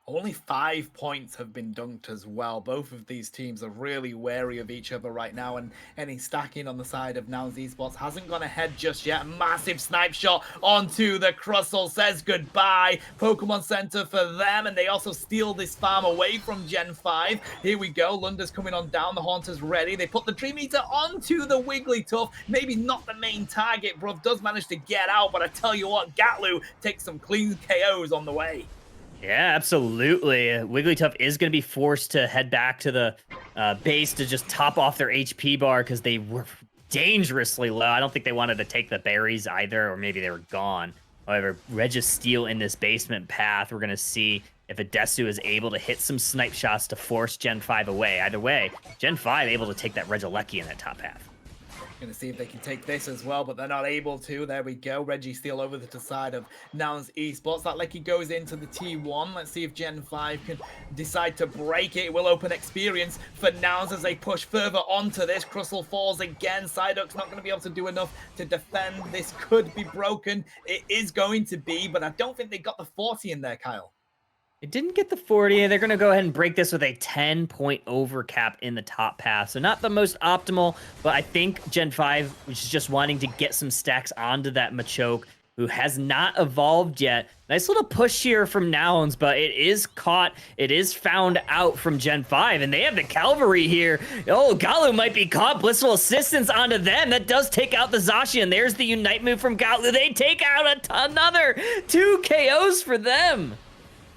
Only 5 points have been dunked as well. Both of these teams are really wary of each other right now, and any stacking on the side of Nouns Esports hasn't gone ahead just yet. Massive snipe shot onto the Crustle, says goodbye. Pokemon Center for them, and they also steal this farm away from Gen 5. Here we go. Lunda's coming on down. The Haunter's ready. They put the Dream Eater onto the Wigglytuff. Maybe not the main target. Bruv does manage to get out, but I tell you what, Gatlu takes some clean KOs on the way. Yeah, absolutely. Wigglytuff is going to be forced to head back to the base to just top off their HP bar because they were dangerously low. I don't think they wanted to take the berries either, or maybe they were gone. However, Registeel in this basement path, we're going to see if Adesu is able to hit some snipe shots to force Gen 5 away. Either way, Gen 5 able to take that Regieleki in that top path. Going to see if they can take this as well, but they're not able to. There we go. Registeel over to the side of Nouns Esports. That Lecky goes into the T1. Let's see if Gen 5 can decide to break it. It will open experience for Nouns as they push further onto this. Crustle falls again. Psyduck's not going to be able to do enough to defend. This could be broken. It is going to be, but I don't think they got the 40 in there, Kyle. It didn't get the 40. They're going to go ahead and break this with a 10-point overcap in the top path. So not the most optimal, but I think Gen 5, which is just wanting to get some stacks onto that Machoke, who has not evolved yet. Nice little push here from Nouns, but it is caught. It is found out from Gen 5, and they have the cavalry here. Oh, Galu might be caught. Blissful Assistance onto them. That does take out the Zacian. There's the Unite move from Galu. They take out another 2 KOs for them.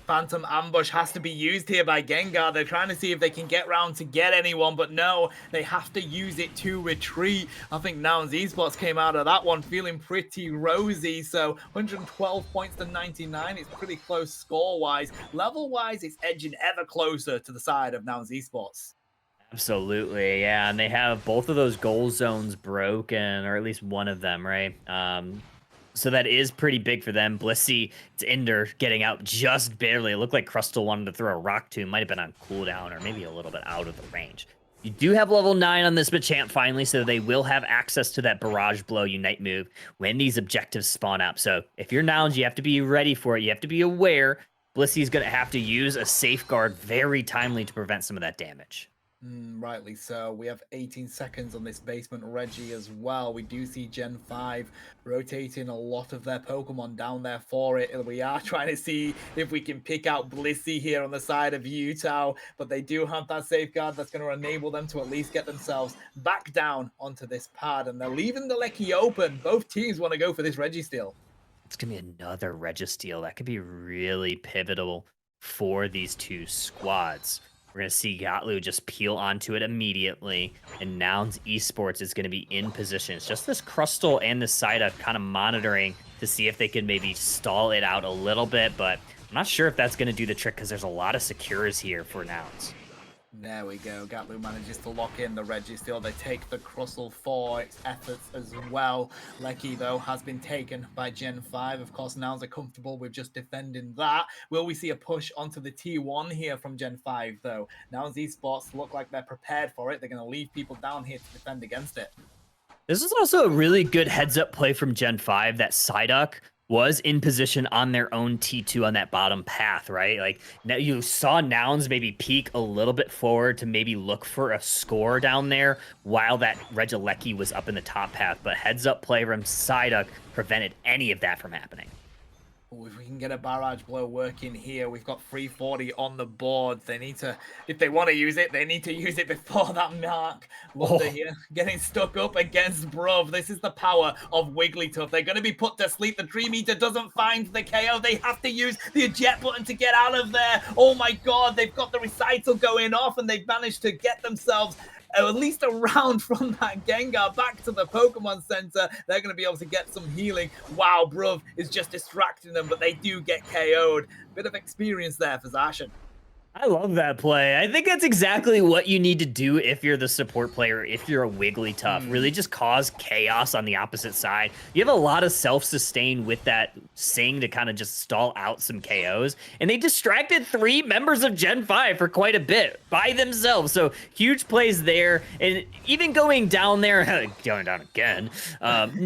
Phantom Ambush has to be used here by Gengar. They're trying to see if they can get round to get anyone, but no, they have to use it to retreat. I think Nouns Esports came out of that one feeling pretty rosy, so 112 points to 99. It's pretty close score-wise. Level-wise, it's edging ever closer to the side of Nouns Esports. Absolutely, yeah, and they have both of those goal zones broken, or at least one of them, right? So that is pretty big for them. Blissey, it's Ender getting out just barely. It looked like Crustle wanted to throw a rock to him. Might have been on cooldown or maybe a little bit out of the range. You do have level 9 on this Machamp finally, so they will have access to that Barrage Blow Unite move when these objectives spawn up. So if you're Nouns, you have to be ready for it. You have to be aware. Blissey's going to have to use a Safeguard very timely to prevent some of that damage. Rightly so. We have 18 seconds on this basement Reggie as well. We do see Gen 5 rotating a lot of their Pokemon down there for it. And we are trying to see if we can pick out Blissey here on the side of Utah, but they do have that safeguard that's going to enable them to at least get themselves back down onto this pad. And they're leaving the Lecky open. Both teams want to go for this Registeel. It's going to be another Registeel. That could be really pivotal for these two squads. We're going to see Gatlu just peel onto it immediately, and Nouns Esports is going to be in position. It's just this Crustle and this Psyduck kind of monitoring to see if they can maybe stall it out a little bit, but I'm not sure if that's going to do the trick because there's a lot of Secures here for Nouns. There we go. Gatlu manages to lock in the Registeel. They take the Crustle for its efforts as well. Lecky, though, has been taken by Gen 5. Of course, Nouns are comfortable with just defending that. Will we see a push onto the T1 here from Gen 5, though? Nouns Esports look like they're prepared for it. They're going to leave people down here to defend against it. This is also a really good heads-up play from Gen 5 that Psyduck was in position on their own T2 on that bottom path, right? Like, now you saw Nouns maybe peek a little bit forward to maybe look for a score down there while that Regieleki was up in the top path, but heads-up play from Psyduck prevented any of that from happening. If we can get a Barrage Blow working here, we've got 340 on the board. They need to, if they want to use it, they need to use it before that mark. Lunda here getting stuck up against Bruv. This is the power of Wigglytuff. They're going to be put to sleep. The Dream Eater doesn't find the KO. They have to use the eject button to get out of there. Oh my god, they've got the recital going off and they've managed to get themselves at least a round from that Gengar back to the Pokemon Center. They're going to be able to get some healing. Wow, Bruv is just distracting them, but they do get KO'd. Bit of experience there for Zacian. I love that play. I think that's exactly what you need to do if you're the support player, if you're a Wigglytuff. Really just cause chaos on the opposite side. You have a lot of self-sustain with that Sing to kind of just stall out some KOs. And they distracted 3 members of Gen 5 for quite a bit by themselves. So huge plays there. And even going down there, going down again,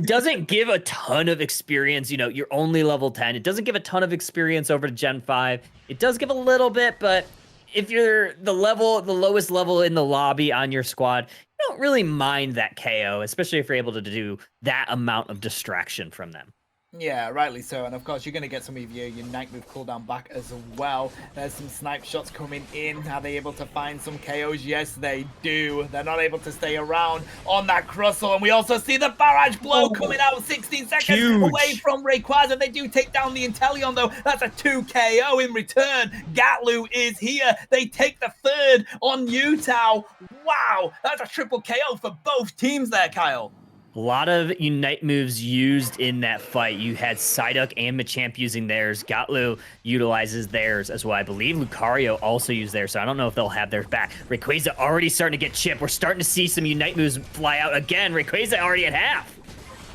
doesn't give a ton of experience. You know, you're only level 10. It doesn't give a ton of experience over to Gen 5. It does give a little bit, but if you're the lowest level in the lobby on your squad, you don't really mind that KO, especially if you're able to do that amount of distraction from them. Yeah, rightly so. And of course, you're going to get some of your Night Move cooldown back as well. There's some snipe shots coming in. Are they able to find some KOs? Yes, they do. They're not able to stay around on that Crustle. And we also see the barrage blow coming out 16 seconds away from Rayquaza. They do take down the Inteleon, though. That's a 2 KO in return. Gatlu is here. They take the 3rd on Utah. Wow, that's a triple KO for both teams there, Kyle. A lot of Unite moves used in that fight. You had Psyduck and Machamp using theirs. Gatlu utilizes theirs as well. I believe Lucario also used theirs, so I don't know if they'll have theirs back. Rayquaza already starting to get chipped. We're starting to see some Unite moves fly out again. Rayquaza already at half.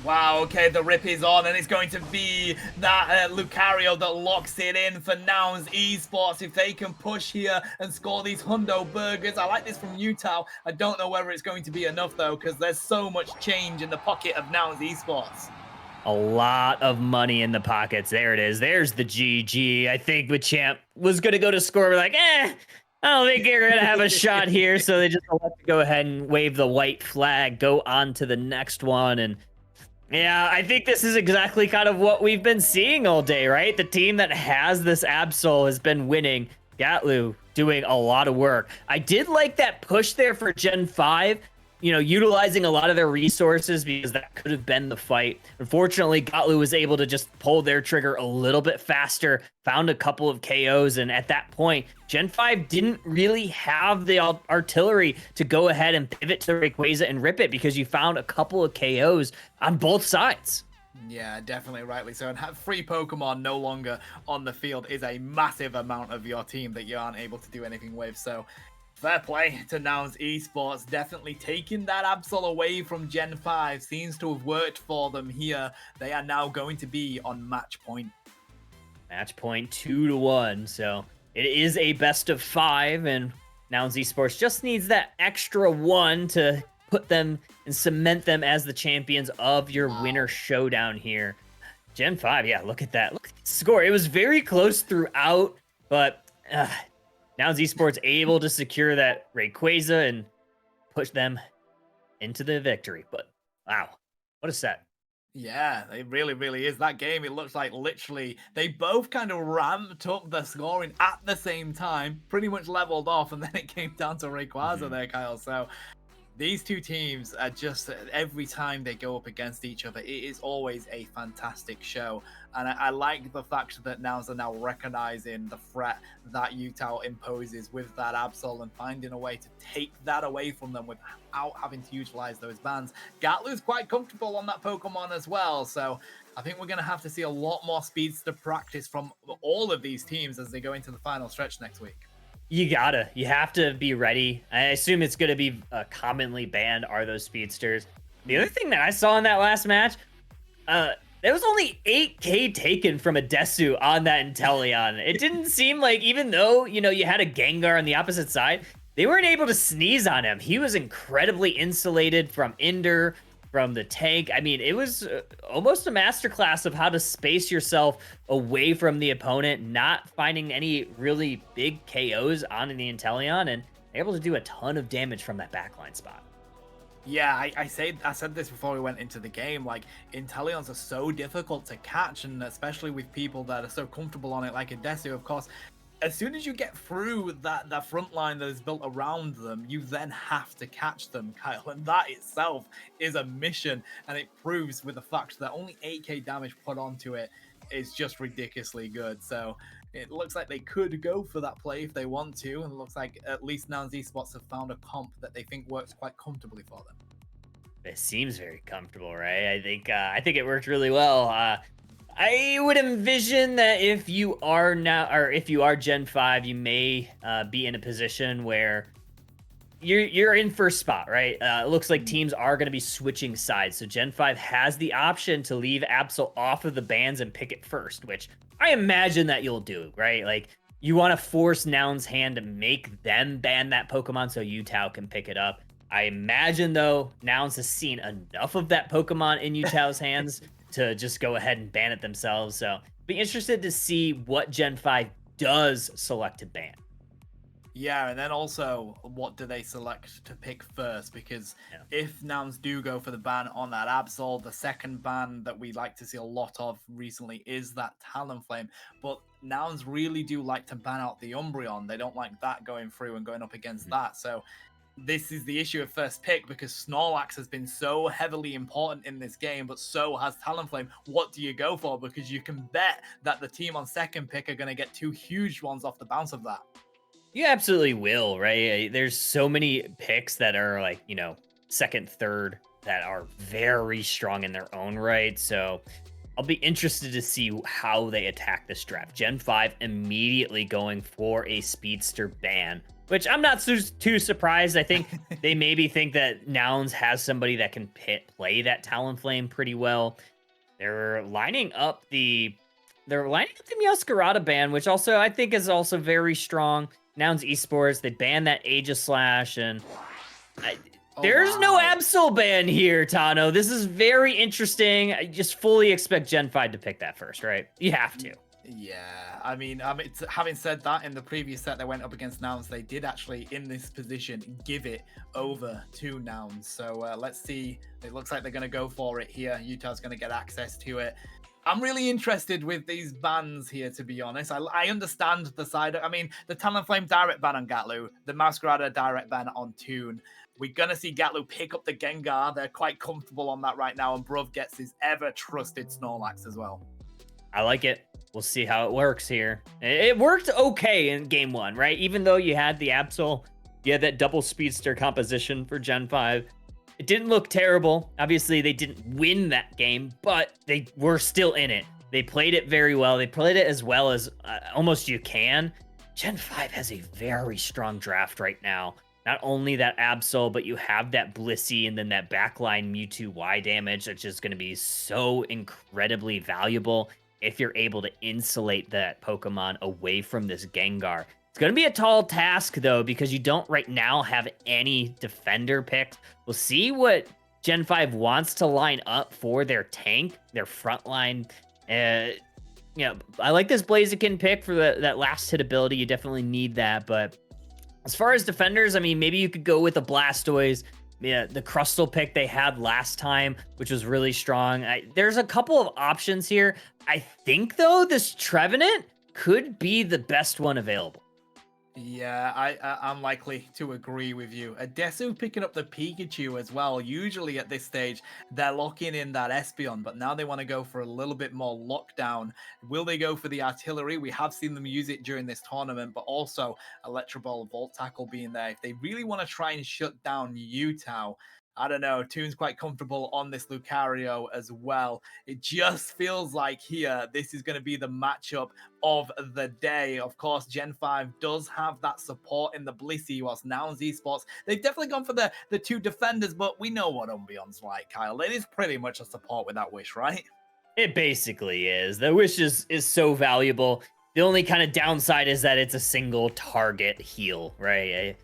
Wow, okay, the rip is on, and it's going to be that Lucario that locks it in for Nouns Esports. If they can push here and score these hundo burgers. I like this from Utah. I don't know whether it's going to be enough, though, because there's so much change in the pocket of Nouns Esports. A lot of money in the pockets. There it is. There's the GG. I think Machamp was going to go to score. We're like, I don't think you're going to have a shot here. So they just let to go ahead and wave the white flag, go on to the next one. And yeah, I think this is exactly kind of what we've been seeing all day, right? The team that has this Absol has been winning. Gatlu doing a lot of work. I did like that push there for Gen 5, you know, utilizing a lot of their resources because that could have been the fight. Unfortunately, Gatlu was able to just pull their trigger a little bit faster, found a couple of KOs, and at that point, Gen 5 didn't really have the artillery to go ahead and pivot to the Rayquaza and rip it because you found a couple of KOs on both sides. Yeah, definitely rightly so. And have 3 Pokemon no longer on the field is a massive amount of your team that you aren't able to do anything with. So fair play to Nouns Esports. Definitely taking that Absol away from Gen 5 seems to have worked for them here. They are now going to be on match point. Match point 2-1. So it is a best of 5, and Nouns Esports just needs that extra 1 to put them and cement them as the champions of your winner showdown here. Gen 5, yeah, look at that. Look at the score. It was very close throughout, but Nouns Esports able to secure that Rayquaza and push them into the victory. But wow, what a set. Yeah, it really, really is. That game, it looks like literally they both kind of ramped up the scoring at the same time, pretty much leveled off, and then it came down to Rayquaza there, Kyle. So these two teams are just, every time they go up against each other, it is always a fantastic show. And I like the fact that Nouns are now recognizing the threat that Utah imposes with that Absol and finding a way to take that away from them without having to utilize those bans. Gatlu's quite comfortable on that Pokemon as well, so I think we're going to have to see a lot more speedster practice from all of these teams as they go into the final stretch next week. You have to be ready. I assume it's going to be commonly banned are those speedsters. The other thing that I saw in that last match, there was only 8k taken from a Desu on that Inteleon. It didn't seem like, even though, you know, you had a Gengar on the opposite side, they weren't able to sneeze on him. He was incredibly insulated from Ender, from the tank. I mean, it was almost a masterclass of how to space yourself away from the opponent, not finding any really big KOs on the Inteleon, and able to do a ton of damage from that backline spot. Yeah, I said this before we went into the game, like, Inteleons are so difficult to catch, and especially with people that are so comfortable on it, like Desu, of course. As soon as you get through that front line that is built around them, you then have to catch them, Kyle. And that itself is a mission, and it proves with the fact that only 8k damage put onto it is just ridiculously good. So it looks like they could go for that play if they want to, and it looks like at least Nouns Esports have found a comp that they think works quite comfortably for them. It seems very comfortable, right? I think it worked really well. I would envision that if you are now, or if you are Gen 5, you may be in a position where you're in first spot, right? It looks like teams are going to be switching sides. So Gen 5 has the option to leave Absol off of the bans and pick it first, which I imagine that you'll do, right? Like, you want to force Noun's hand to make them ban that Pokemon so Yutao can pick it up. I imagine, though, Nouns has seen enough of that Pokemon in Yutao's hands to just go ahead and ban it themselves. So be interested to see what Gen 5 does select to ban. Yeah, and then also, what do they select to pick first? Because if Nouns do go for the ban on that Absol, the second ban that we like to see a lot of recently is that Talonflame. But Nouns really do like to ban out the Umbreon. They don't like that going through and going up against that. So this is the issue of first pick, because Snorlax has been so heavily important in this game, but so has Talonflame. What do you go for? Because you can bet that the team on second pick are going to get two huge ones off the bounce of that. You absolutely will, right? There's so many picks that are like, you know, second, third, that are very strong in their own right. So I'll be interested to see how they attack this draft. Gen 5 immediately going for a speedster ban, which I'm not too surprised. I think they maybe think that Nouns has somebody that can play that Talonflame pretty well. They're lining up the Meowscarada ban, which also I think is also very strong. Nouns Esports, they banned that Aegislash, and there's no Absol ban here, Tano. This is very interesting. I just fully expect Gen 5 to pick that first, right? You have to. Yeah, I mean, having said that, in the previous set they went up against Nouns, they did actually, in this position, give it over to Nouns. So let's see. It looks like they're going to go for it here. Utah's going to get access to it. I'm really interested with these bans here, to be honest. I understand the side. I mean, the Talonflame direct ban on Gatlu, the Masquerada direct ban on Toon. We're going to see Gatlu pick up the Gengar. They're quite comfortable on that right now, and Bruv gets his ever-trusted Snorlax as well. I like it. We'll see how it works here. It worked okay in game 1, right? Even though you had the Absol, you had that double speedster composition for Gen 5. It didn't look terrible. Obviously, they didn't win that game, but they were still in it. They played it very well. They played it as well as almost you can. Gen 5 has a very strong draft right now. Not only that Absol, but you have that Blissey and then that backline Mewtwo Y damage, which is going to be so incredibly valuable if you're able to insulate that Pokemon away from this Gengar. It's going to be a tall task, though, because you don't right now have any defender picks. We'll see what Gen 5 wants to line up for their tank, their front line. I like this Blaziken pick for that last hit ability. You definitely need that. But as far as defenders, I mean, maybe you could go with a Blastoise. Yeah, the Crustle pick they had last time, which was really strong. There's a couple of options here. I think, though, this Trevenant could be the best one available. Yeah, I'm likely to agree with you. Adesu picking up the Pikachu as well. Usually at this stage, they're locking in that Espeon, but now they want to go for a little bit more lockdown. Will they go for the artillery? We have seen them use it during this tournament, but also Electro Ball, Volt Tackle being there. If they really want to try and shut down Yutao, I don't know, Toon's quite comfortable on this Lucario as well. It just feels like here, this is going to be the matchup of the day. Of course, Gen 5 does have that support in the Blissey, whilst Nouns Esports, they've definitely gone for the two defenders, but we know what Umbreon's like, Kyle. It is pretty much a support with that Wish, right? It basically is. The Wish is so valuable. The only kind of downside is that it's a single target heal, right?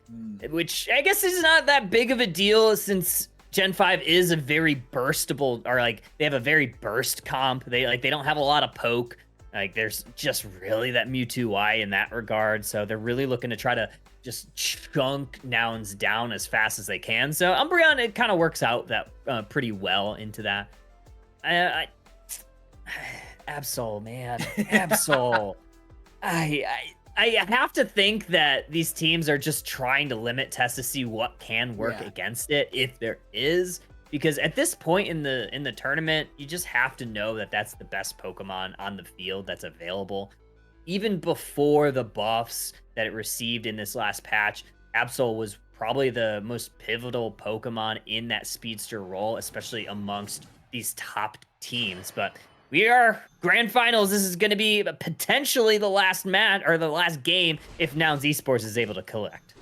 Which I guess is not that big of a deal, since Gen 5 is a very burstable, or like they have a very burst comp. They don't have a lot of poke. Like there's just really that Mewtwo Y in that regard. So they're really looking to try to just chunk Nouns down as fast as they can. So Umbreon, it kind of works out that pretty well into that. Absol, man. Absol. I have to think that these teams are just trying to limit tests to see what can work against it, if there is. Because at this point in the tournament, you just have to know that that's the best Pokemon on the field that's available. Even before the buffs that it received in this last patch, Absol was probably the most pivotal Pokemon in that speedster role, especially amongst these top teams. But we are grand finals. This is going to be potentially the last match or the last game if Nouns Esports is able to collect.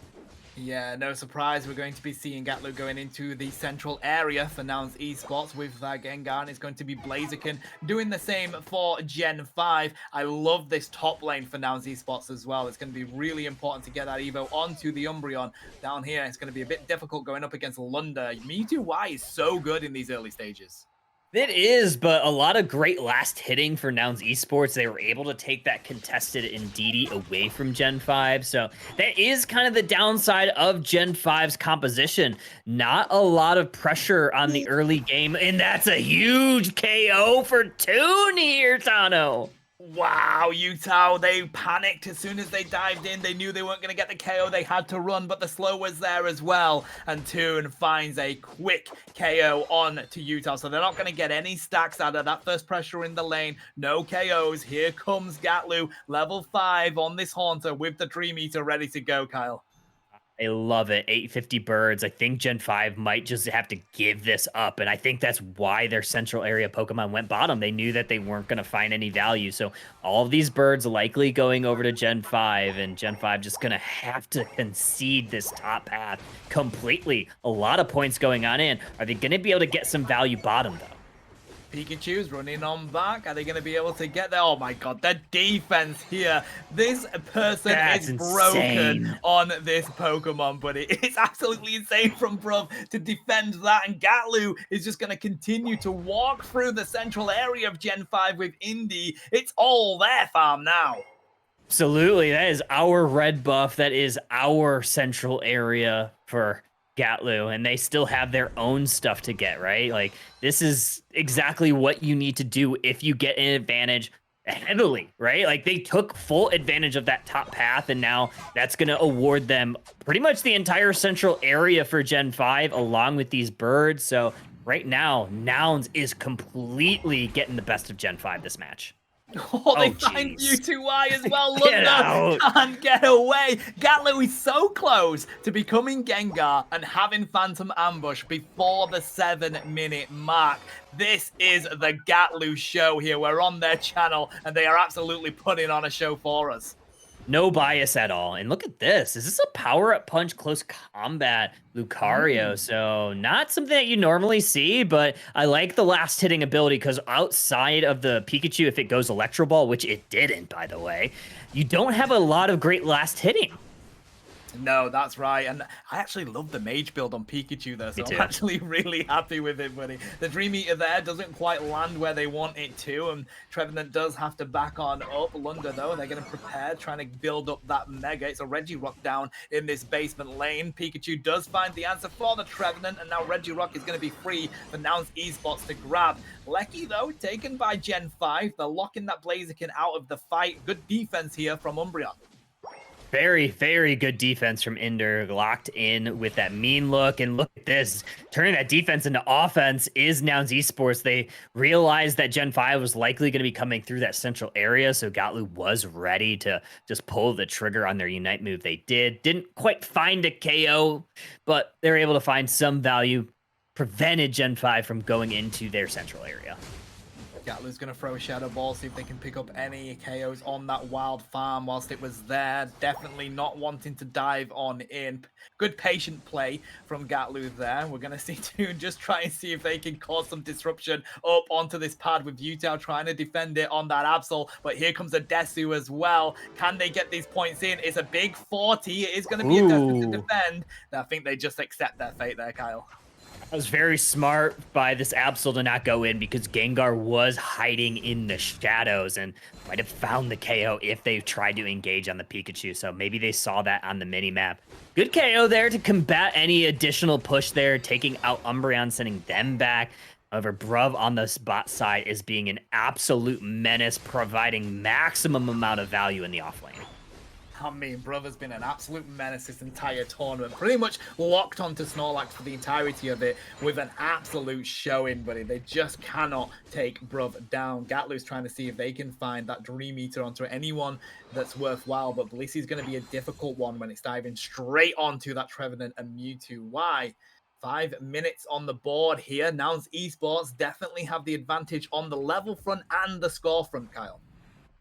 Yeah, no surprise. We're going to be seeing Gatlu going into the central area for Nouns Esports with Gengar, and it's going to be Blaziken doing the same for Gen 5. I love this top lane for Nouns Esports as well. It's going to be really important to get that Evo onto the Umbreon. Down here, it's going to be a bit difficult going up against Lunda. Mewtwo Y is so good in these early stages. It is, but a lot of great last hitting for Nouns Esports. They were able to take that contested Indeedee away from Gen 5. So that is kind of the downside of Gen 5's composition. Not a lot of pressure on the early game, and that's a huge KO for Toon here, Tano. Wow, Utah, they panicked as soon as they dived in. They knew they weren't going to get the KO. They had to run, but the slow was there as well. And Toon finds a quick KO on to Utah. So they're not going to get any stacks out of that first pressure in the lane. No KOs. Here comes Gatlu, level 5 on this Haunter with the Dream Eater ready to go, Kyle. I love it. 850 birds. I think Gen 5 might just have to give this up. And I think that's why their central area Pokemon went bottom. They knew that they weren't going to find any value. So all of these birds likely going over to Gen 5, and Gen 5 just going to have to concede this top path completely. A lot of points going on in. Are they going to be able to get some value bottom, though? Pikachu's running on back. Are they going to be able to get there? Oh my god, the defense here. This person That's is broken insane. on this Pokemon, buddy. It's absolutely insane from Bruv to defend that. And Gatlu is just going to continue to walk through the central area of Gen 5 with Indy. It's all their farm now. Absolutely. That is our red buff. That is our central area for Gatlu, and they still have their own stuff to get, right? Like, this is exactly what you need to do if you get an advantage heavily, right? Like, they took full advantage of that top path, and now that's going to award them pretty much the entire central area for Gen 5 along with these birds. So right now, Nouns is completely getting the best of Gen 5 this match. Oh, they find U2Y as well. Get Lunda out. can't get away. Gatlu is so close to becoming Gengar and having Phantom Ambush before the 7-minute mark. This is the Gatlu show here. We're on their channel, and they are absolutely putting on a show for us. No bias at all. And look at this. Is this a power-up punch close combat Lucario? So not something that you normally see, but I like the last hitting ability because outside of the Pikachu, if it goes Electro Ball, which it didn't, by the way, you don't have a lot of great last hitting. No, that's right. And I actually love the mage build on Pikachu though, so I'm actually really happy with it, buddy. The Dream Eater there doesn't quite land where they want it to, and Trevenant does have to back on up. Lunda, though, they're going to prepare, trying to build up that Mega. It's a Regirock down in this basement lane. Pikachu does find the answer for the Trevenant, and now Regirock is going to be free for Nouns Esports to grab. Lecky, though, taken by Gen 5. They're locking that Blaziken out of the fight. Good defense here from Umbreon. Very, very good defense from Ender, locked in with that mean look. And look at this, turning that defense into offense is Nouns Esports. They realized that Gen 5 was likely going to be coming through that central area, so Gatlu was ready to just pull the trigger on their Unite move. They didn't quite find a KO, but they were able to find some value, prevented Gen 5 from going into their central area. Gatlu's going to throw a Shadow Ball, see if they can pick up any KOs on that wild farm whilst it was there. Definitely not wanting to dive on in. Good patient play from Gatlu there. We're going to see Toon just try and see if they can cause some disruption up onto this pad with Utah trying to defend it on that Absol. But here comes a Desu as well. Can they get these points in? It's a big 40. It is going to be a Desu to defend. I think they just accept their fate there, Kyle. That was very smart by this Absol to not go in because Gengar was hiding in the shadows and might have found the KO if they tried to engage on the Pikachu. So maybe they saw that on the mini-map. Good KO there to combat any additional push there, taking out Umbreon, sending them back. However, Bruv on the bot side is being an absolute menace, providing maximum amount of value in the offlane. I mean, Brother's been an absolute menace this entire tournament. Pretty much locked onto Snorlax for the entirety of it with an absolute showing, buddy. They just cannot take Bruv down. Gatlu's trying to see if they can find that Dream Eater onto anyone that's worthwhile, but Blissey's going to be a difficult one when it's diving straight onto that Trevenant and Mewtwo. Why? 5 minutes on the board here. Nouns Esports definitely have the advantage on the level front and the score front, Kyle.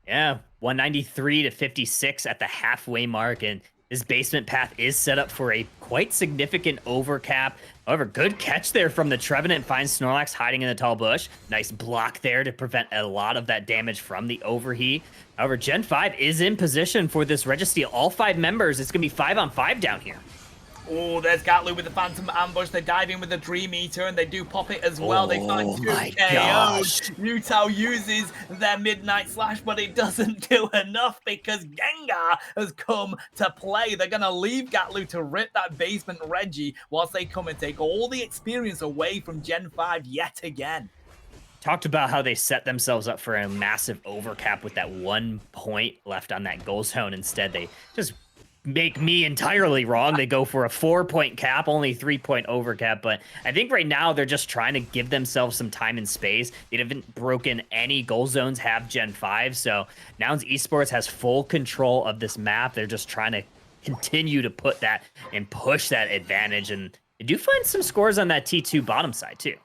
Yeah, 193 to 56 at the halfway mark, and this basement path is set up for a quite significant overcap. However, good catch there from the Trevenant. Finds Snorlax hiding in the tall bush. Nice block there to prevent a lot of that damage from the overheat. However, Gen 5 is in position for this Registeel. All 5 members, it's going to be 5-on-5 down here. Oh, there's Gatlu with the Phantom Ambush. They dive in with the Dream Eater, and they do pop it as well. They find 2 KOs. Yutao uses their Midnight Slash, but it doesn't do enough because Gengar has come to play. They're going to leave Gatlu to rip that basement Reggie whilst they come and take all the experience away from Gen 5 yet again. Talked about how they set themselves up for a massive overcap with that 1 point left on that goal zone. Instead, they just make me entirely wrong. They go for a 4-point cap, only 3-point overcap. But I think right now they're just trying to give themselves some time and space. They haven't broken any goal zones, have Gen 5. So Nouns Esports has full control of this map. They're just trying to continue to put that and push that advantage. And they do find some scores on that T2 bottom side too.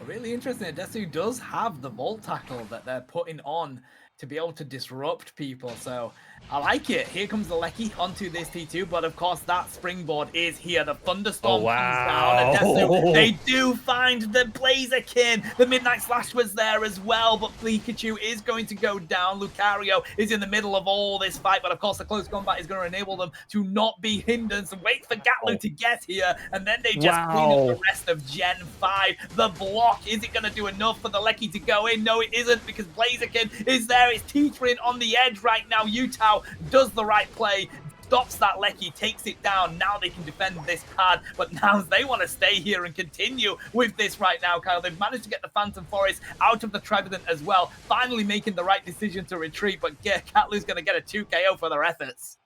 Really interesting. Desu does have the Volt Tackle that they're putting on to be able to disrupt people. So I like it. Here comes the Lecky onto this T2, but of course that springboard is here. The Thunderstorm comes down. And Desu, they do find the Blaziken. The Midnight Slash was there as well, but Pikachu is going to go down. Lucario is in the middle of all this fight, but of course the close combat is going to enable them to not be hindered. So wait for Gatlu to get here, and then they just clean up the rest of Gen 5. The block, is it going to do enough for the Lecky to go in? No, it isn't, because Blaziken is there. It's teetering on the edge right now. Yutao does the right play, stops that Lecky, takes it down. Now they can defend this pad, but now they want to stay here and continue with this right now, Kyle. They've managed to get the Phantom Forest out of the Trevenant as well, finally making the right decision to retreat, but yeah, Catlu's going to get a 2 KO for their efforts.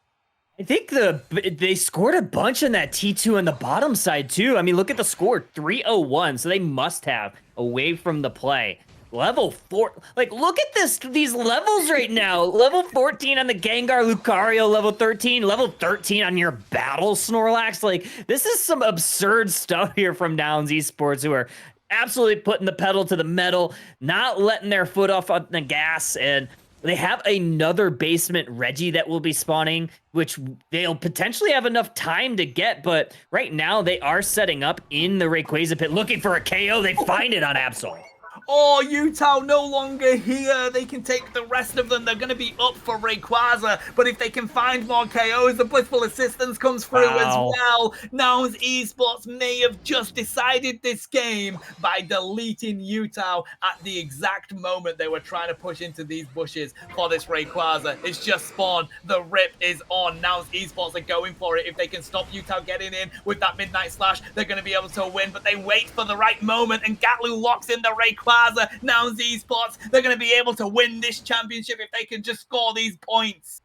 I think they scored a bunch in that T2 on the bottom side too. I mean, look at the score, 301, so they must have away from the play. Level 4, like, look at these levels right now. Level 14 on the Gengar Lucario, level 13 on your Battle Snorlax. Like, this is some absurd stuff here from Nouns Esports, who are absolutely putting the pedal to the metal, not letting their foot off on the gas. And they have another basement Reggie that will be spawning, which they'll potentially have enough time to get. But right now they are setting up in the Rayquaza pit, looking for a KO. They find it on Absol. Oh, Yutao no longer here. They can take the rest of them. They're going to be up for Rayquaza. But if they can find more KOs, the Blissful Assistance comes through as well. Nouns Esports may have just decided this game by deleting Yutao at the exact moment they were trying to push into these bushes for this Rayquaza. It's just spawned. The rip is on. Nouns Esports are going for it. If they can stop Yutao getting in with that Midnight Slash, they're going to be able to win. But they wait for the right moment, and Gatlu locks in the Rayquaza. Nouns Esports, they're going to be able to win this championship if they can just score these points.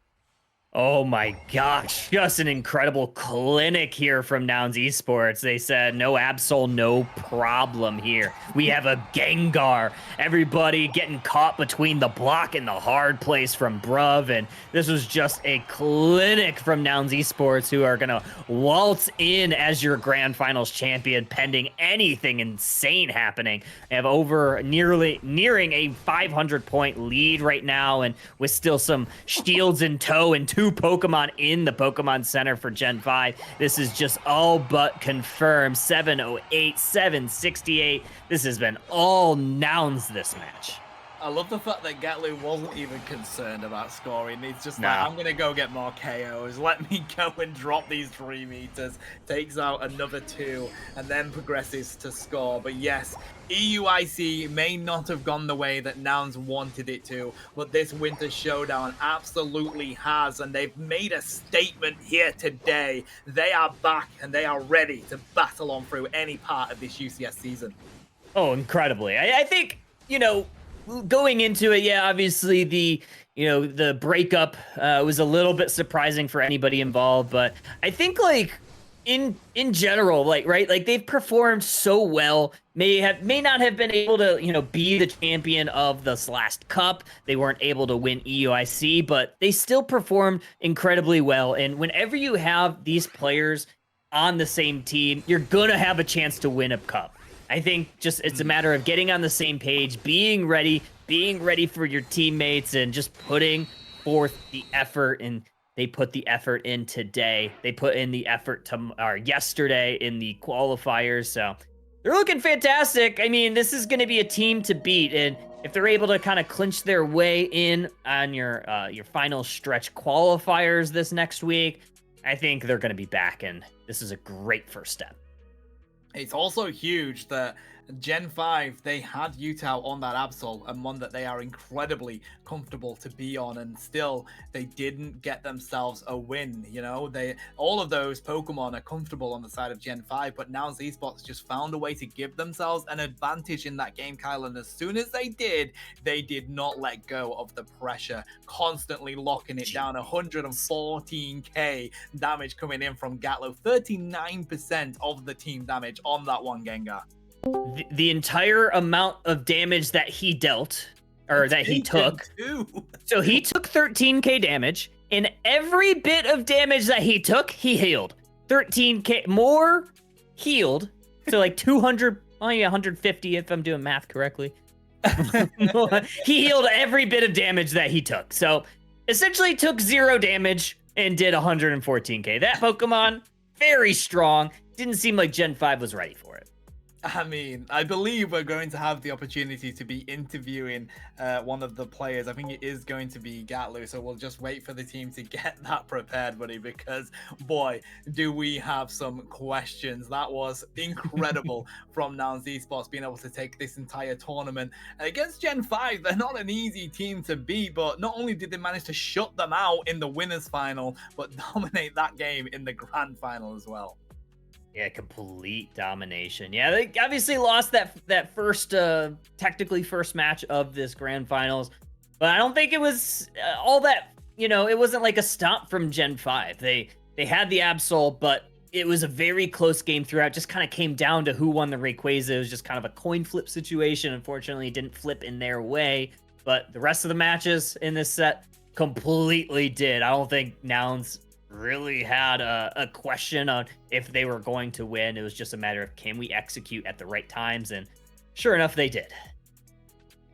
Oh my gosh, just an incredible clinic here from Nouns Esports. They said, no Absol, no problem here. We have a Gengar. Everybody getting caught between the block and the hard place from Bruv. And this was just a clinic from Nouns Esports, who are going to waltz in as your grand finals champion pending anything insane happening. They have nearing a 500-point lead right now, and with still some shields in tow and 2 Pokemon in the Pokemon Center for Gen 5. This is just all but confirmed. 708, 768. This has been all Nouns this match. I love the fact that Gatlu wasn't even concerned about scoring. He's just like, I'm going to go get more KOs. Let me go and drop these 3 meters. Takes out another 2 and then progresses to score. But yes, EUIC may not have gone the way that Nouns wanted it to, but this Winter Showdown absolutely has, and they've made a statement here today. They are back and they are ready to battle on through any part of this UCS season. Oh, incredibly. I think, going into it, yeah, obviously the breakup was a little bit surprising for anybody involved, but I think in general, right, they've performed so well. May not have been able to be the champion of this last cup. They weren't able to win EUIC, but they still performed incredibly well. And whenever you have these players on the same team, you're going to have a chance to win a cup. I think just it's a matter of getting on the same page, being ready for your teammates, and just putting forth the effort. And they put the effort in today. They put in the effort yesterday in the qualifiers. So they're looking fantastic. I mean, this is going to be a team to beat. And if they're able to kind of clinch their way in on your final stretch qualifiers this next week, I think they're going to be back. And this is a great first step. It's also huge that Gen 5, they had Utah on that Absol, and one that they are incredibly comfortable to be on, and still they didn't get themselves a win. You know, all of those Pokemon are comfortable on the side of Gen 5, but now Z-Spots just found a way to give themselves an advantage in that game, Kyle, and as soon as they did not let go of the pressure, constantly locking it down. 114k damage coming in from Gatlo, 39% of the team damage on that one Gengar. The entire amount of damage that he dealt, or that he took. So he took 13k damage, and every bit of damage that he took, he healed. 13k more healed. So like 200, 150 if I'm doing math correctly. He healed every bit of damage that he took. So essentially took 0 damage and did 114k. That Pokemon, very strong. Didn't seem like Gen 5 was ready for it. I mean, I believe we're going to have the opportunity to be interviewing one of the players. I think it is going to be Gatlu, so we'll just wait for the team to get that prepared, buddy, because, boy, do we have some questions. That was incredible from Nouns Esports being able to take this entire tournament. Against Gen 5, they're not an easy team to beat, but not only did they manage to shut them out in the winners final, but dominate that game in the grand final as well. Yeah, complete domination. Yeah, they obviously lost that first, technically first match of this grand finals, but I don't think it was all that, it wasn't like a stomp from Gen 5. They had the Absol, but it was a very close game throughout. Just kind of came down to who won the Rayquaza. It was just kind of a coin flip situation. Unfortunately, it didn't flip in their way, but the rest of the matches in this set completely did. I don't think Nouns really had a question on if they were going to win. It was just a matter of, can we execute at the right times? And sure enough, they did.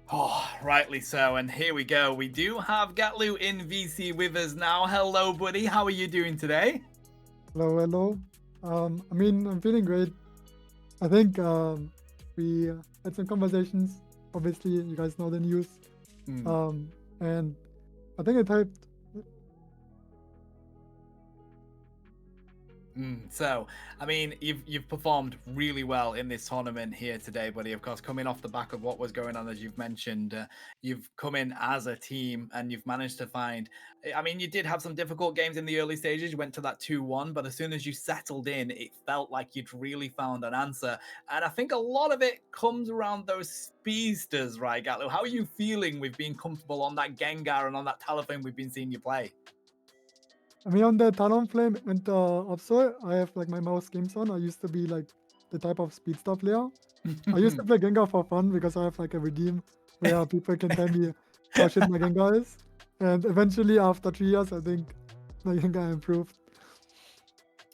Oh, rightly so. And here we go. We do have Gatlu in VC with us now. Hello, buddy. How are you doing today? Hello. I mean, I'm feeling great. I think we had some conversations. Obviously, you guys know the news. And I think it helped. So, I mean, you've performed really well in this tournament here today, buddy. Of course, coming off the back of what was going on, as you've mentioned, you've come in as a team and you've managed to find. I mean, you did have some difficult games in the early stages. You went to that 2-1, but as soon as you settled in, it felt like you'd really found an answer. And I think a lot of it comes around those speedsters, right, Gatlu? How are you feeling with being comfortable on that Gengar and on that Talonflame we've been seeing you play? I mean, on the Talonflame and the Absol, I have like my mouse games on. I used to be like the type of speedster player. I used to play Gengar for fun because I have like a redeem where people can tell me how shit my Gengar is. And eventually, after 3 years, I think my Gengar improved.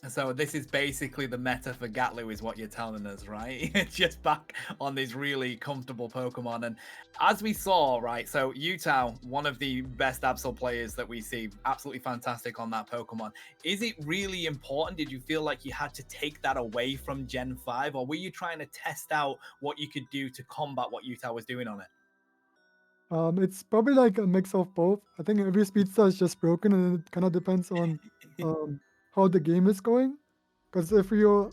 So this is basically the meta for Gatlu is what you're telling us, right? It's just back on these really comfortable Pokemon. And as we saw, right, so Utah, one of the best Absol players that we see, absolutely fantastic on that Pokemon. Is it really important? Did you feel like you had to take that away from Gen 5? Or were you trying to test out what you could do to combat what Utah was doing on it? It's probably like a mix of both. I think every speedster is just broken, and it kind of depends on how the game is going. Because if you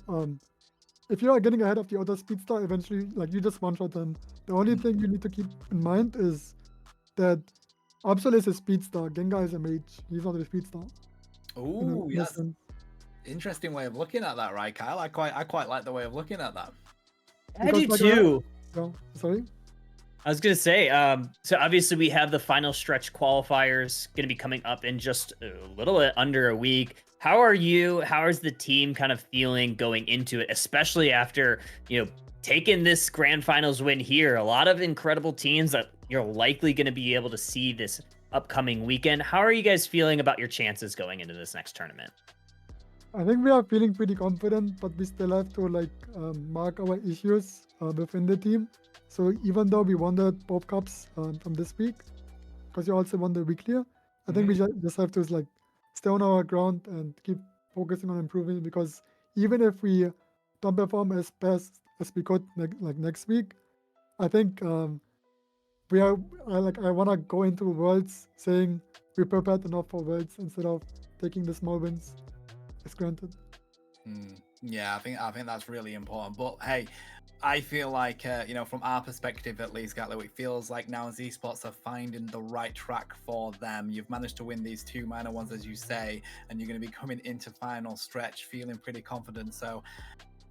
are getting ahead of the other speedster, eventually, like, you just one-shot them. The only thing you need to keep in mind is that Absol is a speedster, Gengar is a mage. He's not a speedster. Oh, yes. Interesting way of looking at that, right, Kyle? I quite like the way of looking at that. I do too. Sorry? I was going to say, so obviously we have the final stretch qualifiers going to be coming up in just a little bit under a week. How are you? How is the team kind of feeling going into it, especially after, taking this grand finals win here? A lot of incredible teams that you're likely going to be able to see this upcoming weekend. How are you guys feeling about your chances going into this next tournament? I think we are feeling pretty confident, but we still have to like mark our issues within the team. So even though we won the Pop Cups from this week, because you also won the weekly, I think we just have to like stay on our ground and keep focusing on improving. Because even if we don't perform as best as we could like next week, I think we are I want to go into Worlds saying we prepared enough for Worlds instead of taking the small wins as granted. Yeah, I think that's really important. But hey, I feel like you know, from our perspective at least, Gatlo, it feels like now Esports are finding the right track for them. You've managed to win these 2 minor ones, as you say, and you're going to be coming into final stretch feeling pretty confident. So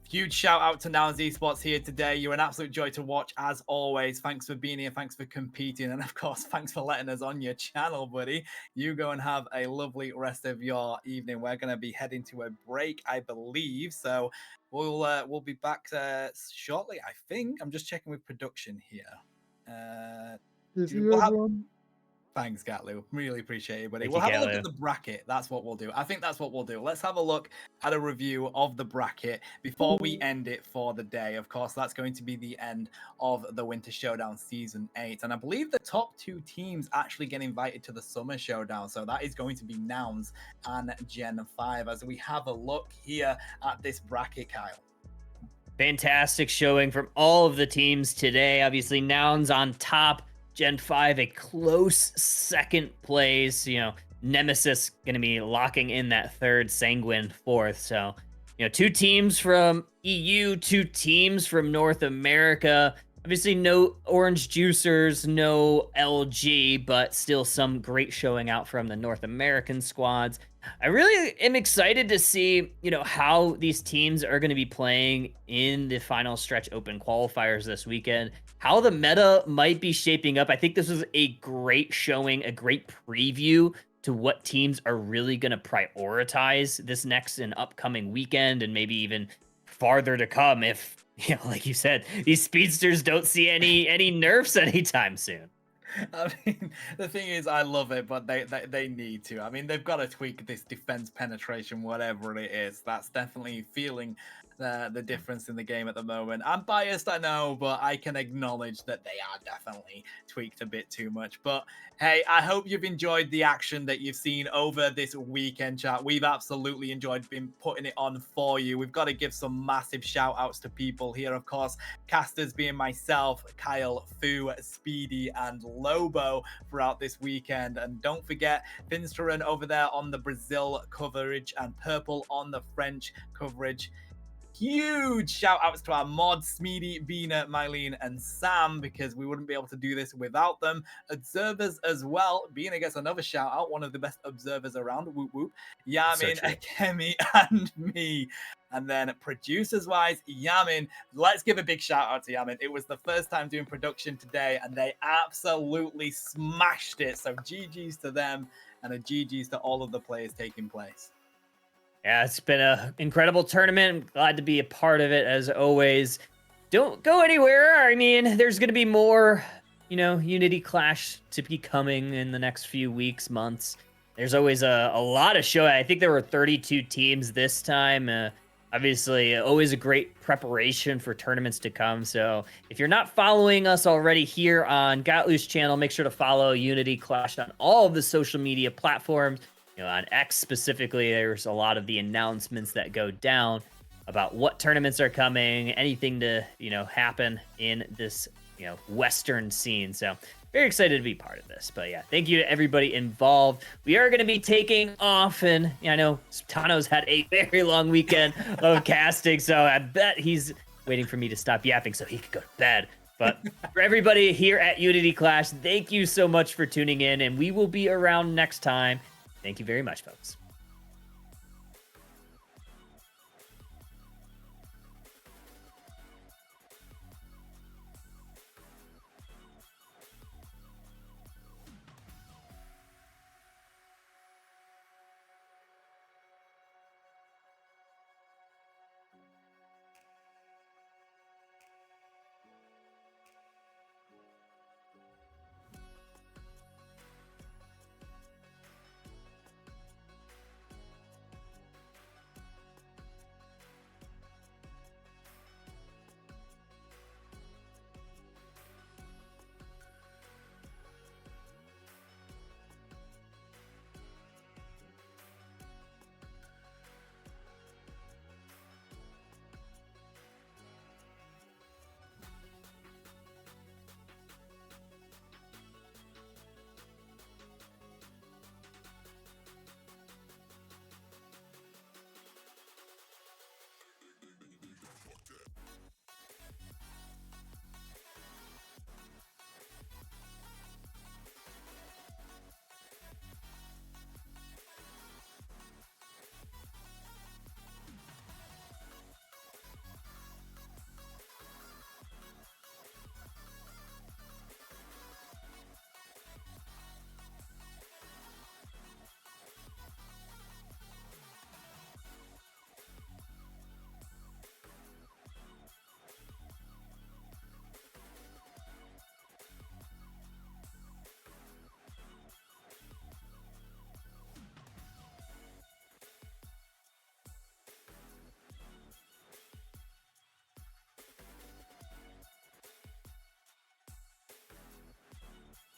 huge shout out to Nouns Esports here today. You're an absolute joy to watch as always. Thanks for being here. Thanks for competing. And of course, thanks for letting us on your channel, buddy. You go and have a lovely rest of your evening. We're going to be heading to a break, I believe. So we'll be back shortly, I think. I'm just checking with production here. See you We'll have, everyone. Thanks, Gatlu. Really appreciate it, buddy. Thank We'll you, have a look Gatlu. at the bracket. That's what we'll do. I think that's what we'll do. Let's have a look at a review of the bracket before we end it for the day. Of course, that's going to be the end of the Winter Showdown Season 8. And I believe the top 2 teams actually get invited to the Summer Showdown. So that is going to be Nouns and Gen 5 as we have a look here at this bracket, Kyle. Fantastic showing from all of the teams today. Obviously, Nouns on top. Gen 5, a close second place. You know, Nemesis going to be locking in that third, Sanguine fourth. So, you know, 2 teams from EU, 2 teams from North America. Obviously, no Orange Juicers, no LG, but still some great showing out from the North American squads. I really am excited to see, you know, how these teams are going to be playing in the final stretch open qualifiers this weekend, how the meta might be shaping up. I think this was a great showing, a great preview to what teams are really going to prioritize this next and upcoming weekend, and maybe even farther to come if, you know, like you said, these speedsters don't see any nerfs anytime soon. I mean, the thing is, I love it, but they need to. I mean, they've got to tweak this defense penetration, whatever it is. That's definitely feeling the difference in the game at the moment. I'm biased, I know, but I can acknowledge that they are definitely tweaked a bit too much. But hey, I hope you've enjoyed the action that you've seen over this weekend, chat. We've absolutely enjoyed putting it on for you. We've got to give some massive shout outs to people here, of course. Casters being myself, Kyle, Fu, Speedy, and Lobo throughout this weekend. And don't forget Finsterin over there on the Brazil coverage and Purple on the French coverage. Huge shout outs to our mods, Smeedy, Bina, Mylene, and Sam, because we wouldn't be able to do this without them. Observers as well. Bina gets another shout out, one of the best observers around. Whoop whoop. Yamin, So Akemi, and me. And then producers wise, Yamin. Let's give a big shout out to Yamin. It was the first time doing production today, and they absolutely smashed it. So GG's to them, and a GG's to all of the players taking place. Yeah, it's been an incredible tournament. I'm glad to be a part of it as always. Don't go anywhere. I mean, there's going to be more, you know, Unity Clash to be coming in the next few weeks, months. There's always a lot of show. I think there were 32 teams this time. Obviously, always a great preparation for tournaments to come. So if you're not following us already here on Gatlu's channel, make sure to follow Unity Clash on all of the social media platforms. You know, on X specifically, there's a lot of the announcements that go down about what tournaments are coming, anything to, you know, happen in this, you know, Western scene. So very excited to be part of this. But yeah, thank you to everybody involved. We are going to be taking off, and I know Tano's had a very long weekend of casting, so I bet he's waiting for me to stop yapping so he could go to bed. But for everybody here at Unity Clash, thank you so much for tuning in, and we will be around next time. Thank you very much, folks.